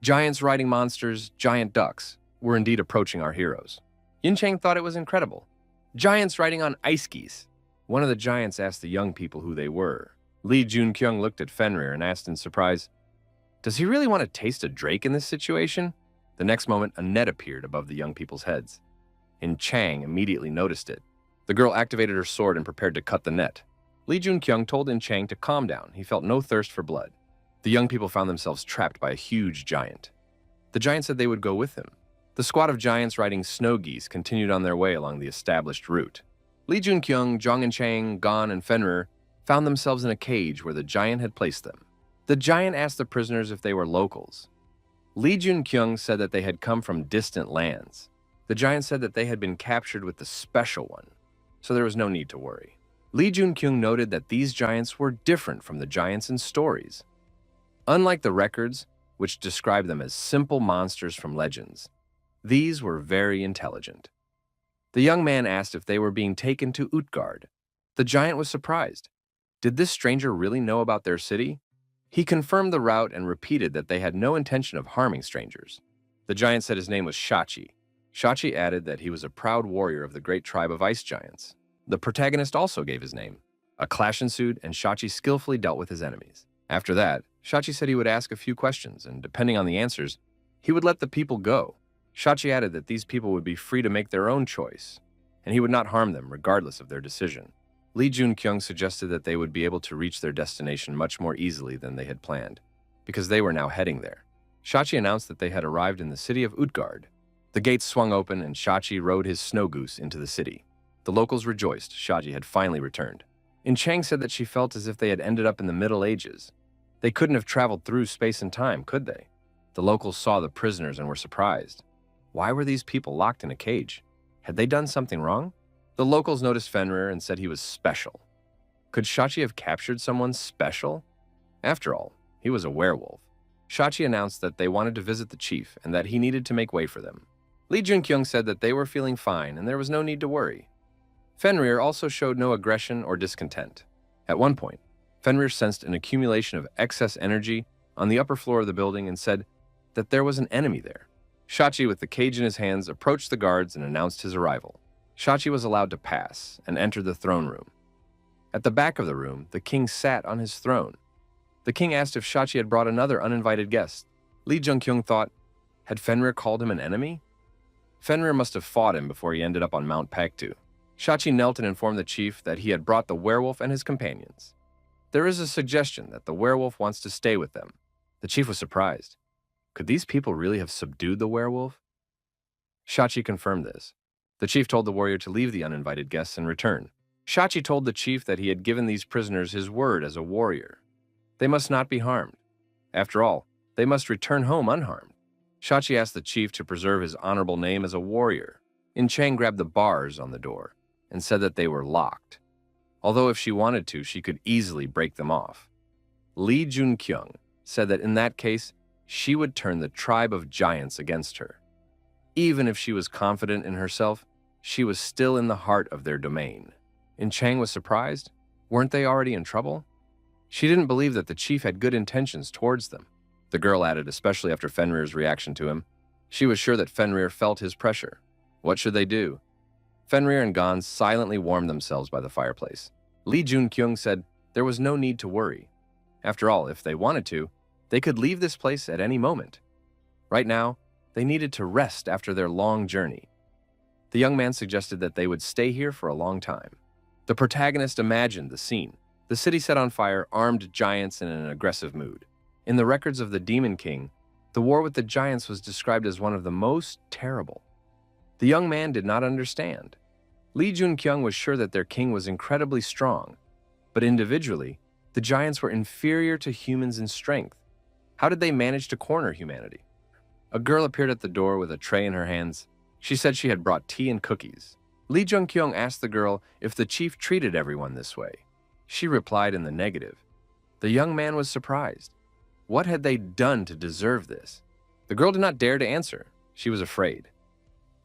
Giants riding monsters, giant ducks, were indeed approaching our heroes. Yin Chang thought it was incredible. Giants riding on ice skis. One of the giants asked the young people who they were. Li Junkyung looked at Fenrir and asked in surprise, "Does he really want to taste a drake in this situation?" The next moment, a net appeared above the young people's heads. In Chang immediately noticed it. The girl activated her sword and prepared to cut the net. Li Junkyung told In Chang to calm down. He felt no thirst for blood. The young people found themselves trapped by a huge giant. The giant said they would go with him. The squad of giants riding snow geese continued on their way along the established route. Li Junkyung, Zhang In Chang, Gon, and Fenrir found themselves in a cage where the giant had placed them. The giant asked the prisoners if they were locals. Li Junkyung said that they had come from distant lands. The giant said that they had been captured with the special one, so there was no need to worry. Li Junkyung noted that these giants were different from the giants in stories. Unlike the records, which describe them as simple monsters from legends, these were very intelligent. The young man asked if they were being taken to Utgard. The giant was surprised. Did this stranger really know about their city? He confirmed the route and repeated that they had no intention of harming strangers. The giant said his name was Shachi. Shachi added that he was a proud warrior of the great tribe of ice giants. The protagonist also gave his name. A clash ensued, and Shachi skillfully dealt with his enemies. After that, Shachi said he would ask a few questions, and depending on the answers, he would let the people go. Shachi added that these people would be free to make their own choice, and he would not harm them regardless of their decision. Li Junkyung suggested that they would be able to reach their destination much more easily than they had planned, because they were now heading there. Shachi announced that they had arrived in the city of Utgard. The gates swung open, and Shachi rode his snow goose into the city. The locals rejoiced Shachi had finally returned. In Chang said that she felt as if they had ended up in the Middle Ages. They couldn't have traveled through space and time, could they? The locals saw the prisoners and were surprised. Why were these people locked in a cage? Had they done something wrong? The locals noticed Fenrir and said he was special. Could Shachi have captured someone special? After all, he was a werewolf. Shachi announced that they wanted to visit the chief and that he needed to make way for them. Li Junkyung said that they were feeling fine and there was no need to worry. Fenrir also showed no aggression or discontent. At one point, Fenrir sensed an accumulation of excess energy on the upper floor of the building and said that there was an enemy there. Shachi, with the cage in his hands, approached the guards and announced his arrival. Shachi was allowed to pass and entered the throne room. At the back of the room, the king sat on his throne. The king asked if Shachi had brought another uninvited guest. Li Junkyung thought, had Fenrir called him an enemy? Fenrir must have fought him before he ended up on Mount Paktu. Shachi knelt and informed the chief that he had brought the werewolf and his companions. There is a suggestion that the werewolf wants to stay with them. The chief was surprised. Could these people really have subdued the werewolf? Shachi confirmed this. The chief told the warrior to leave the uninvited guests and return. Shachi told the chief that he had given these prisoners his word as a warrior. They must not be harmed. After all, they must return home unharmed. Shachi asked the chief to preserve his honorable name as a warrior. In Chang grabbed the bars on the door and said that they were locked. Although if she wanted to, she could easily break them off. Li Junkyung said that in that case, she would turn the tribe of giants against her. Even if she was confident in herself, she was still in the heart of their domain. In Chang was surprised. Weren't they already in trouble? She didn't believe that the chief had good intentions towards them. The girl added, especially after Fenrir's reaction to him. She was sure that Fenrir felt his pressure. What should they do? Fenrir and Gon silently warmed themselves by the fireplace. Li Junkyung said there was no need to worry. After all, if they wanted to, they could leave this place at any moment. Right now, they needed to rest after their long journey. The young man suggested that they would stay here for a long time. The protagonist imagined the scene. The city set on fire, armed giants in an aggressive mood. In the records of the Demon King, the war with the giants was described as one of the most terrible. The young man did not understand. Li Junkyung was sure that their king was incredibly strong, but individually, the giants were inferior to humans in strength. How did they manage to corner humanity? A girl appeared at the door with a tray in her hands. She said she had brought tea and cookies. Lee Jung-kyung asked the girl if the chief treated everyone this way. She replied in the negative. The young man was surprised. What had they done to deserve this? The girl did not dare to answer. She was afraid.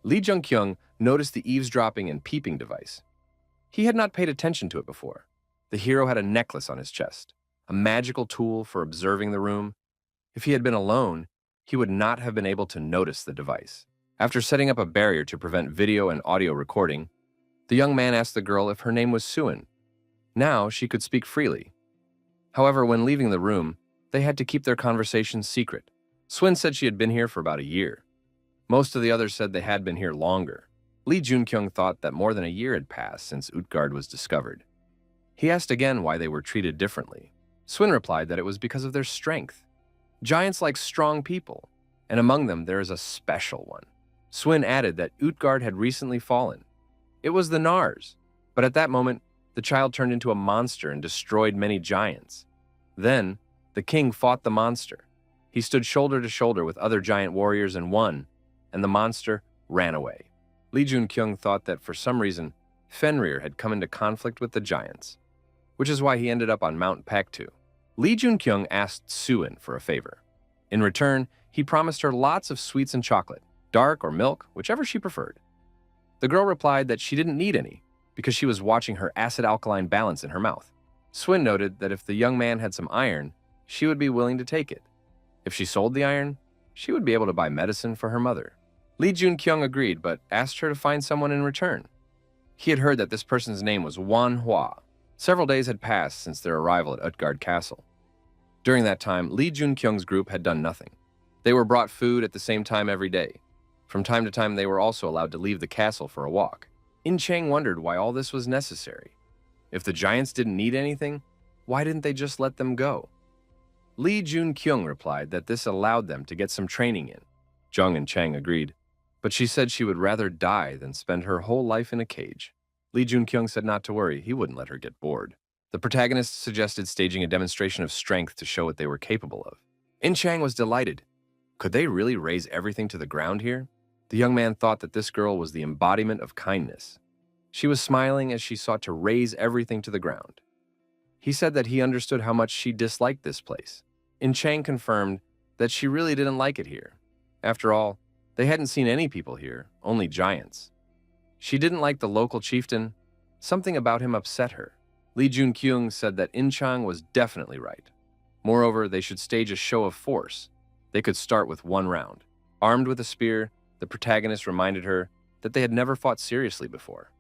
Lee Jung-kyung noticed the eavesdropping and peeping device. He had not paid attention to it before. The hero had a necklace on his chest, a magical tool for observing the room. If he had been alone, he would not have been able to notice the device. After setting up a barrier to prevent video and audio recording, the young man asked the girl if her name was Suin. Now she could speak freely. However, when leaving the room, they had to keep their conversation secret. Swin said she had been here for about a year. Most of the others said they had been here longer. Lee Jun-kyung thought that more than a year had passed since Utgard was discovered. He asked again why they were treated differently. Swin replied that it was because of their strength. Giants like strong people, and among them there is a special one. Swin added that Utgard had recently fallen. It was the Nars, but at that moment, the child turned into a monster and destroyed many giants. Then, the king fought the monster. He stood shoulder to shoulder with other giant warriors and won, and the monster ran away. Lee Jun-kyung thought that for some reason, Fenrir had come into conflict with the giants, which is why he ended up on Mount Paktu. Lee Jun-kyung asked Suin for a favor. In return, he promised her lots of sweets and chocolate, dark or milk, whichever she preferred. The girl replied that she didn't need any, because she was watching her acid-alkaline balance in her mouth. Swin noted that if the young man had some iron, she would be willing to take it. If she sold the iron, she would be able to buy medicine for her mother. Lee Jun-kyung agreed, but asked her to find someone in return. He had heard that this person's name was Manhwa. Several days had passed since their arrival at Utgard Castle. During that time, Lee Jun-kyung's group had done nothing. They were brought food at the same time every day. From time to time, they were also allowed to leave the castle for a walk. In Chang wondered why all this was necessary. If the giants didn't need anything, why didn't they just let them go? Lee Jun-kyung replied that this allowed them to get some training in. Jung and Chang agreed, but she said she would rather die than spend her whole life in a cage. Lee Jun-kyung said not to worry, he wouldn't let her get bored. The protagonist suggested staging a demonstration of strength to show what they were capable of. In Chang was delighted. Could they really raise everything to the ground here? The young man thought that this girl was the embodiment of kindness. She was smiling as she sought to raise everything to the ground. He said that he understood how much she disliked this place. In Chang confirmed that she really didn't like it here. After all, they hadn't seen any people here, only giants. She didn't like the local chieftain. Something about him upset her. Lee Jun-kyung said that In Chang was definitely right. Moreover, they should stage a show of force. They could start with one round. Armed with a spear, the protagonist reminded her that they had never fought seriously before.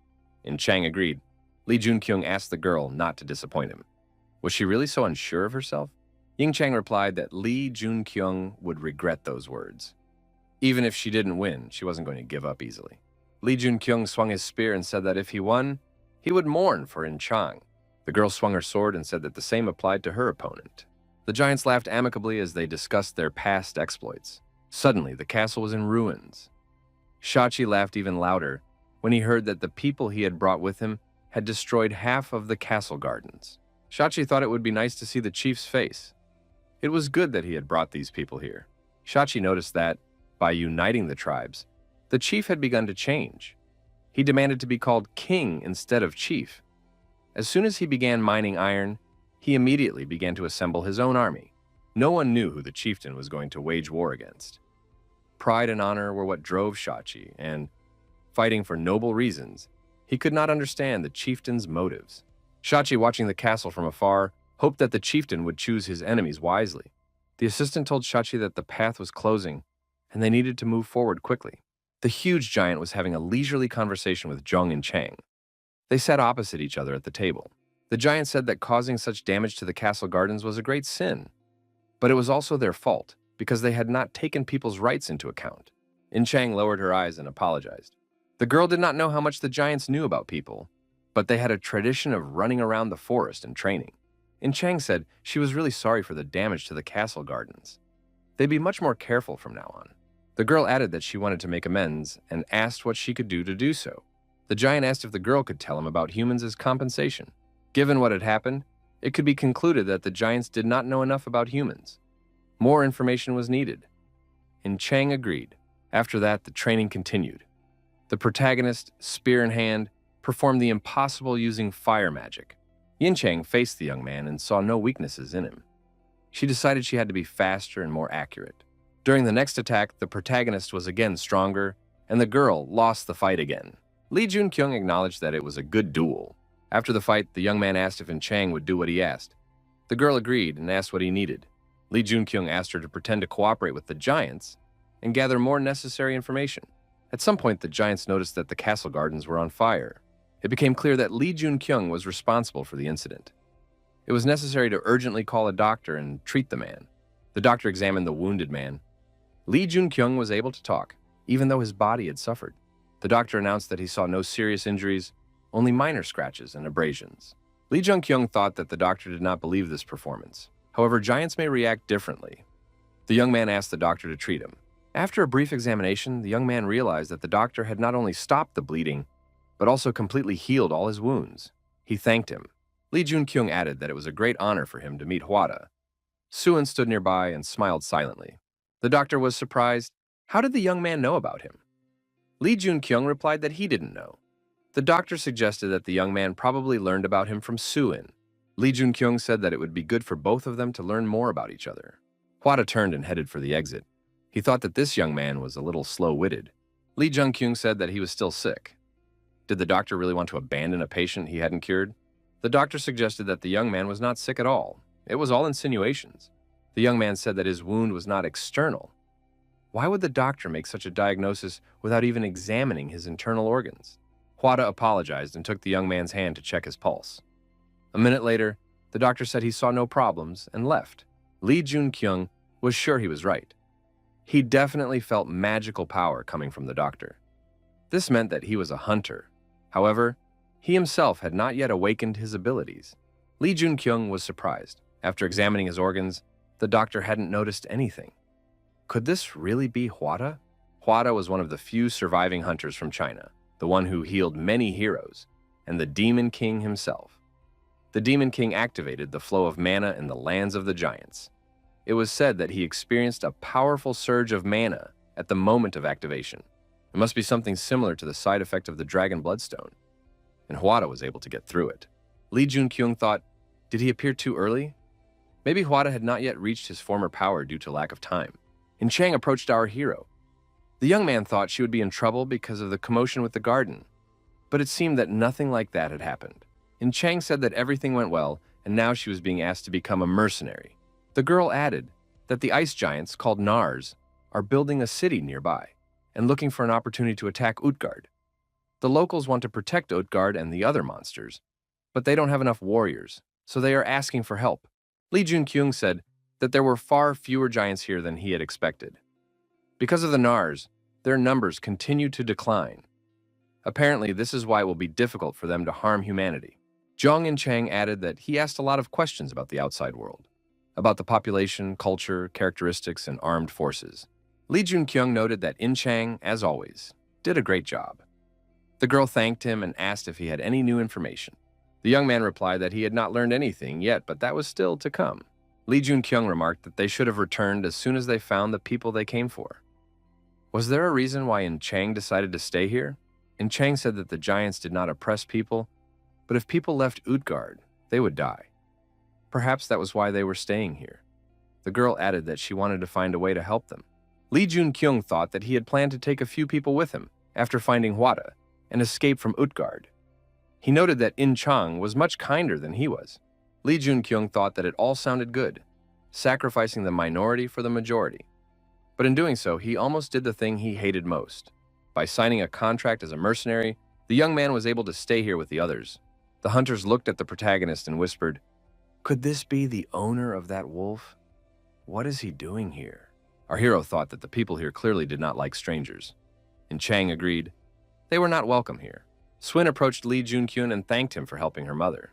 In Chang agreed. Lee Jun-kyung asked the girl not to disappoint him. Was she really so unsure of herself? Ying Chang replied that Lee Jun-kyung would regret those words. Even if she didn't win, she wasn't going to give up easily. Lee Jun-kyung swung his spear and said that if he won, he would mourn for In Chang. The girl swung her sword and said that the same applied to her opponent. The giants laughed amicably as they discussed their past exploits. Suddenly, the castle was in ruins. Shachi laughed even louder when he heard that the people he had brought with him had destroyed half of the castle gardens. Shachi thought it would be nice to see the chief's face. It was good that he had brought these people here. Shachi noticed that, by uniting the tribes, the chief had begun to change. He demanded to be called king instead of chief. As soon as he began mining iron, he immediately began to assemble his own army. No one knew who the chieftain was going to wage war against. Pride and honor were what drove Shachi, and, fighting for noble reasons, he could not understand the chieftain's motives. Shachi, watching the castle from afar, hoped that the chieftain would choose his enemies wisely. The assistant told Shachi that the path was closing, and they needed to move forward quickly. The huge giant was having a leisurely conversation with Zhong and Chang. They sat opposite each other at the table. The giant said that causing such damage to the castle gardens was a great sin, but it was also their fault, because they had not taken people's rights into account. In Chang lowered her eyes and apologized. The girl did not know how much the giants knew about people, but they had a tradition of running around the forest and training. In Chang said she was really sorry for the damage to the castle gardens. They'd be much more careful from now on. The girl added that she wanted to make amends and asked what she could do so. The giant asked if the girl could tell him about humans as compensation. Given what had happened, it could be concluded that the giants did not know enough about humans. More information was needed. And Chang agreed. After that, the training continued. The protagonist, spear in hand, performed the impossible using fire magic. Yin Chang faced the young man and saw no weaknesses in him. She decided she had to be faster and more accurate. During the next attack, the protagonist was again stronger, and the girl lost the fight again. Li Junkyung acknowledged that it was a good duel. After the fight, the young man asked if Yin Chang would do what he asked. The girl agreed and asked what he needed. Li Junkyung asked her to pretend to cooperate with the giants and gather more necessary information. At some point, the giants noticed that the castle gardens were on fire. It became clear that Li Junkyung was responsible for the incident. It was necessary to urgently call a doctor and treat the man. The doctor examined the wounded man. Li Junkyung was able to talk, even though his body had suffered. The doctor announced that he saw no serious injuries, only minor scratches and abrasions. Li Junkyung thought that the doctor did not believe this performance. However, giants may react differently. The young man asked the doctor to treat him. After a brief examination, the young man realized that the doctor had not only stopped the bleeding, but also completely healed all his wounds. He thanked him. Li Junkyung added that it was a great honor for him to meet Hwada. Suin stood nearby and smiled silently. The doctor was surprised. How did the young man know about him? Li Junkyung replied that he didn't know. The doctor suggested that the young man probably learned about him from Suin. Li Junkyung said that it would be good for both of them to learn more about each other. Hwada turned and headed for the exit. He thought that this young man was a little slow-witted. Li Junkyung said that he was still sick. Did the doctor really want to abandon a patient he hadn't cured? The doctor suggested that the young man was not sick at all. It was all insinuations. The young man said that his wound was not external. Why would the doctor make such a diagnosis without even examining his internal organs? Hwada apologized and took the young man's hand to check his pulse. A minute later, the doctor said he saw no problems and left. Li Junkyung was sure he was right. He definitely felt magical power coming from the doctor. This meant that he was a hunter. However, he himself had not yet awakened his abilities. Li Junkyung was surprised. After examining his organs, the doctor hadn't noticed anything. Could this really be Hwada? Hwada was one of the few surviving hunters from China, the one who healed many heroes, and the Demon King himself. The Demon King activated the flow of mana in the lands of the giants. It was said that he experienced a powerful surge of mana at the moment of activation. It must be something similar to the side effect of the Dragon Bloodstone, and Hwada was able to get through it. Li Junkyung thought, did he appear too early? Maybe Hwada had not yet reached his former power due to lack of time. Yin Chang approached our hero. The young man thought she would be in trouble because of the commotion with the garden, but it seemed that nothing like that had happened. Yin Chang said that everything went well, and now she was being asked to become a mercenary. The girl added that the ice giants, called Nars, are building a city nearby and looking for an opportunity to attack Utgard. The locals want to protect Utgard and the other monsters, but they don't have enough warriors, so they are asking for help. Li Junkyung said that there were far fewer giants here than he had expected. Because of the Nars, their numbers continue to decline. Apparently, this is why it will be difficult for them to harm humanity. Yin Chang added that he asked a lot of questions about the outside world, about the population, culture, characteristics, and armed forces. Li Junkyung noted that Yin Chang, as always, did a great job. The girl thanked him and asked if he had any new information. The young man replied that he had not learned anything yet, but that was still to come. Li Junkyung remarked that they should have returned as soon as they found the people they came for. Was there a reason why Yin Chang decided to stay here? Yin Chang said that the giants did not oppress people, but if people left Utgard, they would die. Perhaps that was why they were staying here. The girl added that she wanted to find a way to help them. Li Junkyung thought that he had planned to take a few people with him after finding Hwada and escape from Utgard. He noted that Yin Chang was much kinder than he was. Li Junkyung thought that it all sounded good, sacrificing the minority for the majority. But in doing so, he almost did the thing he hated most. By signing a contract as a mercenary, the young man was able to stay here with the others. The hunters looked at the protagonist and whispered, "Could this be the owner of that wolf? What is he doing here?" Our hero thought that the people here clearly did not like strangers. And Chang agreed. They were not welcome here. Swin approached Li Junkyun and thanked him for helping her mother.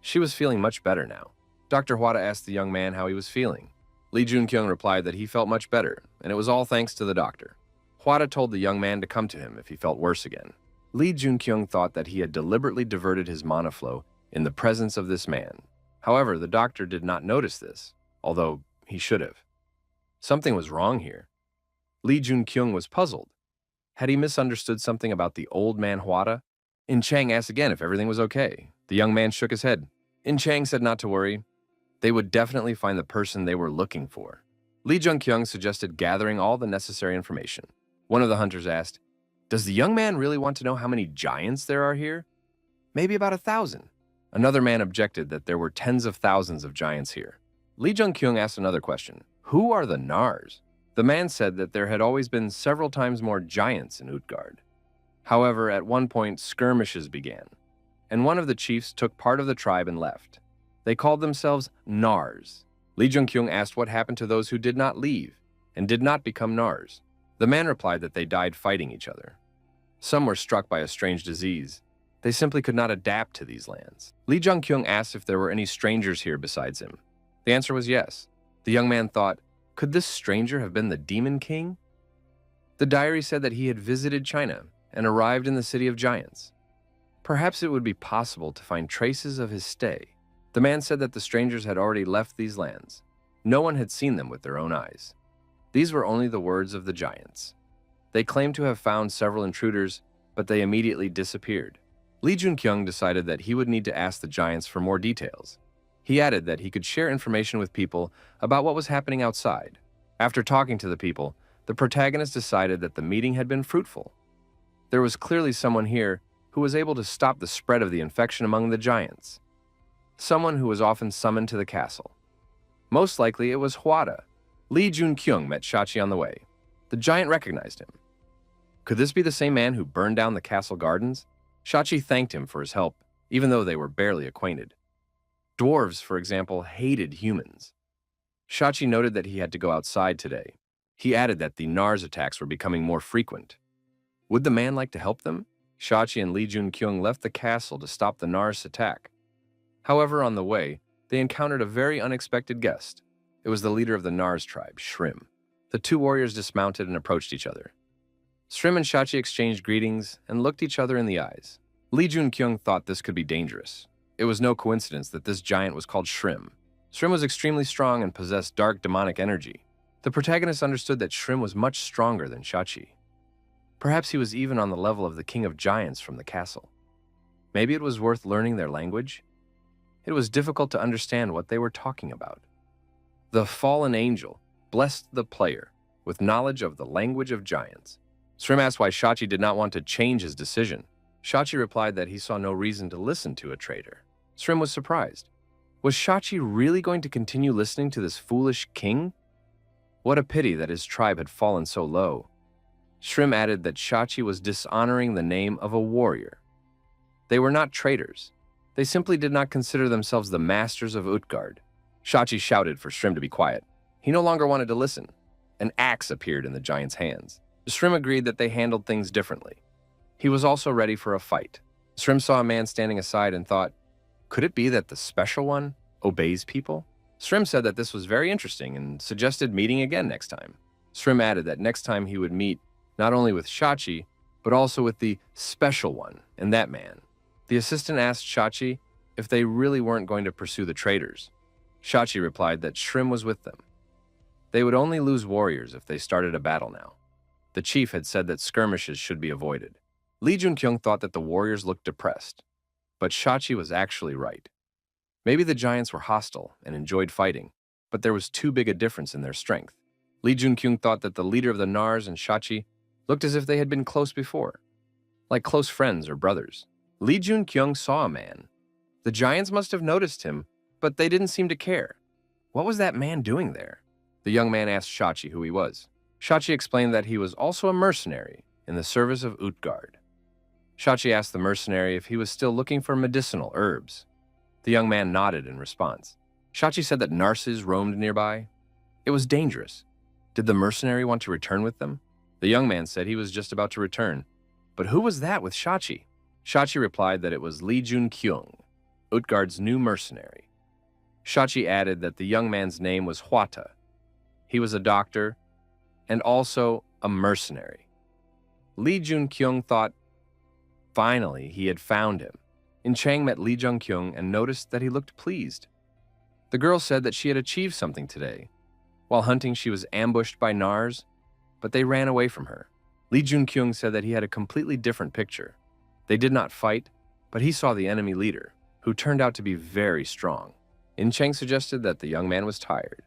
She was feeling much better now. Dr. Hwada asked the young man how he was feeling. Li Junkyung replied that he felt much better, and it was all thanks to the doctor. Hwada told the young man to come to him if he felt worse again. Li Junkyung thought that he had deliberately diverted his mana flow in the presence of this man. However, the doctor did not notice this, although he should have. Something was wrong here. Li Junkyung was puzzled. Had he misunderstood something about the old man Huada? In Chang asked again if everything was okay. The young man shook his head. In Chang said not to worry. They would definitely find the person they were looking for. Li Junkyung suggested gathering all the necessary information. One of the hunters asked, "Does the young man really want to know how many giants there are here?" "Maybe about 1,000. Another man objected that there were tens of thousands of giants here. Li Junkyung asked another question. Who are the Nars? The man said that there had always been several times more giants in Utgard. However, at one point, skirmishes began, and one of the chiefs took part of the tribe and left. They called themselves Nars. Li Junkyung asked what happened to those who did not leave and did not become Nars. The man replied that they died fighting each other. Some were struck by a strange disease. They simply could not adapt to these lands. Li Junkyung asked if there were any strangers here besides him. The answer was yes. The young man thought, could this stranger have been the Demon King? The diary said that he had visited China and arrived in the City of Giants. Perhaps it would be possible to find traces of his stay. The man said that the strangers had already left these lands. No one had seen them with their own eyes. These were only the words of the giants. They claimed to have found several intruders, but they immediately disappeared. Li Junkyung decided that he would need to ask the giants for more details. He added that he could share information with people about what was happening outside. After talking to the people, the protagonist decided that the meeting had been fruitful. There was clearly someone here who was able to stop the spread of the infection among the giants. Someone who was often summoned to the castle. Most likely it was Huada. Li Junkyung met Shachi on the way. The giant recognized him. Could this be the same man who burned down the castle gardens? Shachi thanked him for his help, even though they were barely acquainted. Dwarves, for example, hated humans. Shachi noted that he had to go outside today. He added that the Nars attacks were becoming more frequent. Would the man like to help them? Shachi and Li Junkyung left the castle to stop the Nars attack. However, on the way, they encountered a very unexpected guest. It was the leader of the Nars tribe, Shrim. The two warriors dismounted and approached each other. Shrim and Shachi exchanged greetings and looked each other in the eyes. Li Junkyung thought this could be dangerous. It was no coincidence that this giant was called Shrim. Shrim was extremely strong and possessed dark demonic energy. The protagonist understood that Shrim was much stronger than Shachi. Perhaps he was even on the level of the king of giants from the castle. Maybe it was worth learning their language? It was difficult to understand what they were talking about. The fallen angel blessed the player with knowledge of the language of giants. Shrim asked why Shachi did not want to change his decision. Shachi replied that he saw no reason to listen to a traitor. Shrim was surprised. Was Shachi really going to continue listening to this foolish king? What a pity that his tribe had fallen so low. Shrim added that Shachi was dishonoring the name of a warrior. They were not traitors. They simply did not consider themselves the masters of Utgard. Shachi shouted for Shrim to be quiet. He no longer wanted to listen. An axe appeared in the giant's hands. Shrim agreed that they handled things differently. He was also ready for a fight. Shrim saw a man standing aside and thought, could it be that the special one obeys people? Shrim said that this was very interesting and suggested meeting again next time. Shrim added that next time he would meet not only with Shachi, but also with the special one and that man. The assistant asked Shachi if they really weren't going to pursue the traitors. Shachi replied that Shrim was with them. They would only lose warriors if they started a battle now. The chief had said that skirmishes should be avoided. Li Junkyung thought that the warriors looked depressed, but Shachi was actually right. Maybe the giants were hostile and enjoyed fighting, but there was too big a difference in their strength. Li Junkyung thought that the leader of the Nars and Shachi looked as if they had been close before, like close friends or brothers. Li Junkyung saw a man. The giants must have noticed him, but they didn't seem to care. What was that man doing there? The young man asked Shachi who he was. Shachi explained that he was also a mercenary in the service of Utgard. Shachi asked the mercenary if he was still looking for medicinal herbs. The young man nodded in response. Shachi said that Narses roamed nearby. It was dangerous. Did the mercenary want to return with them? The young man said he was just about to return. But who was that with Shachi? Shachi replied that it was Li Junkyung, Utgard's new mercenary. Shachi added that the young man's name was Huata. He was a doctor and also a mercenary. Li Junkyung thought, finally, he had found him. In Chang met Li Junkyung and noticed that he looked pleased. The girl said that she had achieved something today. While hunting, she was ambushed by Nars, but they ran away from her. Lee Jun-kyung said that he had a completely different picture. They did not fight, but he saw the enemy leader, who turned out to be very strong. In Chang suggested that the young man was tired.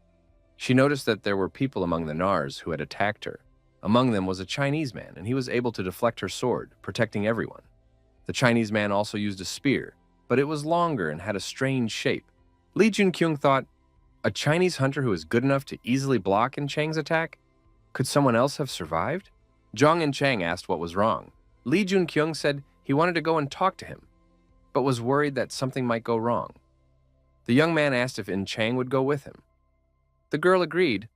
She noticed that there were people among the Nars who had attacked her. Among them was a Chinese man, and he was able to deflect her sword, protecting everyone. The Chinese man also used a spear, but it was longer and had a strange shape. Lee Jun-kyung thought, a Chinese hunter who is good enough to easily block in Chang's attack? Could someone else have survived? Zhang and Chang asked what was wrong. Lee Jun-kyung said he wanted to go and talk to him, but was worried that something might go wrong. The young man asked if In Chang would go with him. The girl agreed,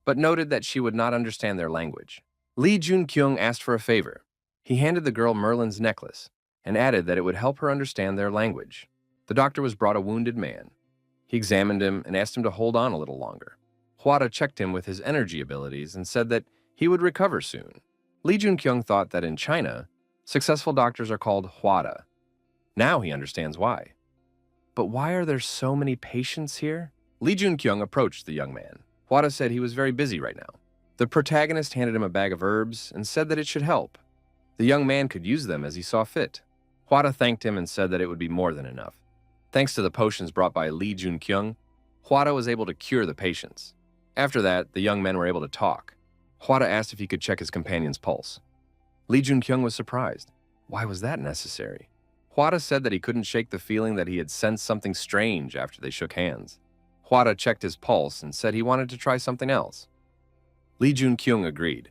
but noted that she would not understand their language. Lee Jun-kyung asked for a favor. He handed the girl Merlin's necklace and added that it would help her understand their language. The doctor was brought a wounded man. He examined him and asked him to hold on a little longer. Hwada checked him with his energy abilities and said that he would recover soon. Lee Jun-kyung thought that in China, successful doctors are called Hwada. Now he understands why. But why are there so many patients here? Lee Jun-kyung approached the young man. Hwada said he was very busy right now. The protagonist handed him a bag of herbs and said that it should help. The young man could use them as he saw fit. Hwada thanked him and said that it would be more than enough. Thanks to the potions brought by Lee Jun-kyung, Hwada was able to cure the patients. After that, the young men were able to talk. Hwada asked if he could check his companion's pulse. Lee Jun-kyung was surprised. Why was that necessary? Hwada said that he couldn't shake the feeling that he had sensed something strange after they shook hands. Hwada checked his pulse and said he wanted to try something else. Lee Jun-kyung agreed.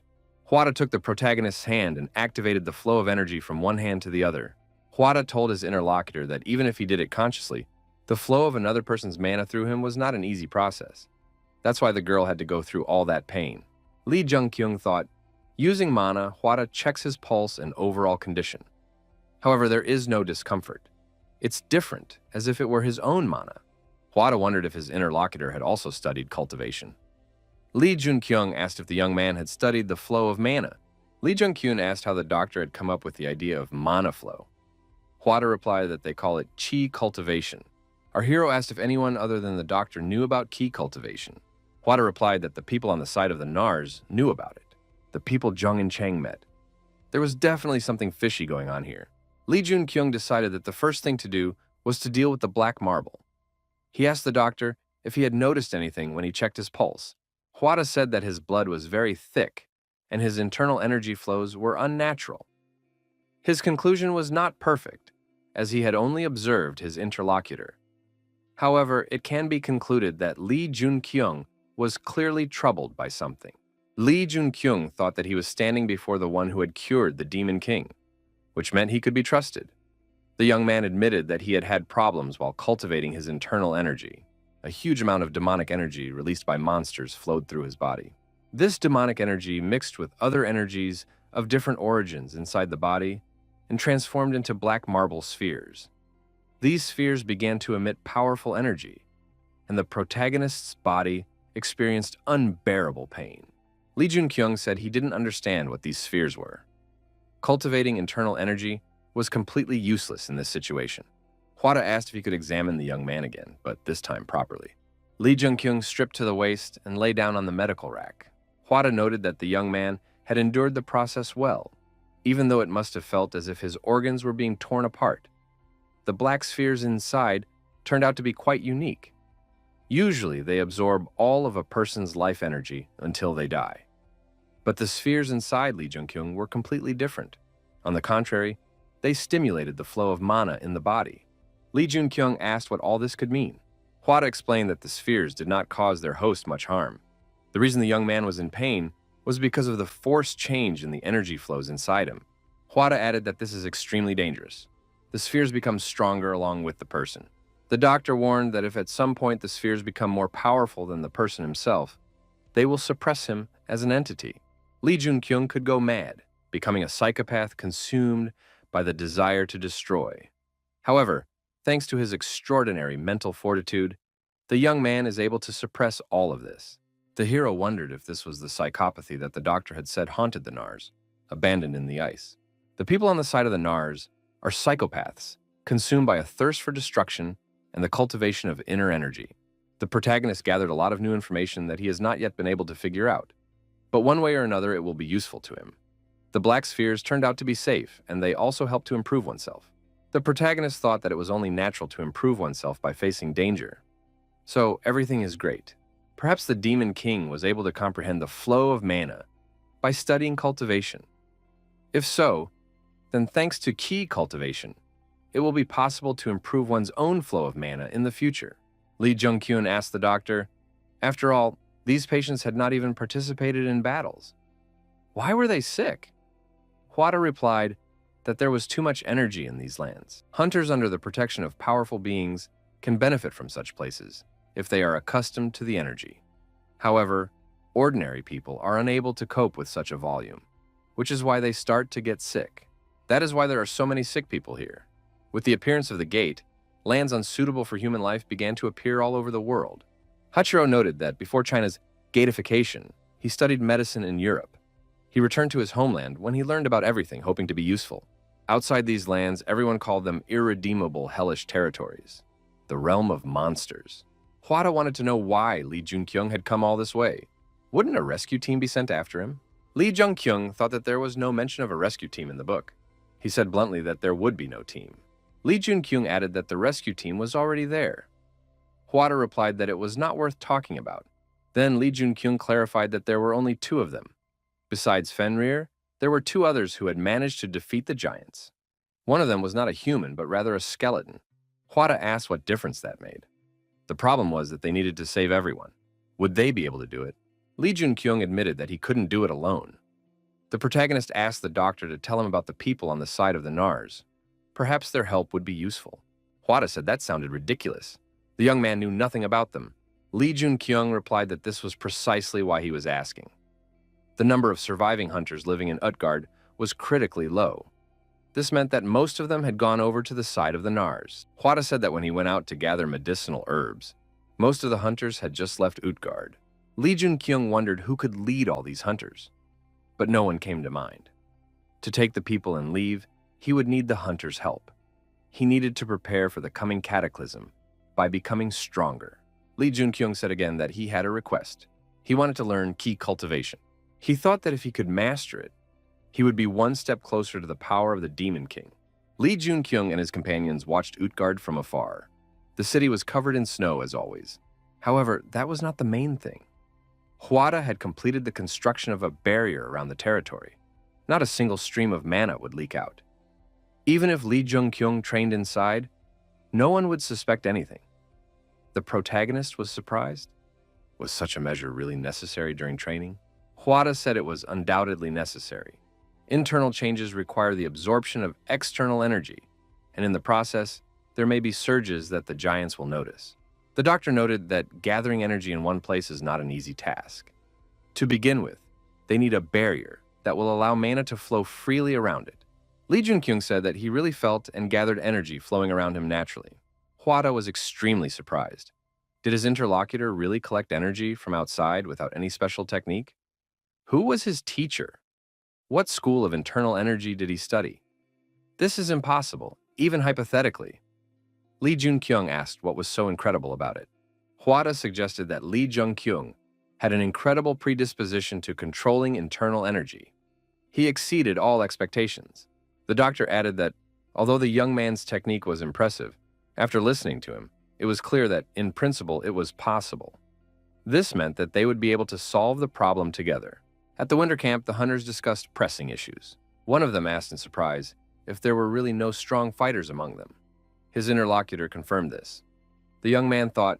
Hwada took the protagonist's hand and activated the flow of energy from one hand to the other. Hwada told his interlocutor that even if he did it consciously, the flow of another person's mana through him was not an easy process. That's why the girl had to go through all that pain. Lee Jun-kyung thought, using mana, Hwada checks his pulse and overall condition. However, there is no discomfort. It's different, as if it were his own mana. Hwada wondered if his interlocutor had also studied cultivation. Lee Jun-kyung asked if the young man had studied the flow of mana. Lee Jun-kyung asked how the doctor had come up with the idea of mana flow. Hwada replied that they call it chi cultivation. Our hero asked if anyone other than the doctor knew about chi cultivation. Hwada replied that the people on the side of the Nars knew about it. The people Zhang and Chang met. There was definitely something fishy going on here. Lee Jun-kyung decided that the first thing to do was to deal with the black marble. He asked the doctor if he had noticed anything when he checked his pulse. Hwada said that his blood was very thick and his internal energy flows were unnatural. His conclusion was not perfect, as he had only observed his interlocutor. However, it can be concluded that Lee Jun-kyung was clearly troubled by something. Lee Jun-kyung thought that he was standing before the one who had cured the Demon King, which meant he could be trusted. The young man admitted that he had had problems while cultivating his internal energy. A huge amount of demonic energy released by monsters flowed through his body. This demonic energy mixed with other energies of different origins inside the body and transformed into black marble spheres. These spheres began to emit powerful energy, and the protagonist's body experienced unbearable pain. Lee Jun-kyung said he didn't understand what these spheres were. Cultivating internal energy was completely useless in this situation. Hwada asked if he could examine the young man again, but this time properly. Lee Jun-kyung stripped to the waist and lay down on the medical rack. Hwada noted that the young man had endured the process well, even though it must have felt as if his organs were being torn apart. The black spheres inside turned out to be quite unique. Usually, they absorb all of a person's life energy until they die. But the spheres inside Lee Jun-kyung were completely different. On the contrary, they stimulated the flow of mana in the body. Lee Jun-kyung asked what all this could mean. Hwada explained that the spheres did not cause their host much harm. The reason the young man was in pain was because of the forced change in the energy flows inside him. Hwada added that this is extremely dangerous. The spheres become stronger along with the person. The doctor warned that if at some point the spheres become more powerful than the person himself, they will suppress him as an entity. Lee Jun-kyung could go mad, becoming a psychopath consumed by the desire to destroy. However, thanks to his extraordinary mental fortitude, the young man is able to suppress all of this. The hero wondered if this was the psychopathy that the doctor had said haunted the Nars, abandoned in the ice. The people on the side of the Nars are psychopaths, consumed by a thirst for destruction and the cultivation of inner energy. The protagonist gathered a lot of new information that he has not yet been able to figure out, but one way or another it will be useful to him. The black spheres turned out to be safe, and they also helped to improve oneself. The protagonist thought that it was only natural to improve oneself by facing danger. So, everything is great. Perhaps the Demon King was able to comprehend the flow of mana by studying cultivation. If so, then thanks to key cultivation, it will be possible to improve one's own flow of mana in the future. Lee Jung-kyun asked the doctor, after all, these patients had not even participated in battles. Why were they sick? Hwada replied that there was too much energy in these lands. Hunters under the protection of powerful beings can benefit from such places if they are accustomed to the energy. However, ordinary people are unable to cope with such a volume, which is why they start to get sick. That is why there are so many sick people here. With the appearance of the gate, lands unsuitable for human life began to appear all over the world. Hachiro noted that before China's gatification, he studied medicine in Europe. He returned to his homeland when he learned about everything, hoping to be useful. Outside these lands, everyone called them irredeemable hellish territories, the realm of monsters. Hwada wanted to know why Lee Jung-kyung had come all this way. Wouldn't a rescue team be sent after him? Lee Jung-kyung thought that there was no mention of a rescue team in the book. He said bluntly that there would be no team. Lee Jung-kyung added that the rescue team was already there. Hwada replied that it was not worth talking about. Then Lee Jung-kyung clarified that there were only 2 of them. Besides Fenrir, there were 2 others who had managed to defeat the giants. One of them was not a human, but rather a skeleton. Hwada asked what difference that made. The problem was that they needed to save everyone. Would they be able to do it? Lee Jung-kyung admitted that he couldn't do it alone. The protagonist asked the doctor to tell him about the people on the side of the Nars. Perhaps their help would be useful. Hwada said that sounded ridiculous. The young man knew nothing about them. Lee Jung-kyung replied that this was precisely why he was asking. The number of surviving hunters living in Utgard was critically low. This meant that most of them had gone over to the side of the Nars. Hwada said that when he went out to gather medicinal herbs, most of the hunters had just left Utgard. Lee Jung-kyung wondered who could lead all these hunters, but no one came to mind. To take the people and leave, he would need the hunters' help. He needed to prepare for the coming cataclysm by becoming stronger. Lee Jung-kyung said again that he had a request. He wanted to learn key cultivation. He thought that if he could master it, he would be one step closer to the power of the Demon King. Lee Jung-kyung and his companions watched Utgard from afar. The city was covered in snow as always. However, that was not the main thing. Hwada had completed the construction of a barrier around the territory. Not a single stream of mana would leak out. Even if Lee Jung-kyung trained inside, no one would suspect anything. The protagonist was surprised. Was such a measure really necessary during training? Hwada said it was undoubtedly necessary. Internal changes require the absorption of external energy, and in the process, there may be surges that the giants will notice. The doctor noted that gathering energy in one place is not an easy task. To begin with, they need a barrier that will allow mana to flow freely around it. Lee Jung-kyung said that he really felt and gathered energy flowing around him naturally. Hwada was extremely surprised. Did his interlocutor really collect energy from outside without any special technique? Who was his teacher? What school of internal energy did he study? This is impossible, even hypothetically. Lee Jung-kyung asked what was so incredible about it. Hwada suggested that Lee Jung-kyung had an incredible predisposition to controlling internal energy. He exceeded all expectations. The doctor added that, although the young man's technique was impressive, after listening to him, it was clear that, in principle, it was possible. This meant that they would be able to solve the problem together. At the winter camp, the hunters discussed pressing issues. One of them asked in surprise if there were really no strong fighters among them. His interlocutor confirmed this. The young man thought,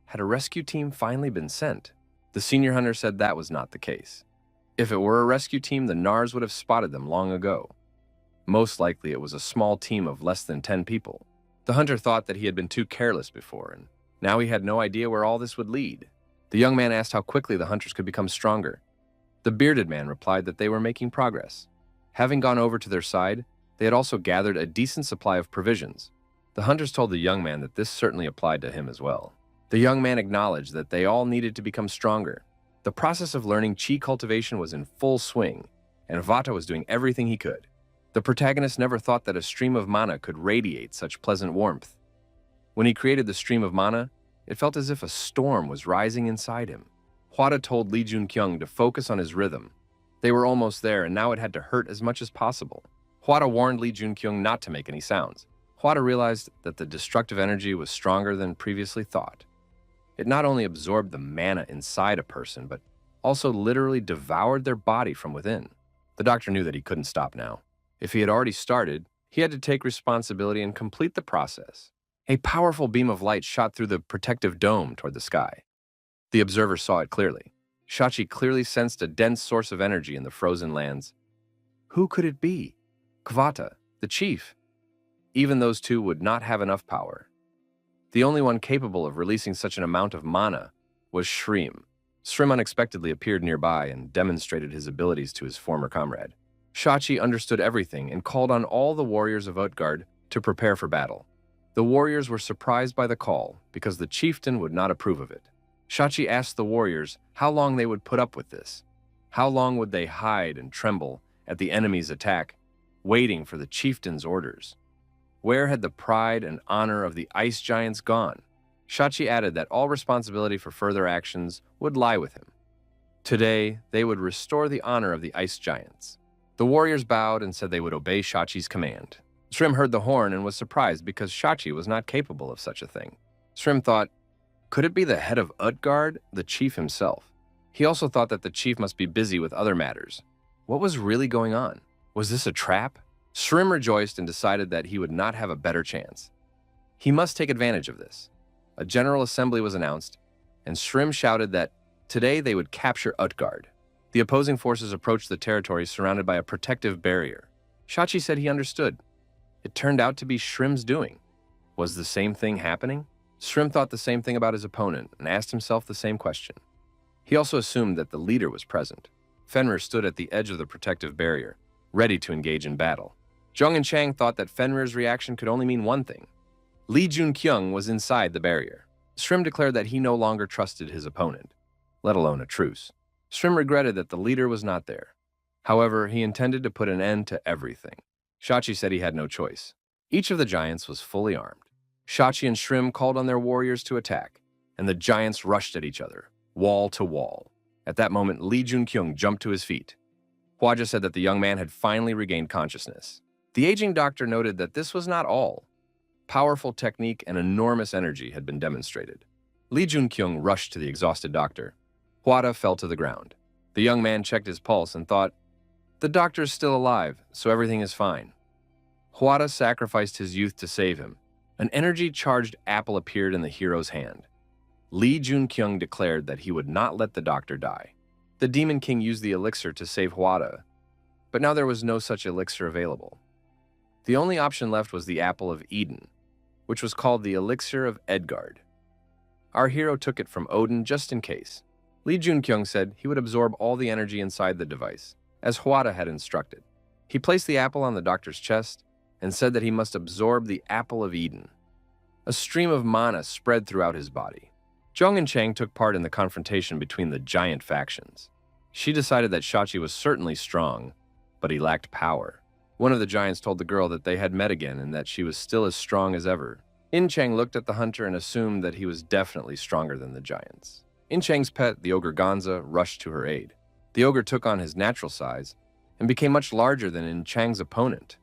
had a rescue team finally been sent? The senior hunter said that was not the case. If it were a rescue team, the Nars would have spotted them long ago. Most likely it was a small team of less than 10 people. The hunter thought that he had been too careless before, and now he had no idea where all this would lead. The young man asked how quickly the hunters could become stronger. The bearded man replied that they were making progress. Having gone over to their side, they had also gathered a decent supply of provisions. The hunters told the young man that this certainly applied to him as well. The young man acknowledged that they all needed to become stronger. The process of learning chi cultivation was in full swing, and Vata was doing everything he could. The protagonist never thought that a stream of mana could radiate such pleasant warmth. When he created the stream of mana, it felt as if a storm was rising inside him. Hwada told Lee Jung-kyung to focus on his rhythm. They were almost there, and now it had to hurt as much as possible. Hwada warned Lee Junkyung not to make any sounds. Hwada realized that the destructive energy was stronger than previously thought. It not only absorbed the mana inside a person, but also literally devoured their body from within. The doctor knew that he couldn't stop now. If he had already started, he had to take responsibility and complete the process. A powerful beam of light shot through the protective dome toward the sky. The observer saw it clearly. Shachi clearly sensed a dense source of energy in the frozen lands. Who could it be? Kvata, the chief. Even those two would not have enough power. The only one capable of releasing such an amount of mana was Shrim. Shrim unexpectedly appeared nearby and demonstrated his abilities to his former comrade. Shachi understood everything and called on all the warriors of Utgard to prepare for battle. The warriors were surprised by the call because the chieftain would not approve of it. Shachi asked the warriors how long they would put up with this. How long would they hide and tremble at the enemy's attack, waiting for the chieftain's orders? Where had the pride and honor of the ice giants gone? Shachi added that all responsibility for further actions would lie with him. Today, they would restore the honor of the ice giants. The warriors bowed and said they would obey Shachi's command. Shrim heard the horn and was surprised because Shachi was not capable of such a thing. Shrim thought, could it be the head of Utgard, the chief himself? He also thought that the chief must be busy with other matters. What was really going on? Was this a trap? Shrim rejoiced and decided that he would not have a better chance. He must take advantage of this. A general assembly was announced, and Shrim shouted that today they would capture Utgard. The opposing forces approached the territory surrounded by a protective barrier. Shachi said he understood. It turned out to be Shrim's doing. Was the same thing happening? Shrim thought the same thing about his opponent and asked himself the same question. He also assumed that the leader was present. Fenrir stood at the edge of the protective barrier, ready to engage in battle. Zhong and Chang thought that Fenrir's reaction could only mean one thing. Lee Junkyung was inside the barrier. Shrim declared that he no longer trusted his opponent, let alone a truce. Shrim regretted that the leader was not there. However, he intended to put an end to everything. Shachi said he had no choice. Each of the giants was fully armed. Shachi and Shrim called on their warriors to attack, and the giants rushed at each other, wall to wall. At that moment, Lee Junkyung jumped to his feet. Hwaja said that the young man had finally regained consciousness. The aging doctor noted that this was not all. Powerful technique and enormous energy had been demonstrated. Lee Junkyung rushed to the exhausted doctor. Hwada fell to the ground. The young man checked his pulse and thought, the doctor's still alive, so everything is fine. Hwada sacrificed his youth to save him. An energy-charged apple appeared in the hero's hand. Lee Junkyung declared that he would not let the doctor die. The Demon King used the elixir to save Hwada, but now there was no such elixir available. The only option left was the Apple of Eden, which was called the Elixir of Edgard. Our hero took it from Odin just in case. Lee Junkyung said he would absorb all the energy inside the device, as Hwada had instructed. He placed the apple on the doctor's chest and said that he must absorb the Apple of Eden. A stream of mana spread throughout his body. Zhong and Chang took part in the confrontation between the giant factions. She decided that Shachi was certainly strong, but he lacked power. One of the giants told the girl that they had met again and that she was still as strong as ever. In Chang looked at the hunter and assumed that he was definitely stronger than the giants. In Chang's pet, the ogre Gonza, rushed to her aid. The ogre took on his natural size and became much larger than In Chang's opponent.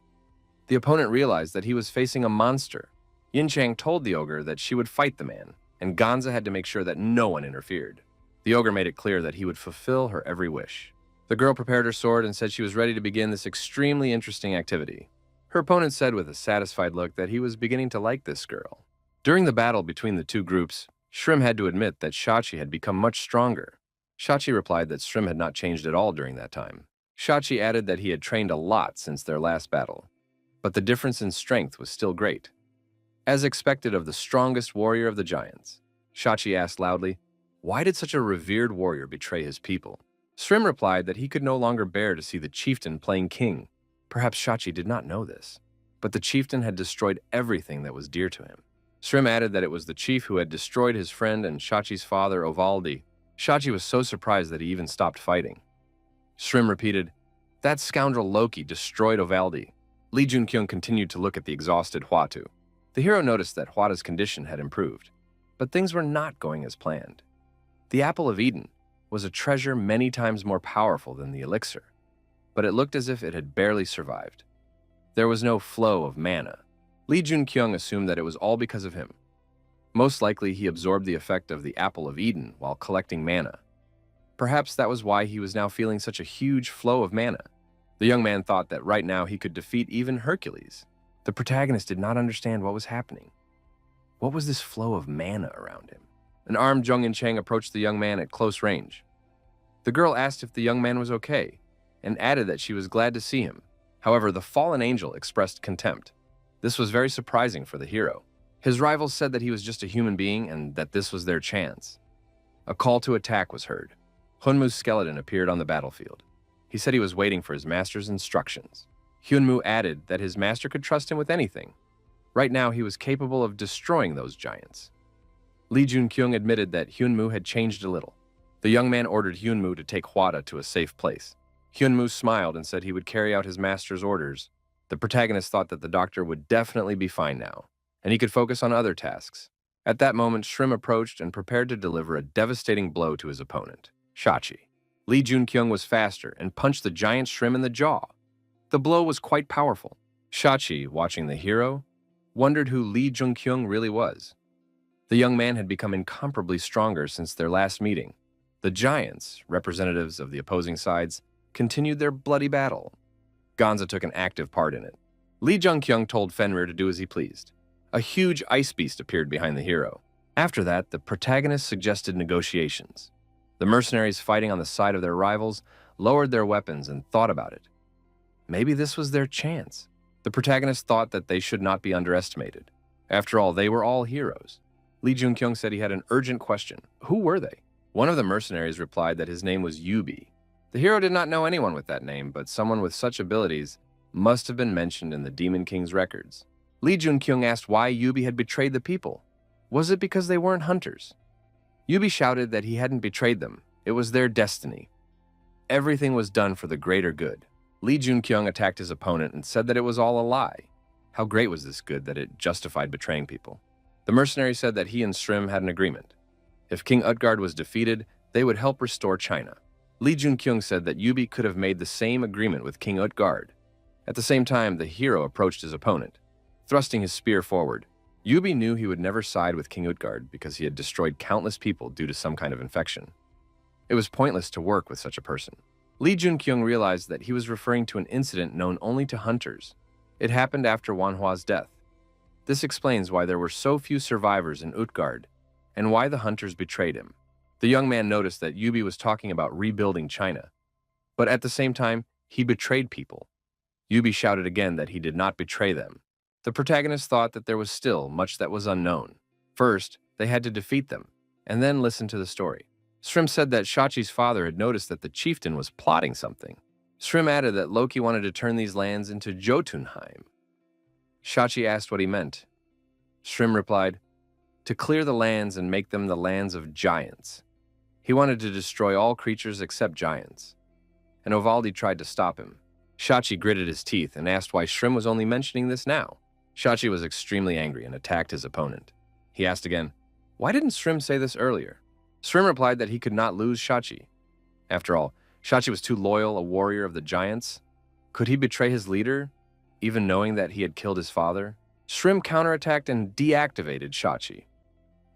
The opponent realized that he was facing a monster. Yin Chang told the ogre that she would fight the man, and Gonza had to make sure that no one interfered. The ogre made it clear that he would fulfill her every wish. The girl prepared her sword and said she was ready to begin this extremely interesting activity. Her opponent said with a satisfied look that he was beginning to like this girl. During the battle between the two groups, Shrim had to admit that Shachi had become much stronger. Shachi replied that Shrim had not changed at all during that time. Shachi added that he had trained a lot since their last battle, but the difference in strength was still great. As expected of the strongest warrior of the giants, Shachi asked loudly, why did such a revered warrior betray his people? Shrim replied that he could no longer bear to see the chieftain playing king. Perhaps Shachi did not know this, but the chieftain had destroyed everything that was dear to him. Shrim added that it was the chief who had destroyed his friend and Shachi's father, Ovaldi. Shachi was so surprised that he even stopped fighting. Shrim repeated, that scoundrel Loki destroyed Ovaldi. Lee Junkyung continued to look at the exhausted Hwatu. The hero noticed that Hwata's condition had improved, but things were not going as planned. The Apple of Eden, was a treasure many times more powerful than the elixir, but it looked as if it had barely survived. There was no flow of mana. Lee Junkyung assumed that it was all because of him. Most likely, he absorbed the effect of the Apple of Eden while collecting mana. Perhaps that was why he was now feeling such a huge flow of mana. The young man thought that right now he could defeat even Hercules. The protagonist did not understand what was happening. What was this flow of mana around him? An armed Jung Chang approached the young man at close range. The girl asked if the young man was okay, and added that she was glad to see him. However, the fallen angel expressed contempt. This was very surprising for the hero. His rivals said that he was just a human being and that this was their chance. A call to attack was heard. Hyunmu's skeleton appeared on the battlefield. He said he was waiting for his master's instructions. Hyunmu added that his master could trust him with anything. Right now, he was capable of destroying those giants. Lee Junkyung admitted that Hyunmu had changed a little. The young man ordered Hyunmu to take Hwada to a safe place. Hyunmu smiled and said he would carry out his master's orders. The protagonist thought that the doctor would definitely be fine now, and he could focus on other tasks. At that moment, Shrim approached and prepared to deliver a devastating blow to his opponent, Shachi. Lee Junkyung was faster and punched the giant Shrim in the jaw. The blow was quite powerful. Shachi, watching the hero, wondered who Lee Junkyung really was. The young man had become incomparably stronger since their last meeting. The giants, representatives of the opposing sides, continued their bloody battle. Gonza took an active part in it. Lee Junkyung told Fenrir to do as he pleased. A huge ice beast appeared behind the hero. After that, the protagonist suggested negotiations. The mercenaries fighting on the side of their rivals lowered their weapons and thought about it. Maybe this was their chance. The protagonist thought that they should not be underestimated. After all, they were all heroes. Lee Junkyung said he had an urgent question. Who were they? One of the mercenaries replied that his name was Yubi. The hero did not know anyone with that name, but someone with such abilities must have been mentioned in the Demon King's records. Lee Junkyung asked why Yubi had betrayed the people. Was it because they weren't hunters? Yubi shouted that he hadn't betrayed them. It was their destiny. Everything was done for the greater good. Lee Junkyung attacked his opponent and said that it was all a lie. How great was this good that it justified betraying people? The mercenary said that he and Shrim had an agreement. If King Utgard was defeated, they would help restore China. Lee Junkyung said that Yubi could have made the same agreement with King Utgard. At the same time, the hero approached his opponent, thrusting his spear forward. Yubi knew he would never side with King Utgard because he had destroyed countless people due to some kind of infection. It was pointless to work with such a person. Lee Junkyung realized that he was referring to an incident known only to hunters. It happened after Manhwa's death. This explains why there were so few survivors in Utgard, and why the hunters betrayed him. The young man noticed that Yubi was talking about rebuilding China, but at the same time, he betrayed people. Yubi shouted again that he did not betray them. The protagonist thought that there was still much that was unknown. First, they had to defeat them, and then listen to the story. Shrim said that Shachi's father had noticed that the chieftain was plotting something. Shrim added that Loki wanted to turn these lands into Jotunheim. Shachi asked what he meant. Shrim replied, to clear the lands and make them the lands of giants. He wanted to destroy all creatures except giants. And Ovaldi tried to stop him. Shachi gritted his teeth and asked why Shrim was only mentioning this now. Shachi was extremely angry and attacked his opponent. He asked again, why didn't Shrim say this earlier? Shrim replied that he could not lose Shachi. After all, Shachi was too loyal a warrior of the giants. Could he betray his leader, even knowing that he had killed his father? Shrim counterattacked and deactivated Shachi.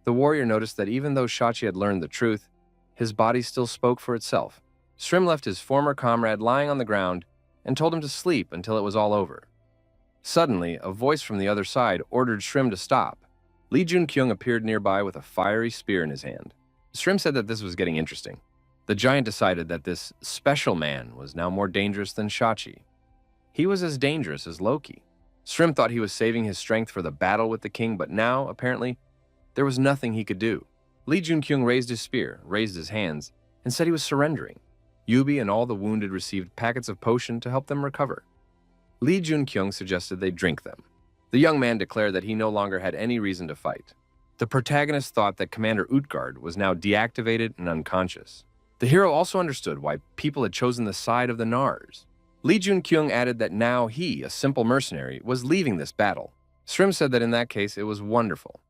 The warrior noticed that even though Shachi had learned the truth, his body still spoke for itself. Shrim left his former comrade lying on the ground and told him to sleep until it was all over. Suddenly, a voice from the other side ordered Shrim to stop. Lee Junkyung appeared nearby with a fiery spear in his hand. Shrim said that this was getting interesting. The giant decided that this special man was now more dangerous than Shachi. He was as dangerous as Loki. Shrim thought he was saving his strength for the battle with the king, but now, apparently, there was nothing he could do. Lee Junkyung raised his spear, raised his hands, and said he was surrendering. Yubi and all the wounded received packets of potion to help them recover. Lee Junkyung suggested they drink them. The young man declared that he no longer had any reason to fight. The protagonist thought that Commander Utgard was now deactivated and unconscious. The hero also understood why people had chosen the side of the Nars. Lee Junkyung added that now he, a simple mercenary, was leaving this battle. Shrim said that in that case it was wonderful.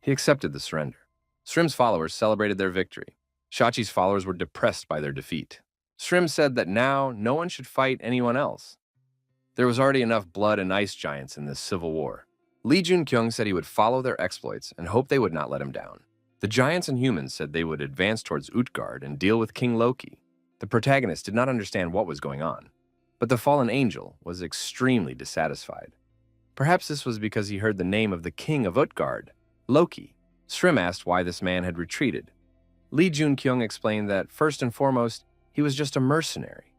He accepted the surrender. Shrim's followers celebrated their victory. Shachi's followers were depressed by their defeat. Shrim said that now no one should fight anyone else. There was already enough blood and ice giants in this civil war. Lee Junkyung said he would follow their exploits and hoped they would not let him down. The giants and humans said they would advance towards Utgard and deal with King Loki. The protagonist did not understand what was going on, but the fallen angel was extremely dissatisfied. Perhaps this was because he heard the name of the king of Utgard, Loki. Shrim asked why this man had retreated. Lee Junkyung explained that, first and foremost, he was just a mercenary.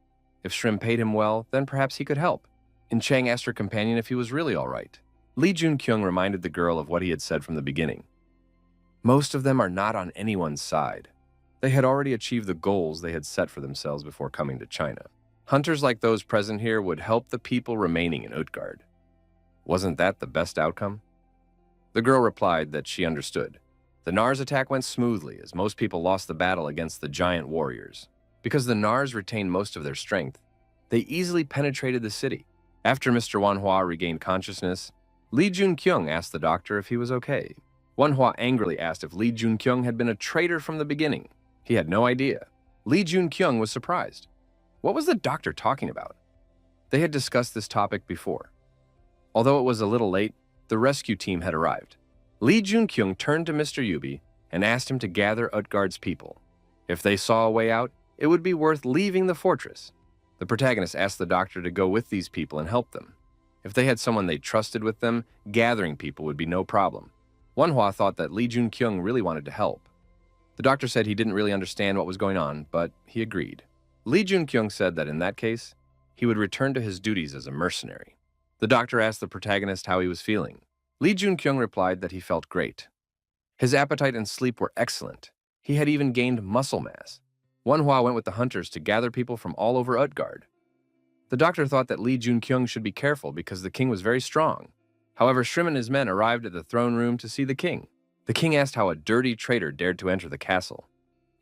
If Shrim paid him well, then perhaps he could help. In Chang asked her companion if he was really all right. Lee Junkyung reminded the girl of what he had said from the beginning. Most of them are not on anyone's side. They had already achieved the goals they had set for themselves before coming to China. Hunters like those present here would help the people remaining in Utgard. Wasn't that the best outcome? The girl replied that she understood. The Nars attack went smoothly as most people lost the battle against the giant warriors. Because the Nars retained most of their strength, they easily penetrated the city. After Mr. Manhwa regained consciousness, Lee Junkyung asked the doctor if he was okay. Manhwa angrily asked if Lee Junkyung had been a traitor from the beginning. He had no idea. Lee Junkyung was surprised. What was the doctor talking about? They had discussed this topic before. Although it was a little late, the rescue team had arrived. Lee Junkyung turned to Mr. Yubi and asked him to gather Utgard's people. If they saw a way out, it would be worth leaving the fortress. The protagonist asked the doctor to go with these people and help them. If they had someone they trusted with them, gathering people would be no problem. Wonhwa thought that Lee Junkyung really wanted to help. The doctor said he didn't really understand what was going on, but he agreed. Lee Junkyung said that in that case, he would return to his duties as a mercenary. The doctor asked the protagonist how he was feeling. Lee Junkyung replied that he felt great. His appetite and sleep were excellent. He had even gained muscle mass. Wonhwa went with the hunters to gather people from all over Utgard. The doctor thought that Lee Junkyung should be careful because the king was very strong. However, Shrim and his men arrived at the throne room to see the king. The king asked how a dirty traitor dared to enter the castle.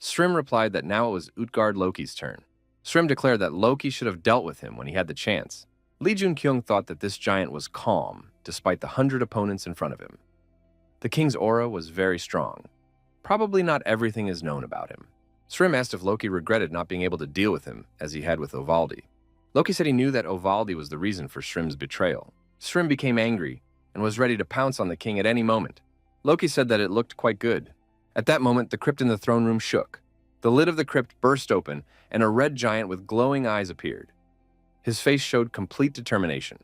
Shrim replied that now it was Utgard Loki's turn. Shrim declared that Loki should have dealt with him when he had the chance. Lee Junkyung thought that this giant was calm, despite the 100 opponents in front of him. The king's aura was very strong. Probably not everything is known about him. Shrim asked if Loki regretted not being able to deal with him, as he had with Ovaldi. Loki said he knew that Ovaldi was the reason for Shrim's betrayal. Shrim became angry and was ready to pounce on the king at any moment. Loki said that it looked quite good. At that moment, the crypt in the throne room shook. The lid of the crypt burst open, and a red giant with glowing eyes appeared. His face showed complete determination.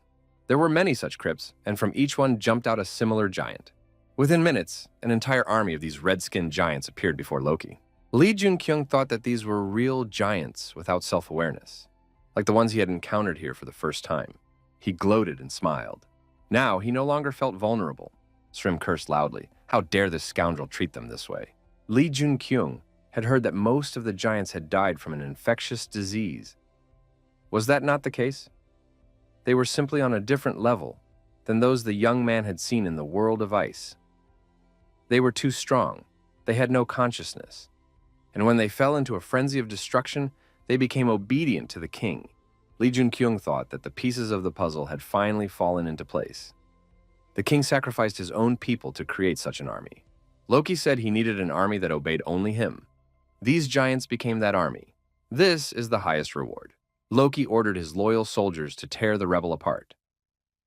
There were many such crypts, and from each one jumped out a similar giant. Within minutes, an entire army of these red-skinned giants appeared before Loki. Lee Junkyung thought that these were real giants without self-awareness, like the ones he had encountered here for the first time. He gloated and smiled. Now, he no longer felt vulnerable. Shrim cursed loudly. How dare this scoundrel treat them this way? Lee Junkyung had heard that most of the giants had died from an infectious disease. Was that not the case? They were simply on a different level than those the young man had seen in the world of ice. They were too strong. They had no consciousness. And when they fell into a frenzy of destruction, they became obedient to the king. Lee Junkyung thought that the pieces of the puzzle had finally fallen into place. The king sacrificed his own people to create such an army. Loki said he needed an army that obeyed only him. These giants became that army. This is the highest reward. Loki ordered his loyal soldiers to tear the rebel apart.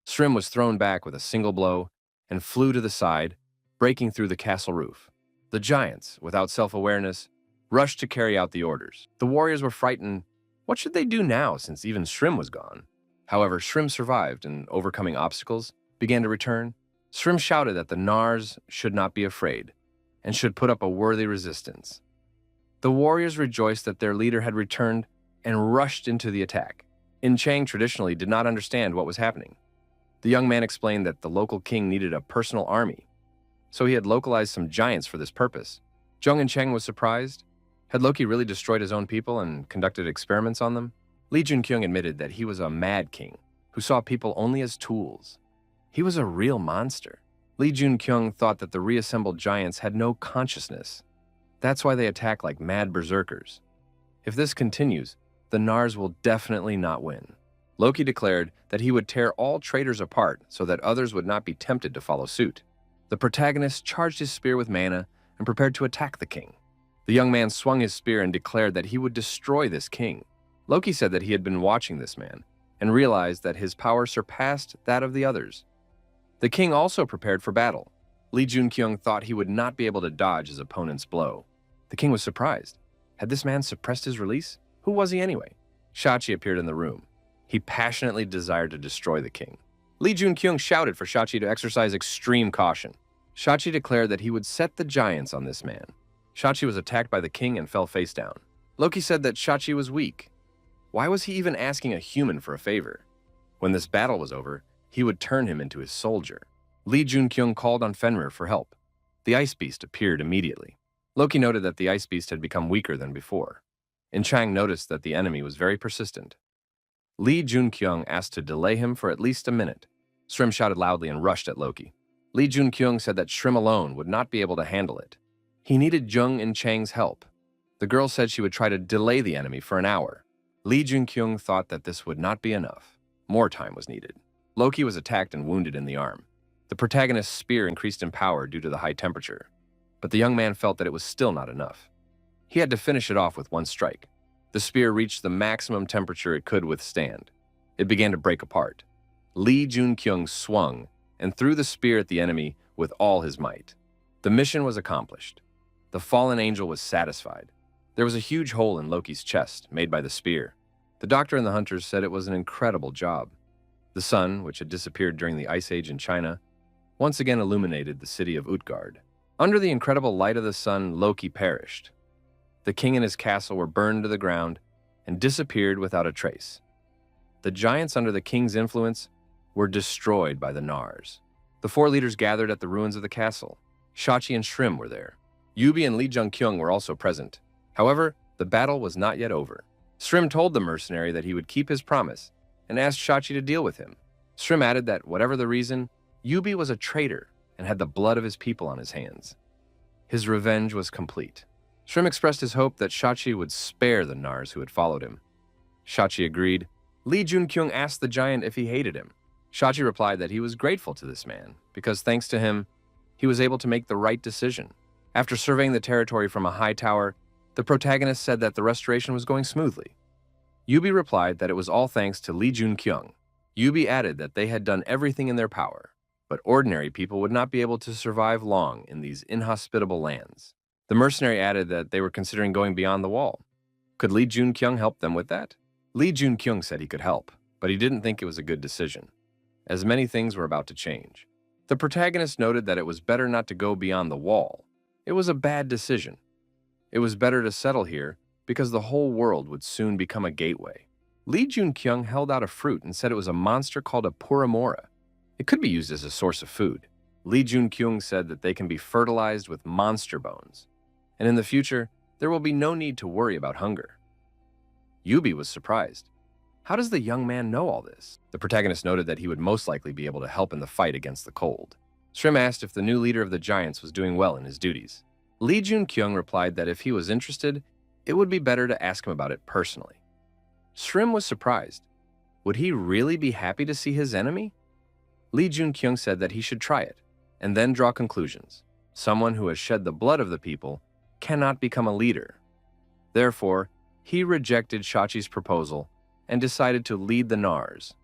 Shrim was thrown back with a single blow and flew to the side, breaking through the castle roof. The giants, without self-awareness, rushed to carry out the orders. The warriors were frightened. What should they do now, since even Shrim was gone? However, Shrim survived, and overcoming obstacles, began to return. Shrim shouted that the Nars should not be afraid, and should put up a worthy resistance. The warriors rejoiced that their leader had returned, and rushed into the attack. In Chang traditionally did not understand what was happening. The young man explained that the local king needed a personal army, so he had localized some giants for this purpose. Zhong and Cheng was surprised. Had Loki really destroyed his own people and conducted experiments on them? Lee Junkyung admitted that he was a mad king who saw people only as tools. He was a real monster. Lee Junkyung thought that the reassembled giants had no consciousness. That's why they attack like mad berserkers. If this continues, the Nars will definitely not win. Loki declared that he would tear all traitors apart so that others would not be tempted to follow suit. The protagonist charged his spear with mana and prepared to attack the king. The young man swung his spear and declared that he would destroy this king. Loki said that he had been watching this man and realized that his power surpassed that of the others. The king also prepared for battle. Lee Junkyung thought he would not be able to dodge his opponent's blow. The king was surprised. Had this man suppressed his release? Who was he anyway? Shachi appeared in the room. He passionately desired to destroy the king. Lee Junkyung shouted for Shachi to exercise extreme caution. Shachi declared that he would set the giants on this man. Shachi was attacked by the king and fell face down. Loki said that Shachi was weak. Why was he even asking a human for a favor? When this battle was over, he would turn him into his soldier. Lee Junkyung called on Fenrir for help. The ice beast appeared immediately. Loki noted that the ice beast had become weaker than before. In Chang noticed that the enemy was very persistent. Lee Junkyung asked to delay him for at least a minute. Shrim shouted loudly and rushed at Loki. Lee Junkyung said that Shrim alone would not be able to handle it. He needed Jung and Chang's help. The girl said she would try to delay the enemy for an hour. Lee Junkyung thought that this would not be enough. More time was needed. Loki was attacked and wounded in the arm. The protagonist's spear increased in power due to the high temperature, but the young man felt that it was still not enough. He had to finish it off with one strike. The spear reached the maximum temperature it could withstand. It began to break apart. Lee Junkyung swung and threw the spear at the enemy with all his might. The mission was accomplished. The fallen angel was satisfied. There was a huge hole in Loki's chest made by the spear. The doctor and the hunters said it was an incredible job. The sun, which had disappeared during the Ice Age in China, once again illuminated the city of Utgard. Under the incredible light of the sun, Loki perished. The king and his castle were burned to the ground and disappeared without a trace. The giants under the king's influence were destroyed by the Nars. The four leaders gathered at the ruins of the castle. Shachi and Shrim were there. Yubi and Lee Junkyung were also present. However, the battle was not yet over. Shrim told the mercenary that he would keep his promise and asked Shachi to deal with him. Shrim added that, whatever the reason, Yubi was a traitor and had the blood of his people on his hands. His revenge was complete. Shrim expressed his hope that Shachi would spare the Nars who had followed him. Shachi agreed. Lee Junkyung asked the giant if he hated him. Shachi replied that he was grateful to this man because thanks to him, he was able to make the right decision. After surveying the territory from a high tower, the protagonist said that the restoration was going smoothly. Yubi replied that it was all thanks to Lee Junkyung. Yubi added that they had done everything in their power, but ordinary people would not be able to survive long in these inhospitable lands. The mercenary added that they were considering going beyond the wall. Could Lee Junkyung help them with that? Lee Junkyung said he could help, but he didn't think it was a good decision, as many things were about to change. The protagonist noted that it was better not to go beyond the wall. It was a bad decision. It was better to settle here because the whole world would soon become a gateway. Lee Junkyung held out a fruit and said it was a monster called a puramora. It could be used as a source of food. Lee Junkyung said that they can be fertilized with monster bones, and in the future, there will be no need to worry about hunger. Yubi was surprised. How does the young man know all this? The protagonist noted that he would most likely be able to help in the fight against the cold. Shrim asked if the new leader of the giants was doing well in his duties. Lee Junkyung replied that if he was interested, it would be better to ask him about it personally. Shrim was surprised. Would he really be happy to see his enemy? Lee Junkyung said that he should try it, and then draw conclusions. Someone who has shed the blood of the people cannot become a leader. Therefore, he rejected Shachi's proposal and decided to lead the Nars.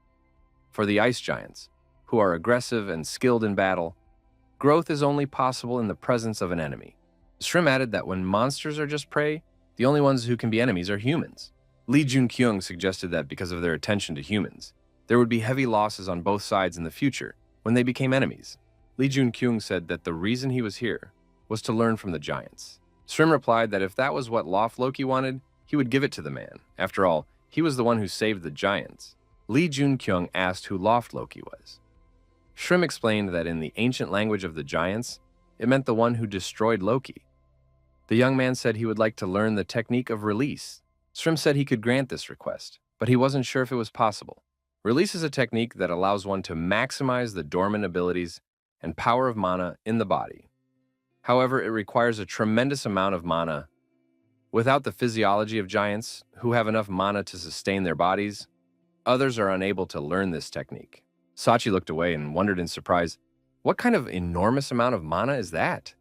For the ice giants, who are aggressive and skilled in battle, growth is only possible in the presence of an enemy. Shrim added that when monsters are just prey, the only ones who can be enemies are humans. Lee Junkyung suggested that because of their attention to humans, there would be heavy losses on both sides in the future when they became enemies. Lee Junkyung said that the reason he was here was to learn from the giants. Shrim replied that if that was what Loft Loki wanted, he would give it to the man. After all, he was the one who saved the giants. Lee Junkyung asked who Loft Loki was. Shrim explained that in the ancient language of the giants, it meant the one who destroyed Loki. The young man said he would like to learn the technique of release. Shrim said he could grant this request, but he wasn't sure if it was possible. Release is a technique that allows one to maximize the dormant abilities and power of mana in the body. However, it requires a tremendous amount of mana. Without the physiology of giants, who have enough mana to sustain their bodies, others are unable to learn this technique. Sachi looked away and wondered in surprise, what kind of enormous amount of mana is that?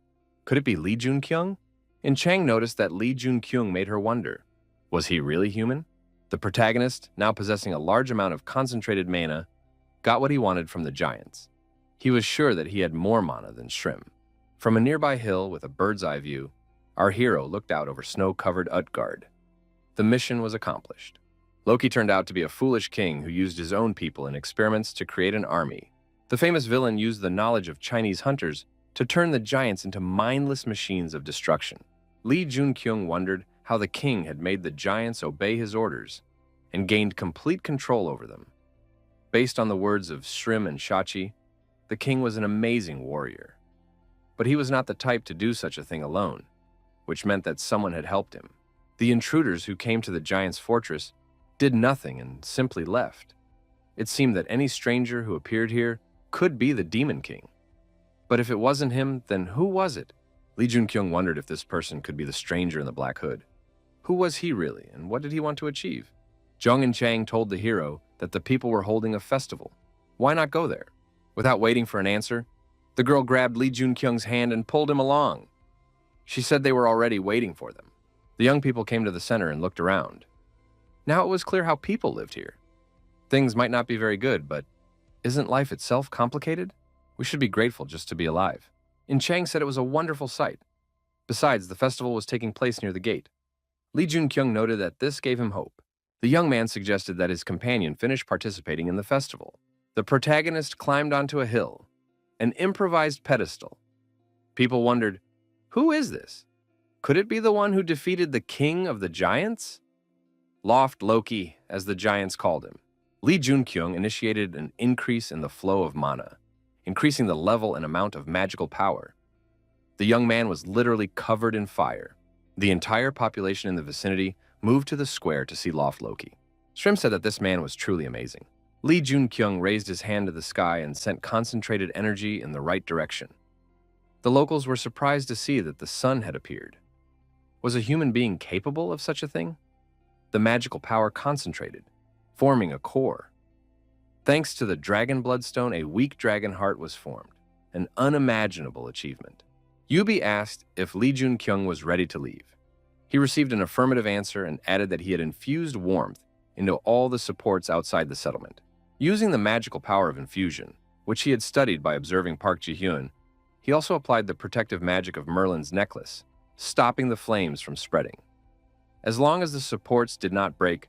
Could it be Lee Junkyung? In Chang noticed that Li Junkyung made her wonder. Was he really human? The protagonist, now possessing a large amount of concentrated mana, got what he wanted from the giants. He was sure that he had more mana than Shrim. From a nearby hill with a bird's-eye view, our hero looked out over snow-covered Utgard. The mission was accomplished. Loki turned out to be a foolish king who used his own people in experiments to create an army. The famous villain used the knowledge of Chinese hunters to turn the giants into mindless machines of destruction. Li Junkyung wondered how the king had made the giants obey his orders and gained complete control over them. Based on the words of Shrim and Shachi, the king was an amazing warrior. But he was not the type to do such a thing alone, which meant that someone had helped him. The intruders who came to the giant's fortress did nothing and simply left. It seemed that any stranger who appeared here could be the Demon King. But if it wasn't him, then who was it? Li Junkyung wondered if this person could be the stranger in the black hood. Who was he really, and what did he want to achieve? Zhong and Chang told the hero that the people were holding a festival. Why not go there? Without waiting for an answer, the girl grabbed Li Junkyung's hand and pulled him along. She said they were already waiting for them. The young people came to the center and looked around. Now it was clear how people lived here. Things might not be very good, but isn't life itself complicated? We should be grateful just to be alive. In Chang said it was a wonderful sight. Besides, the festival was taking place near the gate. Li Junkyung noted that this gave him hope. The young man suggested that his companion finish participating in the festival. The protagonist climbed onto a hill, an improvised pedestal. People wondered, who is this? Could it be the one who defeated the king of the giants? Loft Loki, as the giants called him. Li Junkyung initiated an increase in the flow of mana, increasing the level and amount of magical power. The young man was literally covered in fire. The entire population in the vicinity moved to the square to see Loft Loki. Shrim said that this man was truly amazing. Li Junkyung raised his hand to the sky and sent concentrated energy in the right direction. The locals were surprised to see that the sun had appeared. Was a human being capable of such a thing? The magical power concentrated, forming a core. Thanks to the dragon bloodstone, a weak dragon heart was formed, an unimaginable achievement. Yubi asked if Li Junkyung was ready to leave. He received an affirmative answer and added that he had infused warmth into all the supports outside the settlement. Using the magical power of infusion, which he had studied by observing Park Ji-hyun, he also applied the protective magic of Merlin's necklace, stopping the flames from spreading. As long as the supports did not break,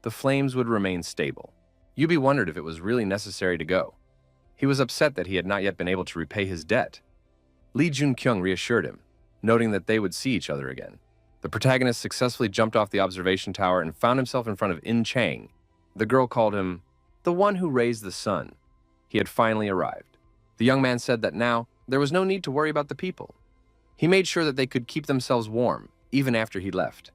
the flames would remain stable. Yubi wondered if it was really necessary to go. He was upset that he had not yet been able to repay his debt. Li Junkyung reassured him, noting that they would see each other again. The protagonist successfully jumped off the observation tower and found himself in front of In Chang. The girl called him the one who raised the sun. He had finally arrived. The young man said that now there was no need to worry about the people. He made sure that they could keep themselves warm, even after he left.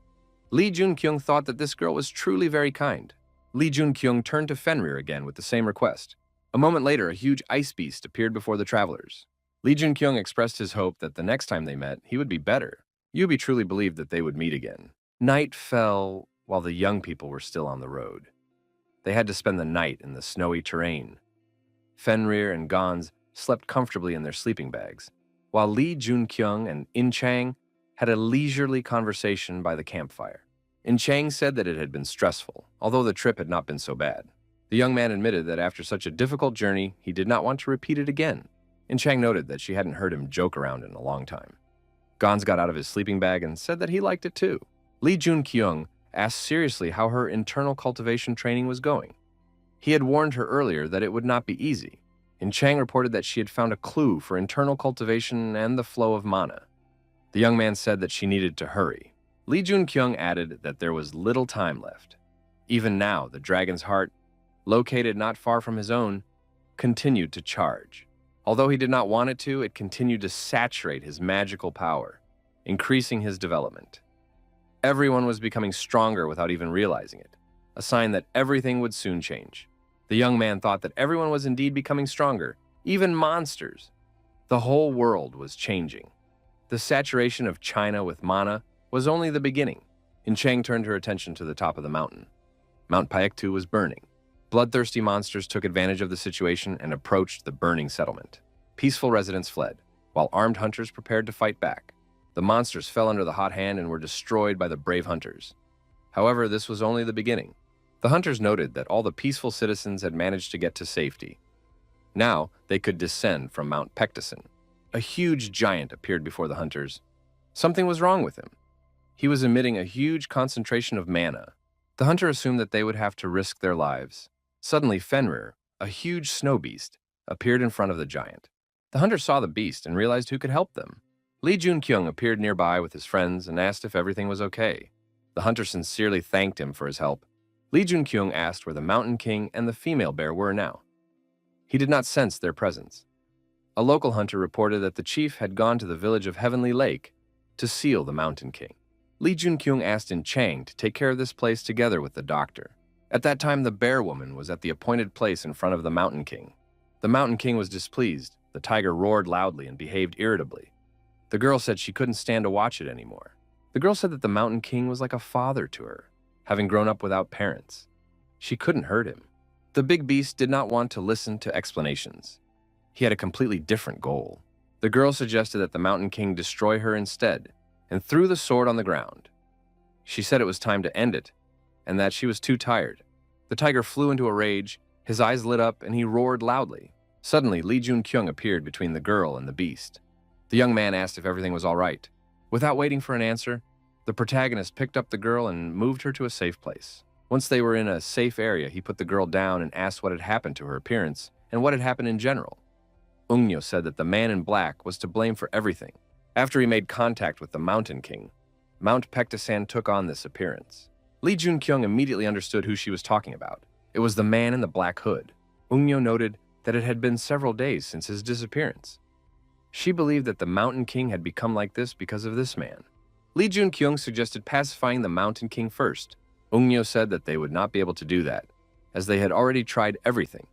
Li Junkyung thought that this girl was truly very kind. Li Junkyung turned to Fenrir again with the same request. A moment later, a huge ice beast appeared before the travelers. Li Junkyung expressed his hope that the next time they met, he would be better. Yubi truly believed that they would meet again. Night fell while the young people were still on the road. They had to spend the night in the snowy terrain. Fenrir and Gons slept comfortably in their sleeping bags, while Li Junkyung and In Chang had a leisurely conversation by the campfire. In Chang said that it had been stressful, although the trip had not been so bad. The young man admitted that after such a difficult journey, he did not want to repeat it again. In Chang noted that she hadn't heard him joke around in a long time. Gons got out of his sleeping bag and said that he liked it too. Li Junkyung asked seriously how her internal cultivation training was going. He had warned her earlier that it would not be easy. In Chang reported that she had found a clue for internal cultivation and the flow of mana. The young man said that she needed to hurry. Li Junkyung added that there was little time left. Even now, the dragon's heart, located not far from his own, continued to charge. Although he did not want it to, it continued to saturate his magical power, increasing his development. Everyone was becoming stronger without even realizing it, a sign that everything would soon change. The young man thought that everyone was indeed becoming stronger, even monsters. The whole world was changing. The saturation of China with mana was only the beginning. In Chang turned her attention to the top of the mountain. Mount Paektu was burning. Bloodthirsty monsters took advantage of the situation and approached the burning settlement. Peaceful residents fled, while armed hunters prepared to fight back. The monsters fell under the hot hand and were destroyed by the brave hunters. However, this was only the beginning. The hunters noted that all the peaceful citizens had managed to get to safety. Now they could descend from Mount Pectison. A huge giant appeared before the hunters. Something was wrong with him. He was emitting a huge concentration of mana. The hunter assumed that they would have to risk their lives. Suddenly, Fenrir, a huge snow beast, appeared in front of the giant. The hunter saw the beast and realized who could help them. Lee Jun-kyung appeared nearby with his friends and asked if everything was okay. The hunter sincerely thanked him for his help. Lee Jun-kyung asked where the Mountain King and the female bear were now. He did not sense their presence. A local hunter reported that the chief had gone to the village of Heavenly Lake to seal the Mountain King. Lee Jun-kyung asked In Chang to take care of this place together with the doctor. At that time, the bear woman was at the appointed place in front of the Mountain King. The Mountain King was displeased. The tiger roared loudly and behaved irritably. The girl said she couldn't stand to watch it anymore. The girl said that the Mountain King was like a father to her, having grown up without parents. She couldn't hurt him. The big beast did not want to listen to explanations. He had a completely different goal. The girl suggested that the Mountain King destroy her instead, and threw the sword on the ground. She said it was time to end it, and that she was too tired. The tiger flew into a rage, his eyes lit up, and he roared loudly. Suddenly, Lee Jun-kyung appeared between the girl and the beast. The young man asked if everything was all right. Without waiting for an answer, the protagonist picked up the girl and moved her to a safe place. Once they were in a safe area, he put the girl down and asked what had happened to her appearance and what had happened in general. Eungnyo said that the man in black was to blame for everything. After he made contact with the Mountain King, Mount Pectisan took on this appearance. Lee Jun-kyung immediately understood who she was talking about. It was the man in the black hood. Eungnyo noted that it had been several days since his disappearance. She believed that the Mountain King had become like this because of this man. Lee Jun-kyung suggested pacifying the Mountain King first. Eungnyo said that they would not be able to do that, as they had already tried everything.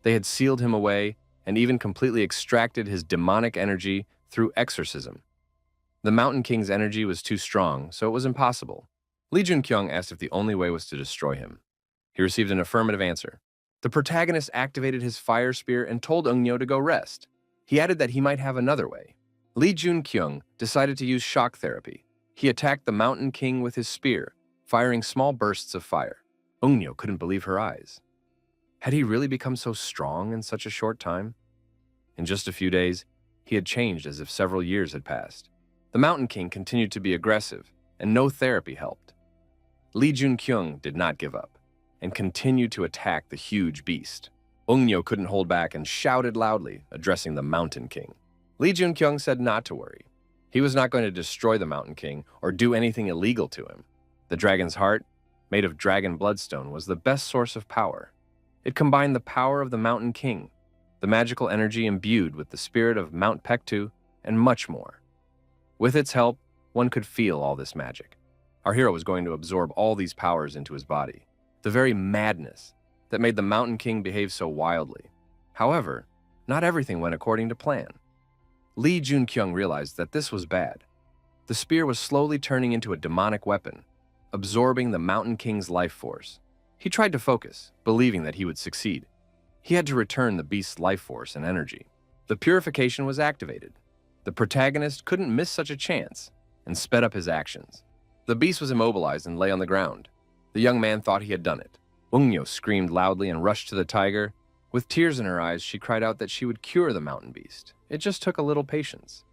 They had sealed him away and even completely extracted his demonic energy through exorcism. The Mountain King's energy was too strong, so it was impossible. Lee Jun-kyung asked if the only way was to destroy him. He received an affirmative answer. The protagonist activated his fire spear and told Eungnyo to go rest. He added that he might have another way. Lee Jun-kyung decided to use shock therapy. He attacked the Mountain King with his spear, firing small bursts of fire. Eungnyo couldn't believe her eyes. Had he really become so strong in such a short time? In just a few days, he had changed as if several years had passed. The Mountain King continued to be aggressive, and no therapy helped. Lee Jun-kyung did not give up, and continued to attack the huge beast. Eungnyo couldn't hold back and shouted loudly, addressing the Mountain King. Lee Jun-kyung said not to worry. He was not going to destroy the Mountain King or do anything illegal to him. The dragon's heart, made of dragon bloodstone, was the best source of power. It combined the power of the Mountain King, the magical energy imbued with the spirit of Mount Pektu, and much more. With its help, one could feel all this magic. Our hero was going to absorb all these powers into his body, the very madness that made the Mountain King behave so wildly. However, not everything went according to plan. Lee Jun-kyung realized that this was bad. The spear was slowly turning into a demonic weapon, absorbing the Mountain King's life force. He tried to focus, believing that he would succeed. He had to return the beast's life force and energy. The purification was activated. The protagonist couldn't miss such a chance, and sped up his actions. The beast was immobilized and lay on the ground. The young man thought he had done it. Eungnyo screamed loudly and rushed to the tiger. With tears in her eyes, she cried out that she would cure the mountain beast. It just took a little patience.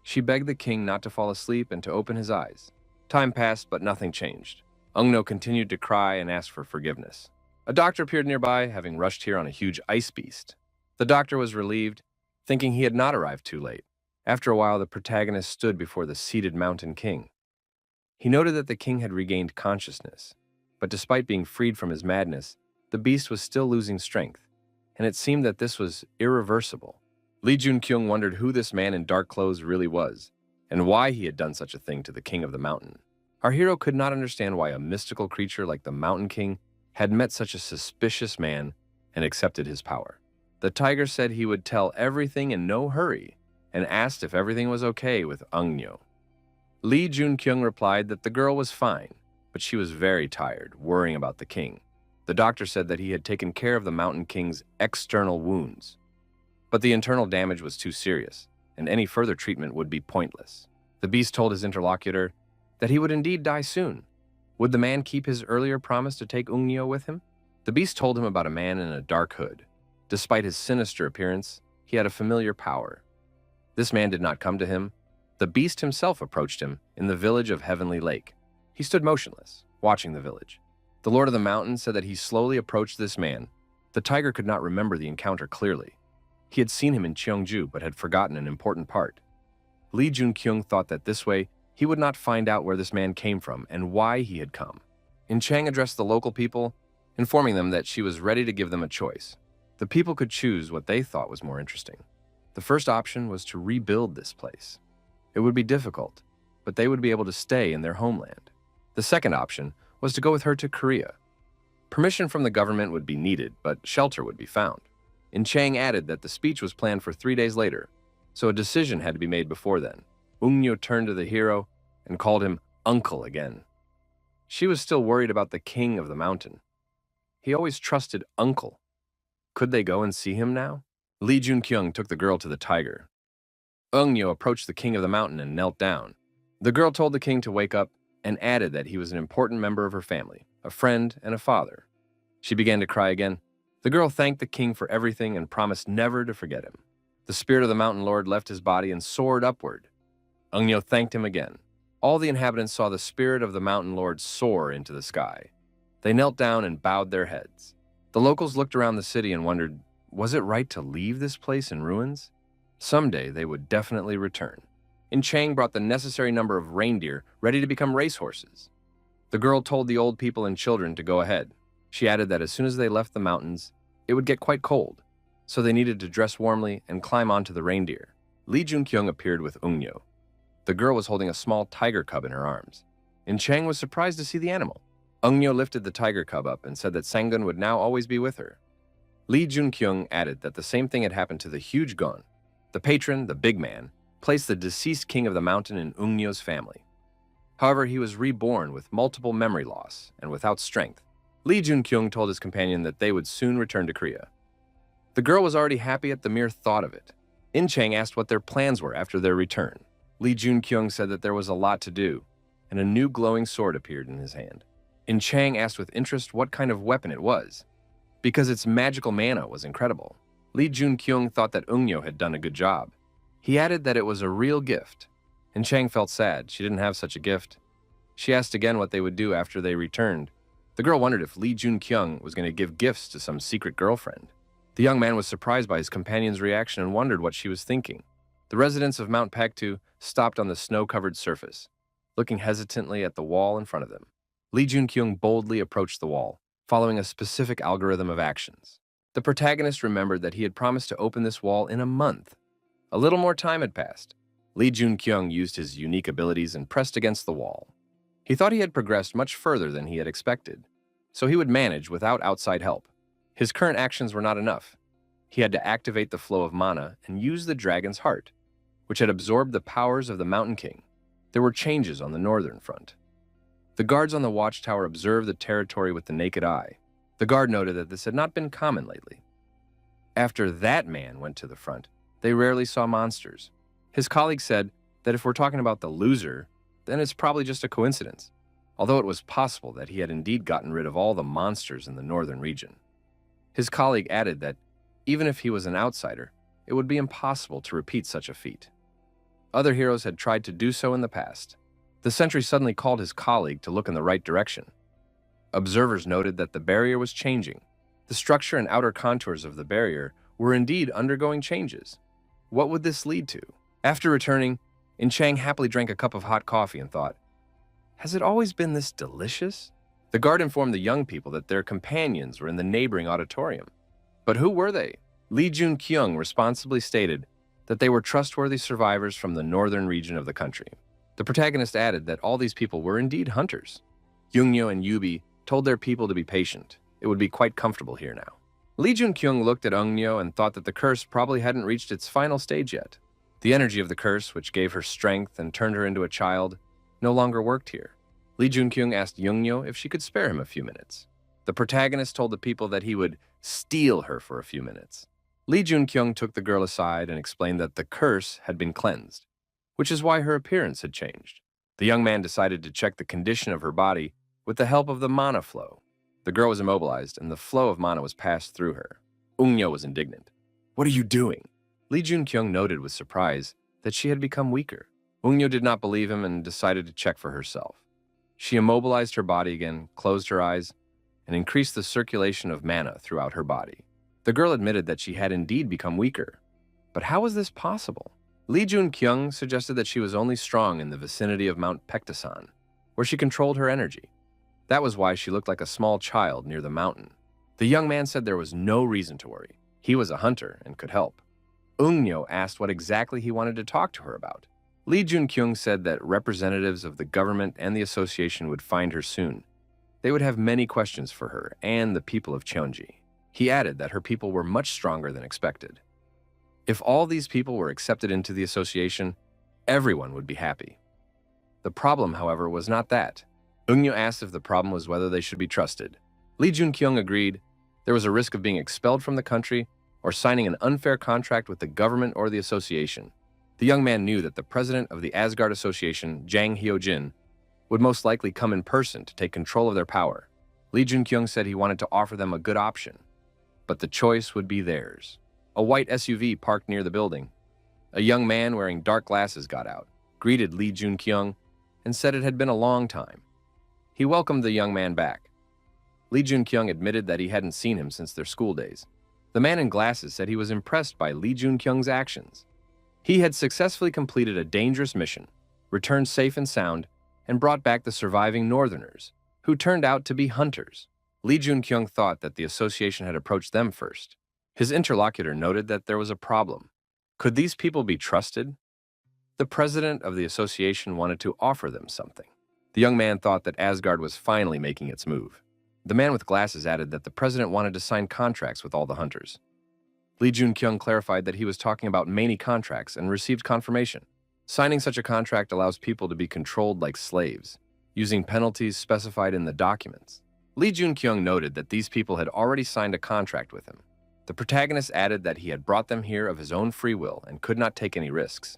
She begged the king not to fall asleep and to open his eyes. Time passed, but nothing changed. Eungnyo continued to cry and ask for forgiveness. A doctor appeared nearby, having rushed here on a huge ice beast. The doctor was relieved, thinking he had not arrived too late. After a while, the protagonist stood before the seated Mountain King. He noted that the king had regained consciousness, but despite being freed from his madness, the beast was still losing strength, and it seemed that this was irreversible. Lee Jun-kyung wondered who this man in dark clothes really was, and why he had done such a thing to the king of the mountain. Our hero could not understand why a mystical creature like the Mountain King had met such a suspicious man and accepted his power. The tiger said he would tell everything in no hurry, and asked if everything was okay with Eungnyo. Lee Jun-kyung replied that the girl was fine, but she was very tired, worrying about the king. The doctor said that he had taken care of the Mountain King's external wounds, but the internal damage was too serious, and any further treatment would be pointless. The beast told his interlocutor that he would indeed die soon. Would the man keep his earlier promise to take Ungnyo with him? The beast told him about a man in a dark hood. Despite his sinister appearance, he had a familiar power. This man did not come to him. The beast himself approached him in the village of Heavenly Lake. He stood motionless, watching the village. The Lord of the Mountain said that he slowly approached this man. The tiger could not remember the encounter clearly. He had seen him in Cheongju but had forgotten an important part. Lee Jun-kyung thought that this way he would not find out where this man came from and why he had come. In Chang addressed the local people, informing them that she was ready to give them a choice. The people could choose what they thought was more interesting. The first option was to rebuild this place. It would be difficult, but they would be able to stay in their homeland. The second option was to go with her to Korea. Permission from the government would be needed, but shelter would be found. In Chang added that the speech was planned for 3 days later, so a decision had to be made before then. Ungnyo turned to the hero and called him uncle again. She was still worried about the king of the mountain. He always trusted uncle. Could they go and see him now? Lee Jun-kyung took the girl to the tiger. Ungnyo approached the king of the mountain and knelt down. The girl told the king to wake up and added that he was an important member of her family, a friend and a father. She began to cry again. The girl thanked the king for everything and promised never to forget him. The spirit of the mountain lord left his body and soared upward. Ungnyo thanked him again. All the inhabitants saw the spirit of the mountain lord soar into the sky. They knelt down and bowed their heads. The locals looked around the city and wondered, was it right to leave this place in ruins? Someday they would definitely return. In Chang brought the necessary number of reindeer ready to become racehorses. The girl told the old people and children to go ahead. She added that as soon as they left the mountains, it would get quite cold, so they needed to dress warmly and climb onto the reindeer. Lee Jun-kyung appeared with Ungnyo. The girl was holding a small tiger cub in her arms. In Chang was surprised to see the animal. Ungnyo lifted the tiger cub up and said that Sangun would now always be with her. Lee Jun-kyung added that the same thing had happened to the huge Gon. The patron, the big man, placed the deceased king of the mountain in Ungnyo's family. However, he was reborn with multiple memory loss and without strength. Lee Jun-kyung told his companion that they would soon return to Korea. The girl was already happy at the mere thought of it. In Chang asked what their plans were after their return. Lee Jun-kyung said that there was a lot to do, and a new glowing sword appeared in his hand. In Chang asked with interest what kind of weapon it was, because its magical mana was incredible. Lee Jun-kyung thought that Ungnyo had done a good job. He added that it was a real gift, and Chang felt sad she didn't have such a gift. She asked again what they would do after they returned. The girl wondered if Lee Jun-kyung was going to give gifts to some secret girlfriend. The young man was surprised by his companion's reaction and wondered what she was thinking. The residents of Mount Paktu stopped on the snow-covered surface, looking hesitantly at the wall in front of them. Lee Jun-kyung boldly approached the wall, following a specific algorithm of actions. The protagonist remembered that he had promised to open this wall in a month. A little more time had passed. Lee Jun-kyung used his unique abilities and pressed against the wall. He thought he had progressed much further than he had expected, so he would manage without outside help. His current actions were not enough. He had to activate the flow of mana and use the dragon's heart, which had absorbed the powers of the Mountain King. There were changes on the northern front. The guards on the watchtower observed the territory with the naked eye. The guard noted that this had not been common lately. After that man went to the front, they rarely saw monsters. His colleague said that if we're talking about the loser, then it's probably just a coincidence, although it was possible that he had indeed gotten rid of all the monsters in the northern region. His colleague added that even if he was an outsider, it would be impossible to repeat such a feat. Other heroes had tried to do so in the past. The sentry suddenly called his colleague to look in the right direction. Observers noted that the barrier was changing. The structure and outer contours of the barrier were indeed undergoing changes. What would this lead to? After returning, In Chang happily drank a cup of hot coffee and thought, has it always been this delicious? The guard informed the young people that their companions were in the neighboring auditorium. But who were they? Lee Jun-kyung responsibly stated that they were trustworthy survivors from the northern region of the country. The protagonist added that all these people were indeed hunters. Ungnyo and Yubi told their people to be patient. It would be quite comfortable here now. Lee Jun-kyung looked at Ungnyo and thought that the curse probably hadn't reached its final stage yet. The energy of the curse, which gave her strength and turned her into a child, no longer worked here. Lee Jun-kyung asked Ungnyo if she could spare him a few minutes. The protagonist told the people that he would steal her for a few minutes. Lee Jun-kyung took the girl aside and explained that the curse had been cleansed. which is why her appearance had changed. The young man decided to check the condition of her body with the help of the mana flow. The girl was immobilized, and the flow of mana was passed through her. Eunyo was indignant. "What are you doing?" Lee Junkyung noted with surprise that she had become weaker. Eunyo did not believe him and decided to check for herself. She immobilized her body again, closed her eyes, and increased the circulation of mana throughout her body. The girl admitted that she had indeed become weaker. But how was this possible? Lee Junkyung suggested that she was only strong in the vicinity of Mount Pektasan, where she controlled her energy. That was why she looked like a small child near the mountain. The young man said there was no reason to worry. He was a hunter and could help. Eunyo asked what exactly he wanted to talk to her about. Lee Junkyung said that representatives of the government and the association would find her soon. They would have many questions for her and the people of Cheonji. He added that her people were much stronger than expected. If all these people were accepted into the association, everyone would be happy. The problem, however, was not that. Eunyo asked if the problem was whether they should be trusted. Lee Junkyung agreed. There was a risk of being expelled from the country or signing an unfair contract with the government or the association. The young man knew that the president of the Asgard Association, Jang Hyojin, would most likely come in person to take control of their power. Lee Junkyung said he wanted to offer them a good option, but the choice would be theirs. A white SUV parked near the building. A young man wearing dark glasses got out, greeted Lee Junkyung, and said it had been a long time. He welcomed the young man back. Lee Junkyung admitted that he hadn't seen him since their school days. The man in glasses said he was impressed by Lee Junkyung's actions. He had successfully completed a dangerous mission, returned safe and sound, and brought back the surviving northerners, who turned out to be hunters. Lee Junkyung thought that the association had approached them first. His interlocutor noted that there was a problem. Could these people be trusted? The president of the association wanted to offer them something. The young man thought that Asgard was finally making its move. The man with glasses added that the president wanted to sign contracts with all the hunters. Lee Junkyung clarified that he was talking about many contracts and received confirmation. Signing such a contract allows people to be controlled like slaves, using penalties specified in the documents. Lee Junkyung noted that these people had already signed a contract with him. The protagonist added that he had brought them here of his own free will and could not take any risks.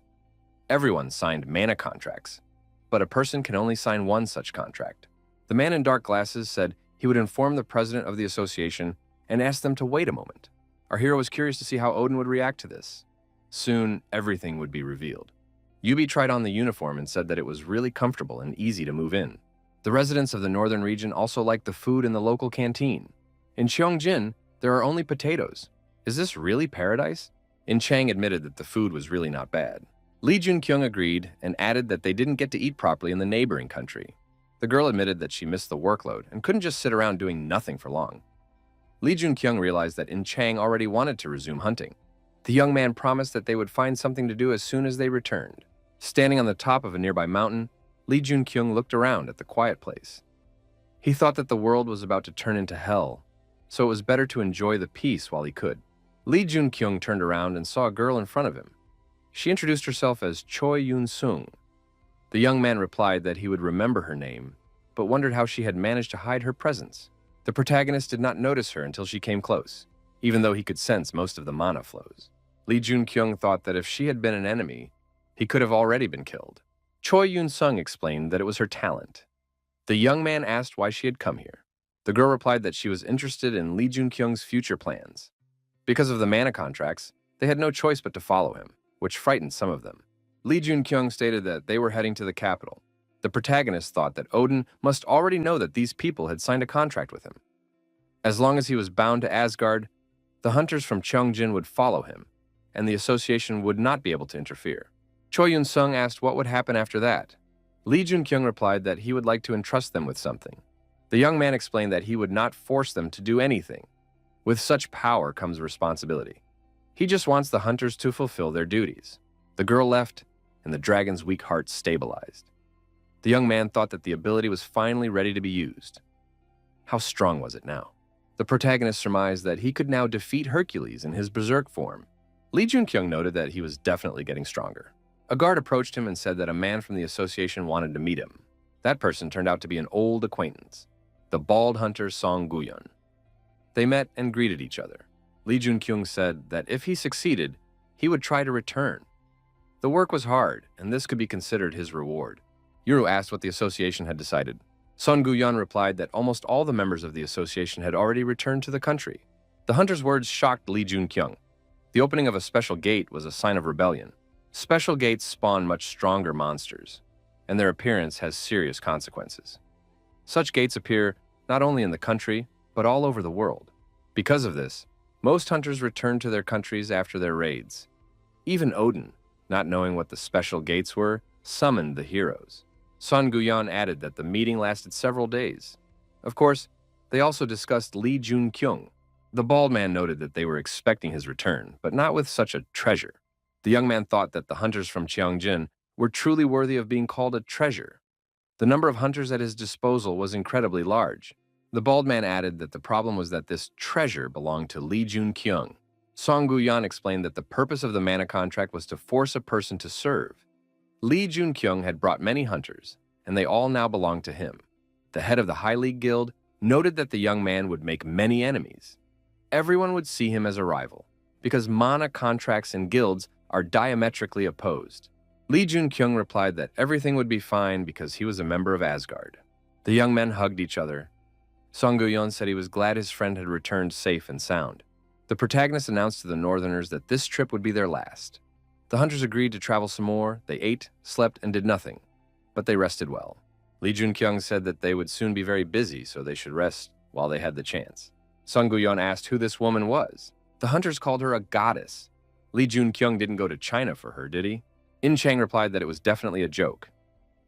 Everyone signed mana contracts, but a person can only sign one such contract. The man in dark glasses said he would inform the president of the association and ask them to wait a moment. Our hero was curious to see how Odin would react to this. Soon, everything would be revealed. Yubi tried on the uniform and said that it was really comfortable and easy to move in. The residents of the northern region also liked the food in the local canteen. In Cheongjin, there are only potatoes. Is this really paradise? In Chang admitted that the food was really not bad. Lee Junkyung agreed and added that they didn't get to eat properly in the neighboring country. The girl admitted that she missed the workload and couldn't just sit around doing nothing for long. Lee Junkyung realized that In Chang already wanted to resume hunting. The young man promised that they would find something to do as soon as they returned. Standing on the top of a nearby mountain, Lee Junkyung looked around at the quiet place. He thought that the world was about to turn into hell, so it was better to enjoy the peace while he could. Lee Junkyung turned around and saw a girl in front of him. She introduced herself as Choi Yun-sung. The young man replied that he would remember her name, but wondered how she had managed to hide her presence. The protagonist did not notice her until she came close, even though he could sense most of the mana flows. Lee Junkyung thought that if she had been an enemy, he could have already been killed. Choi Yun-sung explained that it was her talent. The young man asked why she had come here. The girl replied that she was interested in Lee Junkyung's future plans. Because of the mana contracts, they had no choice but to follow him, which frightened some of them. Lee Junkyung stated that they were heading to the capital. The protagonist thought that Odin must already know that these people had signed a contract with him. As long as he was bound to Asgard, the hunters from Cheongjin would follow him, and the association would not be able to interfere. Choi Yun-sung asked what would happen after that. Lee Junkyung replied that he would like to entrust them with something. The young man explained that he would not force them to do anything. With such power comes responsibility. He just wants the hunters to fulfill their duties. The girl left, and the dragon's weak heart stabilized. The young man thought that the ability was finally ready to be used. How strong was it now? The protagonist surmised that he could now defeat Hercules in his berserk form. Lee Junkyung noted that he was definitely getting stronger. A guard approached him and said that a man from the association wanted to meet him. That person turned out to be an old acquaintance, the bald hunter Song Guyun. They met and greeted each other. Lee Junkyung said that if he succeeded, he would try to return. The work was hard, and this could be considered his reward. Yuru asked what the association had decided. Son Guyan replied that almost all the members of the association had already returned to the country. The hunter's words shocked Li Junkyung. The opening of a special gate was a sign of rebellion. Special gates spawn much stronger monsters, and their appearance has serious consequences. Such gates appear not only in the country, but all over the world. Because of this, most hunters return to their countries after their raids. Even Odin, not knowing what the special gates were, summoned the heroes. Son Guyan added that the meeting lasted several days. Of course, they also discussed Li Junkyung. The bald man noted that they were expecting his return, but not with such a treasure. The young man thought that the hunters from Cheongjin were truly worthy of being called a treasure. The number of hunters at his disposal was incredibly large. The bald man added that the problem was that this treasure belonged to Li Junkyung. Song Guyan explained that the purpose of the mana contract was to force a person to serve. Li Junkyung had brought many hunters, and they all now belonged to him. The head of the High League Guild noted that the young man would make many enemies. Everyone would see him as a rival, because mana contracts and guilds are diametrically opposed. Li Junkyung replied that everything would be fine because he was a member of Asgard. The young men hugged each other. Song Guyan said he was glad his friend had returned safe and sound. The protagonist announced to the Northerners that this trip would be their last. The hunters agreed to travel some more. They ate, slept, and did nothing, but they rested well. Li Junkyung said that they would soon be very busy, so they should rest while they had the chance. Song Guyan asked who this woman was. The hunters called her a goddess. Li Junkyung didn't go to China for her, did he? In Chang replied that it was definitely a joke.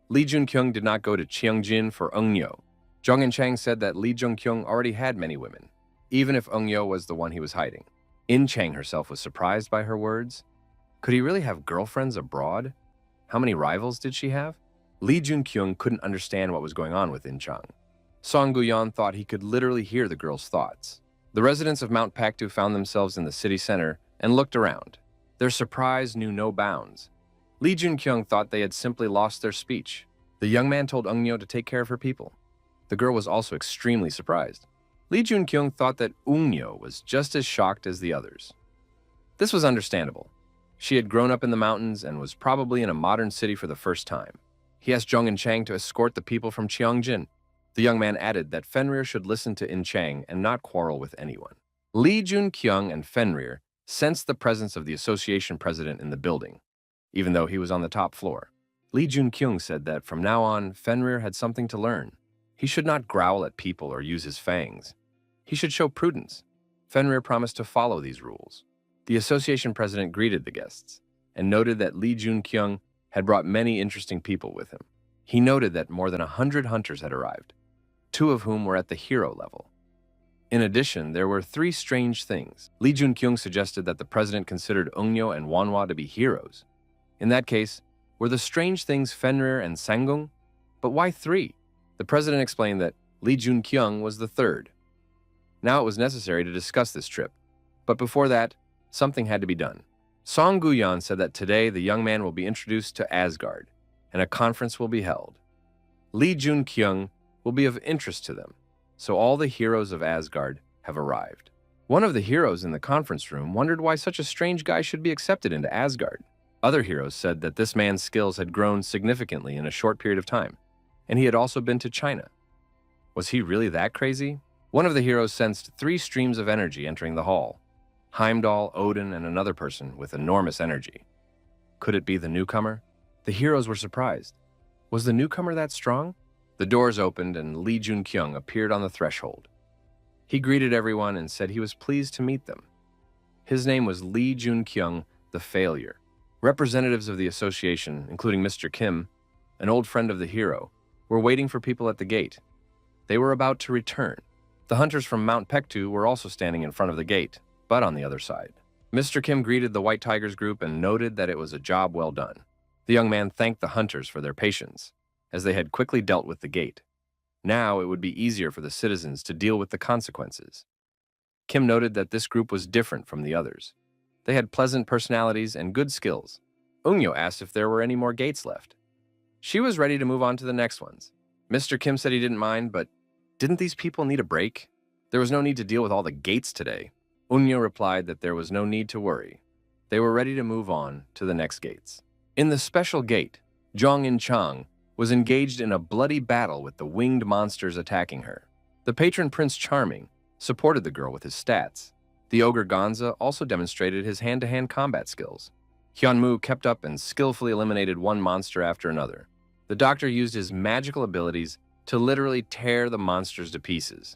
Li Junkyung did not go to Cheongjin for Eunyo. Zhong and Chang said that Li Junkyung already had many women, even if Eunyo was the one he was hiding. In Chang herself was surprised by her words. Could he really have girlfriends abroad? How many rivals did she have? Li Junkyung couldn't understand what was going on with In Chang. Song Guyan thought he could literally hear the girl's thoughts. The residents of Mount Paktu found themselves in the city center and looked around. Their surprise knew no bounds. Li Junkyung thought they had simply lost their speech. The young man told Eunyo to take care of her people. The girl was also extremely surprised. Li Junkyung thought that Eunyo was just as shocked as the others. This was understandable. She had grown up in the mountains and was probably in a modern city for the first time. He asked Zhong and Chang to escort the people from Cheongjin. The young man added that Fenrir should listen to In Chang and not quarrel with anyone. Li Junkyung and Fenrir sensed the presence of the association president in the building, even though he was on the top floor. Li Junkyung said that from now on, Fenrir had something to learn. He should not growl at people or use his fangs. He should show prudence. Fenrir promised to follow these rules. The association president greeted the guests and noted that Li Junkyung had brought many interesting people with him. He noted that more than 100 hunters had arrived, 2 of whom were at the hero level. In addition, there were 3 strange things. Li Junkyung suggested that the president considered Eunyo and Manhwa to be heroes. In that case, were the strange things Fenrir and Sangung? But why 3? The president explained that Li Junkyung was the 3rd. Now it was necessary to discuss this trip, but before that, something had to be done. Song Guyan said that today the young man will be introduced to Asgard, and a conference will be held. Li Junkyung will be of interest to them, so all the heroes of Asgard have arrived. One of the heroes in the conference room wondered why such a strange guy should be accepted into Asgard. Other heroes said that this man's skills had grown significantly in a short period of time, and he had also been to China. Was he really that crazy? One of the heroes sensed 3 streams of energy entering the hall. Heimdall, Odin, and another person with enormous energy. Could it be the newcomer? The heroes were surprised. Was the newcomer that strong? The doors opened and Li Junkyung appeared on the threshold. He greeted everyone and said he was pleased to meet them. His name was Li Junkyung, the Failure. Representatives of the association, including Mr. Kim, an old friend of the hero, were waiting for people at the gate. They were about to return. The hunters from Mount Paktu were also standing in front of the gate, but on the other side. Mr. Kim greeted the White Tigers group and noted that it was a job well done. The young man thanked the hunters for their patience, as they had quickly dealt with the gate. Now it would be easier for the citizens to deal with the consequences. Kim noted that this group was different from the others. They had pleasant personalities and good skills. Eunyo asked if there were any more gates left. She was ready to move on to the next ones. Mr. Kim said he didn't mind, but didn't these people need a break? There was no need to deal with all the gates today. Eunyo replied that there was no need to worry. They were ready to move on to the next gates. In the special gate, Zhang In-chang was engaged in a bloody battle with the winged monsters attacking her. The patron Prince Charming supported the girl with his stats. The ogre Gonza also demonstrated his hand-to-hand combat skills. Hyunmu kept up and skillfully eliminated one monster after another. The doctor used his magical abilities to literally tear the monsters to pieces.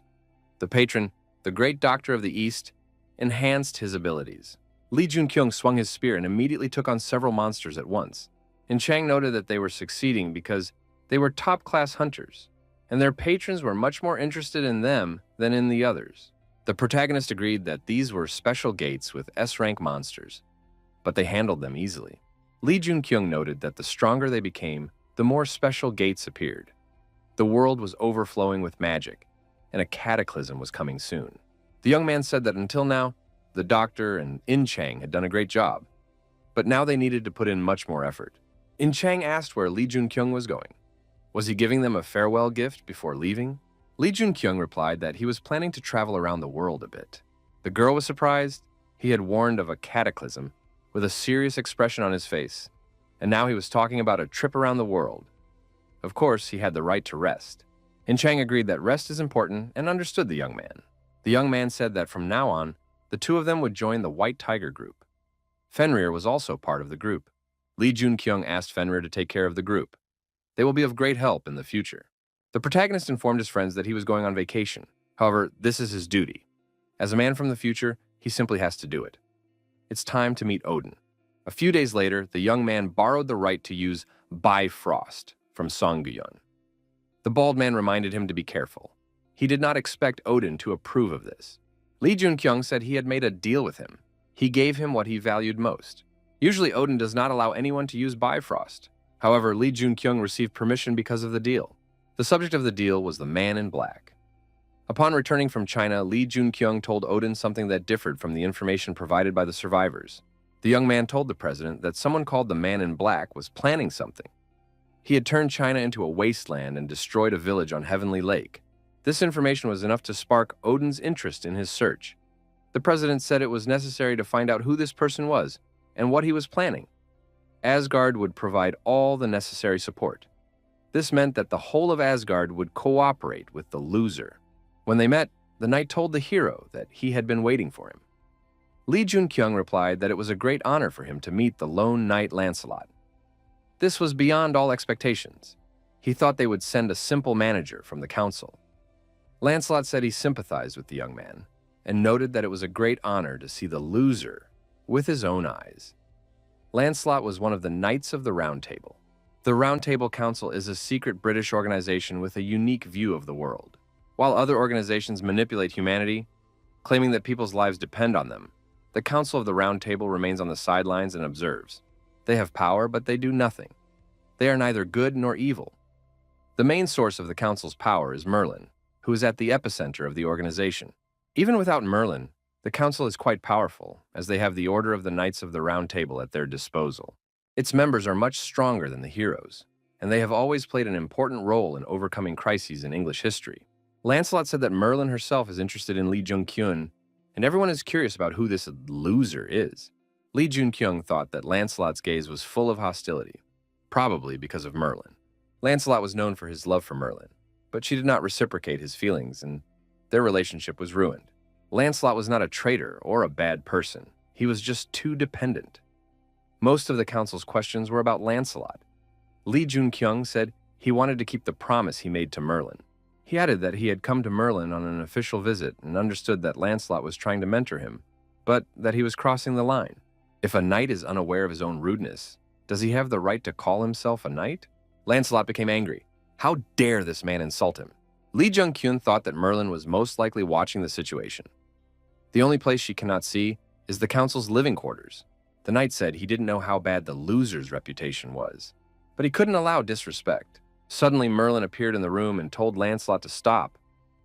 The patron, the great doctor of the East, enhanced his abilities. Li Junkyung swung his spear and immediately took on several monsters at once. And Chang noted that they were succeeding because they were top-class hunters, and their patrons were much more interested in them than in the others. The protagonist agreed that these were special gates with S-rank monsters, but they handled them easily. Li Junkyung noted that the stronger they became, the more special gates appeared. The world was overflowing with magic, and a cataclysm was coming soon. The young man said that until now, the doctor and In Chang had done a great job, but now they needed to put in much more effort. In Chang asked where Li Junkyung was going. Was he giving them a farewell gift before leaving? Li Junkyung replied that he was planning to travel around the world a bit. The girl was surprised. He had warned of a cataclysm with a serious expression on his face, and now he was talking about a trip around the world. Of course, he had the right to rest. In Chang agreed that rest is important and understood the young man. The young man said that from now on, the two of them would join the White Tiger group. Fenrir was also part of the group. Li Junkyung asked Fenrir to take care of the group. They will be of great help in the future. The protagonist informed his friends that he was going on vacation. However, this is his duty. As a man from the future, he simply has to do it. It's time to meet Odin. A few days later, the young man borrowed the right to use Bifrost from Songyun. The bald man reminded him to be careful. He did not expect Odin to approve of this. Li Junkyung said he had made a deal with him. He gave him what he valued most. Usually, Odin does not allow anyone to use Bifrost. However, Li Junkyung received permission because of the deal. The subject of the deal was the man in black. Upon returning from China, Li Junkyung told Odin something that differed from the information provided by the survivors. The young man told the president that someone called the man in black was planning something. He had turned China into a wasteland and destroyed a village on Heavenly Lake. This information was enough to spark Odin's interest in his search. The president said it was necessary to find out who this person was and what he was planning. Asgard would provide all the necessary support. This meant that the whole of Asgard would cooperate with the loser. When they met, the knight told the hero that he had been waiting for him. Li Junkyung replied that it was a great honor for him to meet the lone knight Lancelot. This was beyond all expectations. He thought they would send a simple manager from the council. Lancelot said he sympathized with the young man and noted that it was a great honor to see the loser with his own eyes. Lancelot was one of the Knights of the Round Table. The Round Table Council is a secret British organization with a unique view of the world. While other organizations manipulate humanity, claiming that people's lives depend on them, the Council of the Round Table remains on the sidelines and observes. They have power, but they do nothing. They are neither good nor evil. The main source of the Council's power is Merlin, who is at the epicenter of the organization. Even without Merlin, the Council is quite powerful, as they have the Order of the Knights of the Round Table at their disposal. Its members are much stronger than the heroes, and they have always played an important role in overcoming crises in English history. Lancelot said that Merlin herself is interested in Li Junkyung, and everyone is curious about who this loser is. Li Junkyung thought that Lancelot's gaze was full of hostility, probably because of Merlin. Lancelot was known for his love for Merlin, but she did not reciprocate his feelings, and their relationship was ruined. Lancelot was not a traitor or a bad person. He was just too dependent. Most of the council's questions were about Lancelot. Li Junkyung said he wanted to keep the promise he made to Merlin. He added that he had come to Merlin on an official visit and understood that Lancelot was trying to mentor him, but that he was crossing the line. If a knight is unaware of his own rudeness, does he have the right to call himself a knight? Lancelot became angry. How dare this man insult him? Li Junkyung thought that Merlin was most likely watching the situation. The only place she cannot see is the council's living quarters. The knight said he didn't know how bad the loser's reputation was, but he couldn't allow disrespect. Suddenly, Merlin appeared in the room and told Lancelot to stop,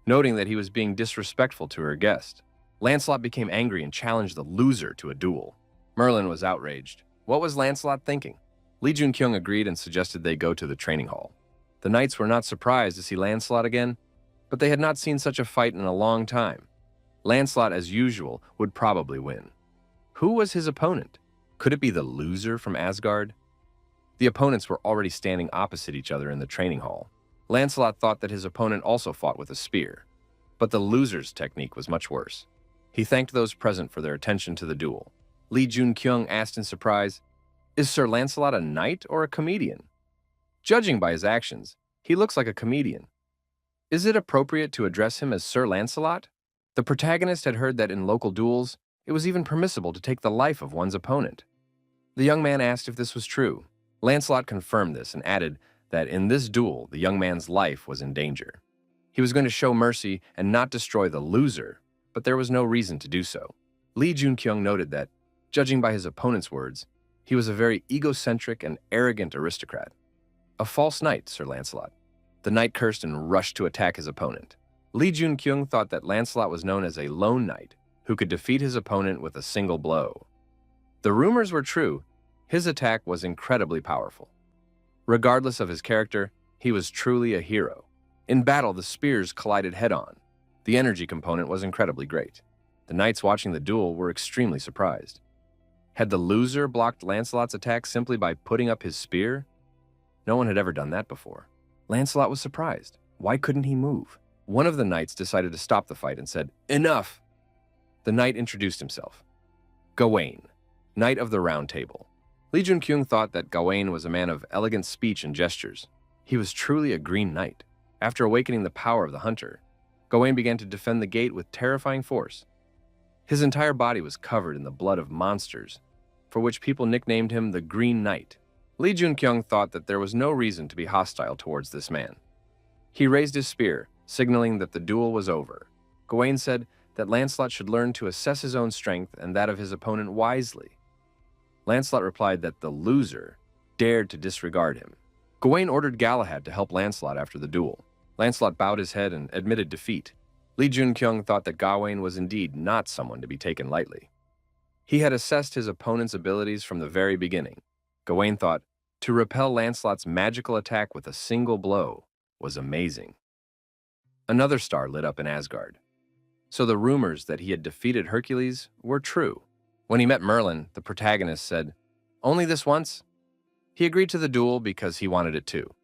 noting that he was being disrespectful to her guest. Lancelot became angry and challenged the loser to a duel. Merlin was outraged. What was Lancelot thinking? Li Junkyung agreed and suggested they go to the training hall. The knights were not surprised to see Lancelot again, but they had not seen such a fight in a long time. Lancelot, as usual, would probably win. Who was his opponent? Could it be the loser from Asgard? The opponents were already standing opposite each other in the training hall. Lancelot thought that his opponent also fought with a spear, but the loser's technique was much worse. He thanked those present for their attention to the duel. Li Junkyung asked in surprise, "Is Sir Lancelot a knight or a comedian? Judging by his actions, he looks like a comedian. Is it appropriate to address him as Sir Lancelot?" The protagonist had heard that in local duels, it was even permissible to take the life of one's opponent. The young man asked if this was true. Lancelot confirmed this and added that in this duel, the young man's life was in danger. He was going to show mercy and not destroy the loser, but there was no reason to do so. Li Junkyung noted that, judging by his opponent's words, he was a very egocentric and arrogant aristocrat. "A false knight, Sir Lancelot." The knight cursed and rushed to attack his opponent. Li Junkyung thought that Lancelot was known as a lone knight who could defeat his opponent with a single blow. The rumors were true. His attack was incredibly powerful. Regardless of his character, he was truly a hero. In battle, the spears collided head-on. The energy component was incredibly great. The knights watching the duel were extremely surprised. Had the loser blocked Lancelot's attack simply by putting up his spear? No one had ever done that before. Lancelot was surprised. Why couldn't he move? One of the knights decided to stop the fight and said, "Enough!" The knight introduced himself. Gawain, Knight of the Round Table. Li Junkyung thought that Gawain was a man of elegant speech and gestures. He was truly a green knight. After awakening the power of the hunter, Gawain began to defend the gate with terrifying force. His entire body was covered in the blood of monsters, for which people nicknamed him the Green Knight. Li Junkyung thought that there was no reason to be hostile towards this man. He raised his spear, signaling that the duel was over. Gawain said that Lancelot should learn to assess his own strength and that of his opponent wisely. Lancelot replied that the loser dared to disregard him. Gawain ordered Galahad to help Lancelot after the duel. Lancelot bowed his head and admitted defeat. Li Junkyung thought that Gawain was indeed not someone to be taken lightly. He had assessed his opponent's abilities from the very beginning. Gawain thought to repel Lancelot's magical attack with a single blow was amazing. Another star lit up in Asgard. So the rumors that he had defeated Hercules were true. When he met Merlin, the protagonist said, "Only this once?" He agreed to the duel because he wanted it too.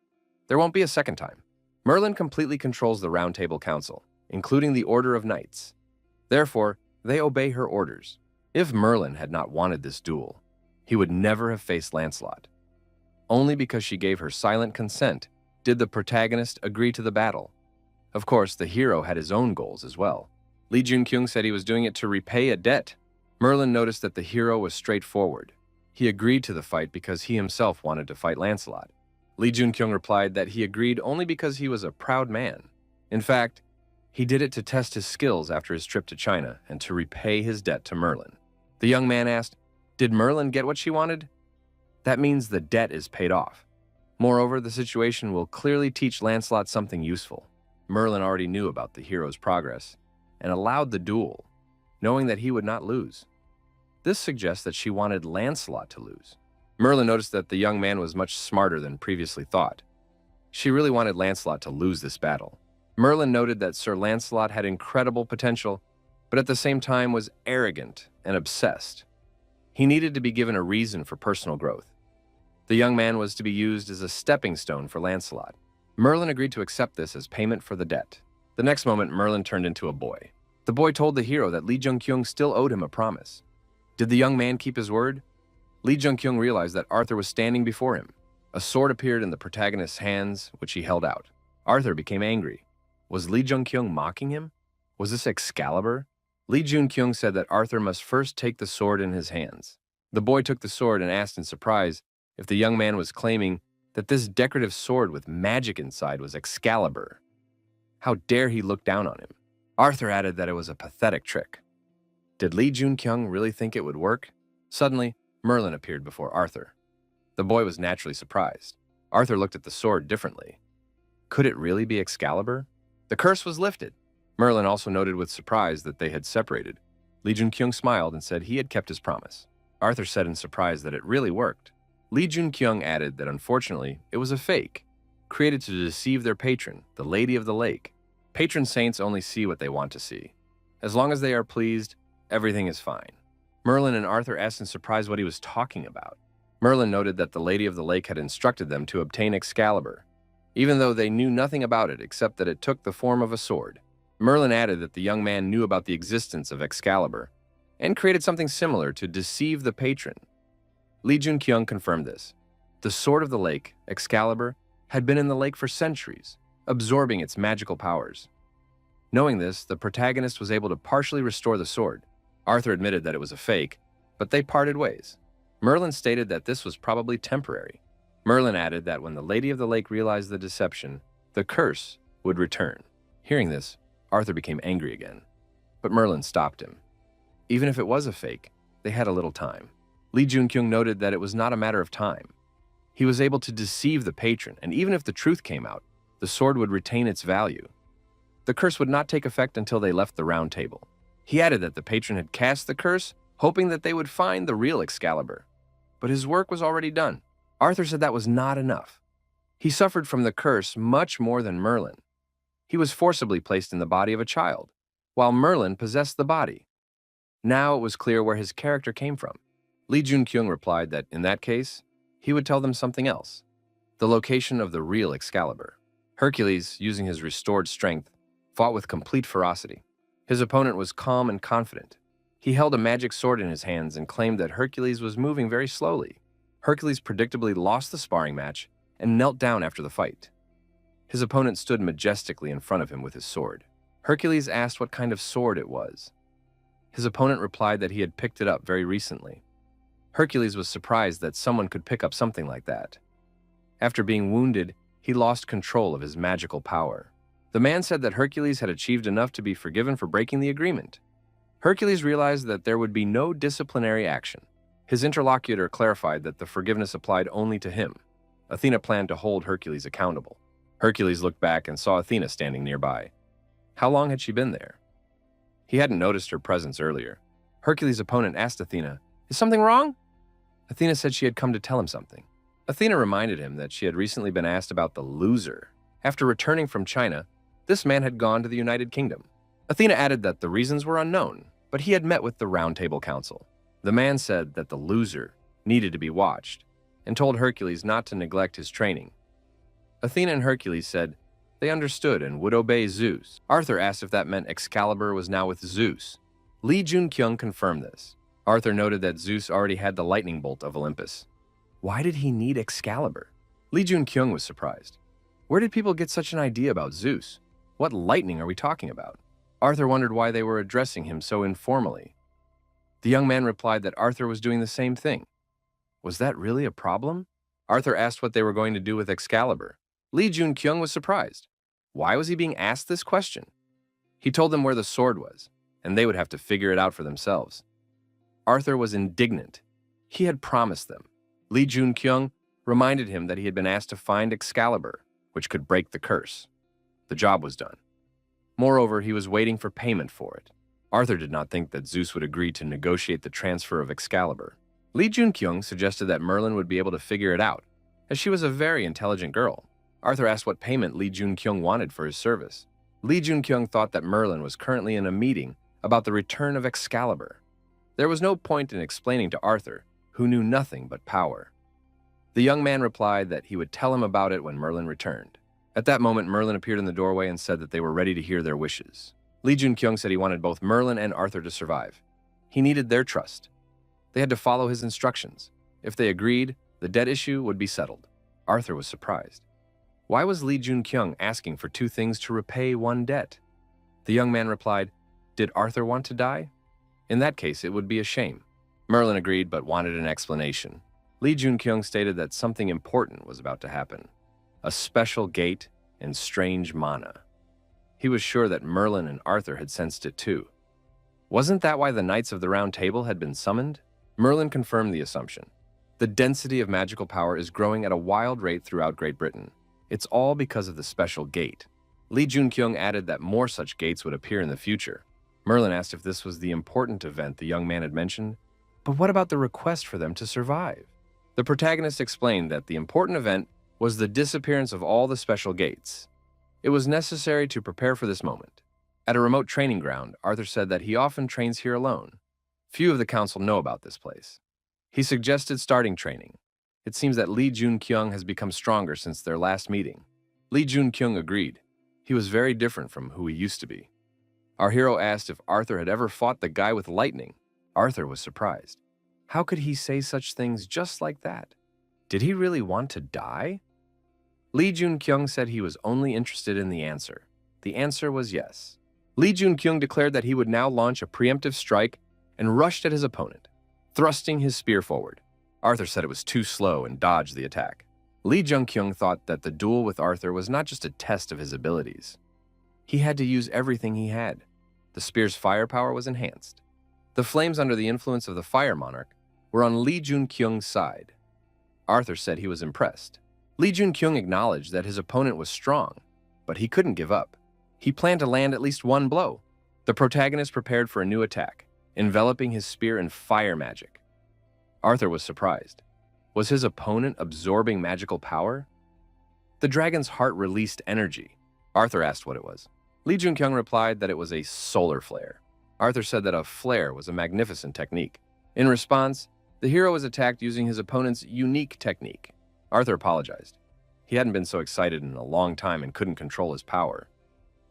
There won't be a second time. Merlin completely controls the Round Table Council, including the Order of Knights. Therefore, they obey her orders. If Merlin had not wanted this duel, he would never have faced Lancelot. Only because she gave her silent consent did the protagonist agree to the battle. Of course, the hero had his own goals as well. Li Junkyung said he was doing it to repay a debt. Merlin noticed that the hero was straightforward. He agreed to the fight because he himself wanted to fight Lancelot. Li Junkyung replied that he agreed only because he was a proud man. In fact, he did it to test his skills after his trip to China and to repay his debt to Merlin. The young man asked, "Did Merlin get what she wanted?" That means the debt is paid off. Moreover, the situation will clearly teach Lancelot something useful. Merlin already knew about the hero's progress and allowed the duel, knowing that he would not lose. This suggests that she wanted Lancelot to lose. Merlin noticed that the young man was much smarter than previously thought. She really wanted Lancelot to lose this battle. Merlin noted that Sir Lancelot had incredible potential, but at the same time was arrogant and obsessed. He needed to be given a reason for personal growth. The young man was to be used as a stepping stone for Lancelot. Merlin agreed to accept this as payment for the debt. The next moment, Merlin turned into a boy. The boy told the hero that Li Junkyung still owed him a promise. Did the young man keep his word? Li Junkyung realized that Arthur was standing before him. A sword appeared in the protagonist's hands, which he held out. Arthur became angry. Was Li Junkyung mocking him? Was this Excalibur? Li Junkyung said that Arthur must first take the sword in his hands. The boy took the sword and asked in surprise if the young man was claiming that this decorative sword with magic inside was Excalibur. How dare he look down on him? Arthur added that it was a pathetic trick. Did Li Junkyung really think it would work? Suddenly, Merlin appeared before Arthur. The boy was naturally surprised. Arthur looked at the sword differently. Could it really be Excalibur? The curse was lifted. Merlin also noted with surprise that they had separated. Li Junkyung smiled and said he had kept his promise. Arthur said in surprise that it really worked. Li Junkyung added that unfortunately, it was a fake, created to deceive their patron, the Lady of the Lake. Patron saints only see what they want to see. As long as they are pleased, everything is fine. Merlin and Arthur asked in surprise what he was talking about. Merlin noted that the Lady of the Lake had instructed them to obtain Excalibur, even though they knew nothing about it except that it took the form of a sword. Merlin added that the young man knew about the existence of Excalibur and created something similar to deceive the patron. Li Junkyung confirmed this. The Sword of the Lake, Excalibur, had been in the lake for centuries, absorbing its magical powers. Knowing this, the protagonist was able to partially restore the sword. Arthur admitted that it was a fake, but they parted ways. Merlin stated that this was probably temporary. Merlin added that when the Lady of the Lake realized the deception, the curse would return. Hearing this, Arthur became angry again, but Merlin stopped him. Even if it was a fake, they had a little time. Li Junkyung noted that it was not a matter of time. He was able to deceive the patron, and even if the truth came out, the sword would retain its value. The curse would not take effect until they left the round table. He added that the patron had cast the curse, hoping that they would find the real Excalibur. But his work was already done. Arthur said that was not enough. He suffered from the curse much more than Merlin. He was forcibly placed in the body of a child, while Merlin possessed the body. Now it was clear where his character came from. Li Junkyung replied that, in that case, he would tell them something else. The location of the real Excalibur. Hercules, using his restored strength, fought with complete ferocity. His opponent was calm and confident. He held a magic sword in his hands and claimed that Hercules was moving very slowly. Hercules predictably lost the sparring match and knelt down after the fight. His opponent stood majestically in front of him with his sword. Hercules asked what kind of sword it was. His opponent replied that he had picked it up very recently. Hercules was surprised that someone could pick up something like that. After being wounded, he lost control of his magical power. The man said that Hercules had achieved enough to be forgiven for breaking the agreement. Hercules realized that there would be no disciplinary action. His interlocutor clarified that the forgiveness applied only to him. Athena planned to hold Hercules accountable. Hercules looked back and saw Athena standing nearby. How long had she been there? He hadn't noticed her presence earlier. Hercules' opponent asked Athena, "Is something wrong?" Athena said she had come to tell him something. Athena reminded him that she had recently been asked about the loser. After returning from China, this man had gone to the United Kingdom. Athena added that the reasons were unknown, but he had met with the Round Table Council. The man said that the loser needed to be watched and told Hercules not to neglect his training. Athena and Hercules said they understood and would obey Zeus. Arthur asked if that meant Excalibur was now with Zeus. Li Junkyung confirmed this. Arthur noted that Zeus already had the lightning bolt of Olympus. Why did he need Excalibur? Li Junkyung was surprised. Where did people get such an idea about Zeus? What lightning are we talking about? Arthur wondered why they were addressing him so informally. The young man replied that Arthur was doing the same thing. Was that really a problem? Arthur asked what they were going to do with Excalibur. Li Junkyung was surprised. Why was he being asked this question? He told them where the sword was, and they would have to figure it out for themselves. Arthur was indignant. He had promised them. Li Junkyung reminded him that he had been asked to find Excalibur, which could break the curse. The job was done. Moreover, he was waiting for payment for it. Arthur did not think that Zeus would agree to negotiate the transfer of Excalibur. Li Junkyung suggested that Merlin would be able to figure it out, as she was a very intelligent girl. Arthur asked what payment Li Junkyung wanted for his service. Li Junkyung thought that Merlin was currently in a meeting about the return of Excalibur. There was no point in explaining to Arthur, who knew nothing but power. The young man replied that he would tell him about it when Merlin returned. At that moment, Merlin appeared in the doorway and said that they were ready to hear their wishes. Li Junkyung said he wanted both Merlin and Arthur to survive. He needed their trust. They had to follow his instructions. If they agreed, the debt issue would be settled. Arthur was surprised. Why was Li Junkyung asking for two things to repay one debt? The young man replied, "Did Arthur want to die? In that case, it would be a shame." Merlin agreed but wanted an explanation. Li Junkyung stated that something important was about to happen. A special gate and strange mana. He was sure that Merlin and Arthur had sensed it too. Wasn't that why the Knights of the Round Table had been summoned? Merlin confirmed the assumption. The density of magical power is growing at a wild rate throughout Great Britain. It's all because of the special gate. Li Junkyung added that more such gates would appear in the future. Merlin asked if this was the important event the young man had mentioned. But what about the request for them to survive? The protagonist explained that the important event was the disappearance of all the special gates. It was necessary to prepare for this moment. At a remote training ground, Arthur said that he often trains here alone. Few of the council know about this place. He suggested starting training. It seems that Lee Jun-kyung has become stronger since their last meeting. Lee Jun-kyung agreed. He was very different from who he used to be. Our hero asked if Arthur had ever fought the guy with lightning. Arthur was surprised. How could he say such things just like that? Did he really want to die? Lee Jun-kyung said he was only interested in the answer. The answer was yes. Lee Jun-kyung declared that he would now launch a preemptive strike and rushed at his opponent, thrusting his spear forward. Arthur said it was too slow and dodged the attack. Lee Jun-kyung thought that the duel with Arthur was not just a test of his abilities. He had to use everything he had. The spear's firepower was enhanced. The flames under the influence of the Fire Monarch were on Lee Jun-kyung's side. Arthur said he was impressed. Lee Jun-kyung acknowledged that his opponent was strong, but he couldn't give up. He planned to land at least one blow. The protagonist prepared for a new attack, enveloping his spear in fire magic. Arthur was surprised. Was his opponent absorbing magical power? The dragon's heart released energy. Arthur asked what it was. Lee Jun-kyung replied that it was a solar flare. Arthur said that a flare was a magnificent technique. In response, the hero was attacked using his opponent's unique technique. Arthur apologized. He hadn't been so excited in a long time and couldn't control his power.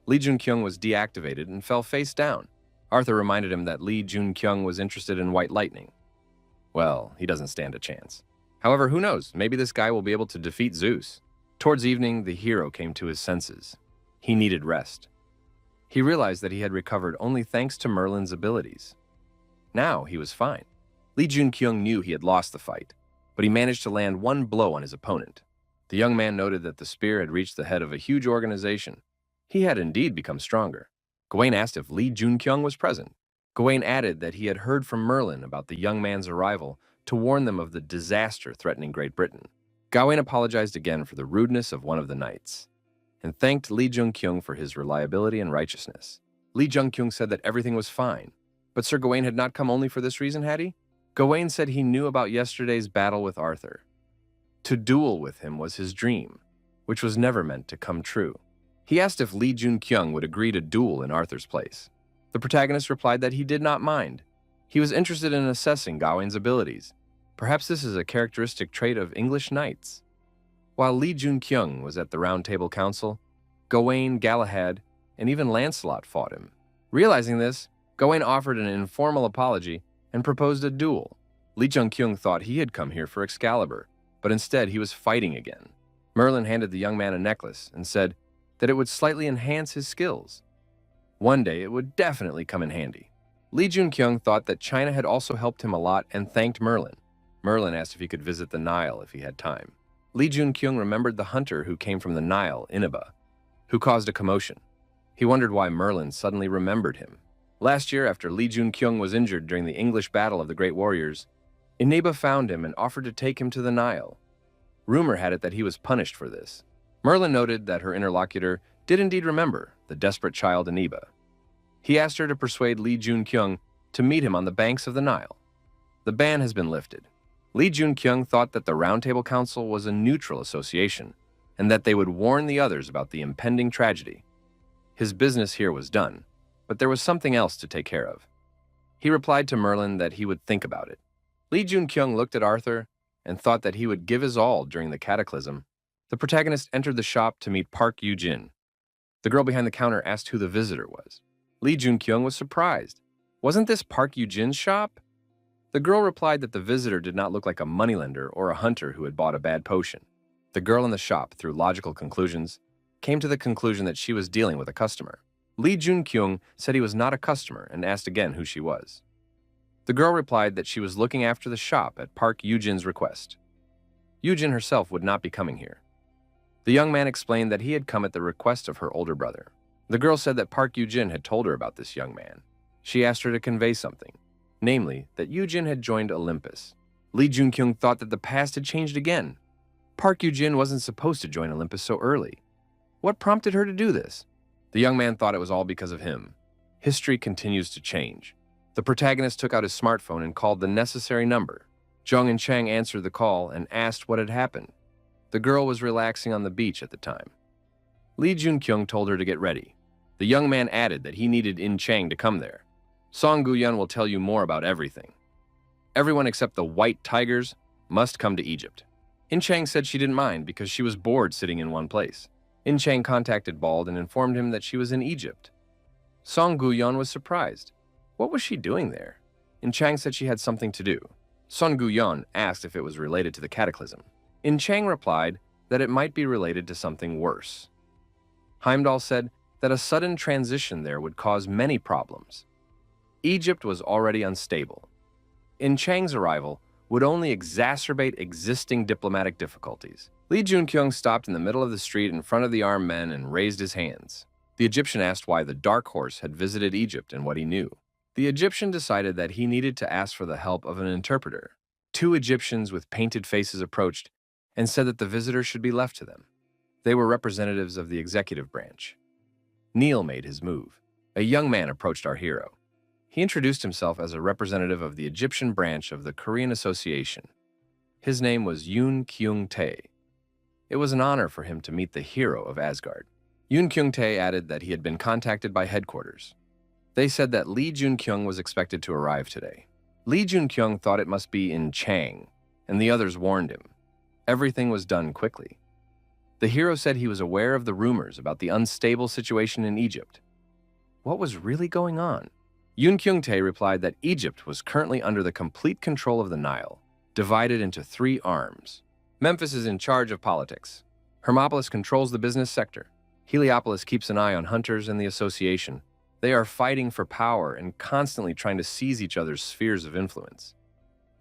Lee Jun-kyung was deactivated and fell face down. Arthur reminded him that Lee Jun-kyung was interested in white lightning. Well, he doesn't stand a chance. However, who knows? Maybe this guy will be able to defeat Zeus. Towards evening, the hero came to his senses. He needed rest. He realized that he had recovered only thanks to Merlin's abilities. Now he was fine. Lee Jun-kyung knew he had lost the fight, but he managed to land one blow on his opponent. The young man noted that the spear had reached the head of a huge organization. He had indeed become stronger. Gawain asked if Lee Jun-kyung was present. Gawain added that he had heard from Merlin about the young man's arrival to warn them of the disaster threatening Great Britain. Gawain apologized again for the rudeness of one of the knights, and thanked Lee Jun-kyung for his reliability and righteousness. Lee Jun-kyung said that everything was fine, but Sir Gawain had not come only for this reason, had he? Gawain said he knew about yesterday's battle with Arthur. To duel with him was his dream, which was never meant to come true. He asked if Lee Jun-kyung would agree to duel in Arthur's place. The protagonist replied that he did not mind. He was interested in assessing Gawain's abilities. Perhaps this is a characteristic trait of English knights. While Lee Jun-kyung was at the Round Table Council, Gawain, Galahad, and even Lancelot fought him. Realizing this, Gawain offered an informal apology and proposed a duel. Lee Jun-kyung thought he had come here for Excalibur, but instead he was fighting again. Merlin handed the young man a necklace and said that it would slightly enhance his skills. One day it would definitely come in handy. Lee Jun-kyung thought that China had also helped him a lot and thanked Merlin. Merlin asked if he could visit the Nile if he had time. Lee Jun-kyung remembered the hunter who came from the Nile, Inaba, who caused a commotion. He wondered why Merlin suddenly remembered him. Last year, after Lee Jun-kyung was injured during the English Battle of the Great Warriors, Inaba found him and offered to take him to the Nile. Rumor had it that he was punished for this. Merlin noted that her interlocutor did indeed remember the desperate child Inaba. He asked her to persuade Lee Jun-kyung to meet him on the banks of the Nile. The ban has been lifted. Lee Jun-kyung thought that the Round Table Council was a neutral association and that they would warn the others about the impending tragedy. His business here was done, but there was something else to take care of. He replied to Merlin that he would think about it. Lee Jun-kyung looked at Arthur and thought that he would give his all during the cataclysm. The protagonist entered the shop to meet Park Yu-jin. The girl behind the counter asked who the visitor was. Lee Jun-kyung was surprised. Wasn't this Park Yu-jin's shop? The girl replied that the visitor did not look like a moneylender or a hunter who had bought a bad potion. The girl in the shop, through logical conclusions, came to the conclusion that she was dealing with a customer. Lee Jun-kyung said he was not a customer and asked again who she was. The girl replied that she was looking after the shop at Park Yu-jin's request. Yu-jin herself would not be coming here. The young man explained that he had come at the request of her older brother. The girl said that Park Yu-jin had told her about this young man. She asked her to convey something, namely, that Yu-jin had joined Olympus. Lee Jun-kyung thought that the past had changed again. Park Yu-jin wasn't supposed to join Olympus so early. What prompted her to do this? The young man thought it was all because of him. History continues to change. The protagonist took out his smartphone and called the necessary number. Zhong and Chang answered the call and asked what had happened. The girl was relaxing on the beach at the time. Lee Jun-kyung told her to get ready. The young man added that he needed In Chang to come there. Song Gu-yun will tell you more about everything. Everyone except the White Tigers must come to Egypt. In Chang said she didn't mind because she was bored sitting in one place. In Chang contacted Bald and informed him that she was in Egypt. Song Guyon was surprised. What was she doing there? In Chang said she had something to do. Song Guyon asked if it was related to the cataclysm. In Chang replied that it might be related to something worse. Heimdall said that a sudden transition there would cause many problems. Egypt was already unstable. In Chang's arrival would only exacerbate existing diplomatic difficulties. Li Junkyung stopped in the middle of the street in front of the armed men and raised his hands. The Egyptian asked why the Dark Horse had visited Egypt and what he knew. The Egyptian decided that he needed to ask for the help of an interpreter. 2 Egyptians with painted faces approached and said that the visitor should be left to them. They were representatives of the executive branch. Neil made his move. A young man approached our hero. He introduced himself as a representative of the Egyptian branch of the Korean Association. His name was Yoon Kyung-tae. It was an honor for him to meet the hero of Asgard. Yoon Kyung-tae added that he had been contacted by headquarters. They said that Lee Jun-kyung was expected to arrive today. Lee Jun-kyung thought it must be in Chang, and the others warned him. Everything was done quickly. The hero said he was aware of the rumors about the unstable situation in Egypt. What was really going on? Yoon Kyung-tae replied that Egypt was currently under the complete control of the Nile, divided into 3 arms. Memphis is in charge of politics. Hermopolis controls the business sector. Heliopolis keeps an eye on hunters and the association. They are fighting for power and constantly trying to seize each other's spheres of influence.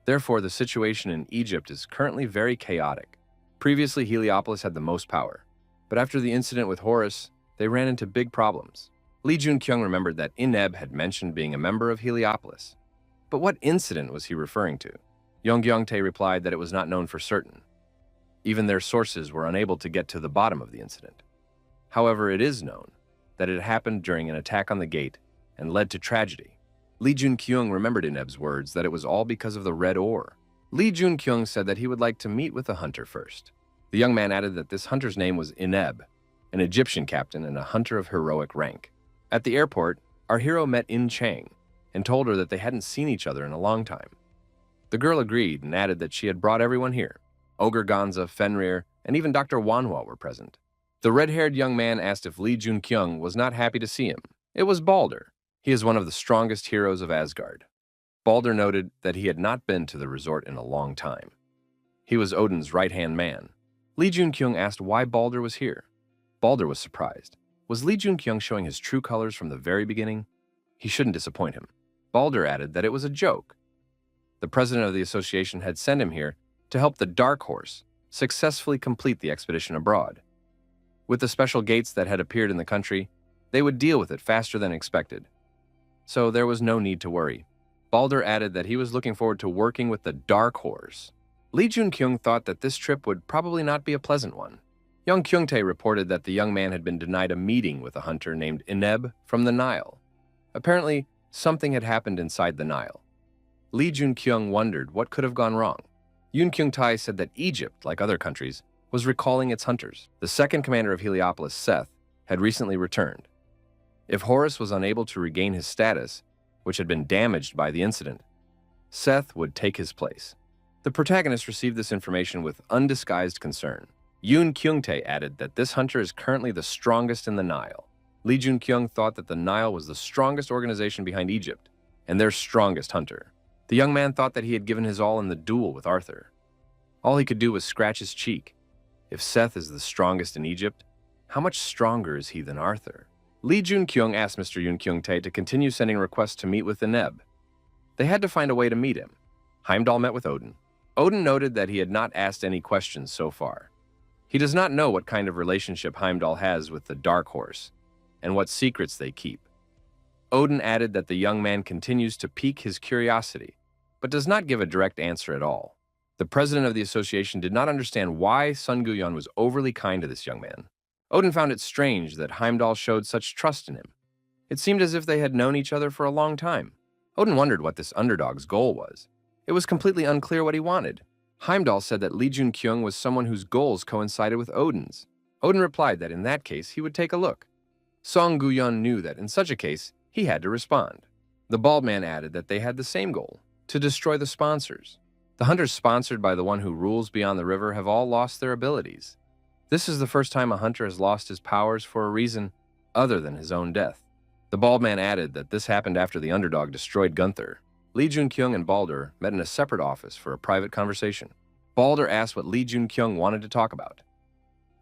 Therefore, the situation in Egypt is currently very chaotic. Previously, Heliopolis had the most power, but after the incident with Horus, they ran into big problems. Lee Jun-kyung remembered that Ineb had mentioned being a member of Heliopolis. But what incident was he referring to? Yong-gyong-tae replied that it was not known for certain. Even their sources were unable to get to the bottom of the incident. However, it is known that it happened during an attack on the gate and led to tragedy. Lee Jun-kyung remembered Ineb's words that it was all because of the red ore. Lee Jun-kyung said that he would like to meet with the hunter first. The young man added that this hunter's name was Ineb, an Egyptian captain and a hunter of heroic rank. At the airport, our hero met In Chang and told her that they hadn't seen each other in a long time. The girl agreed and added that she had brought everyone here. Ogre Gonza, Fenrir, and even Dr. Wanhwa were present. The red-haired young man asked if Lee Jun-kyung was not happy to see him. It was Balder. He is one of the strongest heroes of Asgard. Balder noted that he had not been to the resort in a long time. He was Odin's right-hand man. Lee Jun-kyung asked why Balder was here. Balder was surprised. Was Lee Jun-kyung showing his true colors from the very beginning? He shouldn't disappoint him. Balder added that it was a joke. The president of the association had sent him here to help the Dark Horse successfully complete the expedition abroad. With the special gates that had appeared in the country, they would deal with it faster than expected. So there was no need to worry. Balder added that he was looking forward to working with the Dark Horse. Lee Jun-kyung thought that this trip would probably not be a pleasant one. Young Kyung-tae reported that the young man had been denied a meeting with a hunter named Ineb from the Nile. Apparently, something had happened inside the Nile. Lee Jun-kyung wondered what could have gone wrong. Yoon Kyung-tae said that Egypt, like other countries, was recalling its hunters. The second commander of Heliopolis, Seth, had recently returned. If Horus was unable to regain his status, which had been damaged by the incident, Seth would take his place. The protagonist received this information with undisguised concern. Yoon Kyung-tae added that this hunter is currently the strongest in the Nile. Lee Jun-kyung thought that the Nile was the strongest organization behind Egypt, and their strongest hunter. The young man thought that he had given his all in the duel with Arthur. All he could do was scratch his cheek. If Seth is the strongest in Egypt, how much stronger is he than Arthur? Lee Jun-kyung asked Mr. Yoon Kyung-tae to continue sending requests to meet with Ineb. They had to find a way to meet him. Heimdall met with Odin. Odin noted that he had not asked any questions so far. He does not know what kind of relationship Heimdall has with the Dark Horse, and what secrets they keep. Odin added that the young man continues to pique his curiosity, but does not give a direct answer at all. The president of the association did not understand why Sun Guyon was overly kind to this young man. Odin found it strange that Heimdall showed such trust in him. It seemed as if they had known each other for a long time. Odin wondered what this underdog's goal was. It was completely unclear what he wanted. Heimdall said that Lee Jun-kyung was someone whose goals coincided with Odin's. Odin replied that in that case he would take a look. Song Guyon knew that in such a case he had to respond. The bald man added that they had the same goal, to destroy the sponsors. The hunters sponsored by the one who rules beyond the river have all lost their abilities. This is the first time a hunter has lost his powers for a reason other than his own death. The bald man added that this happened after the underdog destroyed Gunther. Lee Jun-kyung and Balder met in a separate office for a private conversation. Balder asked what Lee Jun-kyung wanted to talk about.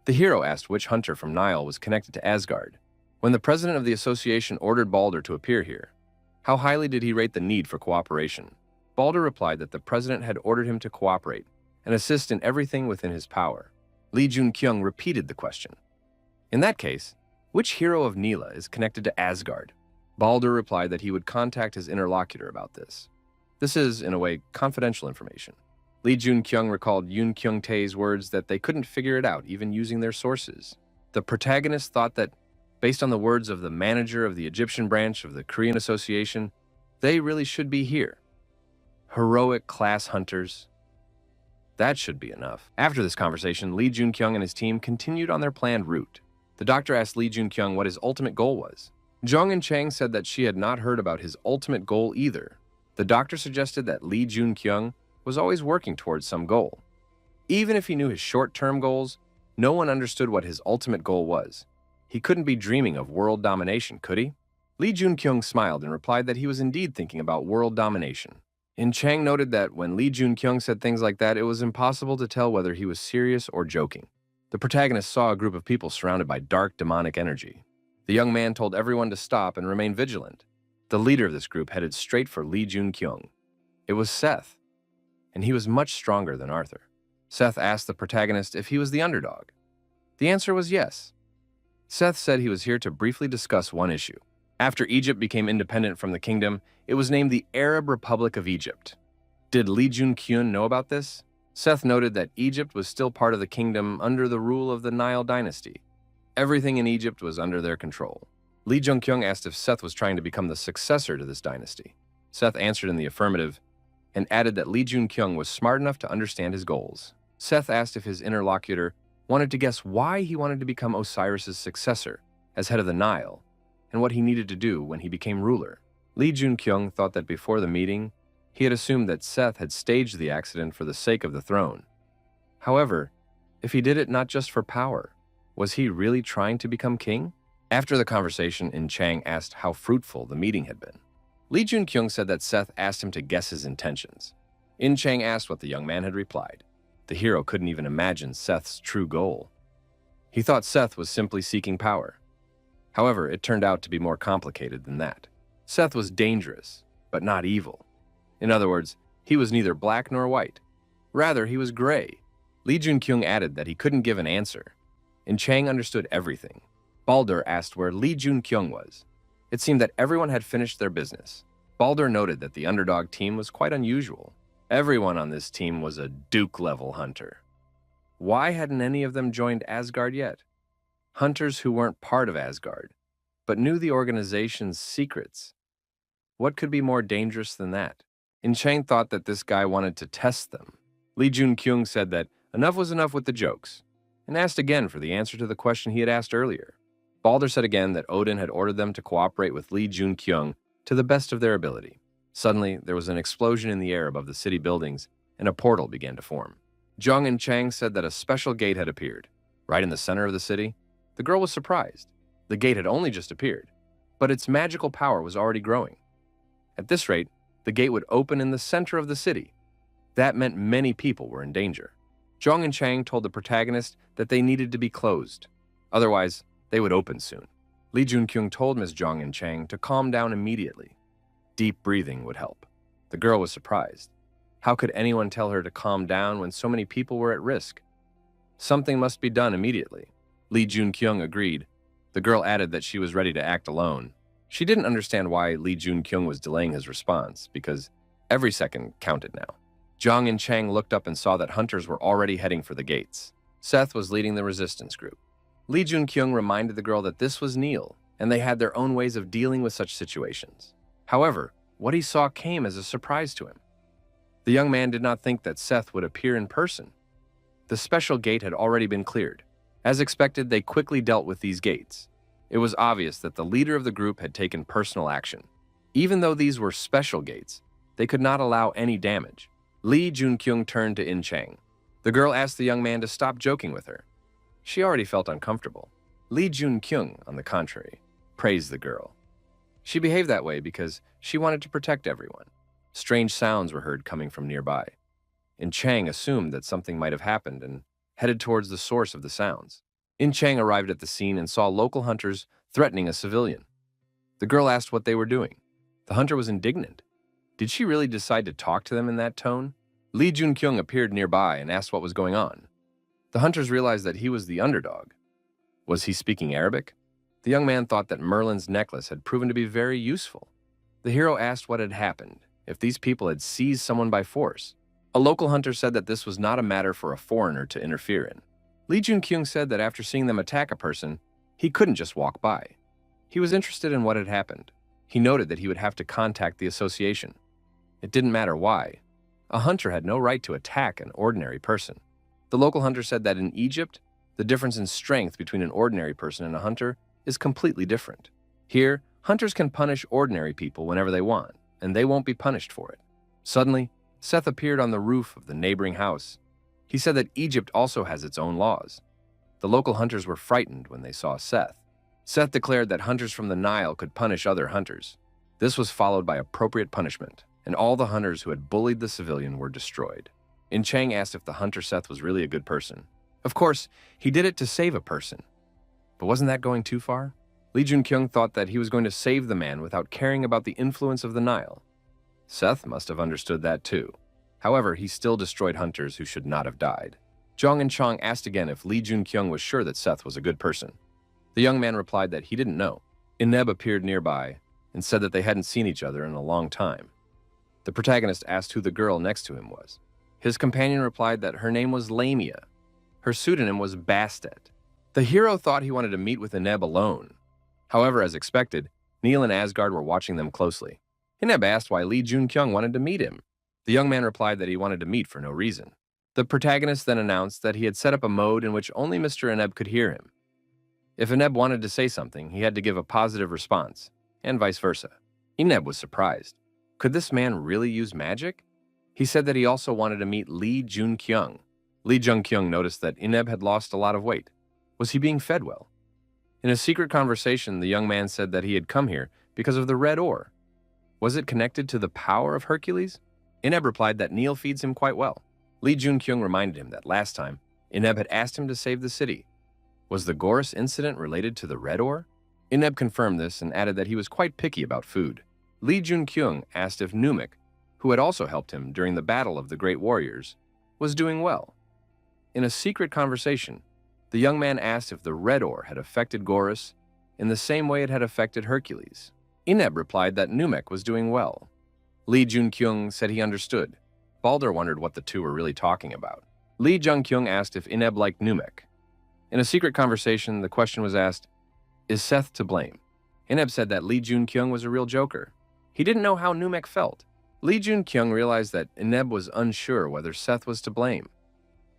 The hero asked which hunter from Nile was connected to Asgard. When the president of the association ordered Balder to appear here, how highly did he rate the need for cooperation? Balder replied that the president had ordered him to cooperate and assist in everything within his power. Lee Jun-kyung repeated the question. In that case, which hero of Nila is connected to Asgard? Balder replied that he would contact his interlocutor about this. This is, in a way, confidential information. Lee Jun-kyung recalled Yoon Kyung-tae's words that they couldn't figure it out, even using their sources. The protagonist thought that, based on the words of the manager of the Egyptian branch of the Korean Association, they really should be here. Heroic class hunters. That should be enough. After this conversation, Lee Jun-kyung and his team continued on their planned route. The doctor asked Lee Jun-kyung what his ultimate goal was. Jung and Chang said that she had not heard about his ultimate goal either. The doctor suggested that Lee Jun-kyung was always working towards some goal. Even if he knew his short-term goals, no one understood what his ultimate goal was. He couldn't be dreaming of world domination, could he? Lee Jun-kyung smiled and replied that he was indeed thinking about world domination. Chang noted that when Lee Jun-kyung said things like that, it was impossible to tell whether he was serious or joking. The protagonist saw a group of people surrounded by dark, demonic energy. The young man told everyone to stop and remain vigilant. The leader of this group headed straight for Lee Jun-kyung. It was Seth, and he was much stronger than Arthur. Seth asked the protagonist if he was the underdog. The answer was yes. Seth said he was here to briefly discuss one issue. After Egypt became independent from the kingdom, it was named the Arab Republic of Egypt. Did Lee Jun-kyung know about this? Seth noted that Egypt was still part of the kingdom under the rule of the Nile dynasty. Everything in Egypt was under their control. Lee Jun-kyung asked if Seth was trying to become the successor to this dynasty. Seth answered in the affirmative and added that Lee Jun-kyung was smart enough to understand his goals. Seth asked if his interlocutor wanted to guess why he wanted to become Osiris's successor as head of the Nile and what he needed to do when he became ruler. Lee Jun-kyung thought that before the meeting, he had assumed that Seth had staged the accident for the sake of the throne. However, if he did it not just for power, was he really trying to become king? After the conversation, Chang asked how fruitful the meeting had been. Lee Jun-kyung said that Seth asked him to guess his intentions. Chang asked what the young man had replied. The hero couldn't even imagine Seth's true goal. He thought Seth was simply seeking power. However, it turned out to be more complicated than that. Seth was dangerous, but not evil. In other words, he was neither black nor white. Rather, he was gray. Lee Jun-kyung added that he couldn't give an answer. Chang understood everything. Balder asked where Lee Jun-kyung was. It seemed that everyone had finished their business. Balder noted that the underdog team was quite unusual. Everyone on this team was a Duke-level hunter. Why hadn't any of them joined Asgard yet? Hunters who weren't part of Asgard, but knew the organization's secrets. What could be more dangerous than that? Chang thought that this guy wanted to test them. Lee Jun-kyung said that enough was enough with the jokes, and asked again for the answer to the question he had asked earlier. Balder said again that Odin had ordered them to cooperate with Lee Jun-kyung to the best of their ability. Suddenly, there was an explosion in the air above the city buildings, and a portal began to form. Jung and Chang said that a special gate had appeared, right in the center of the city. The girl was surprised. The gate had only just appeared, but its magical power was already growing. At this rate, the gate would open in the center of the city. That meant many people were in danger. Jung and Chang told the protagonist that they needed to be closed. Otherwise, they would open soon. Lee Jun-kyung told Ms. Jung and Chang to calm down immediately. Deep breathing would help. The girl was surprised. How could anyone tell her to calm down when so many people were at risk? Something must be done immediately. Lee Jun-kyung agreed. The girl added that she was ready to act alone. She didn't understand why Lee Jun-kyung was delaying his response, because every second counted now. Jung and Chang looked up and saw that hunters were already heading for the gates. Seth was leading the resistance group. Lee Jun-kyung reminded the girl that this was Neil, and they had their own ways of dealing with such situations. However, what he saw came as a surprise to him. The young man did not think that Seth would appear in person. The special gate had already been cleared. As expected, they quickly dealt with these gates. It was obvious that the leader of the group had taken personal action. Even though these were special gates, they could not allow any damage. Lee Junkyung turned to In Chang. The girl asked the young man to stop joking with her. She already felt uncomfortable. Lee Junkyung, on the contrary, praised the girl. She behaved that way because she wanted to protect everyone. Strange sounds were heard coming from nearby. In Chang assumed that something might have happened and headed towards the source of the sounds. In Chang arrived at the scene and saw local hunters threatening a civilian. The girl asked what they were doing. The hunter was indignant. Did she really decide to talk to them in that tone? Lee Junkyung appeared nearby and asked what was going on. The hunters realized that he was the underdog. Was he speaking Arabic? The young man thought that Merlin's necklace had proven to be very useful. The hero asked what had happened, if these people had seized someone by force. A local hunter said that this was not a matter for a foreigner to interfere in. Lee Junkyung said that after seeing them attack a person, he couldn't just walk by. He was interested in what had happened. He noted that he would have to contact the association. It didn't matter why. A hunter had no right to attack an ordinary person. The local hunter said that in Egypt, the difference in strength between an ordinary person and a hunter is completely different. Here, hunters can punish ordinary people whenever they want, and they won't be punished for it. Suddenly, Seth appeared on the roof of the neighboring house. He said that Egypt also has its own laws. The local hunters were frightened when they saw Seth. Seth declared that hunters from the Nile could punish other hunters. This was followed by appropriate punishment, and all the hunters who had bullied the civilian were destroyed. In Chang asked if the hunter Seth was really a good person. Of course, he did it to save a person. But wasn't that going too far? Lee Junkyung thought that he was going to save the man without caring about the influence of the Nile. Seth must have understood that too. However, he still destroyed hunters who should not have died. Jong and Chong asked again if Lee Junkyung was sure that Seth was a good person. The young man replied that he didn't know. Ineb appeared nearby and said that they hadn't seen each other in a long time. The protagonist asked who the girl next to him was. His companion replied that her name was Lamia. Her pseudonym was Bastet. The hero thought he wanted to meet with Ineb alone. However, as expected, Neil and Asgard were watching them closely. Ineb asked why Lee Junkyung wanted to meet him. The young man replied that he wanted to meet for no reason. The protagonist then announced that he had set up a mode in which only Mr. Ineb could hear him. If Ineb wanted to say something, he had to give a positive response, and vice versa. Ineb was surprised. Could this man really use magic? He said that he also wanted to meet Lee Junkyung. Lee Junkyung noticed that Ineb had lost a lot of weight. Was he being fed well? In a secret conversation, the young man said that he had come here because of the red ore. Was it connected to the power of Hercules? Ineb replied that Neil feeds him quite well. Lee Junkyung reminded him that last time, Ineb had asked him to save the city. Was the Gorus incident related to the red ore? Ineb confirmed this and added that he was quite picky about food. Lee Junkyung asked if Numek, who had also helped him during the Battle of the Great Warriors, was doing well. In a secret conversation, the young man asked if the red ore had affected Gorus in the same way it had affected Hercules. Ineb replied that Numek was doing well. Lee Junkyung said he understood. Balder wondered what the two were really talking about. Lee Junkyung asked if Ineb liked Numek. In a secret conversation, the question was asked, is Seth to blame? Ineb said that Lee Junkyung was a real joker. He didn't know how Numek felt. Lee Junkyung realized that Ineb was unsure whether Seth was to blame.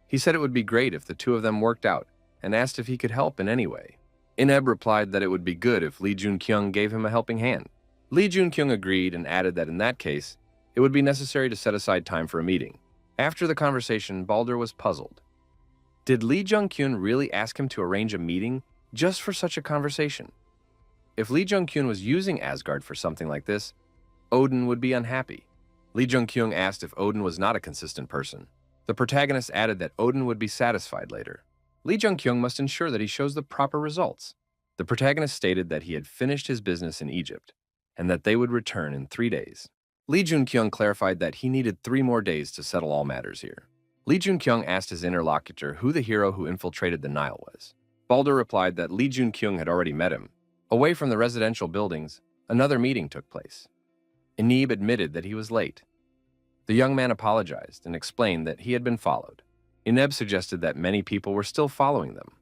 He said it would be great if the two of them worked out and asked if he could help in any way. Ineb replied that it would be good if Lee Junkyung gave him a helping hand. Lee Junkyung agreed and added that in that case, it would be necessary to set aside time for a meeting. After the conversation, Balder was puzzled. Did Lee Junkyung really ask him to arrange a meeting just for such a conversation? If Lee Junkyung was using Asgard for something like this, Odin would be unhappy. Lee Junkyung asked if Odin was not a consistent person. The protagonist added that Odin would be satisfied later. Lee Junkyung must ensure that he shows the proper results. The protagonist stated that he had finished his business in Egypt and that they would return in 3 days. Lee Junkyung clarified that he needed 3 more days to settle all matters here. Lee Junkyung asked his interlocutor who the hero who infiltrated the Nile was. Balder replied that Lee Junkyung had already met him. Away from the residential buildings, another meeting took place. Ineb admitted that he was late. The young man apologized and explained that he had been followed. Ineb suggested that many people were still following them.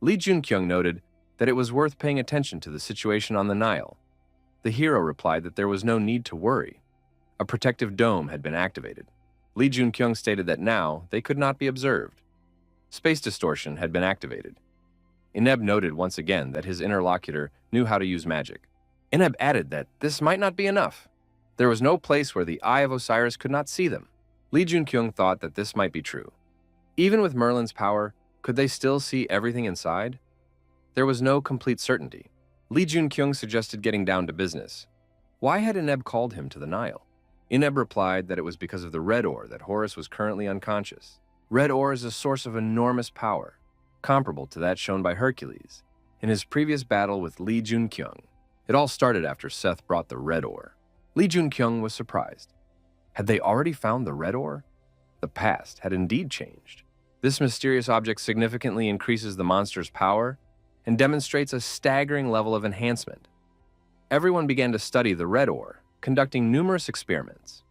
Lee Junkyung noted that it was worth paying attention to the situation on the Nile. The hero replied that there was no need to worry. A protective dome had been activated. Lee Junkyung stated that now they could not be observed. Space distortion had been activated. Ineb noted once again that his interlocutor knew how to use magic. Ineb added that this might not be enough. There was no place where the Eye of Osiris could not see them. Lee Junkyung thought that this might be true. Even with Merlin's power, could they still see everything inside? There was no complete certainty. Lee Junkyung suggested getting down to business. Why had Eneb called him to the Nile? Eneb replied that it was because of the red ore that Horus was currently unconscious. Red ore is a source of enormous power, comparable to that shown by Hercules in his previous battle with Lee Junkyung. It all started after Seth brought the red ore. Lee Junkyung was surprised. Had they already found the red ore? The past had indeed changed. This mysterious object significantly increases the monster's power and demonstrates a staggering level of enhancement. Everyone began to study the red ore, conducting numerous experiments.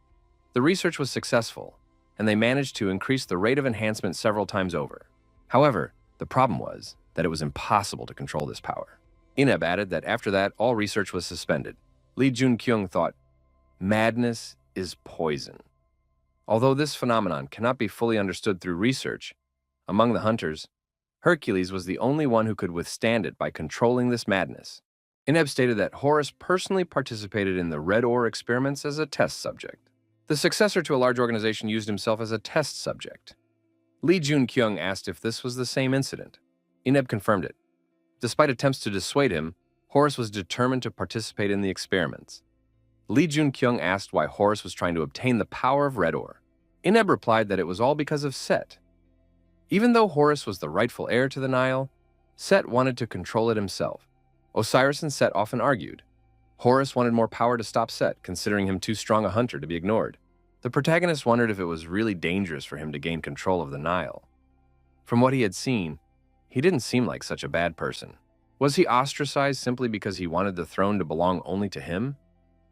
The research was successful, and they managed to increase the rate of enhancement several times over. However, the problem was that it was impossible to control this power. Eneb added that after that, all research was suspended. Lee Junkyung thought, madness is poison. Although this phenomenon cannot be fully understood through research, among the hunters, Hercules was the only one who could withstand it by controlling this madness. Eneb stated that Horus personally participated in the red ore experiments as a test subject. The successor to a large organization used himself as a test subject. Lee Junkyung asked if this was the same incident. Eneb confirmed it. Despite attempts to dissuade him, Horus was determined to participate in the experiments. Lee Junkyung asked why Horus was trying to obtain the power of red ore. Eneb replied that it was all because of Set. Even though Horus was the rightful heir to the Nile, Set wanted to control it himself. Osiris and Set often argued. Horus wanted more power to stop Set, considering him too strong a hunter to be ignored. The protagonist wondered if it was really dangerous for him to gain control of the Nile. From what he had seen, he didn't seem like such a bad person. Was he ostracized simply because he wanted the throne to belong only to him?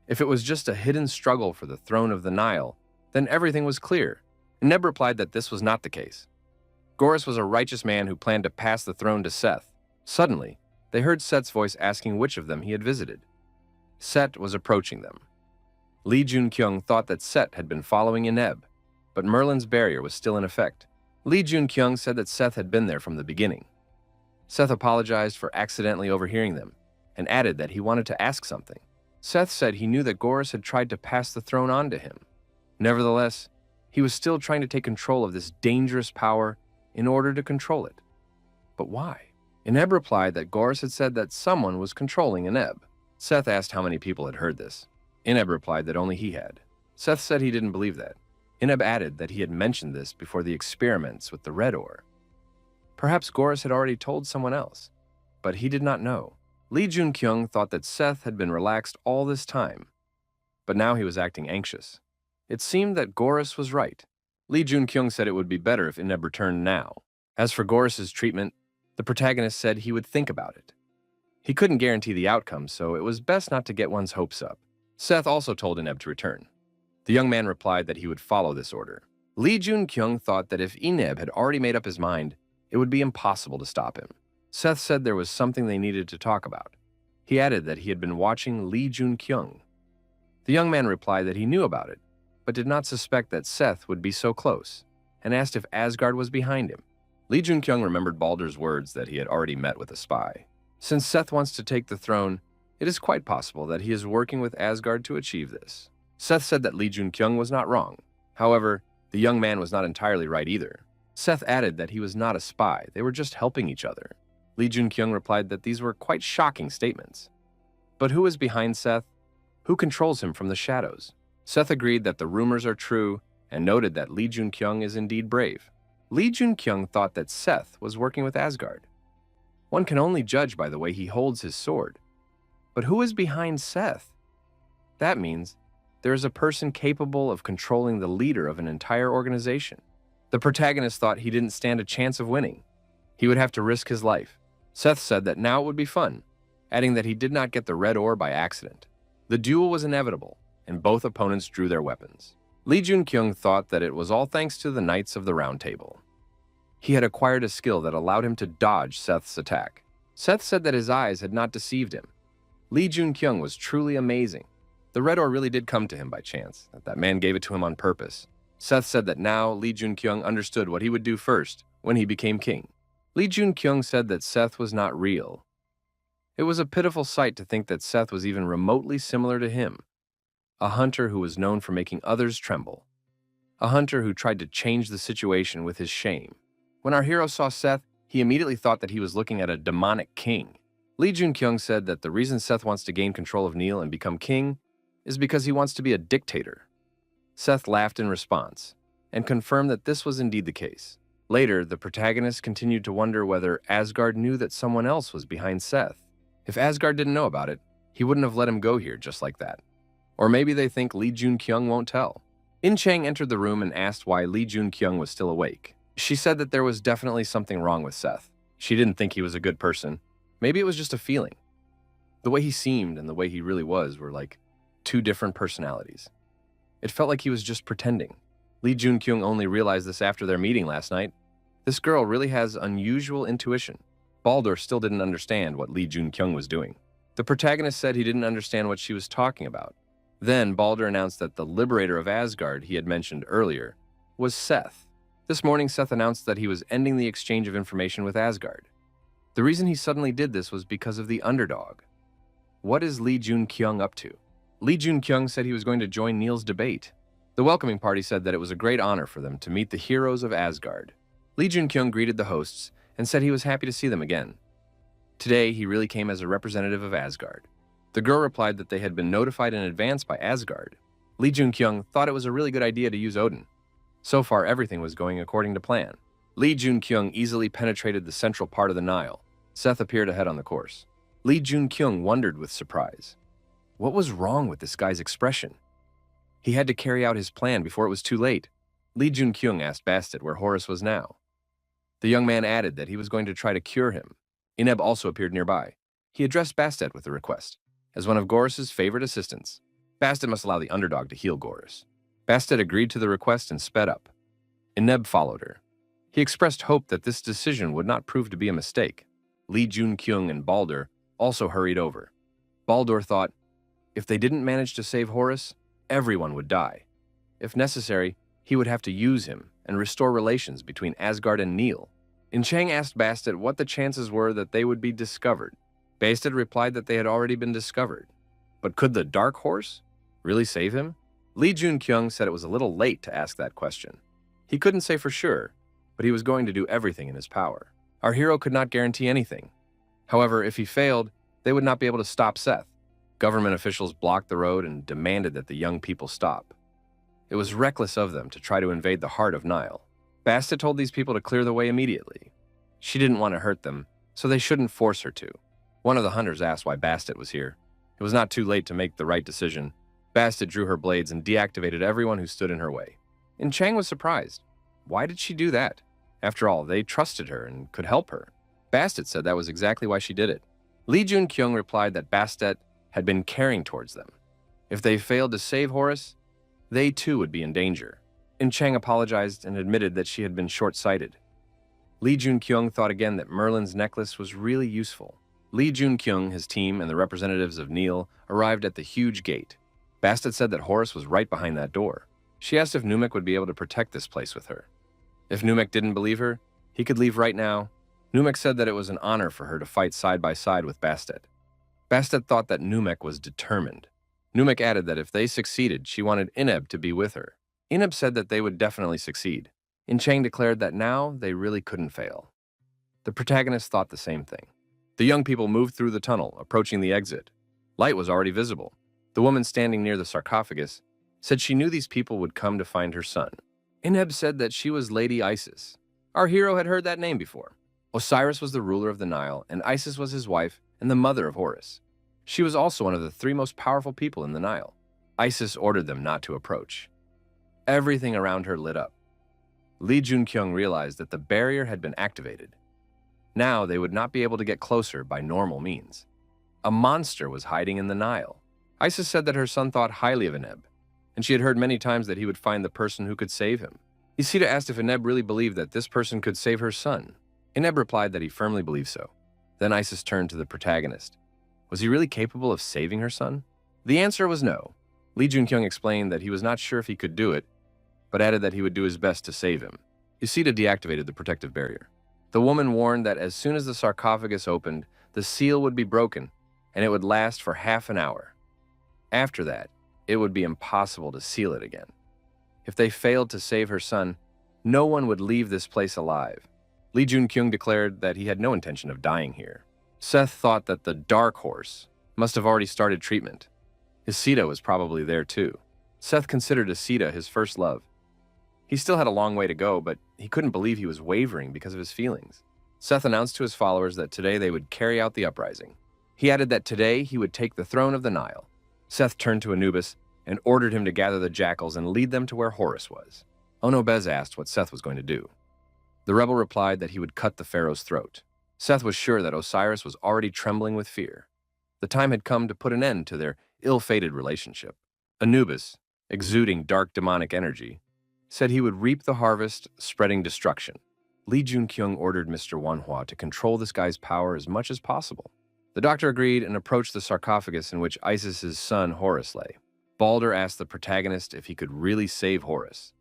If it was just a hidden struggle for the throne of the Nile, then everything was clear. Eneb replied that this was not the case. Gorus was a righteous man who planned to pass the throne to Seth. Suddenly, they heard Set's voice asking which of them he had visited. Set was approaching them. Lee Junkyung thought that Set had been following Eneb, but Merlin's barrier was still in effect. Lee Junkyung said that Seth had been there from the beginning. Seth apologized for accidentally overhearing them and added that he wanted to ask something. Seth said he knew that Gorus had tried to pass the throne on to him. Nevertheless, he was still trying to take control of this dangerous power in order to control it. But why? Eneb replied that Gorus had said that someone was controlling Eneb. Seth asked how many people had heard this. Eneb replied that only he had. Seth said he didn't believe that. Eneb added that he had mentioned this before the experiments with the red ore. Perhaps Gorus had already told someone else, but he did not know. Lee Junkyung thought that Seth had been relaxed all this time, but now he was acting anxious. It seemed that Gorus was right. Lee Junkyung said it would be better if Eneb returned now. As for Gorus's treatment, the protagonist said he would think about it. He couldn't guarantee the outcome, so it was best not to get one's hopes up. Seth also told Eneb to return. The young man replied that he would follow this order. Lee Junkyung thought that if Eneb had already made up his mind, it would be impossible to stop him. Seth said there was something they needed to talk about. He added that he had been watching Lee Junkyung. The young man replied that he knew about it, but did not suspect that Seth would be so close, and asked if Asgard was behind him. Lee Junkyung remembered Baldur's words that he had already met with a spy. Since Seth wants to take the throne, it is quite possible that he is working with Asgard to achieve this. Seth said that Lee Junkyung was not wrong. However, the young man was not entirely right either. Seth added that he was not a spy, they were just helping each other. Lee Junkyung replied that these were quite shocking statements. But who is behind Seth? Who controls him from the shadows? Seth agreed that the rumors are true and noted that Lee Junkyung is indeed brave. Lee Junkyung thought that Seth was working with Asgard. One can only judge by the way he holds his sword. But who is behind Seth? That means there is a person capable of controlling the leader of an entire organization. The protagonist thought he didn't stand a chance of winning. He would have to risk his life. Seth said that now it would be fun, adding that he did not get the red ore by accident. The duel was inevitable, and both opponents drew their weapons. Lee Junkyung thought that it was all thanks to the Knights of the Round Table. He had acquired a skill that allowed him to dodge Seth's attack. Seth said that his eyes had not deceived him. Lee Junkyung was truly amazing. The red ore really did come to him by chance, that man gave it to him on purpose. Seth said that now Lee Junkyung understood what he would do first when he became king. Lee Junkyung said that Seth was not real. It was a pitiful sight to think that Seth was even remotely similar to him, a hunter who was known for making others tremble. a hunter who tried to change the situation with his shame. When our hero saw Seth, he immediately thought that he was looking at a demonic king. Lee Jun-kyung said that the reason Seth wants to gain control of Neil and become king is because he wants to be a dictator. Seth laughed in response and confirmed that this was indeed the case. Later, the protagonist continued to wonder whether Asgard knew that someone else was behind Seth. If Asgard didn't know about it, he wouldn't have let him go here just like that. Or maybe they think Lee Jun-kyung won't tell. In Chang entered the room and asked why Lee Jun-kyung was still awake. She said that there was definitely something wrong with Seth. She didn't think he was a good person. Maybe it was just a feeling. The way he seemed and the way he really was were like two different personalities. It felt like he was just pretending. Lee Jun-kyung only realized this after their meeting last night. This girl really has unusual intuition. Baldur still didn't understand what Lee Jun-kyung was doing. The protagonist said he didn't understand what she was talking about. Then Baldur announced that the liberator of Asgard he had mentioned earlier was Seth. This morning, Seth announced that he was ending the exchange of information with Asgard. The reason he suddenly did this was because of the underdog. What is Lee Jun-kyung up to? Lee Jun-kyung said he was going to join Neil's debate. The welcoming party said that it was a great honor for them to meet the heroes of Asgard. Lee Jun-kyung greeted the hosts and said he was happy to see them again. Today, he really came as a representative of Asgard. The girl replied that they had been notified in advance by Asgard. Lee Jun-kyung thought it was a really good idea to use Odin. So far, everything was going according to plan. Lee Jun-kyung easily penetrated the central part of the Nile. Seth appeared ahead on the course. Lee Jun-kyung wondered with surprise. What was wrong with this guy's expression? He had to carry out his plan before it was too late. Lee Jun-kyung asked Bastet where Horus was now. The young man added that he was going to try to cure him. Eneb also appeared nearby. He addressed Bastet with a request. As one of Goros's favorite assistants, Bastet must allow the underdog to heal Goros. Bastet agreed to the request and sped up. Eneb followed her. He expressed hope that this decision would not prove to be a mistake. Lee Jun-kyung and Baldur also hurried over. Baldur thought, if they didn't manage to save Horus, everyone would die. If necessary, he would have to use him and restore relations between Asgard and Neil. In Chang asked Bastet what the chances were that they would be discovered. Bastet replied that they had already been discovered. But could the Dark Horse really save him? Lee Jun-kyung said it was a little late to ask that question. He couldn't say for sure, but he was going to do everything in his power. Our hero could not guarantee anything. However, if he failed, they would not be able to stop Seth. Government officials blocked the road and demanded that the young people stop. It was reckless of them to try to invade the heart of Nile. Bastet told these people to clear the way immediately. She didn't want to hurt them, so they shouldn't force her to. One of the hunters asked why Bastet was here. It was not too late to make the right decision. Bastet drew her blades and deactivated everyone who stood in her way. And Chang was surprised. Why did she do that? After all, they trusted her and could help her. Bastet said that was exactly why she did it. Lee Jun-kyung replied that Bastet had been caring towards them. If they failed to save Horus, they too would be in danger. And Chang apologized and admitted that she had been short-sighted. Lee Jun-kyung thought again that Merlin's necklace was really useful. Lee Jun-kyung, his team, and the representatives of Neil arrived at the huge gate. Bastet said that Horus was right behind that door. She asked if Numek would be able to protect this place with her. If Numek didn't believe her, he could leave right now. Numek said that it was an honor for her to fight side by side with Bastet. Bastet thought that Numek was determined. Numek added that if they succeeded, she wanted Eneb to be with her. Eneb said that they would definitely succeed. In Chang declared that now they really couldn't fail. The protagonist thought the same thing. The young people moved through the tunnel, approaching the exit. Light was already visible. The woman standing near the sarcophagus said she knew these people would come to find her son. Eneb said that she was Lady Isis. Our hero had heard that name before. Osiris was the ruler of the Nile, and Isis was his wife and the mother of Horus. She was also one of the 3 most powerful people in the Nile. Isis ordered them not to approach. Everything around her lit up. Lee Jun-kyung realized that the barrier had been activated. Now they would not be able to get closer by normal means. A monster was hiding in the Nile. Isis said that her son thought highly of Eneb, and she had heard many times that he would find the person who could save him. Isida asked if Eneb really believed that this person could save her son. Eneb replied that he firmly believed so. Then Isis turned to the protagonist. Was he really capable of saving her son? The answer was no. Lee Jun-kyung explained that he was not sure if he could do it, but added that he would do his best to save him. Isida deactivated the protective barrier. The woman warned that as soon as the sarcophagus opened, the seal would be broken, and it would last for half an hour. After that, it would be impossible to seal it again. If they failed to save her son, no one would leave this place alive. Lee Jun-kyung declared that he had no intention of dying here. Seth thought that the Dark Horse must have already started treatment. Isida was probably there too. Seth considered Isida his first love. He still had a long way to go, but he couldn't believe he was wavering because of his feelings. Seth announced to his followers that today they would carry out the uprising. He added that today he would take the throne of the Nile. Seth turned to Anubis and ordered him to gather the jackals and lead them to where Horus was. Onobez asked what Seth was going to do. The rebel replied that he would cut the pharaoh's throat. Seth was sure that Osiris was already trembling with fear. The time had come to put an end to their ill-fated relationship. Anubis, exuding dark demonic energy, said he would reap the harvest, spreading destruction. Lee Jun-kyung ordered Mr. Manhwa to control this guy's power as much as possible. The doctor agreed and approached the sarcophagus in which Isis's son Horus lay. Balder asked the protagonist if he could really save Horus.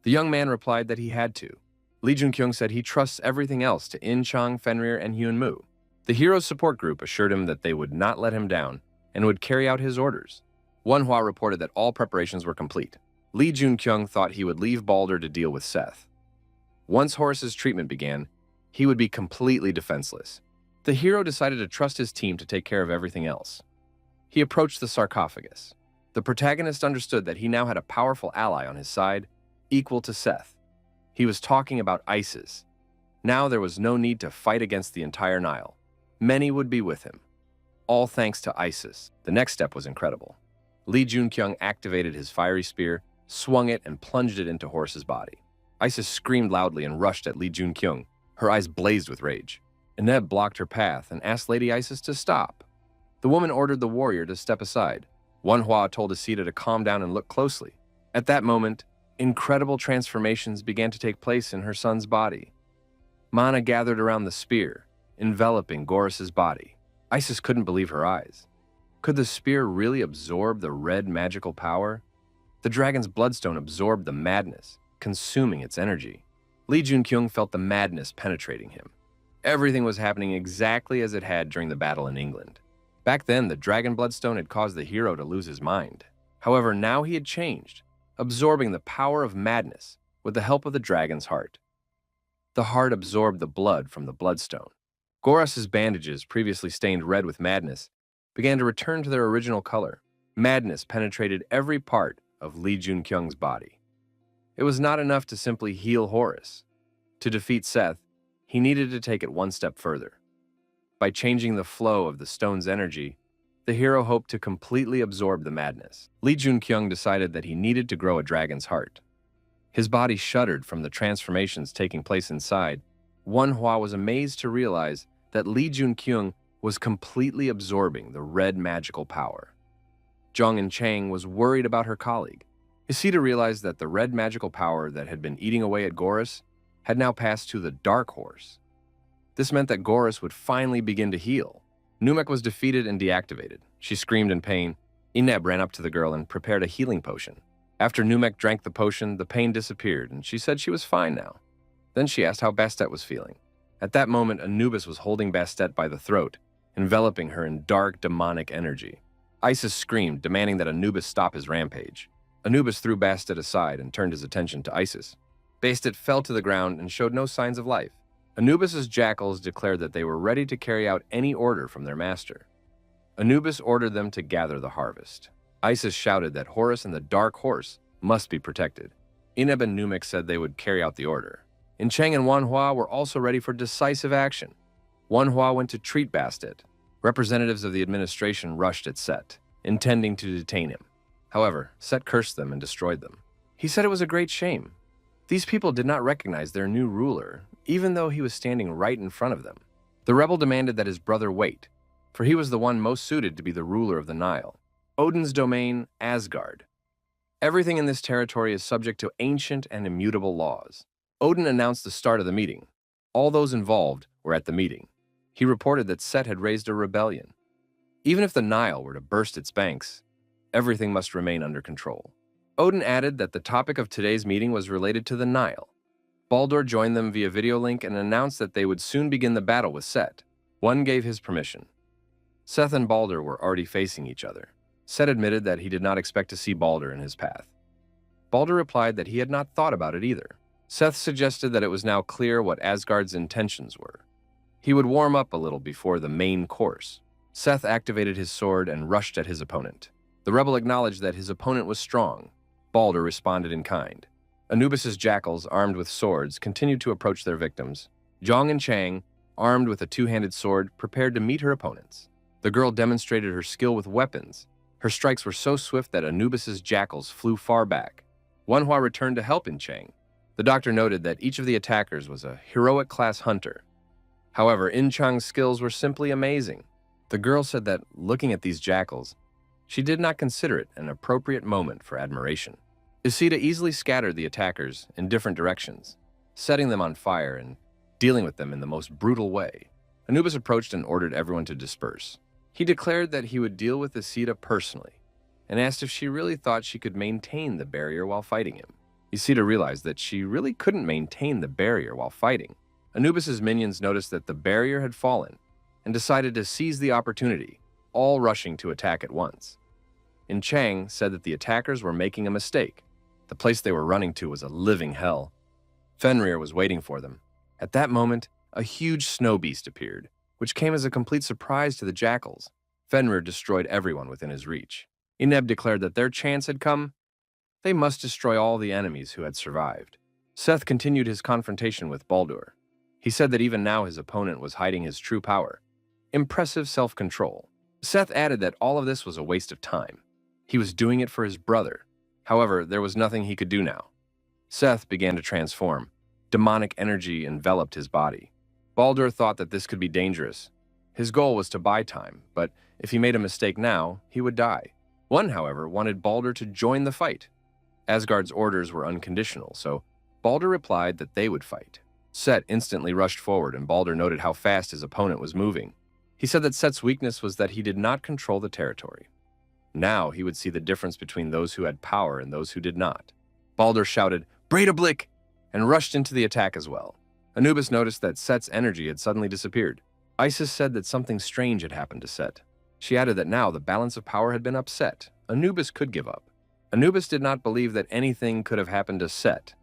The young man replied that he had to. Lee Jun-kyung said he trusts everything else to In Chang, Fenrir, and Hyun-mu. The hero's support group assured him that they would not let him down and would carry out his orders. Wonhwa reported that all preparations were complete. Lee Jun-kyung thought he would leave Balder to deal with Seth. Once Horus's treatment began, he would be completely defenseless. The hero decided to trust his team to take care of everything else. He approached the sarcophagus. The protagonist understood that he now had a powerful ally on his side, equal to Seth. He was talking about Isis. Now there was no need to fight against the entire Nile. Many would be with him. All thanks to Isis. The next step was incredible. Lee Jun-kyung activated his fiery spear, swung it, and plunged it into Horus's body. Isis screamed loudly and rushed at Lee Jun-kyung. Her eyes blazed with rage. Eneb blocked her path and asked Lady Isis to stop. The woman ordered the warrior to step aside. Wonhwa told Isida to calm down and look closely. At that moment, incredible transformations began to take place in her son's body. Mana gathered around the spear, enveloping Goros's body. Isis couldn't believe her eyes. Could the spear really absorb the red magical power? The dragon's bloodstone absorbed the madness, consuming its energy. Lee Jun-kyung felt the madness penetrating him. Everything was happening exactly as it had during the battle in England. Back then, the dragon bloodstone had caused the hero to lose his mind. However, now he had changed, absorbing the power of madness with the help of the dragon's heart. The heart absorbed the blood from the bloodstone. Goros's bandages, previously stained red with madness, began to return to their original color. Madness penetrated every part of Lee Jun-kyung's body. It was not enough to simply heal Horus. To defeat Seth, he needed to take it one step further. By changing the flow of the stone's energy, the hero hoped to completely absorb the madness. Lee Jun-kyung decided that he needed to grow a dragon's heart. His body shuddered from the transformations taking place inside. Wonhwa was amazed to realize that Lee Jun-kyung was completely absorbing the red magical power. Zhang and Chang was worried about her colleague. Isida realized that the red magical power that had been eating away at Goros had now passed to the Dark Horse. This meant that Goros would finally begin to heal. Numek was defeated and deactivated. She screamed in pain. Eneb ran up to the girl and prepared a healing potion. After Numek drank the potion, the pain disappeared, and she said she was fine now. Then she asked how Bastet was feeling. At that moment, Anubis was holding Bastet by the throat, enveloping her in dark, demonic energy. Isis screamed, demanding that Anubis stop his rampage. Anubis threw Bastet aside and turned his attention to Isis. Bastet fell to the ground and showed no signs of life. Anubis's jackals declared that they were ready to carry out any order from their master. Anubis ordered them to gather the harvest. Isis shouted that Horus and the Dark Horse must be protected. Eneb and Numek said they would carry out the order. Chang and Wonhwa were also ready for decisive action. Wonhwa went to treat Bastet. Representatives of the administration rushed at Set, intending to detain him. However, Set cursed them and destroyed them. He said it was a great shame. These people did not recognize their new ruler, even though he was standing right in front of them. The rebel demanded that his brother wait, for he was the one most suited to be the ruler of the Nile. Odin's domain, Asgard. Everything in this territory is subject to ancient and immutable laws. Odin announced the start of the meeting. All those involved were at the meeting. He reported that Set had raised a rebellion. Even if the Nile were to burst its banks, everything must remain under control. Odin added that the topic of today's meeting was related to the Nile. Baldur joined them via video link and announced that they would soon begin the battle with Set. One gave his permission. Seth and Baldur were already facing each other. Set admitted that he did not expect to see Baldur in his path. Balder replied that he had not thought about it either. Seth suggested that it was now clear what Asgard's intentions were. He would warm up a little before the main course. Seth activated his sword and rushed at his opponent. The rebel acknowledged that his opponent was strong. Balder responded in kind. Anubis's jackals, armed with swords, continued to approach their victims. Zhong and Chang, armed with a two-handed sword, prepared to meet her opponents. The girl demonstrated her skill with weapons. Her strikes were so swift that Anubis's jackals flew far back. Manhwa returned to help in Chang. The doctor noted that each of the attackers was a heroic-class hunter. However, In Chang's skills were simply amazing. The girl said that, looking at these jackals, she did not consider it an appropriate moment for admiration. Isida easily scattered the attackers in different directions, setting them on fire and dealing with them in the most brutal way. Anubis approached and ordered everyone to disperse. He declared that he would deal with Isida personally, and asked if she really thought she could maintain the barrier while fighting him. Isida realized that she really couldn't maintain the barrier while fighting. Anubis's minions noticed that the barrier had fallen and decided to seize the opportunity, all rushing to attack at once. In Chang said that the attackers were making a mistake. The place they were running to was a living hell. Fenrir was waiting for them. At that moment, a huge snow beast appeared, which came as a complete surprise to the jackals. Fenrir destroyed everyone within his reach. Eneb declared that their chance had come. They must destroy all the enemies who had survived. Seth continued his confrontation with Baldur. He said that even now his opponent was hiding his true power. Impressive self-control. Seth added that all of this was a waste of time. He was doing it for his brother. However, there was nothing he could do now. Seth began to transform. Demonic energy enveloped his body. Baldur thought that this could be dangerous. His goal was to buy time, but if he made a mistake now, he would die. One, however, wanted Baldur to join the fight. Asgard's orders were unconditional, so Baldur replied that they would fight. Set instantly rushed forward, and Baldur noted how fast his opponent was moving. He said that Set's weakness was that he did not control the territory. Now he would see the difference between those who had power and those who did not. Baldur shouted, "Breidablik!" and rushed into the attack as well. Anubis noticed that Set's energy had suddenly disappeared. Isis said that something strange had happened to Set. She added that now the balance of power had been upset. Anubis could give up. Anubis did not believe that anything could have happened to Set.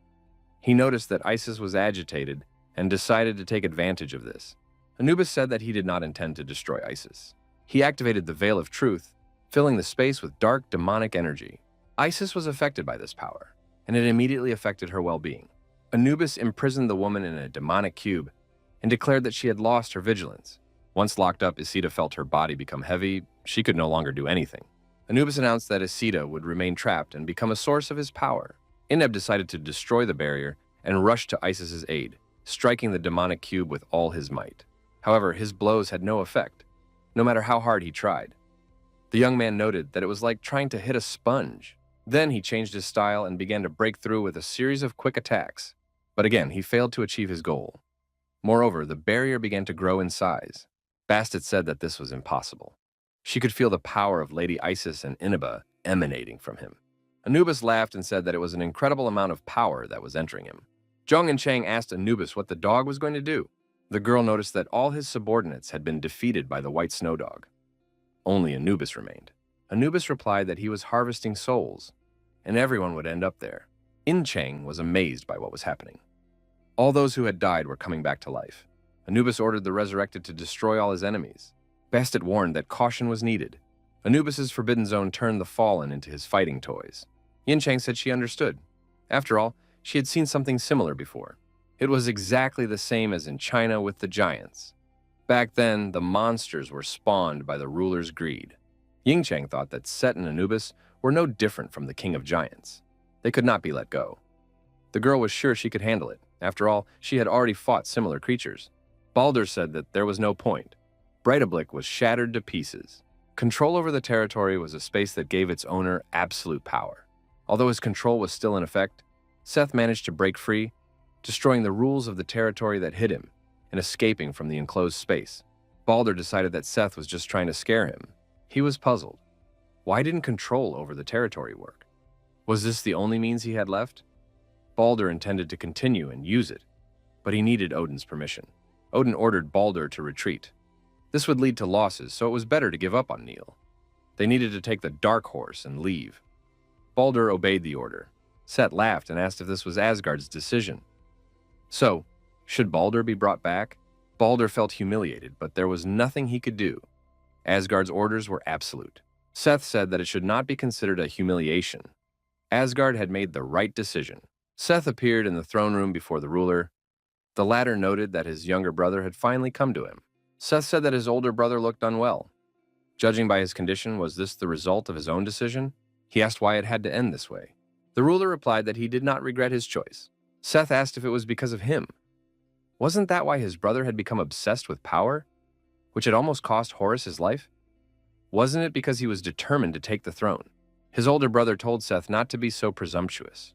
He noticed that Isis was agitated and decided to take advantage of this. Anubis said that he did not intend to destroy Isis. He activated the Veil of Truth, filling the space with dark demonic energy. Isis was affected by this power, and it immediately affected her well-being. Anubis imprisoned the woman in a demonic cube and declared that she had lost her vigilance. Once locked up, Isida felt her body become heavy. She could no longer do anything. Anubis announced that Isida would remain trapped and become a source of his power. Eneb decided to destroy the barrier and rushed to Isis's aid, striking the demonic cube with all his might. However, his blows had no effect, no matter how hard he tried. The young man noted that it was like trying to hit a sponge. Then he changed his style and began to break through with a series of quick attacks. But again, he failed to achieve his goal. Moreover, the barrier began to grow in size. Bastet said that this was impossible. She could feel the power of Lady Isis and Inaba emanating from him. Anubis laughed and said that it was an incredible amount of power that was entering him. Zhong and Chang asked Anubis what the dog was going to do. The girl noticed that all his subordinates had been defeated by the white snow dog. Only Anubis remained. Anubis replied that he was harvesting souls, and everyone would end up there. In Chang was amazed by what was happening. All those who had died were coming back to life. Anubis ordered the resurrected to destroy all his enemies. Bastet warned that caution was needed. Anubis's forbidden zone turned the fallen into his fighting toys. Yin Chang said she understood. After all, she had seen something similar before. It was exactly the same as in China with the giants. Back then, the monsters were spawned by the ruler's greed. Ying Chang thought that Set and Anubis were no different from the king of giants. They could not be let go. The girl was sure she could handle it. After all, she had already fought similar creatures. Baldur said that there was no point. Breidablik was shattered to pieces. Control over the territory was a space that gave its owner absolute power. Although his control was still in effect, Seth managed to break free, destroying the rules of the territory that hid him and escaping from the enclosed space. Baldur decided that Seth was just trying to scare him. He was puzzled. Why didn't control over the territory work? Was this the only means he had left? Baldur intended to continue and use it, but he needed Odin's permission. Odin ordered Baldur to retreat. This would lead to losses, so it was better to give up on Neil. They needed to take the Dark Horse and leave. Baldur obeyed the order. Seth laughed and asked if this was Asgard's decision. So, should Baldur be brought back? Baldur felt humiliated, but there was nothing he could do. Asgard's orders were absolute. Seth said that it should not be considered a humiliation. Asgard had made the right decision. Seth appeared in the throne room before the ruler. The latter noted that his younger brother had finally come to him. Seth said that his older brother looked unwell. Judging by his condition, was this the result of his own decision? He asked why it had to end this way. The ruler replied that he did not regret his choice. Seth asked if it was because of him. Wasn't that why his brother had become obsessed with power, which had almost cost Horus his life? Wasn't it because he was determined to take the throne? His older brother told Seth not to be so presumptuous.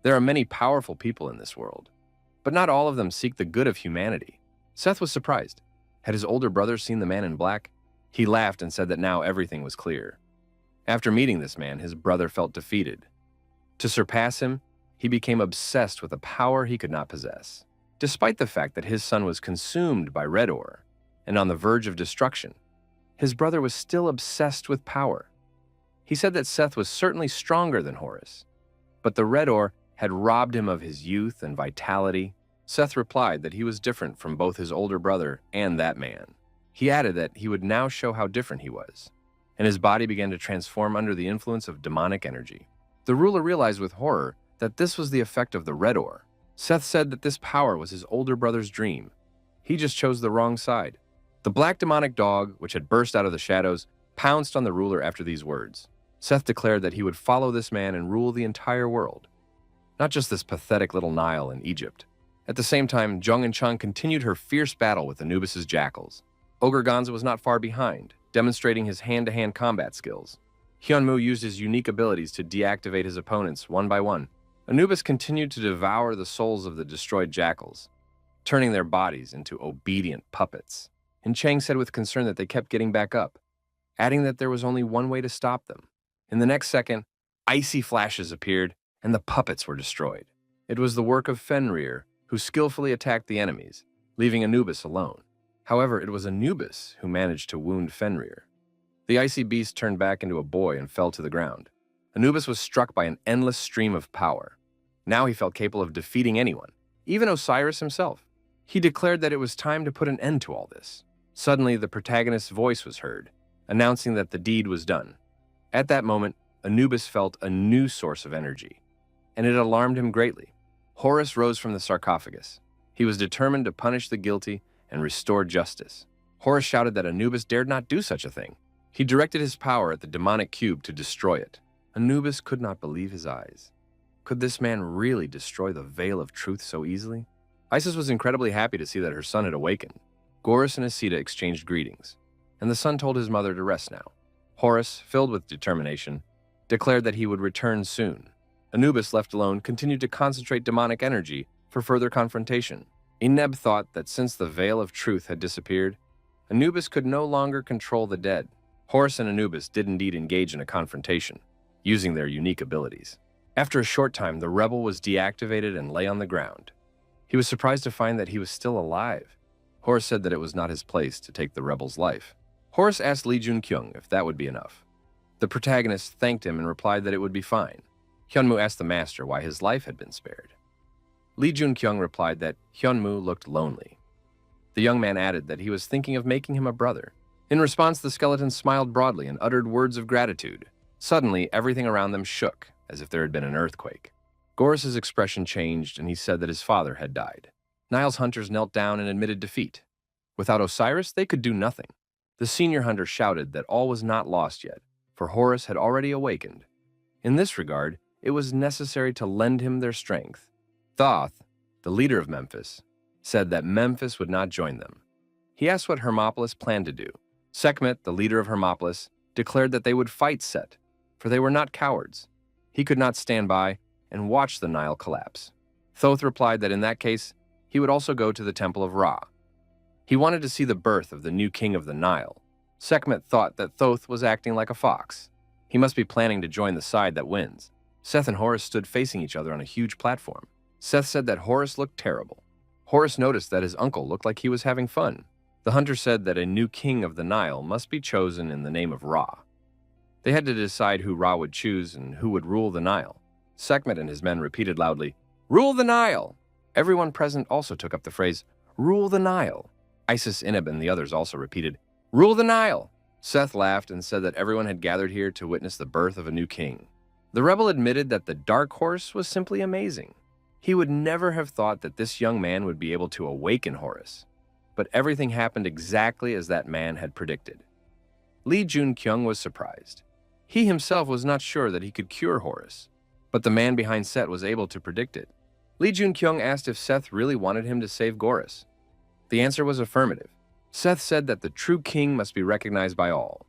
There are many powerful people in this world, but not all of them seek the good of humanity. Seth was surprised. Had his older brother seen the man in black? He laughed and said that now everything was clear. After meeting this man, his brother felt defeated. To surpass him, he became obsessed with a power he could not possess. Despite the fact that his son was consumed by red ore and on the verge of destruction, his brother was still obsessed with power. He said that Seth was certainly stronger than Horus, but the red ore had robbed him of his youth and vitality. Seth replied that he was different from both his older brother and that man. He added that he would now show how different he was, and his body began to transform under the influence of demonic energy. The ruler realized with horror that this was the effect of the red ore. Seth said that this power was his older brother's dream. He just chose the wrong side. The black demonic dog, which had burst out of the shadows, pounced on the ruler after these words. Seth declared that he would follow this man and rule the entire world, not just this pathetic little Nile in Egypt. At the same time, Jung and Chung continued her fierce battle with Anubis's jackals. Ogre Gonza was not far behind, demonstrating his hand-to-hand combat skills. Hyunmoo used his unique abilities to deactivate his opponents one by one. Anubis continued to devour the souls of the destroyed jackals, turning their bodies into obedient puppets. And Chang said with concern that they kept getting back up, adding that there was only one way to stop them. In the next second, icy flashes appeared, and the puppets were destroyed. It was the work of Fenrir, who skillfully attacked the enemies, leaving Anubis alone. However, it was Anubis who managed to wound Fenrir. The icy beast turned back into a boy and fell to the ground. Anubis was struck by an endless stream of power. Now he felt capable of defeating anyone, even Osiris himself. He declared that it was time to put an end to all this. Suddenly, the protagonist's voice was heard, announcing that the deed was done. At that moment, Anubis felt a new source of energy, and it alarmed him greatly. Horus rose from the sarcophagus. He was determined to punish the guilty and restore justice. Horus shouted that Anubis dared not do such a thing. He directed his power at the demonic cube to destroy it. Anubis could not believe his eyes. Could this man really destroy the veil of truth so easily? Isis was incredibly happy to see that her son had awakened. Gorus and Asita exchanged greetings, and the son told his mother to rest now. Horus, filled with determination, declared that he would return soon. Anubis, left alone, continued to concentrate demonic energy for further confrontation. Eneb thought that since the veil of truth had disappeared, Anubis could no longer control the dead. Horus and Anubis did indeed engage in a confrontation, using their unique abilities. After a short time, the rebel was deactivated and lay on the ground. He was surprised to find that he was still alive. Horus said that it was not his place to take the rebel's life. Horus asked Lee Jun-kyung if that would be enough. The protagonist thanked him and replied that it would be fine. Hyunmoo asked the master why his life had been spared. Lee Jun-kyung replied that Hyunmoo looked lonely. The young man added that he was thinking of making him a brother. In response, the skeleton smiled broadly and uttered words of gratitude. Suddenly, everything around them shook, as if there had been an earthquake. Gorus's expression changed, and he said that his father had died. Nile's hunters knelt down and admitted defeat. Without Osiris, they could do nothing. The senior hunter shouted that all was not lost yet, for Horus had already awakened. In this regard, it was necessary to lend him their strength. Thoth, the leader of Memphis, said that Memphis would not join them. He asked what Hermopolis planned to do. Sekhmet, the leader of Hermopolis, declared that they would fight Set, for they were not cowards. He could not stand by and watch the Nile collapse. Thoth replied that in that case, he would also go to the temple of Ra. He wanted to see the birth of the new king of the Nile. Sekhmet thought that Thoth was acting like a fox. He must be planning to join the side that wins. Seth and Horus stood facing each other on a huge platform. Seth said that Horus looked terrible. Horus noticed that his uncle looked like he was having fun. The hunter said that a new king of the Nile must be chosen in the name of Ra. They had to decide who Ra would choose and who would rule the Nile. Sekhmet and his men repeated loudly, "Rule the Nile!" Everyone present also took up the phrase, "Rule the Nile." Isis, Ineb, and the others also repeated, "Rule the Nile!" Seth laughed and said that everyone had gathered here to witness the birth of a new king. The rebel admitted that the dark horse was simply amazing. He would never have thought that this young man would be able to awaken Horus. But everything happened exactly as that man had predicted. Lee Jun-kyung was surprised. He himself was not sure that he could cure Horus, but the man behind Set was able to predict it. Lee Jun-kyung asked if Seth really wanted him to save Gorus. The answer was affirmative. Seth said that the true king must be recognized by all.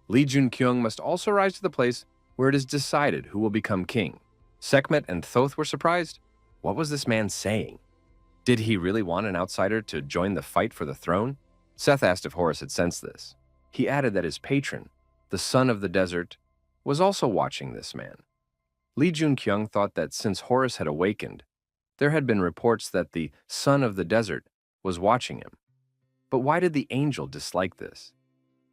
Lee Jun-kyung must also rise to the place where it is decided who will become king. Sekhmet and Thoth were surprised. What was this man saying? Did he really want an outsider to join the fight for the throne? Seth asked if Horus had sensed this. He added that his patron, the son of the desert, was also watching this man. Lee Jun-kyung thought that since Horus had awakened, there had been reports that the son of the desert was watching him. But why did the angel dislike this?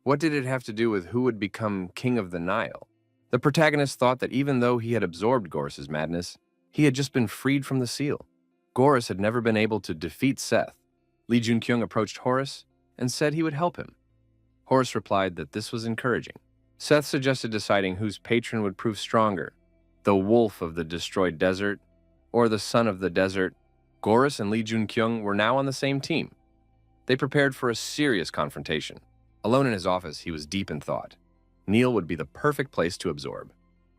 What did it have to do with who would become king of the Nile? The protagonist thought that even though he had absorbed Gorus's madness, he had just been freed from the seal. Gorus had never been able to defeat Seth. Lee Jun-kyung approached Horus and said he would help him. Horus replied that this was encouraging. Seth suggested deciding whose patron would prove stronger, the wolf of the destroyed desert or the son of the desert. Gorus and Lee Jun-kyung were now on the same team. They prepared for a serious confrontation. Alone in his office, he was deep in thought. Neil would be the perfect place to absorb.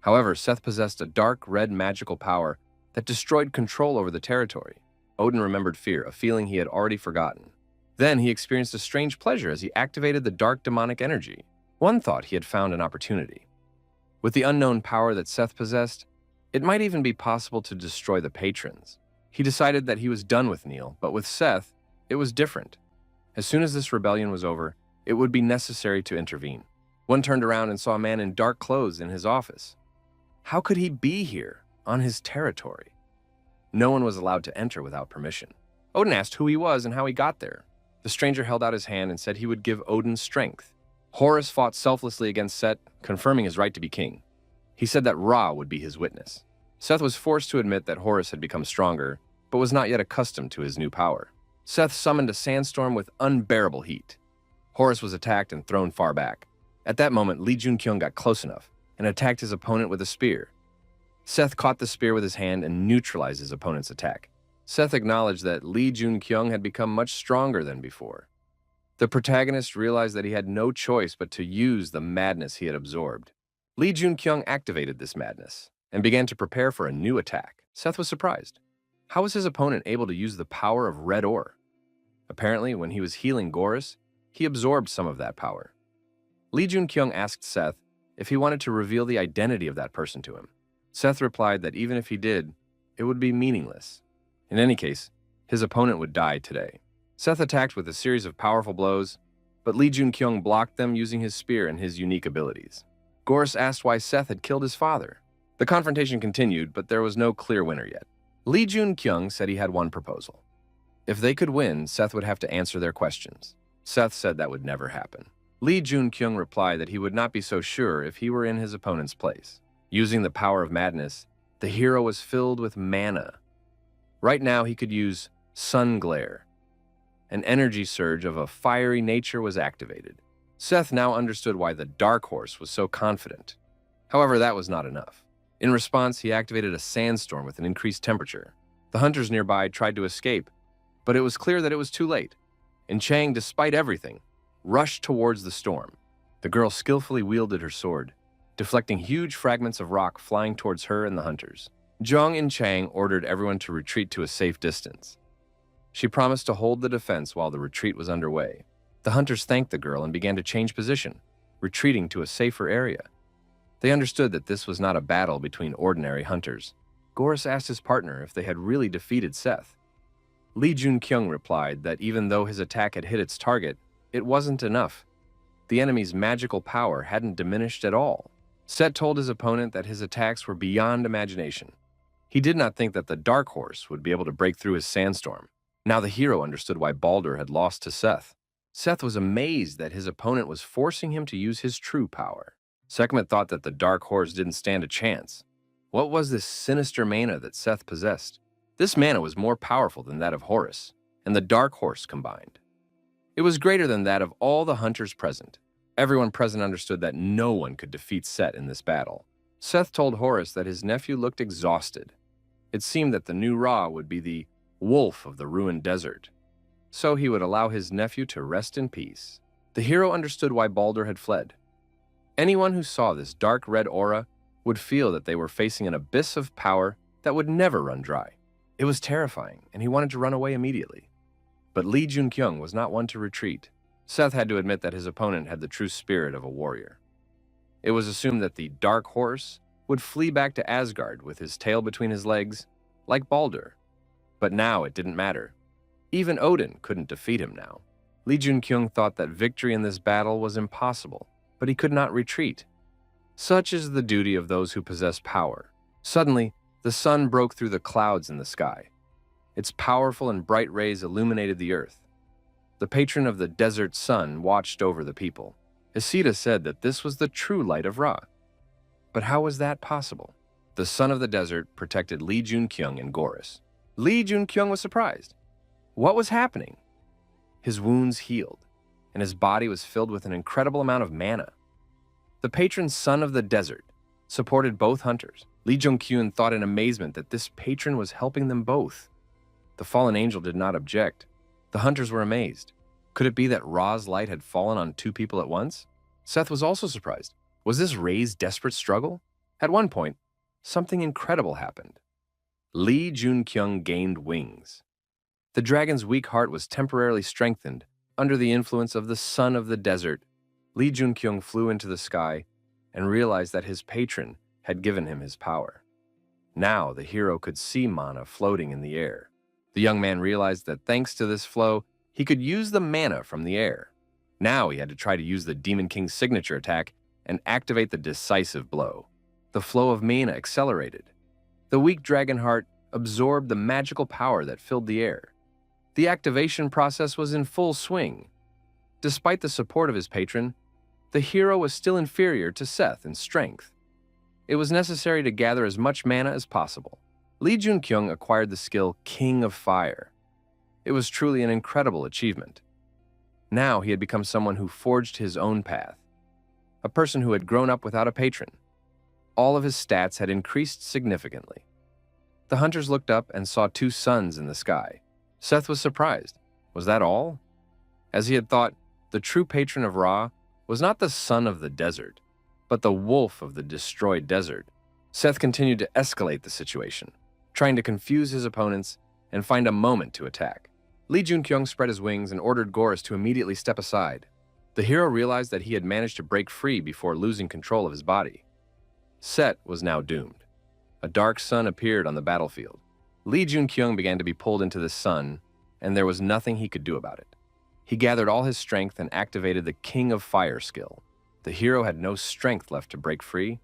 However, Seth possessed a dark red magical power that destroyed control over the territory. Odin remembered fear, a feeling he had already forgotten. Then he experienced a strange pleasure as he activated the dark demonic energy. One thought he had found an opportunity. With the unknown power that Seth possessed, it might even be possible to destroy the patrons. He decided that he was done with Neil, but with Seth, it was different. As soon as this rebellion was over, it would be necessary to intervene. One turned around and saw a man in dark clothes in his office. How could he be here, on his territory? No one was allowed to enter without permission. Odin asked who he was and how he got there. The stranger held out his hand and said he would give Odin strength. Horus fought selflessly against Set, confirming his right to be king. He said that Ra would be his witness. Seth was forced to admit that Horus had become stronger, but was not yet accustomed to his new power. Seth summoned a sandstorm with unbearable heat. Horus was attacked and thrown far back. At that moment, Lee Jun-kyung got close enough and attacked his opponent with a spear. Seth caught the spear with his hand and neutralized his opponent's attack. Seth acknowledged that Lee Jun-kyung had become much stronger than before. The protagonist realized that he had no choice but to use the madness he had absorbed. Lee Jun-kyung activated this madness and began to prepare for a new attack. Seth was surprised. How was his opponent able to use the power of red ore? Apparently, when he was healing Gorus, he absorbed some of that power. Lee Jun-kyung asked Seth if he wanted to reveal the identity of that person to him. Seth replied that even if he did, it would be meaningless. In any case, his opponent would die today. Seth attacked with a series of powerful blows, but Lee Jun-kyung blocked them using his spear and his unique abilities. Gorus asked why Seth had killed his father. The confrontation continued, but there was no clear winner yet. Lee Jun-kyung said he had one proposal. If they could win, Seth would have to answer their questions. Seth said that would never happen. Lee Jun-kyung replied that he would not be so sure if he were in his opponent's place. Using the power of madness, the hero was filled with mana. Right now, he could use sun glare. An energy surge of a fiery nature was activated. Seth now understood why the Dark Horse was so confident. However, that was not enough. In response, he activated a sandstorm with an increased temperature. The hunters nearby tried to escape, but it was clear that it was too late. And Chang, despite everything, rushed towards the storm. The girl skillfully wielded her sword, deflecting huge fragments of rock flying towards her and the hunters. Zhang and Chang ordered everyone to retreat to a safe distance. She promised to hold the defense while the retreat was underway. The hunters thanked the girl and began to change position, retreating to a safer area. They understood that this was not a battle between ordinary hunters. Gorus asked his partner if they had really defeated Seth. Lee Jun-kyung replied that even though his attack had hit its target, it wasn't enough. The enemy's magical power hadn't diminished at all. Set told his opponent that his attacks were beyond imagination. He did not think that the Dark Horse would be able to break through his sandstorm. Now the hero understood why Baldur had lost to Seth. Seth was amazed that his opponent was forcing him to use his true power. Sekhmet thought that the Dark Horse didn't stand a chance. What was this sinister mana that Seth possessed? This mana was more powerful than that of Horus and the Dark Horse combined. It was greater than that of all the hunters present. Everyone present understood that no one could defeat Set in this battle. Seth told Horus that his nephew looked exhausted. It seemed that the new Ra would be the wolf of the ruined desert, so he would allow his nephew to rest in peace. The hero understood why Baldur had fled. Anyone who saw this dark red aura would feel that they were facing an abyss of power that would never run dry. It was terrifying, and he wanted to run away immediately. But Lee Jun-kyung was not one to retreat. Seth had to admit that his opponent had the true spirit of a warrior. It was assumed that the Dark Horse would flee back to Asgard with his tail between his legs, like Baldur. But now it didn't matter. Even Odin couldn't defeat him now. Lee Jun-kyung thought that victory in this battle was impossible, but he could not retreat. Such is the duty of those who possess power. Suddenly, the sun broke through the clouds in the sky. Its powerful and bright rays illuminated the earth. The patron of the desert sun watched over the people. Hesida said that this was the true light of Ra. But how was that possible? The sun of the desert protected Lee Jun-kyung and Gorus. Lee Jun-kyung was surprised. What was happening? His wounds healed, and his body was filled with an incredible amount of mana. The patron sun of the desert supported both hunters. Lee Jun-kyung thought in amazement that this patron was helping them both. The fallen angel did not object. The hunters were amazed. Could it be that Ra's light had fallen on two people at once? Seth was also surprised. Was this Ray's desperate struggle? At one point, something incredible happened. Lee Jun-kyung gained wings. The dragon's weak heart was temporarily strengthened under the influence of the sun of the desert. Lee Jun-kyung flew into the sky and realized that his patron had given him his power. Now the hero could see mana floating in the air. The young man realized that thanks to this flow, he could use the mana from the air. Now he had to try to use the Demon King's signature attack and activate the decisive blow. The flow of mana accelerated. The weak dragon heart absorbed the magical power that filled the air. The activation process was in full swing. Despite the support of his patron, the hero was still inferior to Seth in strength. It was necessary to gather as much mana as possible. Lee Jun-kyung acquired the skill King of Fire. It was truly an incredible achievement. Now he had become someone who forged his own path, a person who had grown up without a patron. All of his stats had increased significantly. The hunters looked up and saw two suns in the sky. Seth was surprised. Was that all? As he had thought, the true patron of Ra was not the sun of the desert, but the wolf of the destroyed desert. Seth continued to escalate the situation, trying to confuse his opponents and find a moment to attack. Lee Jun-kyung spread his wings and ordered Gorus to immediately step aside. The hero realized that he had managed to break free before losing control of his body. Set was now doomed. A dark sun appeared on the battlefield. Lee Jun-kyung began to be pulled into the sun, and there was nothing he could do about it. He gathered all his strength and activated the King of Fire skill. The hero had no strength left to break free.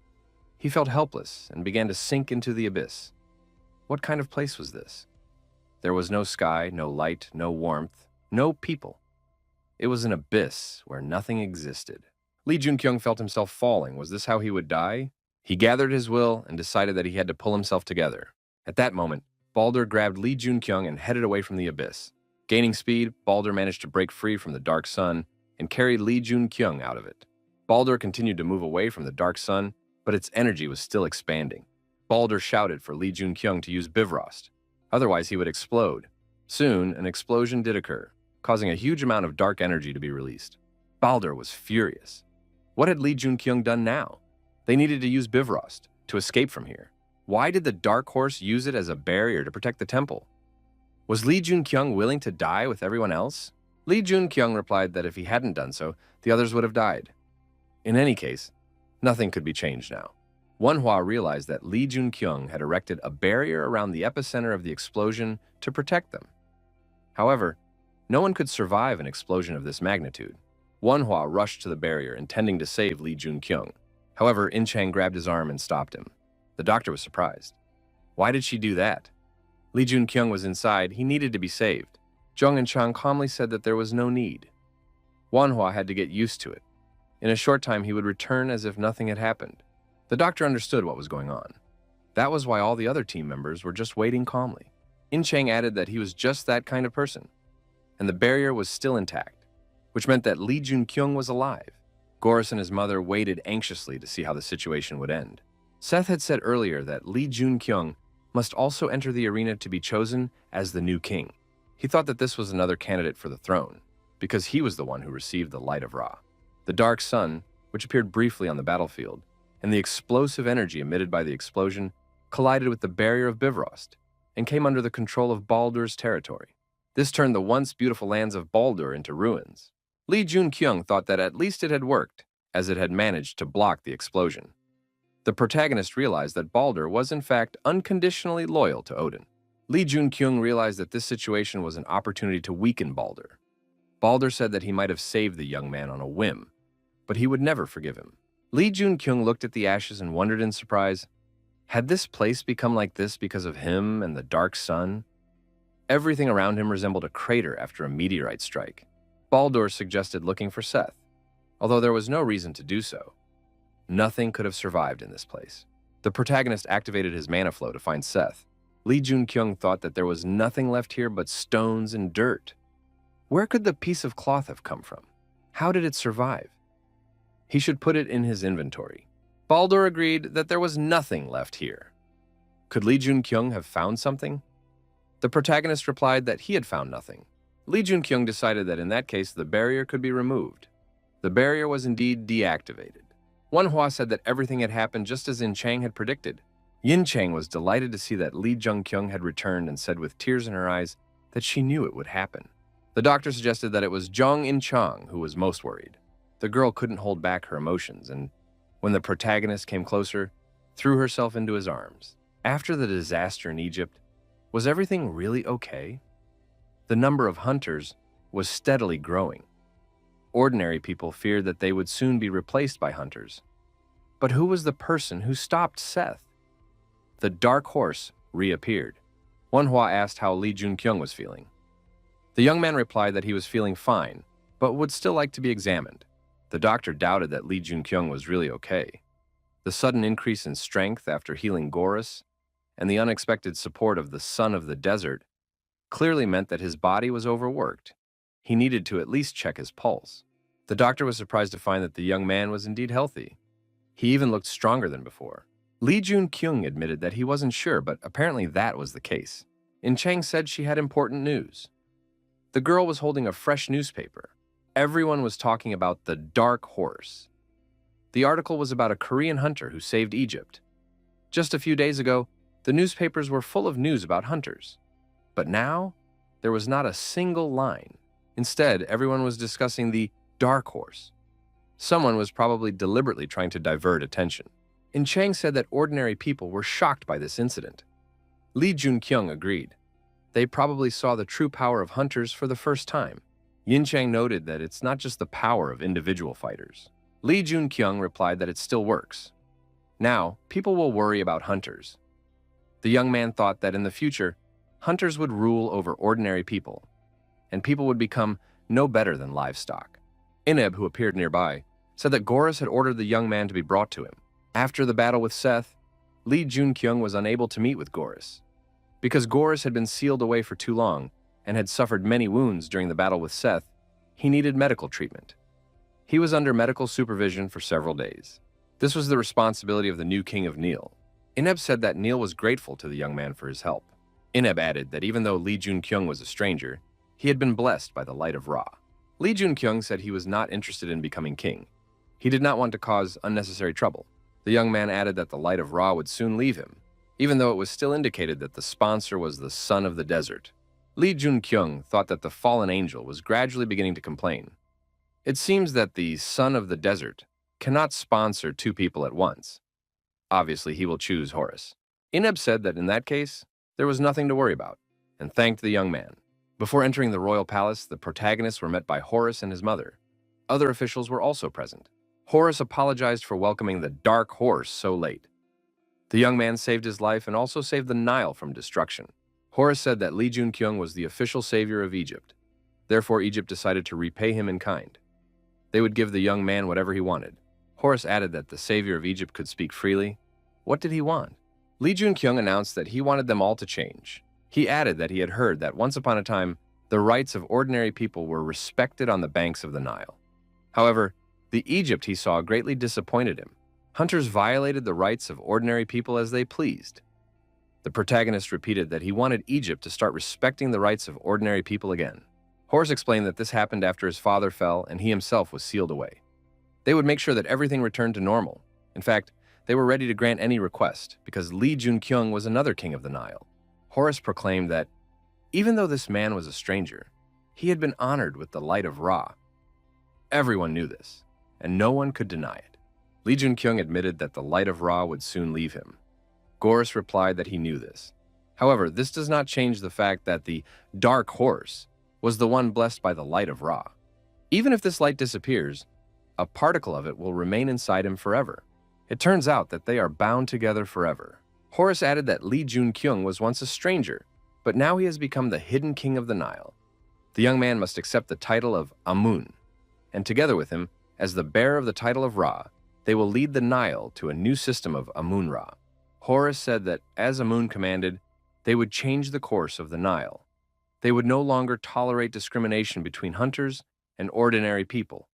He felt helpless and began to sink into the abyss. What kind of place was this? There was no sky, no light, no warmth, no people. It was an abyss where nothing existed. Lee Jun-kyung felt himself falling. Was this how he would die? He gathered his will and decided that he had to pull himself together. At that moment, Baldur grabbed Lee Jun-kyung and headed away from the abyss. Gaining speed, Baldur managed to break free from the dark sun and carried Lee Jun-kyung out of it. Baldur continued to move away from the dark sun, but its energy was still expanding. Baldur shouted for Lee Jun-kyung to use Bifrost. Otherwise, he would explode. Soon, an explosion did occur, causing a huge amount of dark energy to be released. Baldur was furious. What had Lee Jun-kyung done now? They needed to use Bifrost to escape from here. Why did the Dark Horse use it as a barrier to protect the temple? Was Lee Jun-kyung willing to die with everyone else? Lee Jun-kyung replied that if he hadn't done so, the others would have died. In any case, nothing could be changed now. Manhwa realized that Lee Jun-kyung had erected a barrier around the epicenter of the explosion to protect them. However, no one could survive an explosion of this magnitude. Manhwa rushed to the barrier, intending to save Lee Jun-kyung. However, In-chang grabbed his arm and stopped him. The doctor was surprised. Why did she do that? Lee Jun-kyung was inside. He needed to be saved. Jung and Chang calmly said that there was no need. Manhwa had to get used to it. In a short time, he would return as if nothing had happened. The doctor understood what was going on. That was why all the other team members were just waiting calmly. In Chang added that he was just that kind of person, and the barrier was still intact, which meant that Lee Jun-kyung was alive. Goris and his mother waited anxiously to see how the situation would end. Seth had said earlier that Lee Jun-kyung must also enter the arena to be chosen as the new king. He thought that this was another candidate for the throne, because he was the one who received the light of Ra. The dark sun, which appeared briefly on the battlefield, and the explosive energy emitted by the explosion collided with the barrier of Bifrost and came under the control of Baldur's territory. This turned the once beautiful lands of Baldur into ruins. Lee Jun-kyung thought that at least it had worked, as it had managed to block the explosion. The protagonist realized that Baldur was in fact unconditionally loyal to Odin. Lee Jun-kyung realized that this situation was an opportunity to weaken Baldur. Baldur said that he might have saved the young man on a whim, but he would never forgive him. Lee Jun-kyung looked at the ashes and wondered in surprise, had this place become like this because of him and the dark sun? Everything around him resembled a crater after a meteorite strike. Baldur suggested looking for Seth, although there was no reason to do so. Nothing could have survived in this place. The protagonist activated his mana flow to find Seth. Lee Jun-kyung thought that there was nothing left here but stones and dirt. Where could the piece of cloth have come from? How did it survive? He should put it in his inventory. Baldur agreed that there was nothing left here. Could Lee Jun-kyung have found something? The protagonist replied that he had found nothing. Lee Jun-kyung decided that in that case the barrier could be removed. The barrier was indeed deactivated. Manhwa said that everything had happened just as In Chang had predicted. Yin Chang was delighted to see that Lee Jun-kyung had returned and said with tears in her eyes that she knew it would happen. The doctor suggested that it was Jong In-chang who was most worried. The girl couldn't hold back her emotions, and when the protagonist came closer, threw herself into his arms. After the disaster in Egypt, was everything really okay? The number of hunters was steadily growing. Ordinary people feared that they would soon be replaced by hunters. But who was the person who stopped Seth? The dark horse reappeared. Manhwa asked how Lee Jun-kyung was feeling. The young man replied that he was feeling fine, but would still like to be examined. The doctor doubted that Lee Jun-kyung was really okay. The sudden increase in strength after healing Goris and the unexpected support of the son of the desert clearly meant that his body was overworked. He needed to at least check his pulse. The doctor was surprised to find that the young man was indeed healthy. He even looked stronger than before. Lee Jun-kyung admitted that he wasn't sure, but apparently that was the case. In Chang said she had important news. The girl was holding a fresh newspaper. Everyone was talking about the Dark Horse. The article was about a Korean hunter who saved Egypt. Just a few days ago, the newspapers were full of news about hunters. But now, there was not a single line. Instead, everyone was discussing the Dark Horse. Someone was probably deliberately trying to divert attention. In Chang said that ordinary people were shocked by this incident. Lee Jun-kyung agreed. They probably saw the true power of hunters for the first time. Yin Chang noted that it's not just the power of individual fighters. Lee Jun-kyung replied that it still works. Now, people will worry about hunters. The young man thought that in the future, hunters would rule over ordinary people, and people would become no better than livestock. Ineb, who appeared nearby, said that Goris had ordered the young man to be brought to him. After the battle with Seth, Lee Jun-kyung was unable to meet with Goris. Because Goris had been sealed away for too long and had suffered many wounds during the battle with Seth, he needed medical treatment. He was under medical supervision for several days. This was the responsibility of the new king of Neil. Ineb said that Neil was grateful to the young man for his help. Ineb added that even though Lee Jun-kyung was a stranger, he had been blessed by the light of Ra. Lee Jun-kyung said he was not interested in becoming king. He did not want to cause unnecessary trouble. The young man added that the light of Ra would soon leave him, even though it was still indicated that the sponsor was the son of the desert. Lee Jun-kyung thought that the fallen angel was gradually beginning to complain. It seems that the son of the desert cannot sponsor two people at once. Obviously, he will choose Horus. Ineb said that in that case, there was nothing to worry about, and thanked the young man. Before entering the royal palace, the protagonists were met by Horus and his mother. Other officials were also present. Horus apologized for welcoming the Dark Horse so late. The young man saved his life and also saved the Nile from destruction. Horus said that Lee Jun-kyung was the official savior of Egypt. Therefore, Egypt decided to repay him in kind. They would give the young man whatever he wanted. Horus added that the savior of Egypt could speak freely. What did he want? Lee Junkyung announced that he wanted them all to change. He added that he had heard that once upon a time, the rights of ordinary people were respected on the banks of the Nile. However, the Egypt he saw greatly disappointed him. Hunters violated the rights of ordinary people as they pleased. The protagonist repeated that he wanted Egypt to start respecting the rights of ordinary people again. Horus explained that this happened after his father fell and he himself was sealed away. They would make sure that everything returned to normal. In fact, they were ready to grant any request because Lee Junkyung was another king of the Nile. Horus proclaimed that, even though this man was a stranger, he had been honored with the light of Ra. Everyone knew this, and no one could deny it. Lee Junkyung admitted that the light of Ra would soon leave him. Horus replied that he knew this. However, this does not change the fact that the dark horse was the one blessed by the light of Ra. Even if this light disappears, a particle of it will remain inside him forever. It turns out that they are bound together forever. Horus added that Lee Junkyung was once a stranger, but now he has become the hidden king of the Nile. The young man must accept the title of Amun, and together with him, as the bearer of the title of Ra, they will lead the Nile to a new system of Amun-Ra. Horus said that as Amun commanded, they would change the course of the Nile. They would no longer tolerate discrimination between hunters and ordinary people.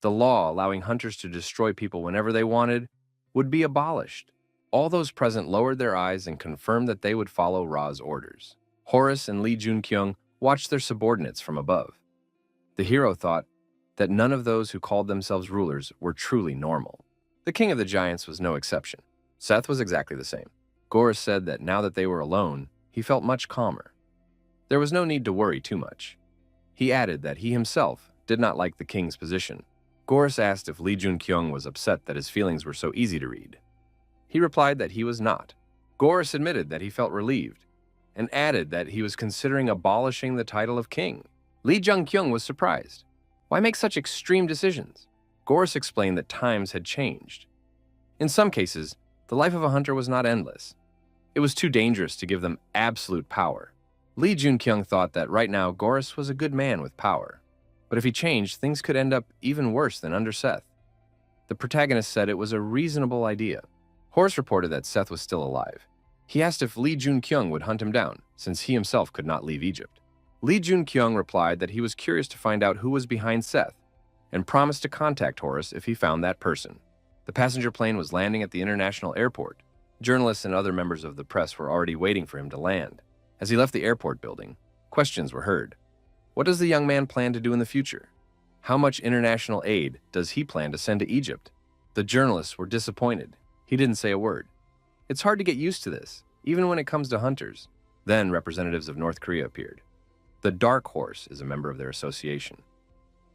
The law allowing hunters to destroy people whenever they wanted would be abolished. All those present lowered their eyes and confirmed that they would follow Ra's orders. Horus and Lee Junkyung watched their subordinates from above. The hero thought that none of those who called themselves rulers were truly normal. The king of the giants was no exception. Seth was exactly the same. Horus said that now that they were alone, he felt much calmer. There was no need to worry too much. He added that he himself did not like the king's position. Horus asked if Lee Junkyung was upset that his feelings were so easy to read. He replied that he was not. Horus admitted that he felt relieved, and added that he was considering abolishing the title of king. Lee Junkyung was surprised. Why make such extreme decisions? Horus explained that times had changed. In some cases, the life of a hunter was not endless. It was too dangerous to give them absolute power. Lee Junkyung thought that right now Horus was a good man with power. But if he changed, things could end up even worse than under Seth. The protagonist said it was a reasonable idea. Horus reported that Seth was still alive. He asked if Lee Junkyung would hunt him down, since he himself could not leave Egypt. Lee Junkyung replied that he was curious to find out who was behind Seth, and promised to contact Horus if he found that person. The passenger plane was landing at the international airport. Journalists and other members of the press were already waiting for him to land. As he left the airport building, questions were heard. What does the young man plan to do in the future? How much international aid does he plan to send to Egypt? The journalists were disappointed. He didn't say a word. It's hard to get used to this, even when it comes to hunters. Then representatives of North Korea appeared. The Dark Horse is a member of their association.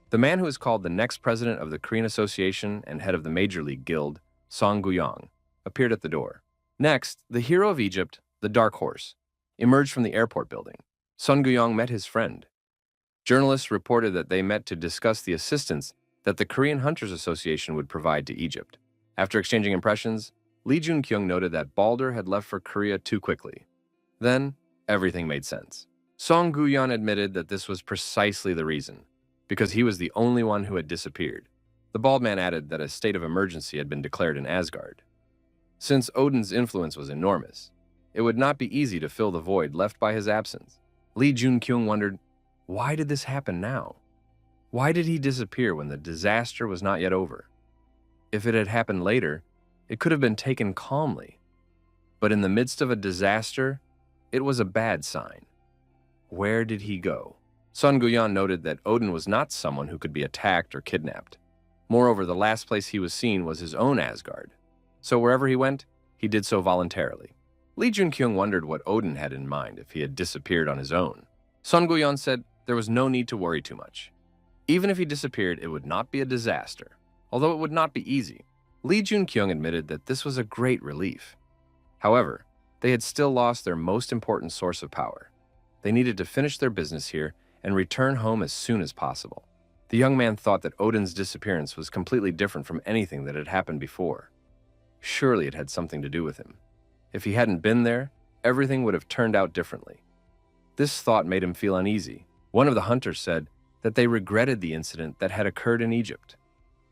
The man who is called the next president of the Korean Association and head of the Major League Guild, Song Guyong, appeared at the door. Next, the hero of Egypt, the Dark Horse, emerged from the airport building. Song Guyong met his friend. Journalists reported that they met to discuss the assistance that the Korean Hunters Association would provide to Egypt. After exchanging impressions, Lee Junkyung noted that Baldur had left for Korea too quickly. Then, everything made sense. Song Guyong admitted that this was precisely the reason, because he was the only one who had disappeared. The bald man added that a state of emergency had been declared in Asgard. Since Odin's influence was enormous, it would not be easy to fill the void left by his absence. Lee Junkyung wondered, why did this happen now? Why did he disappear when the disaster was not yet over? If it had happened later, it could have been taken calmly. But in the midst of a disaster, it was a bad sign. Where did he go? Sun Guyan noted that Odin was not someone who could be attacked or kidnapped. Moreover, the last place he was seen was his own Asgard. So wherever he went, he did so voluntarily. Lee Junkyung wondered what Odin had in mind if he had disappeared on his own. Sun Guyan said there was no need to worry too much. Even if he disappeared, it would not be a disaster, although it would not be easy. Lee Junkyung admitted that this was a great relief. However, they had still lost their most important source of power. They needed to finish their business here and return home as soon as possible. The young man thought that Odin's disappearance was completely different from anything that had happened before. Surely it had something to do with him. If he hadn't been there, everything would have turned out differently. This thought made him feel uneasy. One of the hunters said that they regretted the incident that had occurred in Egypt.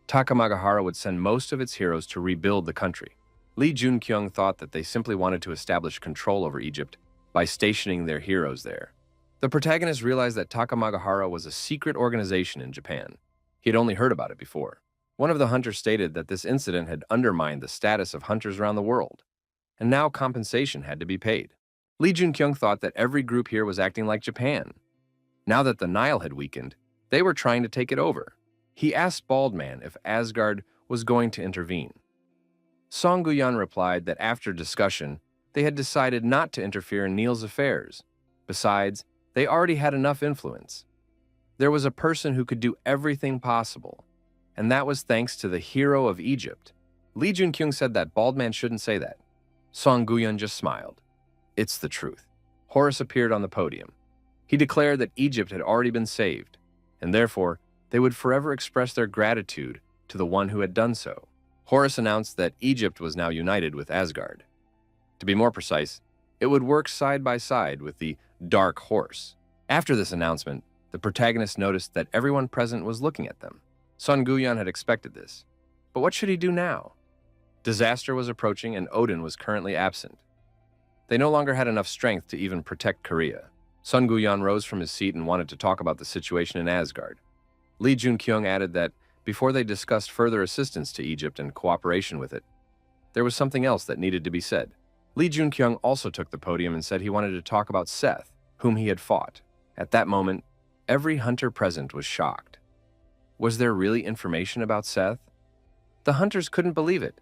Takamagahara would send most of its heroes to rebuild the country. Lee Junkyung thought that they simply wanted to establish control over Egypt by stationing their heroes there. The protagonist realized that Takamagahara was a secret organization in Japan. He had only heard about it before. One of the hunters stated that this incident had undermined the status of hunters around the world, and now compensation had to be paid. Lee Junkyung thought that every group here was acting like Japan. Now that the Nile had weakened, they were trying to take it over. He asked Baldman if Asgard was going to intervene. Song Guyan replied that after discussion, they had decided not to interfere in Neil's affairs. Besides, they already had enough influence. There was a person who could do everything possible, and that was thanks to the hero of Egypt. Lee Junkyung said that Baldman shouldn't say that. Song Guyan just smiled. It's the truth. Horus appeared on the podium. He declared that Egypt had already been saved, and therefore they would forever express their gratitude to the one who had done so. Horus announced that Egypt was now united with Asgard. To be more precise, it would work side by side with the Dark Horse. After this announcement, the protagonist noticed that everyone present was looking at them. Sun Guyan had expected this. But what should he do now? Disaster was approaching and Odin was currently absent. They no longer had enough strength to even protect Korea. Sun Guyan rose from his seat and wanted to talk about the situation in Asgard. Lee Junkyung added that before they discussed further assistance to Egypt and cooperation with it, there was something else that needed to be said. Lee Junkyung also took the podium and said he wanted to talk about Seth, whom he had fought. At that moment, every hunter present was shocked. Was there really information about Seth? The hunters couldn't believe it.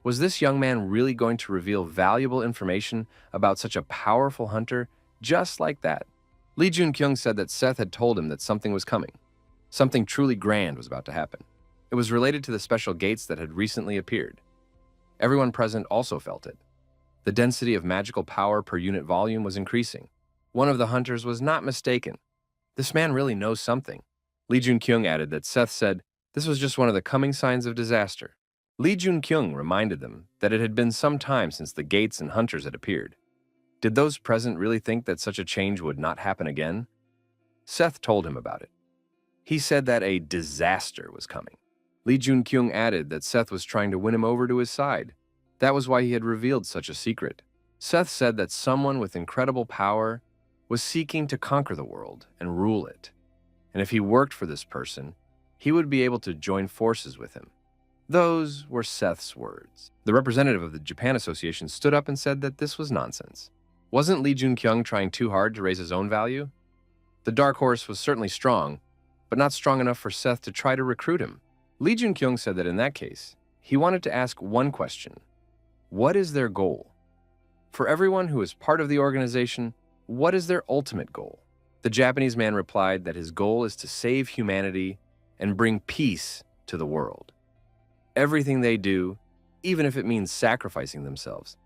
Was this young man really going to reveal valuable information about such a powerful hunter just like that? Lee Junkyung said that Seth had told him that something was coming. Something truly grand was about to happen. It was related to the special gates that had recently appeared. Everyone present also felt it. The density of magical power per unit volume was increasing. One of the hunters was not mistaken. This man really knows something. Lee Junkyung added that Seth said this was just one of the coming signs of disaster. Lee Junkyung reminded them that it had been some time since the gates and hunters had appeared. Did those present really think that such a change would not happen again? Seth told him about it. He said that a disaster was coming. Lee Junkyung added that Seth was trying to win him over to his side. That was why he had revealed such a secret. Seth said that someone with incredible power was seeking to conquer the world and rule it. And if he worked for this person, he would be able to join forces with him. Those were Seth's words. The representative of the Japan Association stood up and said that this was nonsense. Wasn't Lee Junkyung trying too hard to raise his own value? The Dark Horse was certainly strong, but not strong enough for Seth to try to recruit him. Lee Junkyung said that in that case, he wanted to ask one question. What is their goal? For everyone who is part of the organization, what is their ultimate goal? The Japanese man replied that his goal is to save humanity and bring peace to the world. Everything they do, even if it means sacrificing themselves,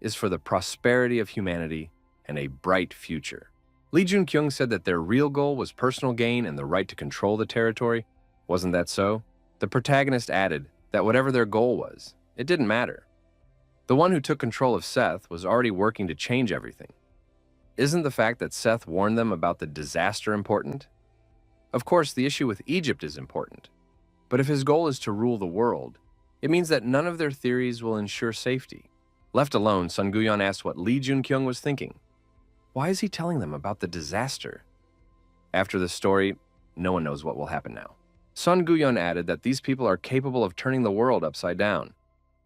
is for the prosperity of humanity and a bright future. Lee Junkyung said that their real goal was personal gain and the right to control the territory. Wasn't that so? The protagonist added that whatever their goal was, it didn't matter. The one who took control of Seth was already working to change everything. Isn't the fact that Seth warned them about the disaster important? Of course, the issue with Egypt is important. But if his goal is to rule the world, it means that none of their theories will ensure safety. Left alone, Sun Guyan asked what Lee Junkyung was thinking. Why is he telling them about the disaster? After this story, no one knows what will happen now. Sun Guyan added that these people are capable of turning the world upside down.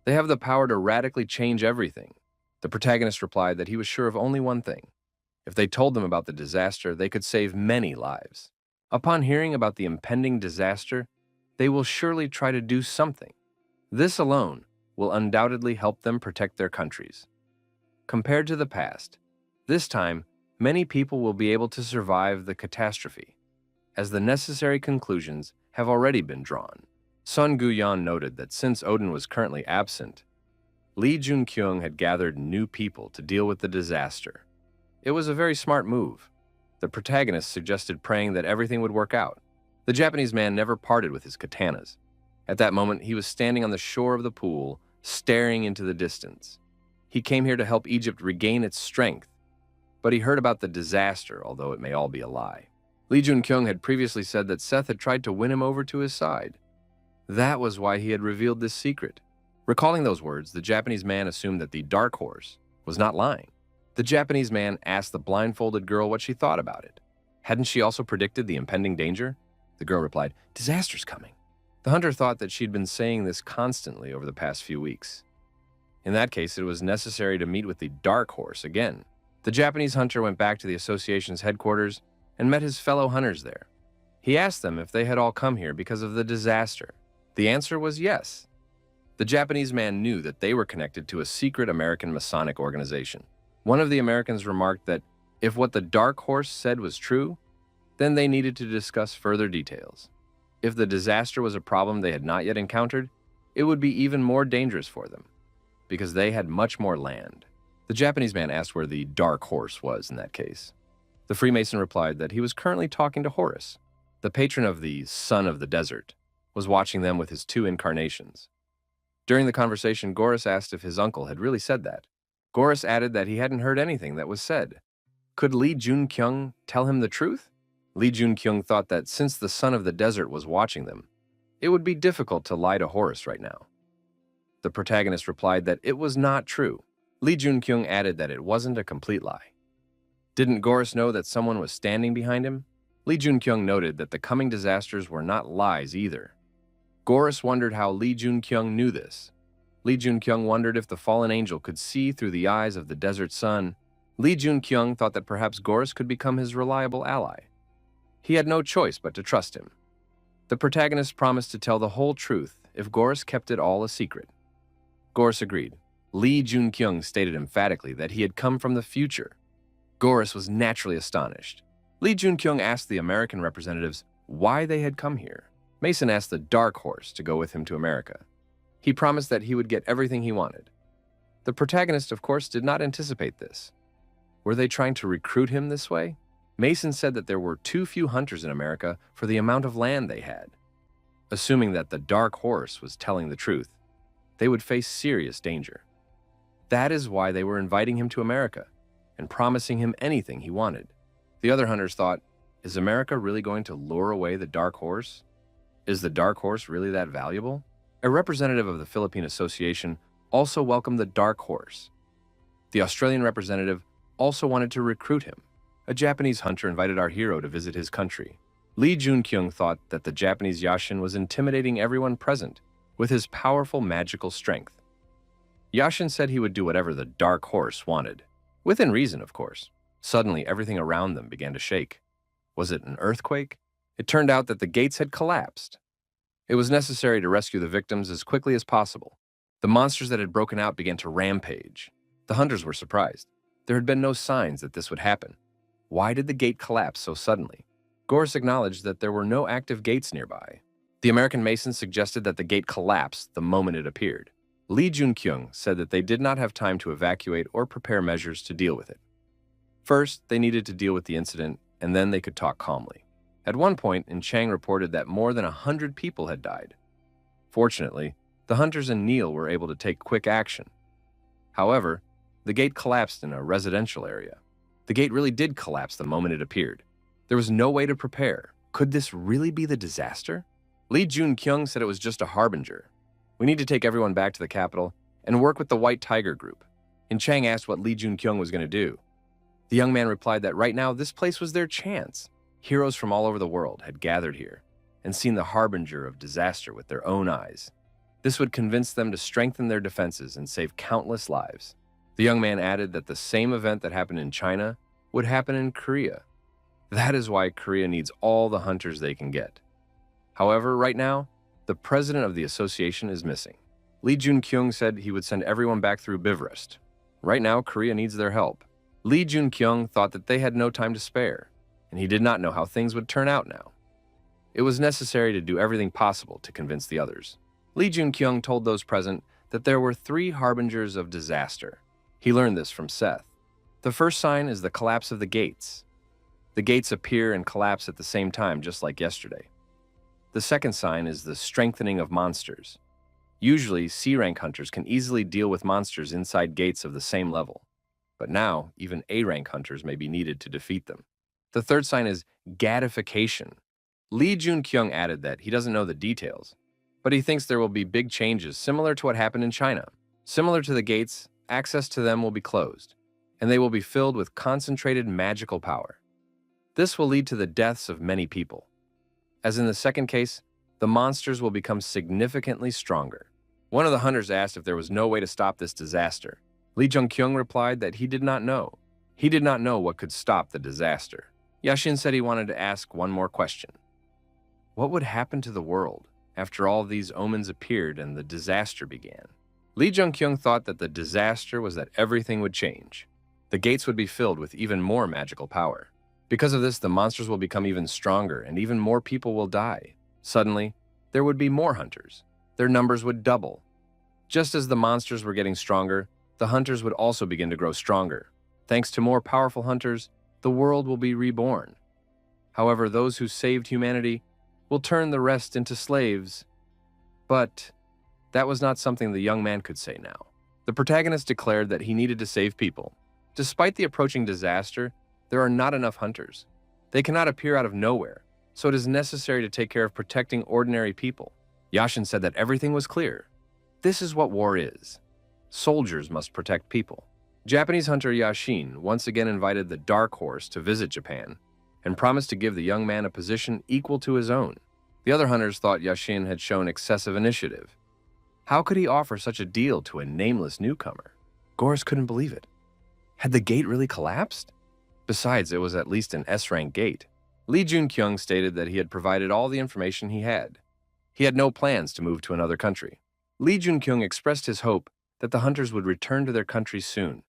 They have the power to radically change everything. The protagonist replied that he was sure of only one thing. If they told them about the disaster, they could save many lives. Upon hearing about the impending disaster, they will surely try to do something. This alone will undoubtedly help them protect their countries. Compared to the past, this time, many people will be able to survive the catastrophe, as the necessary conclusions have already been drawn. Sun Guyan noted that since Odin was currently absent, Lee Junkyung had gathered new people to deal with the disaster. It was a very smart move. The protagonist suggested praying that everything would work out. The Japanese man never parted with his katanas. At that moment, he was standing on the shore of the pool, staring into the distance. He came here to help Egypt regain its strength, but he heard about the disaster, although it may all be a lie. Lee Junkyung had previously said that Seth had tried to win him over to his side. That was why he had revealed this secret. Recalling those words, the Japanese man assumed that the dark horse was not lying. The Japanese man asked the blindfolded girl what she thought about it. Hadn't she also predicted the impending danger? The girl replied, "Disaster's coming." The hunter thought that she'd been saying this constantly over the past few weeks. In that case, it was necessary to meet with the dark horse again. The Japanese hunter went back to the association's headquarters and met his fellow hunters there. He asked them if they had all come here because of the disaster. The answer was yes. The Japanese man knew that they were connected to a secret American Masonic organization. One of the Americans remarked that if what the dark horse said was true, then they needed to discuss further details. If the disaster was a problem they had not yet encountered, it would be even more dangerous for them, because they had much more land. The Japanese man asked where the dark horse was in that case. The Freemason replied that he was currently talking to Horus. The patron of the Son of the Desert was watching them with his two incarnations. During the conversation, Gorus asked if his uncle had really said that. Gorus added that he hadn't heard anything that was said. Could Lee Jun-kyung tell him the truth? Lee Jun-kyung thought that since the Son of the Desert was watching them, it would be difficult to lie to Horus right now. The protagonist replied that it was not true. Lee Jun-kyung added that it wasn't a complete lie. Didn't Gorus know that someone was standing behind him? Lee Jun-kyung noted that the coming disasters were not lies either. Gorus wondered how Lee Jun-kyung knew this. Lee Jun-kyung wondered if the fallen angel could see through the eyes of the desert sun. Lee Jun-kyung thought that perhaps Gorus could become his reliable ally. He had no choice but to trust him. The protagonist promised to tell the whole truth if Gorus kept it all a secret. Gorus agreed. Lee Jun-kyung stated emphatically that he had come from the future. Gorus was naturally astonished. Lee Jun-kyung asked the American representatives why they had come here. Mason asked the Dark Horse to go with him to America. He promised that he would get everything he wanted. The protagonist, of course, did not anticipate this. Were they trying to recruit him this way? Mason said that there were too few hunters in America for the amount of land they had. Assuming that the Dark Horse was telling the truth, they would face serious danger. That is why they were inviting him to America and promising him anything he wanted. The other hunters thought, is America really going to lure away the Dark Horse? Is the Dark Horse really that valuable? A representative of the Philippine Association also welcomed the Dark Horse. The Australian representative also wanted to recruit him. A Japanese hunter invited our hero to visit his country. Lee Jun-kyung thought that the Japanese Yashin was intimidating everyone present with his powerful magical strength. Yashin said he would do whatever the Dark Horse wanted. Within reason, of course. Suddenly, everything around them began to shake. Was it an earthquake? It turned out that the gates had collapsed. It was necessary to rescue the victims as quickly as possible. The monsters that had broken out began to rampage. The hunters were surprised. There had been no signs that this would happen. Why did the gate collapse so suddenly? Gorus acknowledged that there were no active gates nearby. The American Masons suggested that the gate collapsed the moment it appeared. Lee Jun-kyung said that they did not have time to evacuate or prepare measures to deal with it. First, they needed to deal with the incident, and then they could talk calmly. At one point, Chang reported that more than 100 people had died. Fortunately, the hunters and Neil were able to take quick action. However, the gate collapsed in a residential area. The gate really did collapse the moment it appeared. There was no way to prepare. Could this really be the disaster? Lee Jun-kyung said it was just a harbinger. We need to take everyone back to the capital and work with the White Tiger group. Chang asked what Lee Jun-kyung was going to do. The young man replied that right now this place was their chance. Heroes from all over the world had gathered here and seen the harbinger of disaster with their own eyes. This would convince them to strengthen their defenses and save countless lives. The young man added that the same event that happened in China would happen in Korea. That is why Korea needs all the hunters they can get. However, right now, the president of the association is missing. Lee Jun-kyung said he would send everyone back through Bivrest. Right now, Korea needs their help. Lee Jun-kyung thought that they had no time to spare, and he did not know how things would turn out now. It was necessary to do everything possible to convince the others. Lee Jun-kyung told those present that there were 3 harbingers of disaster. He learned this from Seth. The first sign is the collapse of the gates. The gates appear and collapse at the same time, just like yesterday. The second sign is the strengthening of monsters. Usually, C-rank hunters can easily deal with monsters inside gates of the same level. But now, even A-rank hunters may be needed to defeat them. The third sign is gadification. Lee Jun-kyung added that he doesn't know the details, But he thinks there will be big changes similar to what happened in China. Similar to the gates, access to them will be closed, and they will be filled with concentrated magical power. This will lead to the deaths of many people. As in the second case, the monsters will become significantly stronger. One of the hunters asked if there was no way to stop this disaster. Lee Jung-kyung replied that he did not know. He did not know what could stop the disaster. Yashin said he wanted to ask one more question. What would happen to the world after all these omens appeared and the disaster began? Lee Jung-kyung thought that the disaster was that everything would change. The gates would be filled with even more magical power. Because of this, the monsters will become even stronger and even more people will die. Suddenly, there would be more hunters. Their numbers would double. Just as the monsters were getting stronger, the hunters would also begin to grow stronger. Thanks to more powerful hunters, the world will be reborn. However, those who saved humanity will turn the rest into slaves. But that was not something the young man could say now. The protagonist declared that he needed to save people. Despite the approaching disaster, there are not enough hunters. They cannot appear out of nowhere, so it is necessary to take care of protecting ordinary people. Yashin said that everything was clear. This is what war is. Soldiers must protect people. Japanese hunter Yashin once again invited the Dark Horse to visit Japan and promised to give the young man a position equal to his own. The other hunters thought Yashin had shown excessive initiative. How could he offer such a deal to a nameless newcomer? Goris couldn't believe it. Had the gate really collapsed? Besides, it was at least an S-rank gate. Lee Jun-kyung stated that he had provided all the information he had. He had no plans to move to another country. Lee Jun-kyung expressed his hope that the hunters would return to their country soon,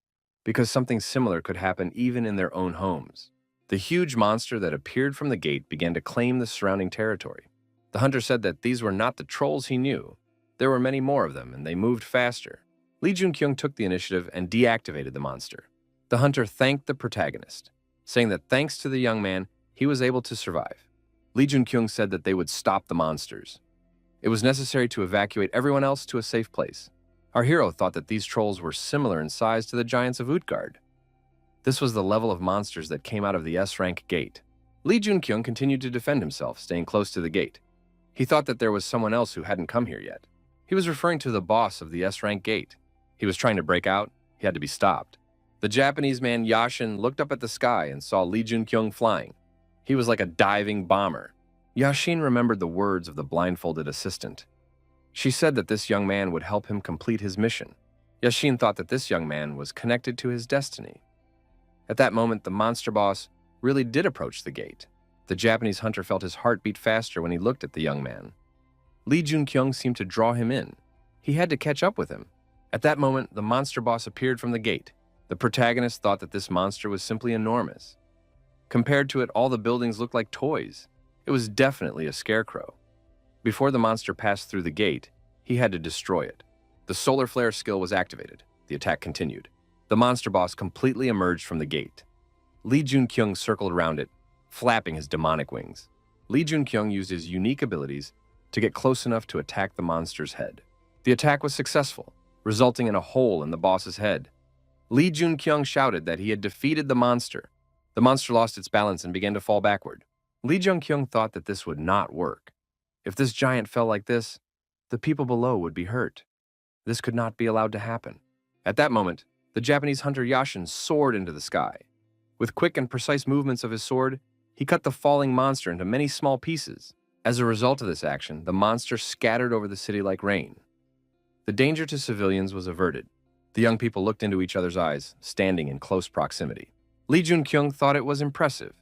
because something similar could happen even in their own homes. The huge monster that appeared from the gate began to claim the surrounding territory. The hunter said that these were not the trolls he knew. There were many more of them, and they moved faster. Lee Jun-kyung took the initiative and deactivated the monster. The hunter thanked the protagonist, saying that thanks to the young man, he was able to survive. Lee Jun-kyung said that they would stop the monsters. It was necessary to evacuate everyone else to a safe place. Our hero thought that these trolls were similar in size to the giants of Utgard. This was the level of monsters that came out of the S-rank gate. Lee Jun-kyung continued to defend himself, staying close to the gate. He thought that there was someone else who hadn't come here yet. He was referring to the boss of the S-rank gate. He was trying to break out. He had to be stopped. The Japanese man Yashin looked up at the sky and saw Lee Jun-kyung flying. He was like a diving bomber. Yashin remembered the words of the blindfolded assistant. She said that this young man would help him complete his mission. Yashin thought that this young man was connected to his destiny. At that moment, the monster boss really did approach the gate. The Japanese hunter felt his heart beat faster when he looked at the young man. Lee Jun-kyung seemed to draw him in. He had to catch up with him. At that moment, the monster boss appeared from the gate. The protagonist thought that this monster was simply enormous. Compared to it, all the buildings looked like toys. It was definitely a scarecrow. Before the monster passed through the gate, he had to destroy it. The solar flare skill was activated. The attack continued. The monster boss completely emerged from the gate. Lee Jun-kyung circled around it, flapping his demonic wings. Lee Jun-kyung used his unique abilities to get close enough to attack the monster's head. The attack was successful, resulting in a hole in the boss's head. Lee Jun-kyung shouted that he had defeated the monster. The monster lost its balance and began to fall backward. Lee Jun-kyung thought that this would not work. If this giant fell like this, the people below would be hurt. This could not be allowed to happen. At that moment, the Japanese hunter Yashin soared into the sky. With quick and precise movements of his sword, he cut the falling monster into many small pieces. As a result of this action, the monster scattered over the city like rain. The danger to civilians was averted. The young people looked into each other's eyes, standing in close proximity. Lee Jun-kyung thought it was impressive.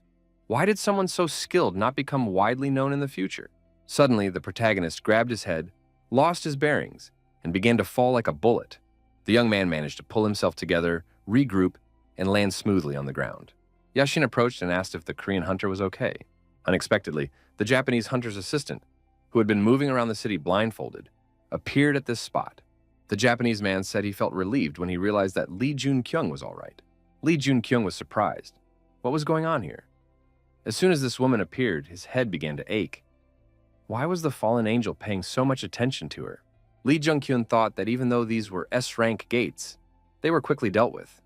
Why did someone so skilled not become widely known in the future? Suddenly, the protagonist grabbed his head, lost his bearings, and began to fall like a bullet. The young man managed to pull himself together, regroup, and land smoothly on the ground. Yashin approached and asked if the Korean hunter was okay. Unexpectedly, the Japanese hunter's assistant, who had been moving around the city blindfolded, appeared at this spot. The Japanese man said he felt relieved when he realized that Lee Jun-kyung was all right. Lee Jun-kyung was surprised. What was going on here? As soon as this woman appeared, his head began to ache. Why was the fallen angel paying so much attention to her? Lee Jun-kyung thought that even though these were S-rank gates, they were quickly dealt with.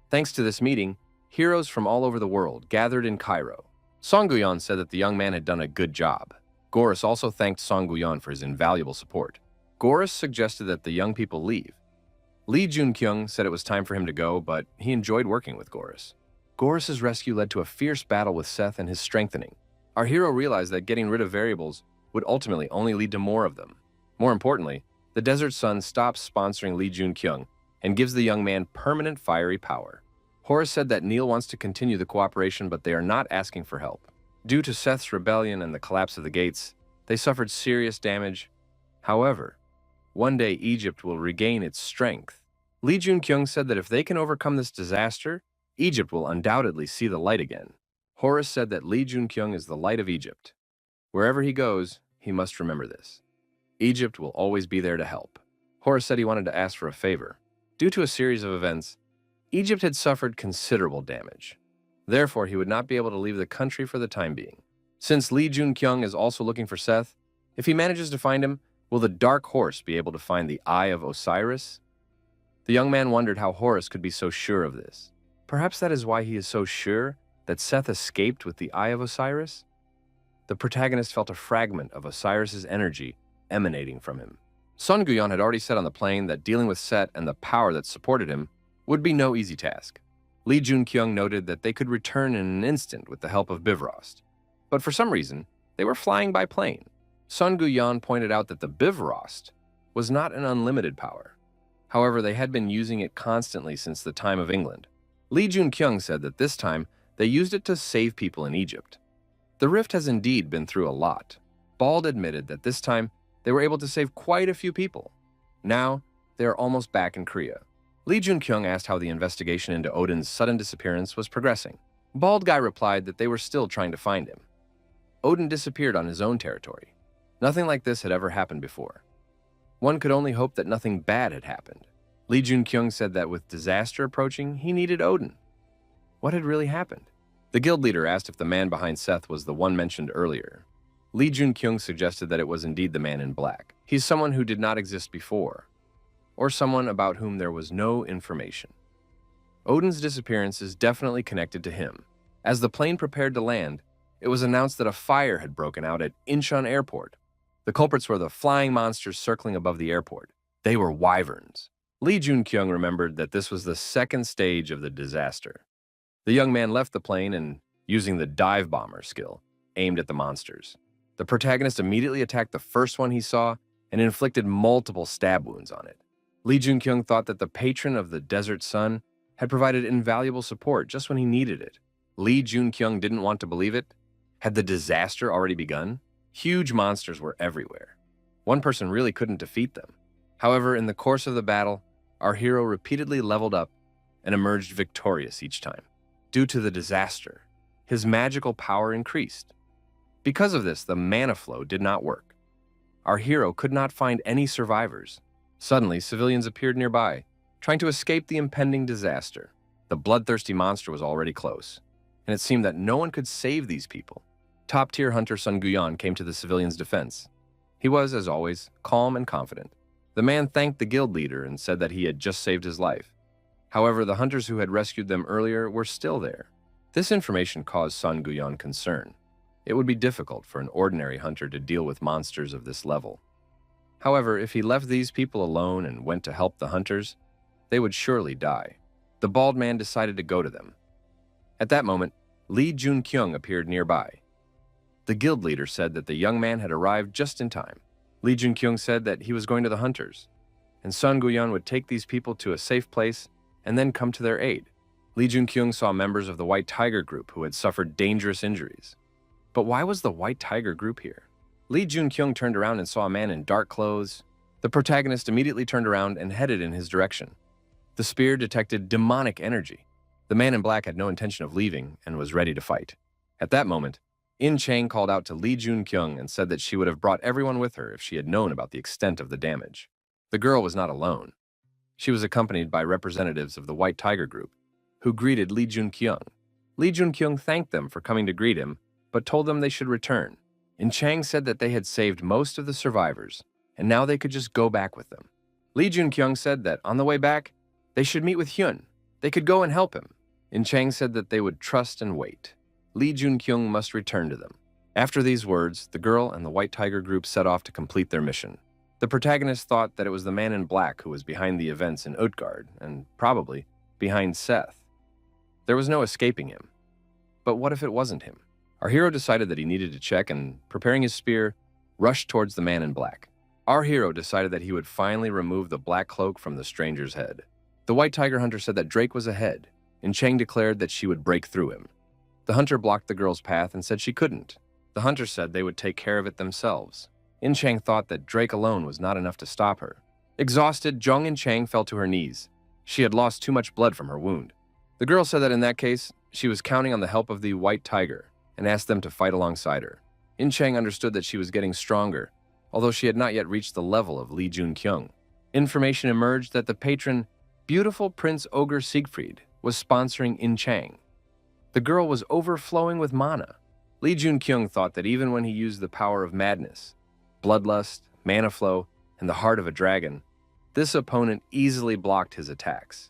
Thanks to this meeting, heroes from all over the world gathered in Cairo. Song Guyon said that the young man had done a good job. Gorus also thanked Song Guyon for his invaluable support. Gorus suggested that the young people leave. Lee Junkyung said it was time for him to go, but he enjoyed working with Gorus. Gorus's rescue led to a fierce battle with Seth and his strengthening. Our hero realized that getting rid of variables would ultimately only lead to more of them. More importantly, the Desert Sun stops sponsoring Lee Junkyung and gives the young man permanent fiery power. Horus said that Neil wants to continue the cooperation, but they are not asking for help. Due to Seth's rebellion and the collapse of the gates, they suffered serious damage. However, one day Egypt will regain its strength. Lee Junkyung said that if they can overcome this disaster, Egypt will undoubtedly see the light again. Horus said that Lee Junkyung is the light of Egypt. Wherever he goes, he must remember this. Egypt will always be there to help. Horus said he wanted to ask for a favor. Due to a series of events, Egypt had suffered considerable damage. Therefore, he would not be able to leave the country for the time being. Since Lee Junkyung is also looking for Seth, if he manages to find him, will the Dark Horse be able to find the Eye of Osiris? The young man wondered how Horus could be so sure of this. Perhaps that is why he is so sure that Seth escaped with the Eye of Osiris? The protagonist felt a fragment of Osiris's energy emanating from him. Sun Guyon had already said on the plane that dealing with Set and the power that supported him would be no easy task. Lee Junkyung noted that they could return in an instant with the help of Bifrost. But for some reason, they were flying by plane. Sun Guyon pointed out that the Bifrost was not an unlimited power. However, they had been using it constantly since the time of England. Lee Junkyung said that this time they used it to save people in Egypt. The rift has indeed been through a lot. Bald admitted that this time they were able to save quite a few people. Now, they are almost back in Korea. Lee Junkyung asked how the investigation into Odin's sudden disappearance was progressing. Bald Guy replied that they were still trying to find him. Odin disappeared on his own territory. Nothing like this had ever happened before. One could only hope that nothing bad had happened. Lee Junkyung said that with disaster approaching, he needed Odin. What had really happened? The guild leader asked if the man behind Seth was the one mentioned earlier. Lee Junkyung suggested that it was indeed the man in black. He's someone who did not exist before, or someone about whom there was no information. Odin's disappearance is definitely connected to him. As the plane prepared to land, it was announced that a fire had broken out at Incheon Airport. The culprits were the flying monsters circling above the airport. They were wyverns. Lee Junkyung remembered that this was the second stage of the disaster. The young man left the plane and, using the dive bomber skill, aimed at the monsters. The protagonist immediately attacked the first one he saw and inflicted multiple stab wounds on it. Lee Junkyung thought that the patron of the Desert Sun had provided invaluable support just when he needed it. Lee Junkyung didn't want to believe it. Had the disaster already begun? Huge monsters were everywhere. One person really couldn't defeat them. However, in the course of the battle, our hero repeatedly leveled up and emerged victorious each time. Due to the disaster, his magical power increased. Because of this, the mana flow did not work. Our hero could not find any survivors. Suddenly, civilians appeared nearby, trying to escape the impending disaster. The bloodthirsty monster was already close, and it seemed that no one could save these people. Top-tier hunter Sun Guyon came to the civilians' defense. He was, as always, calm and confident. The man thanked the guild leader and said that he had just saved his life. However, the hunters who had rescued them earlier were still there. This information caused Sun Guyon concern. It would be difficult for an ordinary hunter to deal with monsters of this level. However, if he left these people alone and went to help the hunters, they would surely die. The bald man decided to go to them. At that moment, Lee Junkyung appeared nearby. The guild leader said that the young man had arrived just in time. Lee Junkyung said that he was going to the hunters, and Sun Guyon would take these people to a safe place and then come to their aid. Lee Junkyung saw members of the White Tiger group who had suffered dangerous injuries. But why was the White Tiger group here? Lee Junkyung turned around and saw a man in dark clothes. The protagonist immediately turned around and headed in his direction. The spear detected demonic energy. The man in black had no intention of leaving and was ready to fight. At that moment, In Chang called out to Lee Junkyung and said that she would have brought everyone with her if she had known about the extent of the damage. The girl was not alone. She was accompanied by representatives of the White Tiger group, who greeted Lee Junkyung. Lee Junkyung thanked them for coming to greet him, but told them they should return. In Chang said that they had saved most of the survivors, and now they could just go back with them. Lee Junkyung said that on the way back, they should meet with Hyun. They could go and help him. In Chang said that they would trust and wait. Lee Junkyung must return to them. After these words, the girl and the White Tiger group set off to complete their mission. The protagonist thought that it was the man in black who was behind the events in Utgard, and probably behind Seth. There was no escaping him. But what if it wasn't him? Our hero decided that he needed to check and, preparing his spear, rushed towards the man in black. Our hero decided that he would finally remove the black cloak from the stranger's head. The White Tiger hunter said that Drake was ahead, and Chang declared that she would break through him. The hunter blocked the girl's path and said she couldn't. The hunter said they would take care of it themselves. In Chang thought that Drake alone was not enough to stop her. Exhausted, Zhong In Chang fell to her knees. She had lost too much blood from her wound. The girl said that in that case, she was counting on the help of the White Tiger and asked them to fight alongside her. In Chang understood that she was getting stronger, although she had not yet reached the level of Li Junkyung. Information emerged that the patron, beautiful Prince Ogre Siegfried, was sponsoring In Chang. The girl was overflowing with mana. Li Junkyung thought that even when he used the power of madness, bloodlust, mana flow, and the heart of a dragon, this opponent easily blocked his attacks.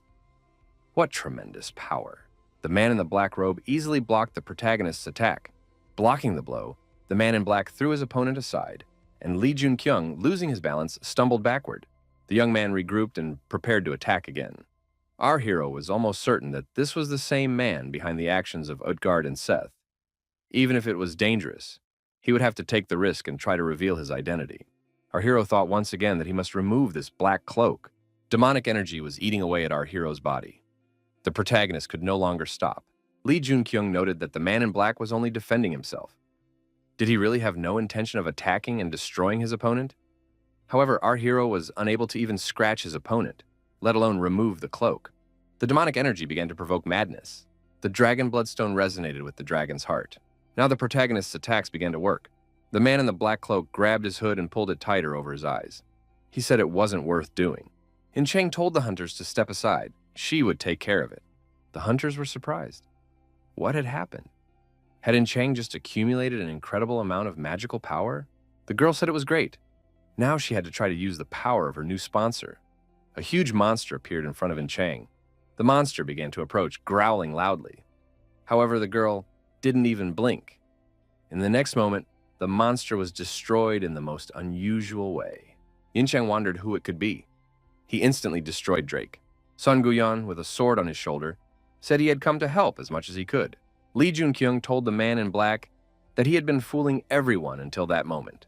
What tremendous power! The man in the black robe easily blocked the protagonist's attack. Blocking the blow, the man in black threw his opponent aside, and Li Junkyung, losing his balance, stumbled backward. The young man regrouped and prepared to attack again. Our hero was almost certain that this was the same man behind the actions of Utgard and Seth. Even if it was dangerous, he would have to take the risk and try to reveal his identity. Our hero thought once again that he must remove this black cloak. Demonic energy was eating away at our hero's body. The protagonist could no longer stop. Li Junkyung noted that the man in black was only defending himself. Did he really have no intention of attacking and destroying his opponent? However, our hero was unable to even scratch his opponent, let alone remove the cloak. The demonic energy began to provoke madness. The dragon bloodstone resonated with the dragon's heart. Now the protagonist's attacks began to work. The man in the black cloak grabbed his hood and pulled it tighter over his eyes. He said it wasn't worth doing. In Chang told the hunters to step aside. She would take care of it. The hunters were surprised. What had happened? Had In Chang just accumulated an incredible amount of magical power? The girl said it was great. Now she had to try to use the power of her new sponsor. A huge monster appeared in front of In Chang. The monster began to approach, growling loudly. However, the girl didn't even blink. In the next moment, the monster was destroyed in the most unusual way. In Chang wondered who it could be. He instantly destroyed Drake. Sun Guyan, with a sword on his shoulder, said he had come to help as much as he could. Li Junkyung told the man in black that he had been fooling everyone until that moment.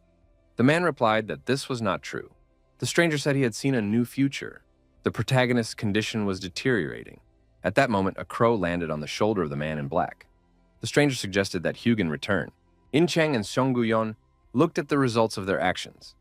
The man replied that this was not true. The stranger said he had seen a new future. The protagonist's condition was deteriorating. At that moment, a crow landed on the shoulder of the man in black. The stranger suggested that Hugin return. In Chang and Song Guyon looked at the results of their actions.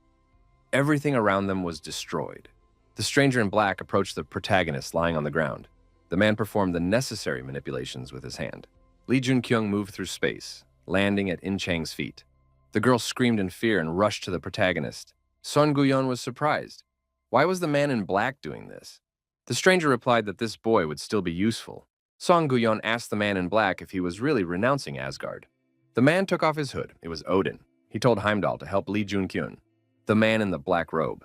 Everything around them was destroyed. The stranger in black approached the protagonist lying on the ground. The man performed the necessary manipulations with his hand. Li Junkyung moved through space, landing at In Chang's feet. The girl screamed in fear and rushed to the protagonist. Sun Guyon was surprised. Why was the man in black doing this? The stranger replied that this boy would still be useful. Song Guyon asked the man in black if he was really renouncing Asgard. The man took off his hood. It was Odin. He told Heimdall to help Li Junkyun, the man in the black robe.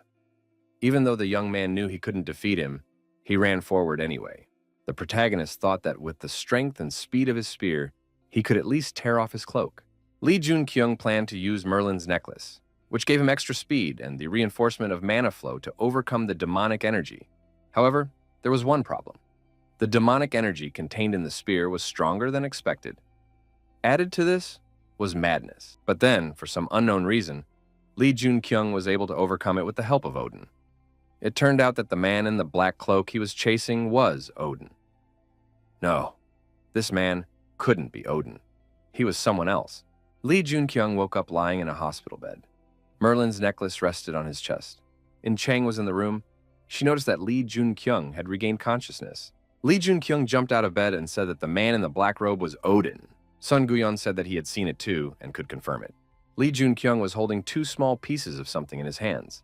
Even though the young man knew he couldn't defeat him, he ran forward anyway. The protagonist thought that with the strength and speed of his spear, he could at least tear off his cloak. Li Junkyung planned to use Merlin's necklace, which gave him extra speed and the reinforcement of mana flow to overcome the demonic energy. However, there was one problem. The demonic energy contained in the spear was stronger than expected. Added to this was madness. But then, for some unknown reason, Li Junkyung was able to overcome it with the help of Odin. It turned out that the man in the black cloak he was chasing was Odin. No, this man couldn't be Odin. He was someone else. Li Junkyung woke up lying in a hospital bed. Merlin's necklace rested on his chest. In Chang was in the room. She noticed that Li Junkyung had regained consciousness. Li Junkyung jumped out of bed and said that the man in the black robe was Odin. Sun Guyon said that he had seen it too and could confirm it. Li Junkyung was holding two small pieces of something in his hands.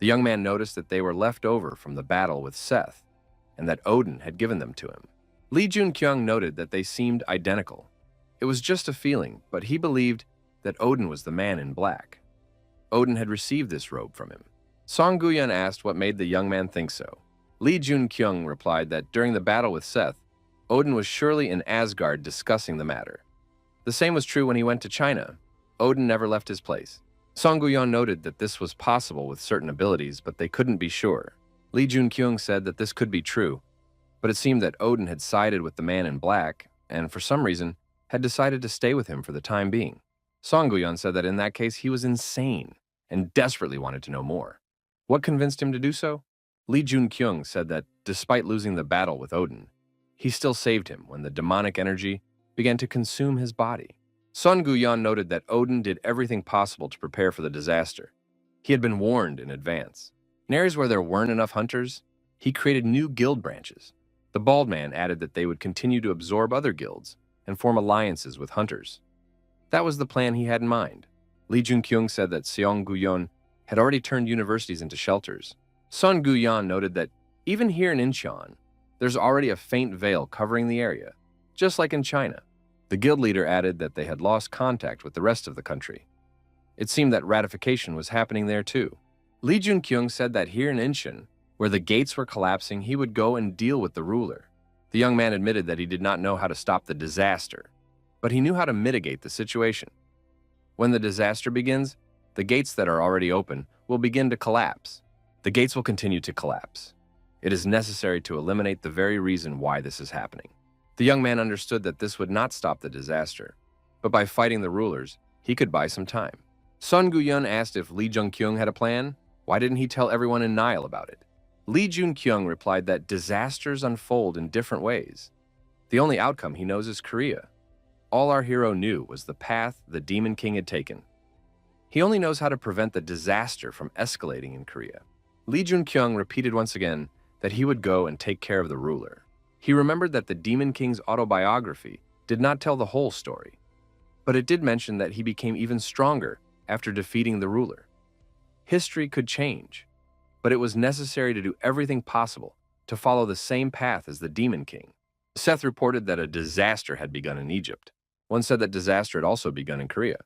The young man noticed that they were left over from the battle with Seth, and that Odin had given them to him. Li Junkyung noted that they seemed identical. It was just a feeling, but he believed that Odin was the man in black. Odin had received this robe from him. Song Guyan asked what made the young man think so. Li Junkyung replied that during the battle with Seth, Odin was surely in Asgard discussing the matter. The same was true when he went to China. Odin never left his place. Song Guyon noted that this was possible with certain abilities, but they couldn't be sure. Lee Jun-kyung said that this could be true, but it seemed that Odin had sided with the man in black, and for some reason, had decided to stay with him for the time being. Song Guyon said that in that case, he was insane and desperately wanted to know more. What convinced him to do so? Lee Jun-kyung said that despite losing the battle with Odin, he still saved him when the demonic energy began to consume his body. Son Guyon noted that Odin did everything possible to prepare for the disaster. He had been warned in advance. In areas where there weren't enough hunters, he created new guild branches. The bald man added that they would continue to absorb other guilds and form alliances with hunters. That was the plan he had in mind. Lee Jun-kyung said that Seong Guyon had already turned universities into shelters. Son Guyon noted that even here in Incheon, there's already a faint veil covering the area, just like in China. The guild leader added that they had lost contact with the rest of the country. It seemed that ratification was happening there too. Lee Jun-kyung said that here in Incheon, where the gates were collapsing, he would go and deal with the ruler. The young man admitted that he did not know how to stop the disaster, but he knew how to mitigate the situation. When the disaster begins, the gates that are already open will begin to collapse. The gates will continue to collapse. It is necessary to eliminate the very reason why this is happening. The young man understood that this would not stop the disaster, but by fighting the rulers, he could buy some time. Son Guyon asked if Lee Jun-kyung had a plan. Why didn't he tell everyone in Nile about it? Lee Jun-kyung replied that disasters unfold in different ways. The only outcome he knows is Korea. All our hero knew was the path the Demon King had taken. He only knows how to prevent the disaster from escalating in Korea. Lee Jun-kyung repeated once again that he would go and take care of the ruler. He remembered that the Demon King's autobiography did not tell the whole story, but it did mention that he became even stronger after defeating the ruler. History could change, but it was necessary to do everything possible to follow the same path as the Demon King. Seth reported that a disaster had begun in Egypt. One said that disaster had also begun in Korea.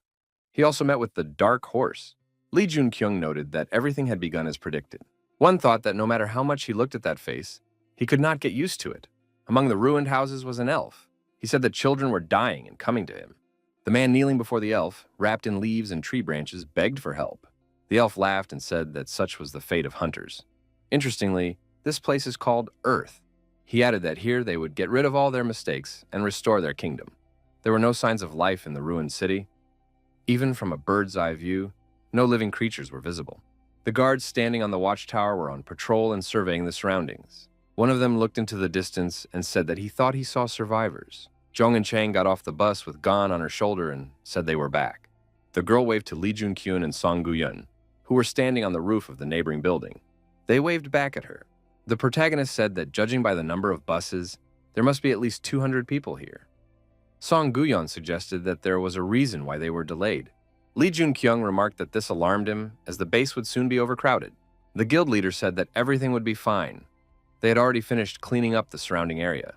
He also met with the Dark Horse. Lee Jun-kyung noted that everything had begun as predicted. One thought that no matter how much he looked at that face, he could not get used to it. Among the ruined houses was an elf. He said that children were dying and coming to him. The man kneeling before the elf, wrapped in leaves and tree branches, begged for help. The elf laughed and said that such was the fate of hunters. Interestingly, this place is called Earth. He added that here they would get rid of all their mistakes and restore their kingdom. There were no signs of life in the ruined city. Even from a bird's eye view, no living creatures were visible. The guards standing on the watchtower were on patrol and surveying the surroundings. One of them looked into the distance and said that he thought he saw survivors. Jong and Chang got off the bus with Gon on her shoulder and said they were back. The girl waved to Lee Jun-kyun and Song Guyon, who were standing on the roof of the neighboring building. They waved back at her. The protagonist said that judging by the number of buses, there must be at least 200 people here. Song Guyon suggested that there was a reason why they were delayed. Lee Jun-kyung remarked that this alarmed him as the base would soon be overcrowded. The guild leader said that everything would be fine. They had already finished cleaning up the surrounding area.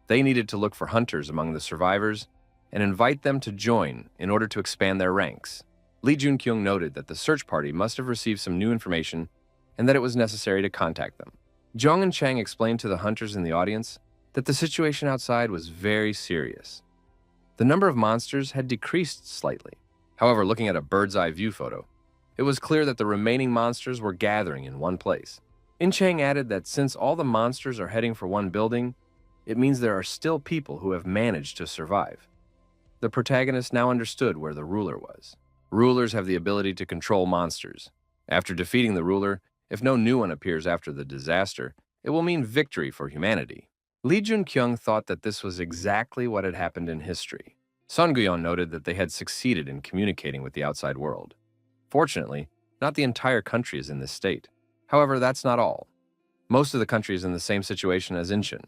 They needed to look for hunters among the survivors and invite them to join in order to expand their ranks. Lee Jun-kyung noted that the search party must have received some new information and that it was necessary to contact them. Jong and Chang explained to the hunters in the audience that the situation outside was very serious. The number of monsters had decreased slightly. However, looking at a bird's eye view photo, it was clear that the remaining monsters were gathering in one place. In Chang added that since all the monsters are heading for one building, it means there are still people who have managed to survive. The protagonist now understood where the ruler was. Rulers have the ability to control monsters. After defeating the ruler, if no new one appears after the disaster, it will mean victory for humanity. Lee Jun-kyung thought that this was exactly what had happened in history. Son Guyon noted that they had succeeded in communicating with the outside world. Fortunately, not the entire country is in this state. However, that's not all. Most of the country is in the same situation as Incheon.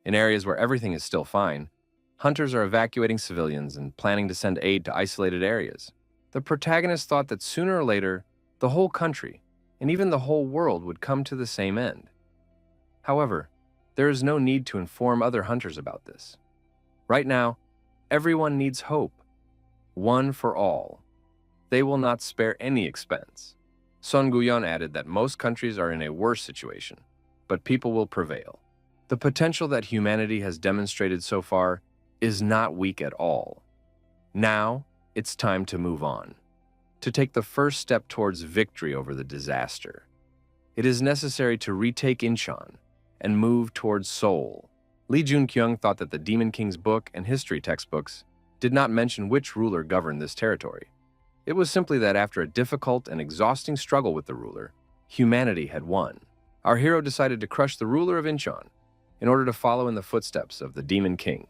In areas where everything is still fine, hunters are evacuating civilians and planning to send aid to isolated areas. The protagonist thought that sooner or later, the whole country, and even the whole world would come to the same end. However, there is no need to inform other hunters about this. Right now, everyone needs hope. One for all. They will not spare any expense. Son Guyon added that most countries are in a worse situation, but people will prevail. The potential that humanity has demonstrated so far is not weak at all. Now, It's time to move on, to take the first step towards victory over the disaster. It is necessary to retake Incheon and move towards Seoul. Lee Junkyung thought that the Demon King's book and history textbooks did not mention which ruler governed this territory. It was simply that after a difficult and exhausting struggle with the ruler, humanity had won. Our hero decided to crush the ruler of Incheon in order to follow in the footsteps of the Demon King.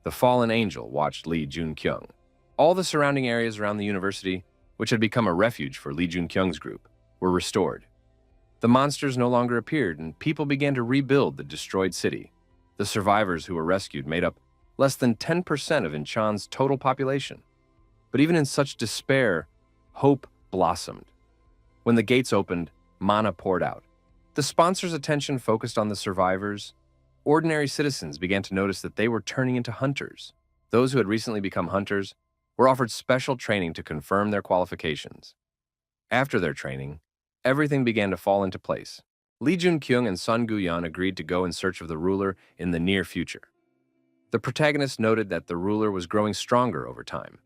The fallen angel watched Lee Junkyung. All the surrounding areas around the university, which had become a refuge for Lee Junkyung's group, were restored. The monsters no longer appeared, and people began to rebuild the destroyed city. The survivors who were rescued made up less than 10% of Incheon's total population. But even in such despair, hope blossomed. When the gates opened, mana poured out. The sponsors' attention focused on the survivors. Ordinary citizens began to notice that they were turning into hunters. Those who had recently become hunters were offered special training to confirm their qualifications. After their training, everything began to fall into place. Lee Junkyung and Sun Guyan agreed to go in search of the ruler in the near future. The protagonist noted that the ruler was growing stronger over time.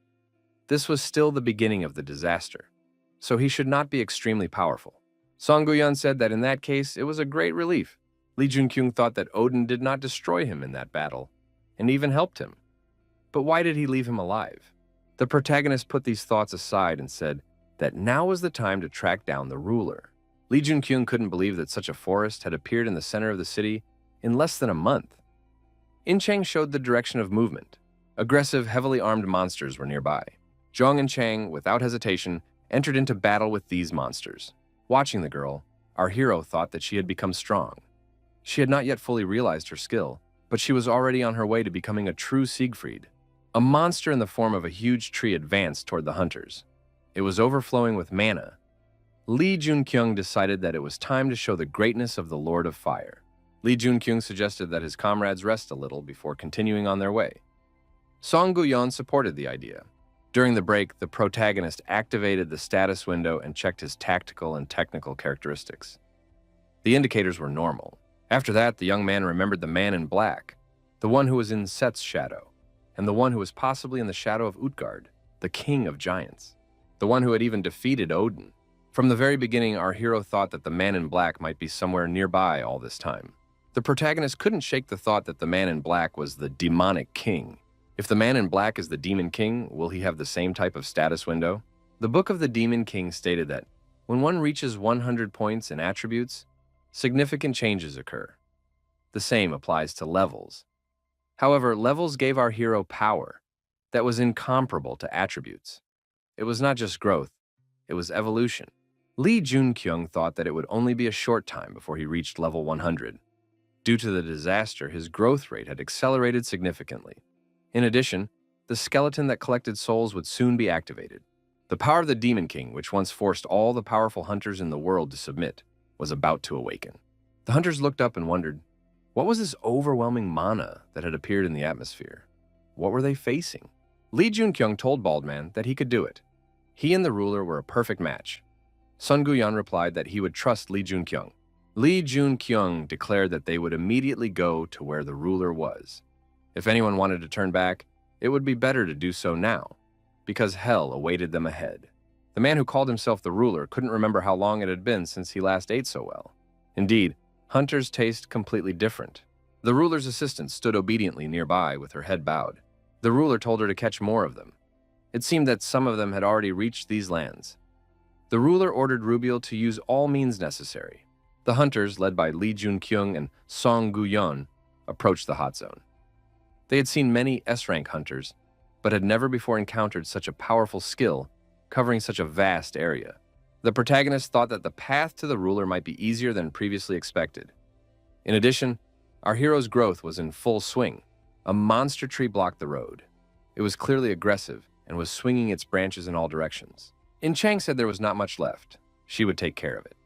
This was still the beginning of the disaster, so he should not be extremely powerful. Sun Guyan said that in that case, it was a great relief. Lee Junkyung thought that Odin did not destroy him in that battle, and even helped him. But why did he leave him alive? The protagonist put these thoughts aside and said that now was the time to track down the ruler. Lee Junkyung couldn't believe that such a forest had appeared in the center of the city in less than a month. Inchang showed the direction of movement. Aggressive, heavily armed monsters were nearby. Zhong and Chang, without hesitation, entered into battle with these monsters. Watching the girl, our hero thought that she had become strong. She had not yet fully realized her skill, but she was already on her way to becoming a true Siegfried. A monster in the form of a huge tree advanced toward the hunters. It was overflowing with mana. Lee Junkyung decided that it was time to show the greatness of the Lord of Fire. Lee Junkyung suggested that his comrades rest a little before continuing on their way. Song Guyon supported the idea. During the break, the protagonist activated the status window and checked his tactical and technical characteristics. The indicators were normal. After that, the young man remembered the man in black, the one who was in Set's shadow, and the one who was possibly in the shadow of Utgard, the king of giants, the one who had even defeated Odin. From the very beginning, our hero thought that the man in black might be somewhere nearby all this time. The protagonist couldn't shake the thought that the man in black was the demonic king. If the man in black is the demon king, will he have the same type of status window? The Book of the Demon King stated that when one reaches 100 points in attributes, significant changes occur. The same applies to levels. However, levels gave our hero power that was incomparable to attributes. It was not just growth, it was evolution. Lee Junkyung thought that it would only be a short time before he reached level 100. Due to the disaster, his growth rate had accelerated significantly. In addition, the skeleton that collected souls would soon be activated. The power of the Demon King, which once forced all the powerful hunters in the world to submit, was about to awaken. The hunters looked up and wondered, what was this overwhelming mana that had appeared in the atmosphere? What were they facing? Lee Junkyung told Baldman that he could do it. He and the ruler were a perfect match. Sun Guyan replied that he would trust Lee Junkyung. Lee Junkyung declared that they would immediately go to where the ruler was. If anyone wanted to turn back, it would be better to do so now, because hell awaited them ahead. The man who called himself the ruler couldn't remember how long it had been since he last ate so well. Indeed, hunters taste completely different. The ruler's assistant stood obediently nearby with her head bowed. The ruler told her to catch more of them. It seemed that some of them had already reached these lands. The ruler ordered Rubiel to use all means necessary. The hunters, led by Lee Junkyung and Song Guyon, approached the hot zone. They had seen many S-rank hunters, but had never before encountered such a powerful skill, covering such a vast area. The protagonist thought that the path to the ruler might be easier than previously expected. In addition, our hero's growth was in full swing. A monster tree blocked the road. It was clearly aggressive and was swinging its branches in all directions. In Chang said there was not much left. She would take care of it.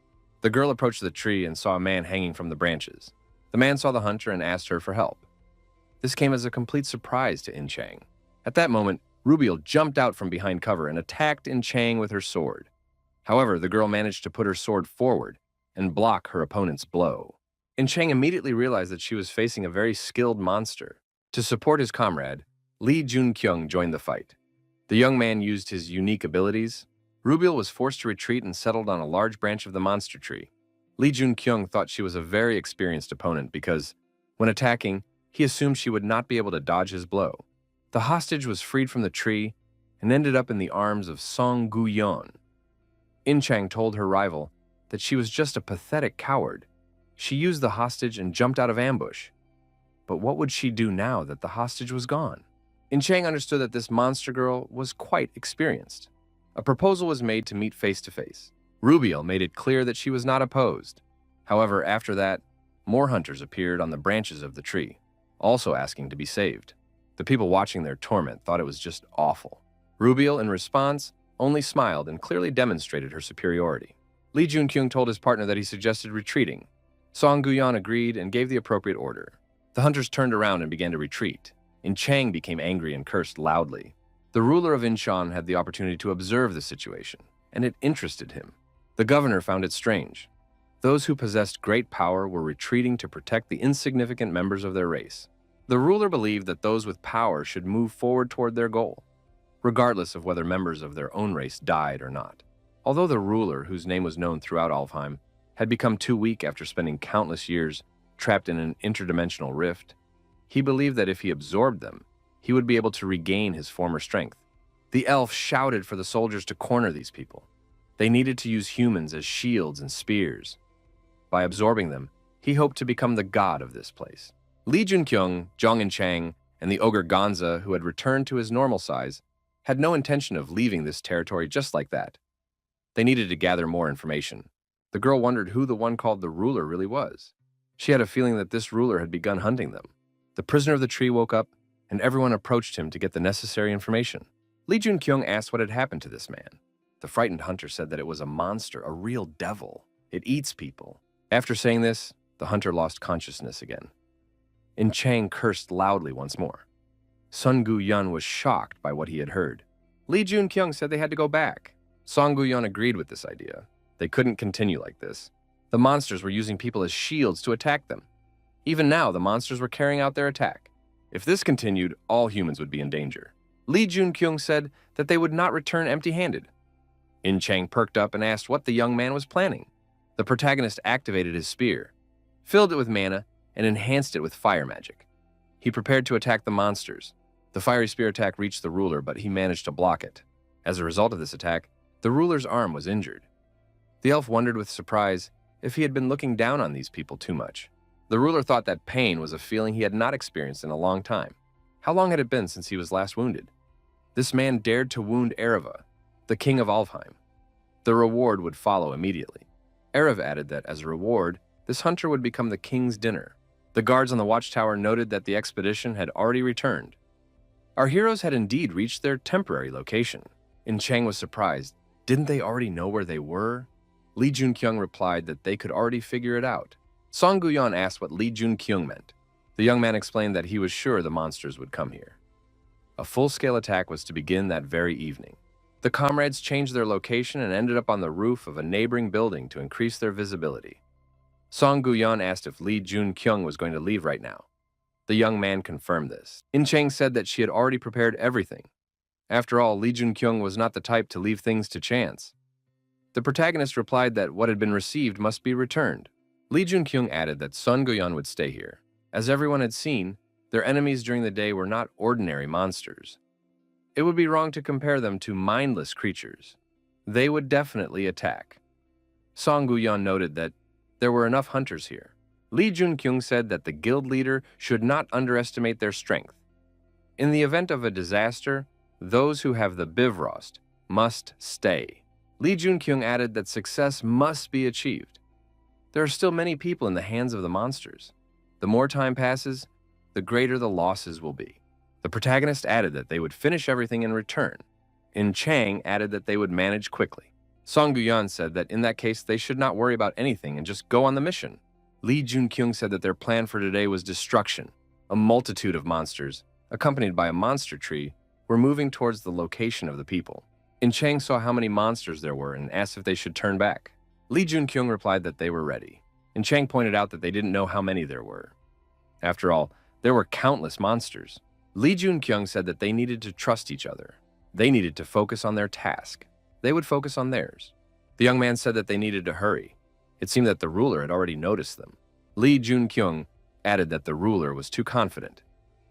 The girl approached the tree and saw a man hanging from the branches. The man saw the hunter and asked her for help. This came as a complete surprise to In Chang. At that moment, Rubiel jumped out from behind cover and attacked In Chang with her sword. However, the girl managed to put her sword forward and block her opponent's blow. In Chang immediately realized that she was facing a very skilled monster. To support his comrade, Lee Junkyung joined the fight. The young man used his unique abilities. Rubiel was forced to retreat and settled on a large branch of the monster tree. Lee Jun-kyung thought she was a very experienced opponent because, when attacking, he assumed she would not be able to dodge his blow. The hostage was freed from the tree and ended up in the arms of Song Gu-yeon. In Chang told her rival that she was just a pathetic coward. She used the hostage and jumped out of ambush. But what would she do now that the hostage was gone? In Chang understood that this monster girl was quite experienced. A proposal was made to meet face to face. Rubiel made it clear that she was not opposed. However, after that, more hunters appeared on the branches of the tree, also asking to be saved. The people watching their torment thought it was just awful. Rubiel, in response, only smiled and clearly demonstrated her superiority. Lee Jun-kyung told his partner that he suggested retreating. Song Gu-yeon agreed and gave the appropriate order. The hunters turned around and began to retreat. In Chang became angry and cursed loudly. The ruler of Incheon had the opportunity to observe the situation, and it interested him. The governor found it strange. Those who possessed great power were retreating to protect the insignificant members of their race. The ruler believed that those with power should move forward toward their goal, regardless of whether members of their own race died or not. Although the ruler, whose name was known throughout Alfheim, had become too weak after spending countless years trapped in an interdimensional rift, he believed that if he absorbed them, he would be able to regain his former strength. The elf shouted for the soldiers to corner these people. They needed to use humans as shields and spears. By absorbing them, he hoped to become the god of this place. Lee Jun-kyung, Jong In-chang, and the ogre Gonza, who had returned to his normal size, had no intention of leaving this territory just like that. They needed to gather more information. The girl wondered who the one called the ruler really was. She had a feeling that this ruler had begun hunting them. The prisoner of the tree woke up, and everyone approached him to get the necessary information. Lee Jun-kyung asked what had happened to this man. The frightened hunter said that it was a monster, a real devil. It eats people. After saying this, the hunter lost consciousness again. In Chang cursed loudly once more. Sun Gu-yeon was shocked by what he had heard. Lee Jun-kyung said they had to go back. Song Gu-yeon agreed with this idea. They couldn't continue like this. The monsters were using people as shields to attack them. Even now, the monsters were carrying out their attack. If this continued, all humans would be in danger. Lee Jun-kyung said that they would not return empty-handed. In Chang perked up and asked what the young man was planning. The protagonist activated his spear, filled it with mana, and enhanced it with fire magic. He prepared to attack the monsters. The fiery spear attack reached the ruler, but he managed to block it. As a result of this attack, the ruler's arm was injured. The elf wondered with surprise if he had been looking down on these people too much. The ruler thought that pain was a feeling he had not experienced in a long time. How long had it been since he was last wounded? This man dared to wound Arav, the king of Alfheim. The reward would follow immediately. Arav added that, as a reward, this hunter would become the king's dinner. The guards on the watchtower noted that the expedition had already returned. Our heroes had indeed reached their temporary location. In Chang was surprised. Didn't they already know where they were? Lee Jun-kyung replied that they could already figure it out. Song Gu-yeon asked what Lee Jun-kyung meant. The young man explained that he was sure the monsters would come here. A full-scale attack was to begin that very evening. The comrades changed their location and ended up on the roof of a neighboring building to increase their visibility. Song Gu-yeon asked if Lee Jun-kyung was going to leave right now. The young man confirmed this. In Chang said that she had already prepared everything. After all, Lee Jun-kyung was not the type to leave things to chance. The protagonist replied that what had been received must be returned. Lee Jun-kyung added that Sun Gu-yeon would stay here. As everyone had seen, their enemies during the day were not ordinary monsters. It would be wrong to compare them to mindless creatures. They would definitely attack. Song Gu-yeon noted that there were enough hunters here. Lee Jun-kyung said that the guild leader should not underestimate their strength. In the event of a disaster, those who have the Bifrost must stay. Lee Jun-kyung added that success must be achieved. There are still many people in the hands of the monsters. The more time passes, the greater the losses will be. The protagonist added that they would finish everything in return. In Chang added that they would manage quickly. Song Gu-yeon said that in that case they should not worry about anything and just go on the mission. Lee Jun-kyung said that their plan for today was destruction. A multitude of monsters, accompanied by a monster tree, were moving towards the location of the people. In Chang saw how many monsters there were and asked if they should turn back. Lee Jun-kyung replied that they were ready. In Chang pointed out that they didn't know how many there were. After all, there were countless monsters. Lee Jun-kyung said that they needed to trust each other. They needed to focus on their task. They would focus on theirs. The young man said that they needed to hurry. It seemed that the ruler had already noticed them. Lee Junkyung added that the ruler was too confident.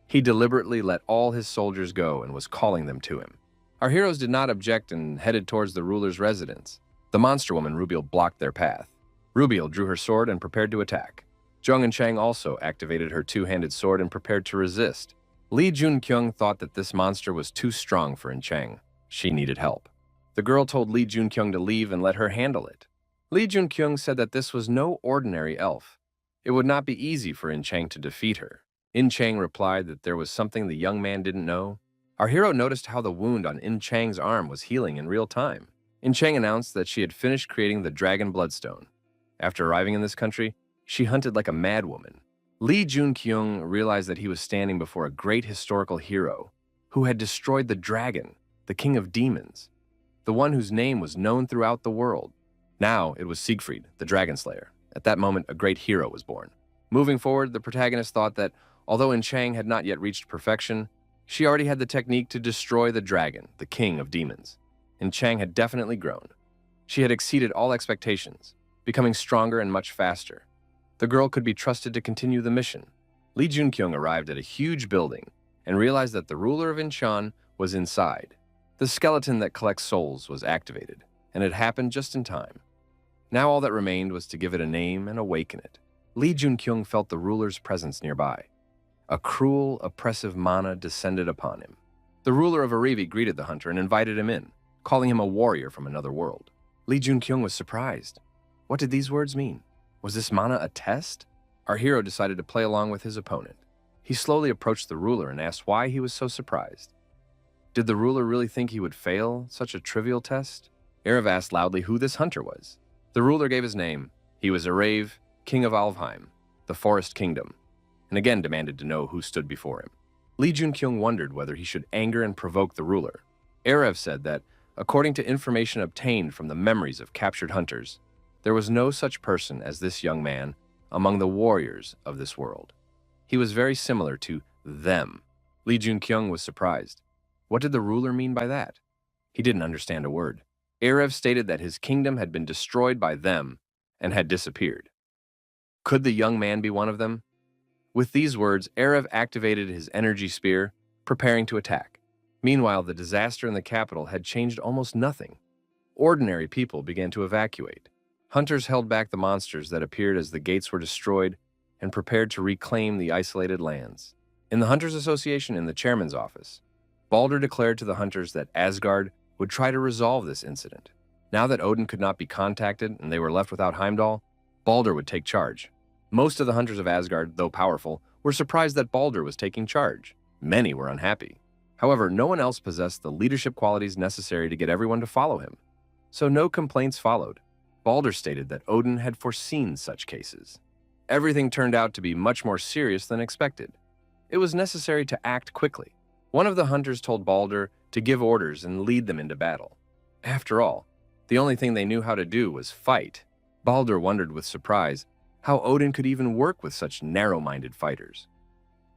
He deliberately let all his soldiers go and was calling them to him. Our heroes did not object and headed towards the ruler's residence. The monster woman Rubiel blocked their path. Rubiel drew her sword and prepared to attack. Zheng and Chang also activated her two-handed sword and prepared to resist. Lee Junkyung thought that this monster was too strong for In Chang. She needed help. The girl told Lee Junkyung to leave and let her handle it. Lee Junkyung said that this was no ordinary elf. It would not be easy for In Chang to defeat her. In Chang replied that there was something the young man didn't know. Our hero noticed how the wound on In Chang's arm was healing in real time. In Chang announced that she had finished creating the dragon bloodstone. After arriving in this country, she hunted like a madwoman. Lee Junkyung realized that he was standing before a great historical hero who had destroyed the dragon, the king of demons, the one whose name was known throughout the world. Now it was Siegfried, the dragon slayer. At that moment, a great hero was born. Moving forward, the protagonist thought that although In Chang had not yet reached perfection, she already had the technique to destroy the dragon, the king of demons. In Chang had definitely grown. She had exceeded all expectations, becoming stronger and much faster. The girl could be trusted to continue the mission. Lee Junkyung arrived at a huge building and realized that the ruler of Incheon was inside. The skeleton that collects souls was activated, and it happened just in time. Now all that remained was to give it a name and awaken it. Lee Junkyung felt the ruler's presence nearby. A cruel, oppressive mana descended upon him. The ruler of Arav greeted the hunter and invited him in, calling him a warrior from another world. Lee Junkyung was surprised. What did these words mean? Was this mana a test? Our hero decided to play along with his opponent. He slowly approached the ruler and asked why he was so surprised. Did the ruler really think he would fail such a trivial test? Arav asked loudly who this hunter was. The ruler gave his name. He was Arav, king of Alfheim, the forest kingdom, and again demanded to know who stood before him. Lee Junkyung wondered whether he should anger and provoke the ruler. Arav said that, according to information obtained from the memories of captured hunters, there was no such person as this young man among the warriors of this world. He was very similar to them. Lee Junkyung was surprised. What did the ruler mean by that? He didn't understand a word. Arav stated that his kingdom had been destroyed by them and had disappeared. Could the young man be one of them? With these words, Arav activated his energy spear, preparing to attack. Meanwhile, the disaster in the capital had changed almost nothing. Ordinary people began to evacuate. Hunters held back the monsters that appeared as the gates were destroyed and prepared to reclaim the isolated lands. In the Hunters Association in the chairman's office, Baldur declared to the hunters that Asgard would try to resolve this incident. Now that Odin could not be contacted and they were left without Heimdall, Baldur would take charge. Most of the hunters of Asgard, though powerful, were surprised that Baldur was taking charge. Many were unhappy. However, no one else possessed the leadership qualities necessary to get everyone to follow him. So no complaints followed. Baldur stated that Odin had foreseen such cases. Everything turned out to be much more serious than expected. It was necessary to act quickly. One of the hunters told Baldur to give orders and lead them into battle. After all, the only thing they knew how to do was fight. Baldur wondered with surprise how Odin could even work with such narrow-minded fighters.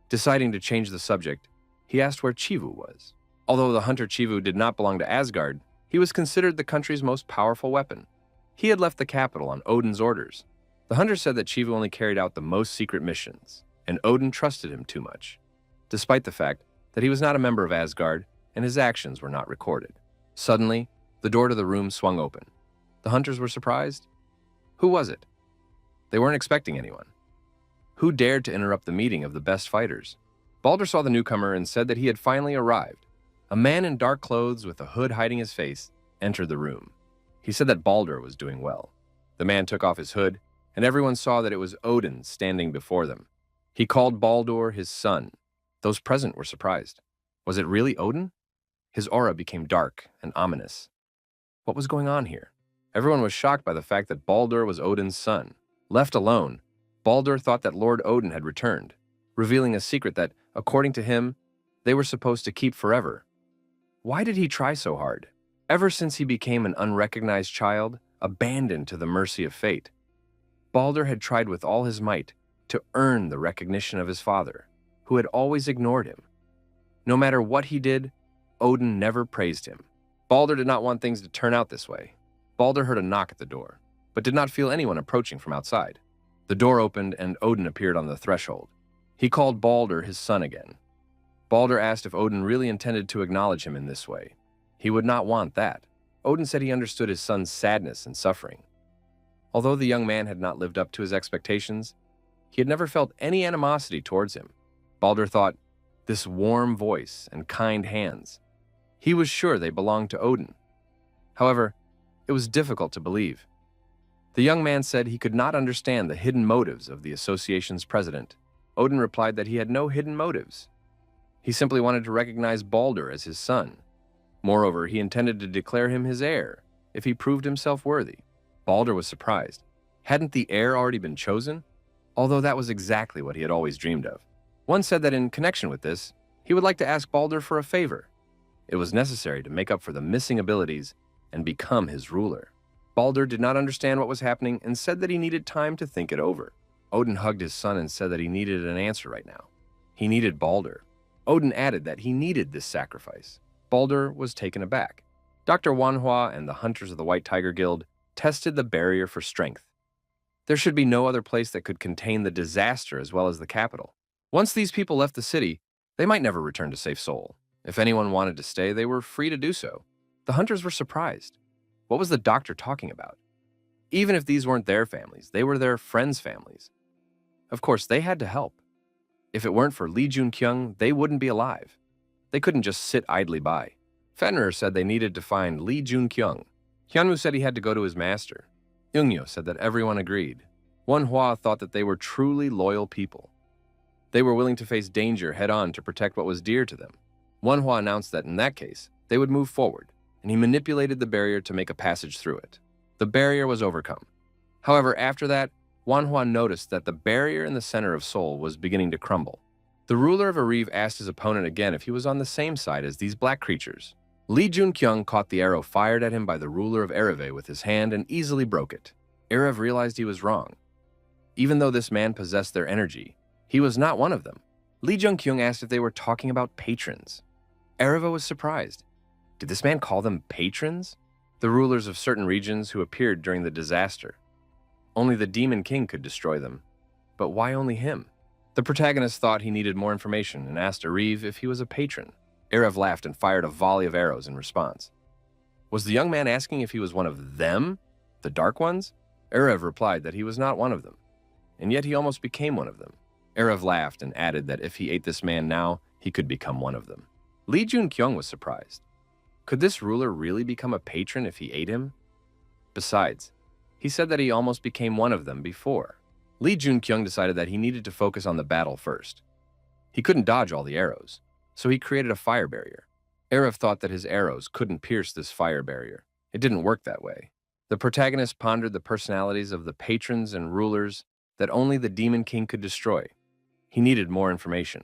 Deciding to change the subject, he asked where Chivu was. Although the hunter Chivu did not belong to Asgard, he was considered the country's most powerful weapon. He had left the capital on Odin's orders. The hunter said that Chivu only carried out the most secret missions, and Odin trusted him too much, despite the fact that he was not a member of Asgard and his actions were not recorded. Suddenly, the door to the room swung open. The hunters were surprised. Who was it? They weren't expecting anyone. Who dared to interrupt the meeting of the best fighters? Baldur saw the newcomer and said that he had finally arrived. A man in dark clothes with a hood hiding his face entered the room. He said that Baldur was doing well. The man took off his hood, and everyone saw that it was Odin standing before them. He called Baldur his son. Those present were surprised. Was it really Odin? His aura became dark and ominous. What was going on here? Everyone was shocked by the fact that Baldur was Odin's son. Left alone, Baldur thought that Lord Odin had returned, revealing a secret that, according to him, they were supposed to keep forever. Why did he try so hard? Ever since he became an unrecognized child, abandoned to the mercy of fate, Baldur had tried with all his might to earn the recognition of his father, who had always ignored him. No matter what he did, Odin never praised him. Balder did not want things to turn out this way. Balder heard a knock at the door, but did not feel anyone approaching from outside. The door opened and Odin appeared on the threshold. He called Balder his son again. Balder asked if Odin really intended to acknowledge him in this way. He would not want that. Odin said he understood his son's sadness and suffering. Although the young man had not lived up to his expectations, he had never felt any animosity towards him. Balder thought, this warm voice and kind hands. He was sure they belonged to Odin. However, it was difficult to believe. The young man said he could not understand the hidden motives of the association's president. Odin replied that he had no hidden motives. He simply wanted to recognize Balder as his son. Moreover, he intended to declare him his heir if he proved himself worthy. Balder was surprised. Hadn't the heir already been chosen? Although that was exactly what he had always dreamed of. One said that in connection with this, he would like to ask Balder for a favor. It was necessary to make up for the missing abilities and become his ruler. Balder did not understand what was happening and said that he needed time to think it over. Odin hugged his son and said that he needed an answer right now. He needed Balder. Odin added that he needed this sacrifice. Balder was taken aback. Dr. Manhwa and the hunters of the White Tiger Guild tested the barrier for strength. There should be no other place that could contain the disaster as well as the capital. Once these people left the city, they might never return to Safe Soul. If anyone wanted to stay, they were free to do so. The hunters were surprised. What was the doctor talking about? Even if these weren't their families, they were their friends' families. Of course, they had to help. If it weren't for Lee Jun-kyung, they wouldn't be alive. They couldn't just sit idly by. Fenrir said they needed to find Lee Jun-kyung. Hyunwoo said he had to go to his master. Youngyo said that everyone agreed. Wonhwa thought that they were truly loyal people. They were willing to face danger head-on to protect what was dear to them. Wonhwa announced that in that case, they would move forward, and he manipulated the barrier to make a passage through it. The barrier was overcome. However, after that, Wonhwa noticed that the barrier in the center of Seoul was beginning to crumble. The ruler of Arav asked his opponent again if he was on the same side as these black creatures. Lee Jun-kyung caught the arrow fired at him by the ruler of Arav with his hand and easily broke it. Arav realized he was wrong. Even though this man possessed their energy, he was not one of them. Lee Jun-kyung asked if they were talking about patrons. Arav was surprised. Did this man call them patrons? The rulers of certain regions who appeared during the disaster. Only the Demon King could destroy them. But why only him? The protagonist thought he needed more information and asked Arav if he was a patron. Arav laughed and fired a volley of arrows in response. Was the young man asking if he was one of them, the Dark Ones? Arav replied that he was not one of them, and yet he almost became one of them. Arav laughed and added that if he ate this man now, he could become one of them. Lee Jun-kyung was surprised. Could this ruler really become a patron if he ate him? Besides, he said that he almost became one of them before. Lee Jun-kyung decided that he needed to focus on the battle first. He couldn't dodge all the arrows, so he created a fire barrier. Arav thought that his arrows couldn't pierce this fire barrier. It didn't work that way. The protagonist pondered the personalities of the patrons and rulers that only the Demon King could destroy. He needed more information.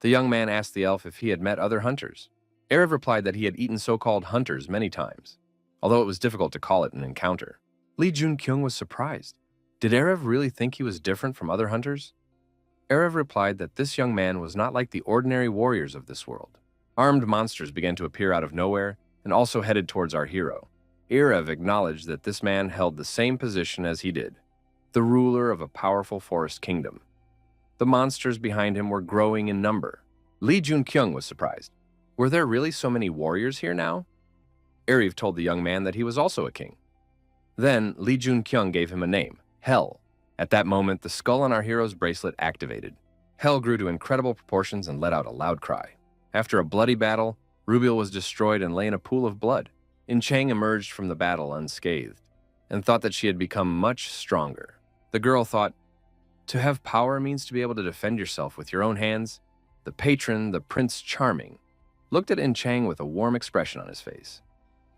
The young man asked the elf if he had met other hunters. Arav replied that he had eaten so-called hunters many times, although it was difficult to call it an encounter. Lee Jun-kyung was surprised. Did Arav really think he was different from other hunters? Arav replied that this young man was not like the ordinary warriors of this world. Armed monsters began to appear out of nowhere and also headed towards our hero. Arav acknowledged that this man held the same position as he did, the ruler of a powerful forest kingdom. The monsters behind him were growing in number. Lee Jun-kyung was surprised. Were there really so many warriors here now? Arav told the young man that he was also a king. Then Lee Jun-kyung gave him a name, Hell. At that moment, the skull on our hero's bracelet activated. Hell grew to incredible proportions and let out a loud cry. After a bloody battle, Rubiel was destroyed and lay in a pool of blood. In-chang emerged from the battle unscathed and thought that she had become much stronger. The girl thought, to have power means to be able to defend yourself with your own hands. The patron, the Prince Charming, looked at In-chang with a warm expression on his face.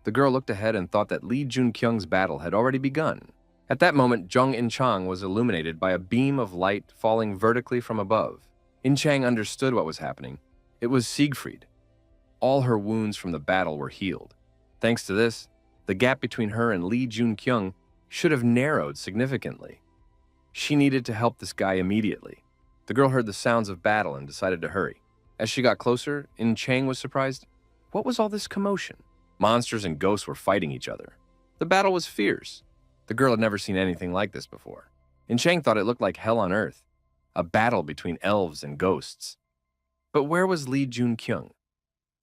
The girl looked ahead and thought that Lee Jun-kyung's battle had already begun. At that moment, Jung In-chang was illuminated by a beam of light falling vertically from above. In-chang understood what was happening. It was Siegfried. All her wounds from the battle were healed. Thanks to this, the gap between her and Lee Jun-kyung should have narrowed significantly. She needed to help this guy immediately. The girl heard the sounds of battle and decided to hurry. As she got closer, In-chang was surprised. What was all this commotion? Monsters and ghosts were fighting each other. The battle was fierce. The girl had never seen anything like this before. And Chang thought it looked like hell on earth, a battle between elves and ghosts. But where was Lee Jun-kyung?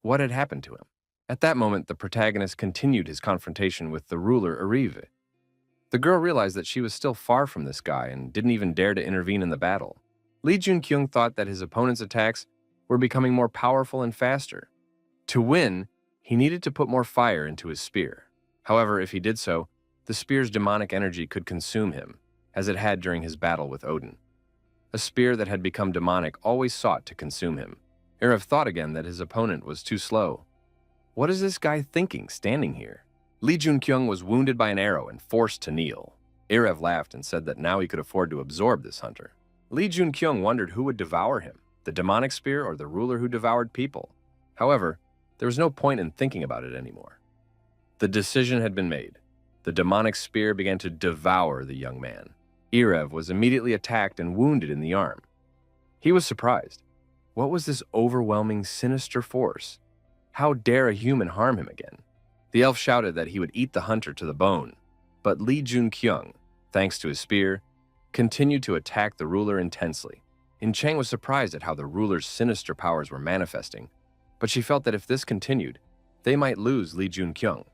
What had happened to him? At that moment, the protagonist continued his confrontation with the ruler Arav. The girl realized that she was still far from this guy and didn't even dare to intervene in the battle. Lee Jun-kyung thought that his opponent's attacks were becoming more powerful and faster. To win, he needed to put more fire into his spear. However, if he did so, the spear's demonic energy could consume him, as it had during his battle with Odin. A spear that had become demonic always sought to consume him. Arav thought again that his opponent was too slow. What is this guy thinking standing here? Lee Jun-kyung was wounded by an arrow and forced to kneel. Arav laughed and said that now he could afford to absorb this hunter. Lee Jun-kyung wondered who would devour him, the demonic spear or the ruler who devoured people. However, there was no point in thinking about it anymore. The decision had been made. The demonic spear began to devour the young man. Arav was immediately attacked and wounded in the arm. He was surprised. What was this overwhelming, sinister force? How dare a human harm him again? The elf shouted that he would eat the hunter to the bone, but Lee Jun-kyung, thanks to his spear, continued to attack the ruler intensely. Chang was surprised at how the ruler's sinister powers were manifesting, but she felt that if this continued, they might lose Lee Jun-kyung.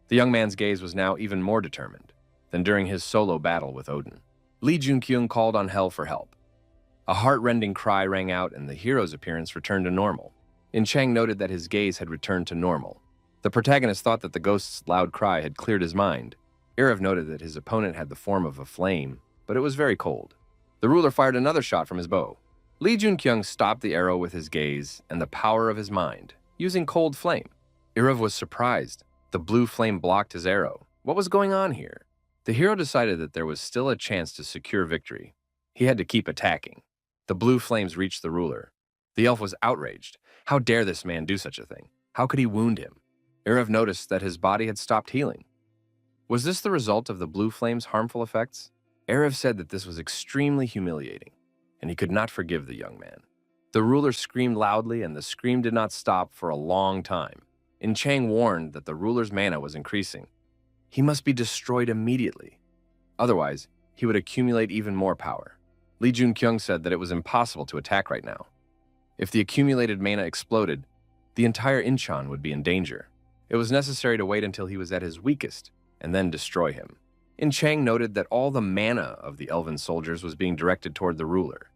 The young man's gaze was now even more determined than during his solo battle with Odin. Lee Jun-kyung called on Hell for help. A heart-rending cry rang out and the hero's appearance returned to normal. Chang noted that his gaze had returned to normal. The protagonist thought that the ghost's loud cry had cleared his mind. Arav noted that his opponent had the form of a flame, but it was very cold. The ruler fired another shot from his bow. Lee Jun-kyung stopped the arrow with his gaze and the power of his mind, using cold flame. Arav was surprised. The blue flame blocked his arrow. What was going on here? The hero decided that there was still a chance to secure victory. He had to keep attacking. The blue flames reached the ruler. The elf was outraged. How dare this man do such a thing? How could he wound him? Arav noticed that his body had stopped healing. Was this the result of the blue flame's harmful effects? Arav said that this was extremely humiliating, and he could not forgive the young man. The ruler screamed loudly, and the scream did not stop for a long time. Chang warned that the ruler's mana was increasing. He must be destroyed immediately. Otherwise, he would accumulate even more power. Lee Jun-kyung said that it was impossible to attack right now. If the accumulated mana exploded, the entire Incheon would be in danger. It was necessary to wait until he was at his weakest and then destroy him. Chang noted that all the mana of the elven soldiers was being directed toward the ruler.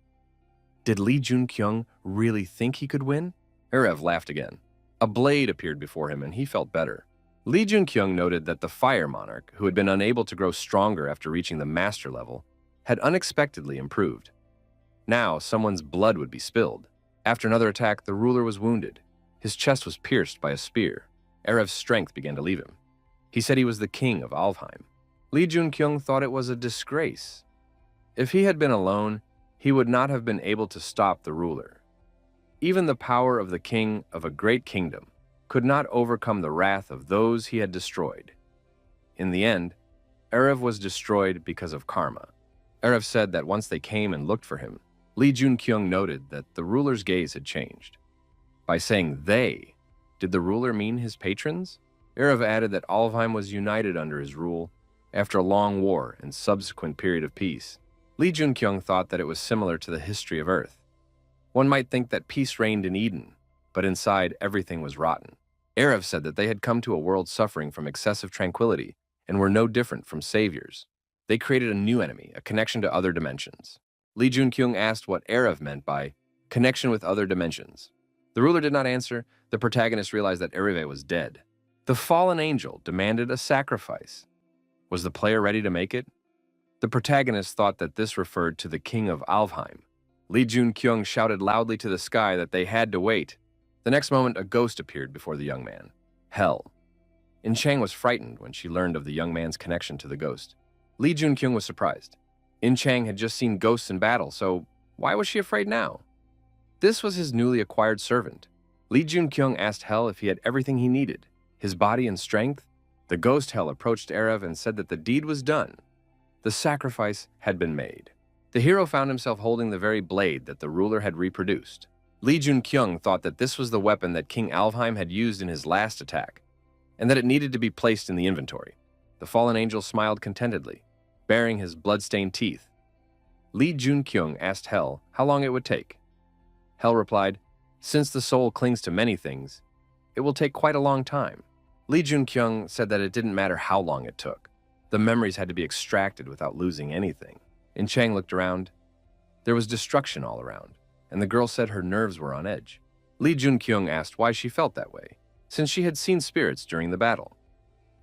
Did Lee Jun-kyung really think he could win? Arav laughed again. A blade appeared before him and he felt better. Lee Jun-kyung noted that the Fire Monarch, who had been unable to grow stronger after reaching the master level, had unexpectedly improved. Now, someone's blood would be spilled. After another attack, the ruler was wounded. His chest was pierced by a spear. Arav's strength began to leave him. He said he was the king of Alfheim. Lee Jun-kyung thought it was a disgrace. If he had been alone, he would not have been able to stop the ruler. Even the power of the king of a great kingdom could not overcome the wrath of those he had destroyed. In the end, Arav was destroyed because of karma. Arav said that once they came and looked for him, Lee Jun-kyung noted that the ruler's gaze had changed. By saying they, did the ruler mean his patrons? Arav added that Alfheim was united under his rule after a long war and subsequent period of peace. Lee Jun-kyung thought that it was similar to the history of Earth. One might think that peace reigned in Eden, but inside everything was rotten. Arav said that they had come to a world suffering from excessive tranquility and were no different from saviors. They created a new enemy, a connection to other dimensions. Lee Jun-kyung asked what Arav meant by connection with other dimensions. The ruler did not answer. The protagonist realized that Arav was dead. The fallen angel demanded a sacrifice. Was the player ready to make it? The protagonist thought that this referred to the king of Alfheim. Lee Jun-kyung shouted loudly to the sky that they had to wait. The next moment, a ghost appeared before the young man. Hell. Chang was frightened when she learned of the young man's connection to the ghost. Lee Jun-kyung was surprised. Chang had just seen ghosts in battle, so why was she afraid now? This was his newly acquired servant. Lee Jun-kyung asked Hell if he had everything he needed, his body and strength. The ghost Hell approached Arav and said that the deed was done. The sacrifice had been made. The hero found himself holding the very blade that the ruler had reproduced. Li Junkyung thought that this was the weapon that King Alfheim had used in his last attack, and that it needed to be placed in the inventory. The fallen angel smiled contentedly, baring his blood-stained teeth. Li Junkyung asked Hel how long it would take. Hel replied, "Since the soul clings to many things, it will take quite a long time." Li Junkyung said that it didn't matter how long it took. The memories had to be extracted without losing anything. In Chang looked around. There was destruction all around, and the girl said her nerves were on edge. Li Junkyung asked why she felt that way, since she had seen spirits during the battle.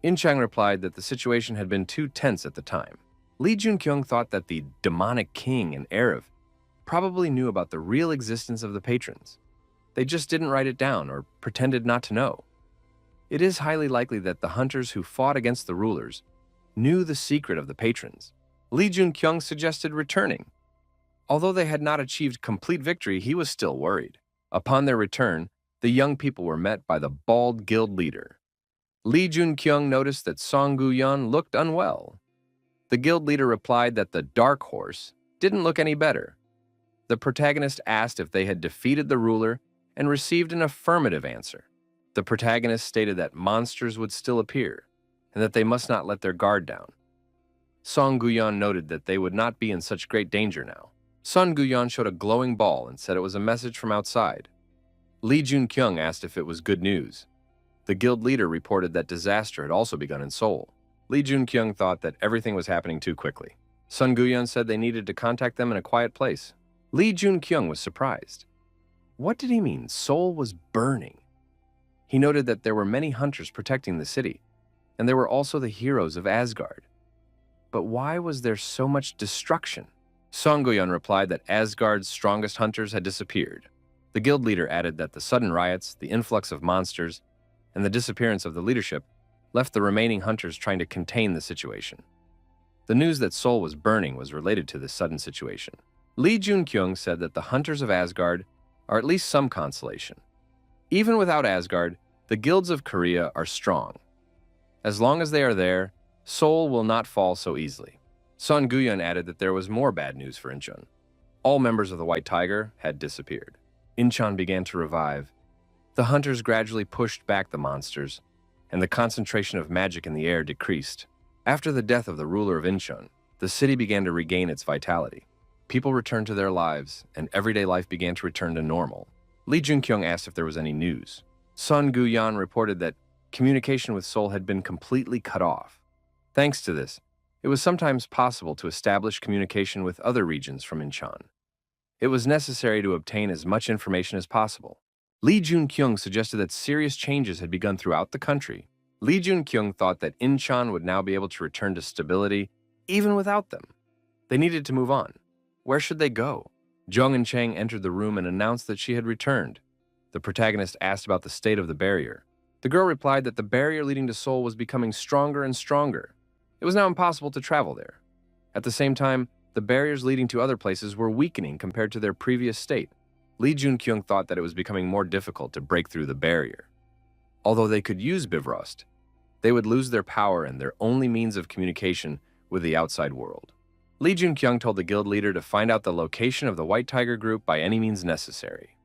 In Chang replied that the situation had been too tense at the time. Li Junkyung thought that the demonic king and Arav probably knew about the real existence of the patrons. They just didn't write it down or pretended not to know. It is highly likely that the hunters who fought against the rulers knew the secret of the patrons. Li Junkyung suggested returning. Although they had not achieved complete victory, he was still worried. Upon their return, the young people were met by the bald guild leader. Li Junkyung noticed that Song Guyan looked unwell. The guild leader replied that the dark horse didn't look any better. The protagonist asked if they had defeated the ruler and received an affirmative answer. The protagonist stated that monsters would still appear and that they must not let their guard down. Song Guyan noted that they would not be in such great danger now. Sun Guyan showed a glowing ball and said it was a message from outside. Li Junkyung asked if it was good news. The guild leader reported that disaster had also begun in Seoul. Li Junkyung thought that everything was happening too quickly. Sun Guyan said they needed to contact them in a quiet place. Li Junkyung was surprised. What did he mean, Seoul was burning? He noted that there were many hunters protecting the city, and there were also the heroes of Asgard. But why was there so much destruction? Song Guyan replied that Asgard's strongest hunters had disappeared. The guild leader added that the sudden riots, the influx of monsters, and the disappearance of the leadership left the remaining hunters trying to contain the situation. The news that Seoul was burning was related to this sudden situation. Li Junkyung said that the hunters of Asgard are at least some consolation. Even without Asgard, the guilds of Korea are strong. As long as they are there, Seoul will not fall so easily. Sun Guyan added that there was more bad news for Incheon. All members of the White Tiger had disappeared. Incheon began to revive. The hunters gradually pushed back the monsters, and the concentration of magic in the air decreased. After the death of the ruler of Incheon, the city began to regain its vitality. People returned to their lives, and everyday life began to return to normal. Li Junkyung asked if there was any news. Sun Guyan reported that communication with Seoul had been completely cut off. Thanks to this, it was sometimes possible to establish communication with other regions from Incheon. It was necessary to obtain as much information as possible. Li Junkyung suggested that serious changes had begun throughout the country. Li Junkyung thought that Incheon would now be able to return to stability even without them. They needed to move on. Where should they go? Jung and Chang entered the room and announced that she had returned. The protagonist asked about the state of the barrier. The girl replied that the barrier leading to Seoul was becoming stronger and stronger. It was now impossible to travel there. At the same time, the barriers leading to other places were weakening compared to their previous state. Li Junkyung thought that it was becoming more difficult to break through the barrier. Although they could use Bifrost, they would lose their power and their only means of communication with the outside world. Li Junkyung told the guild leader to find out the location of the White Tiger group by any means necessary.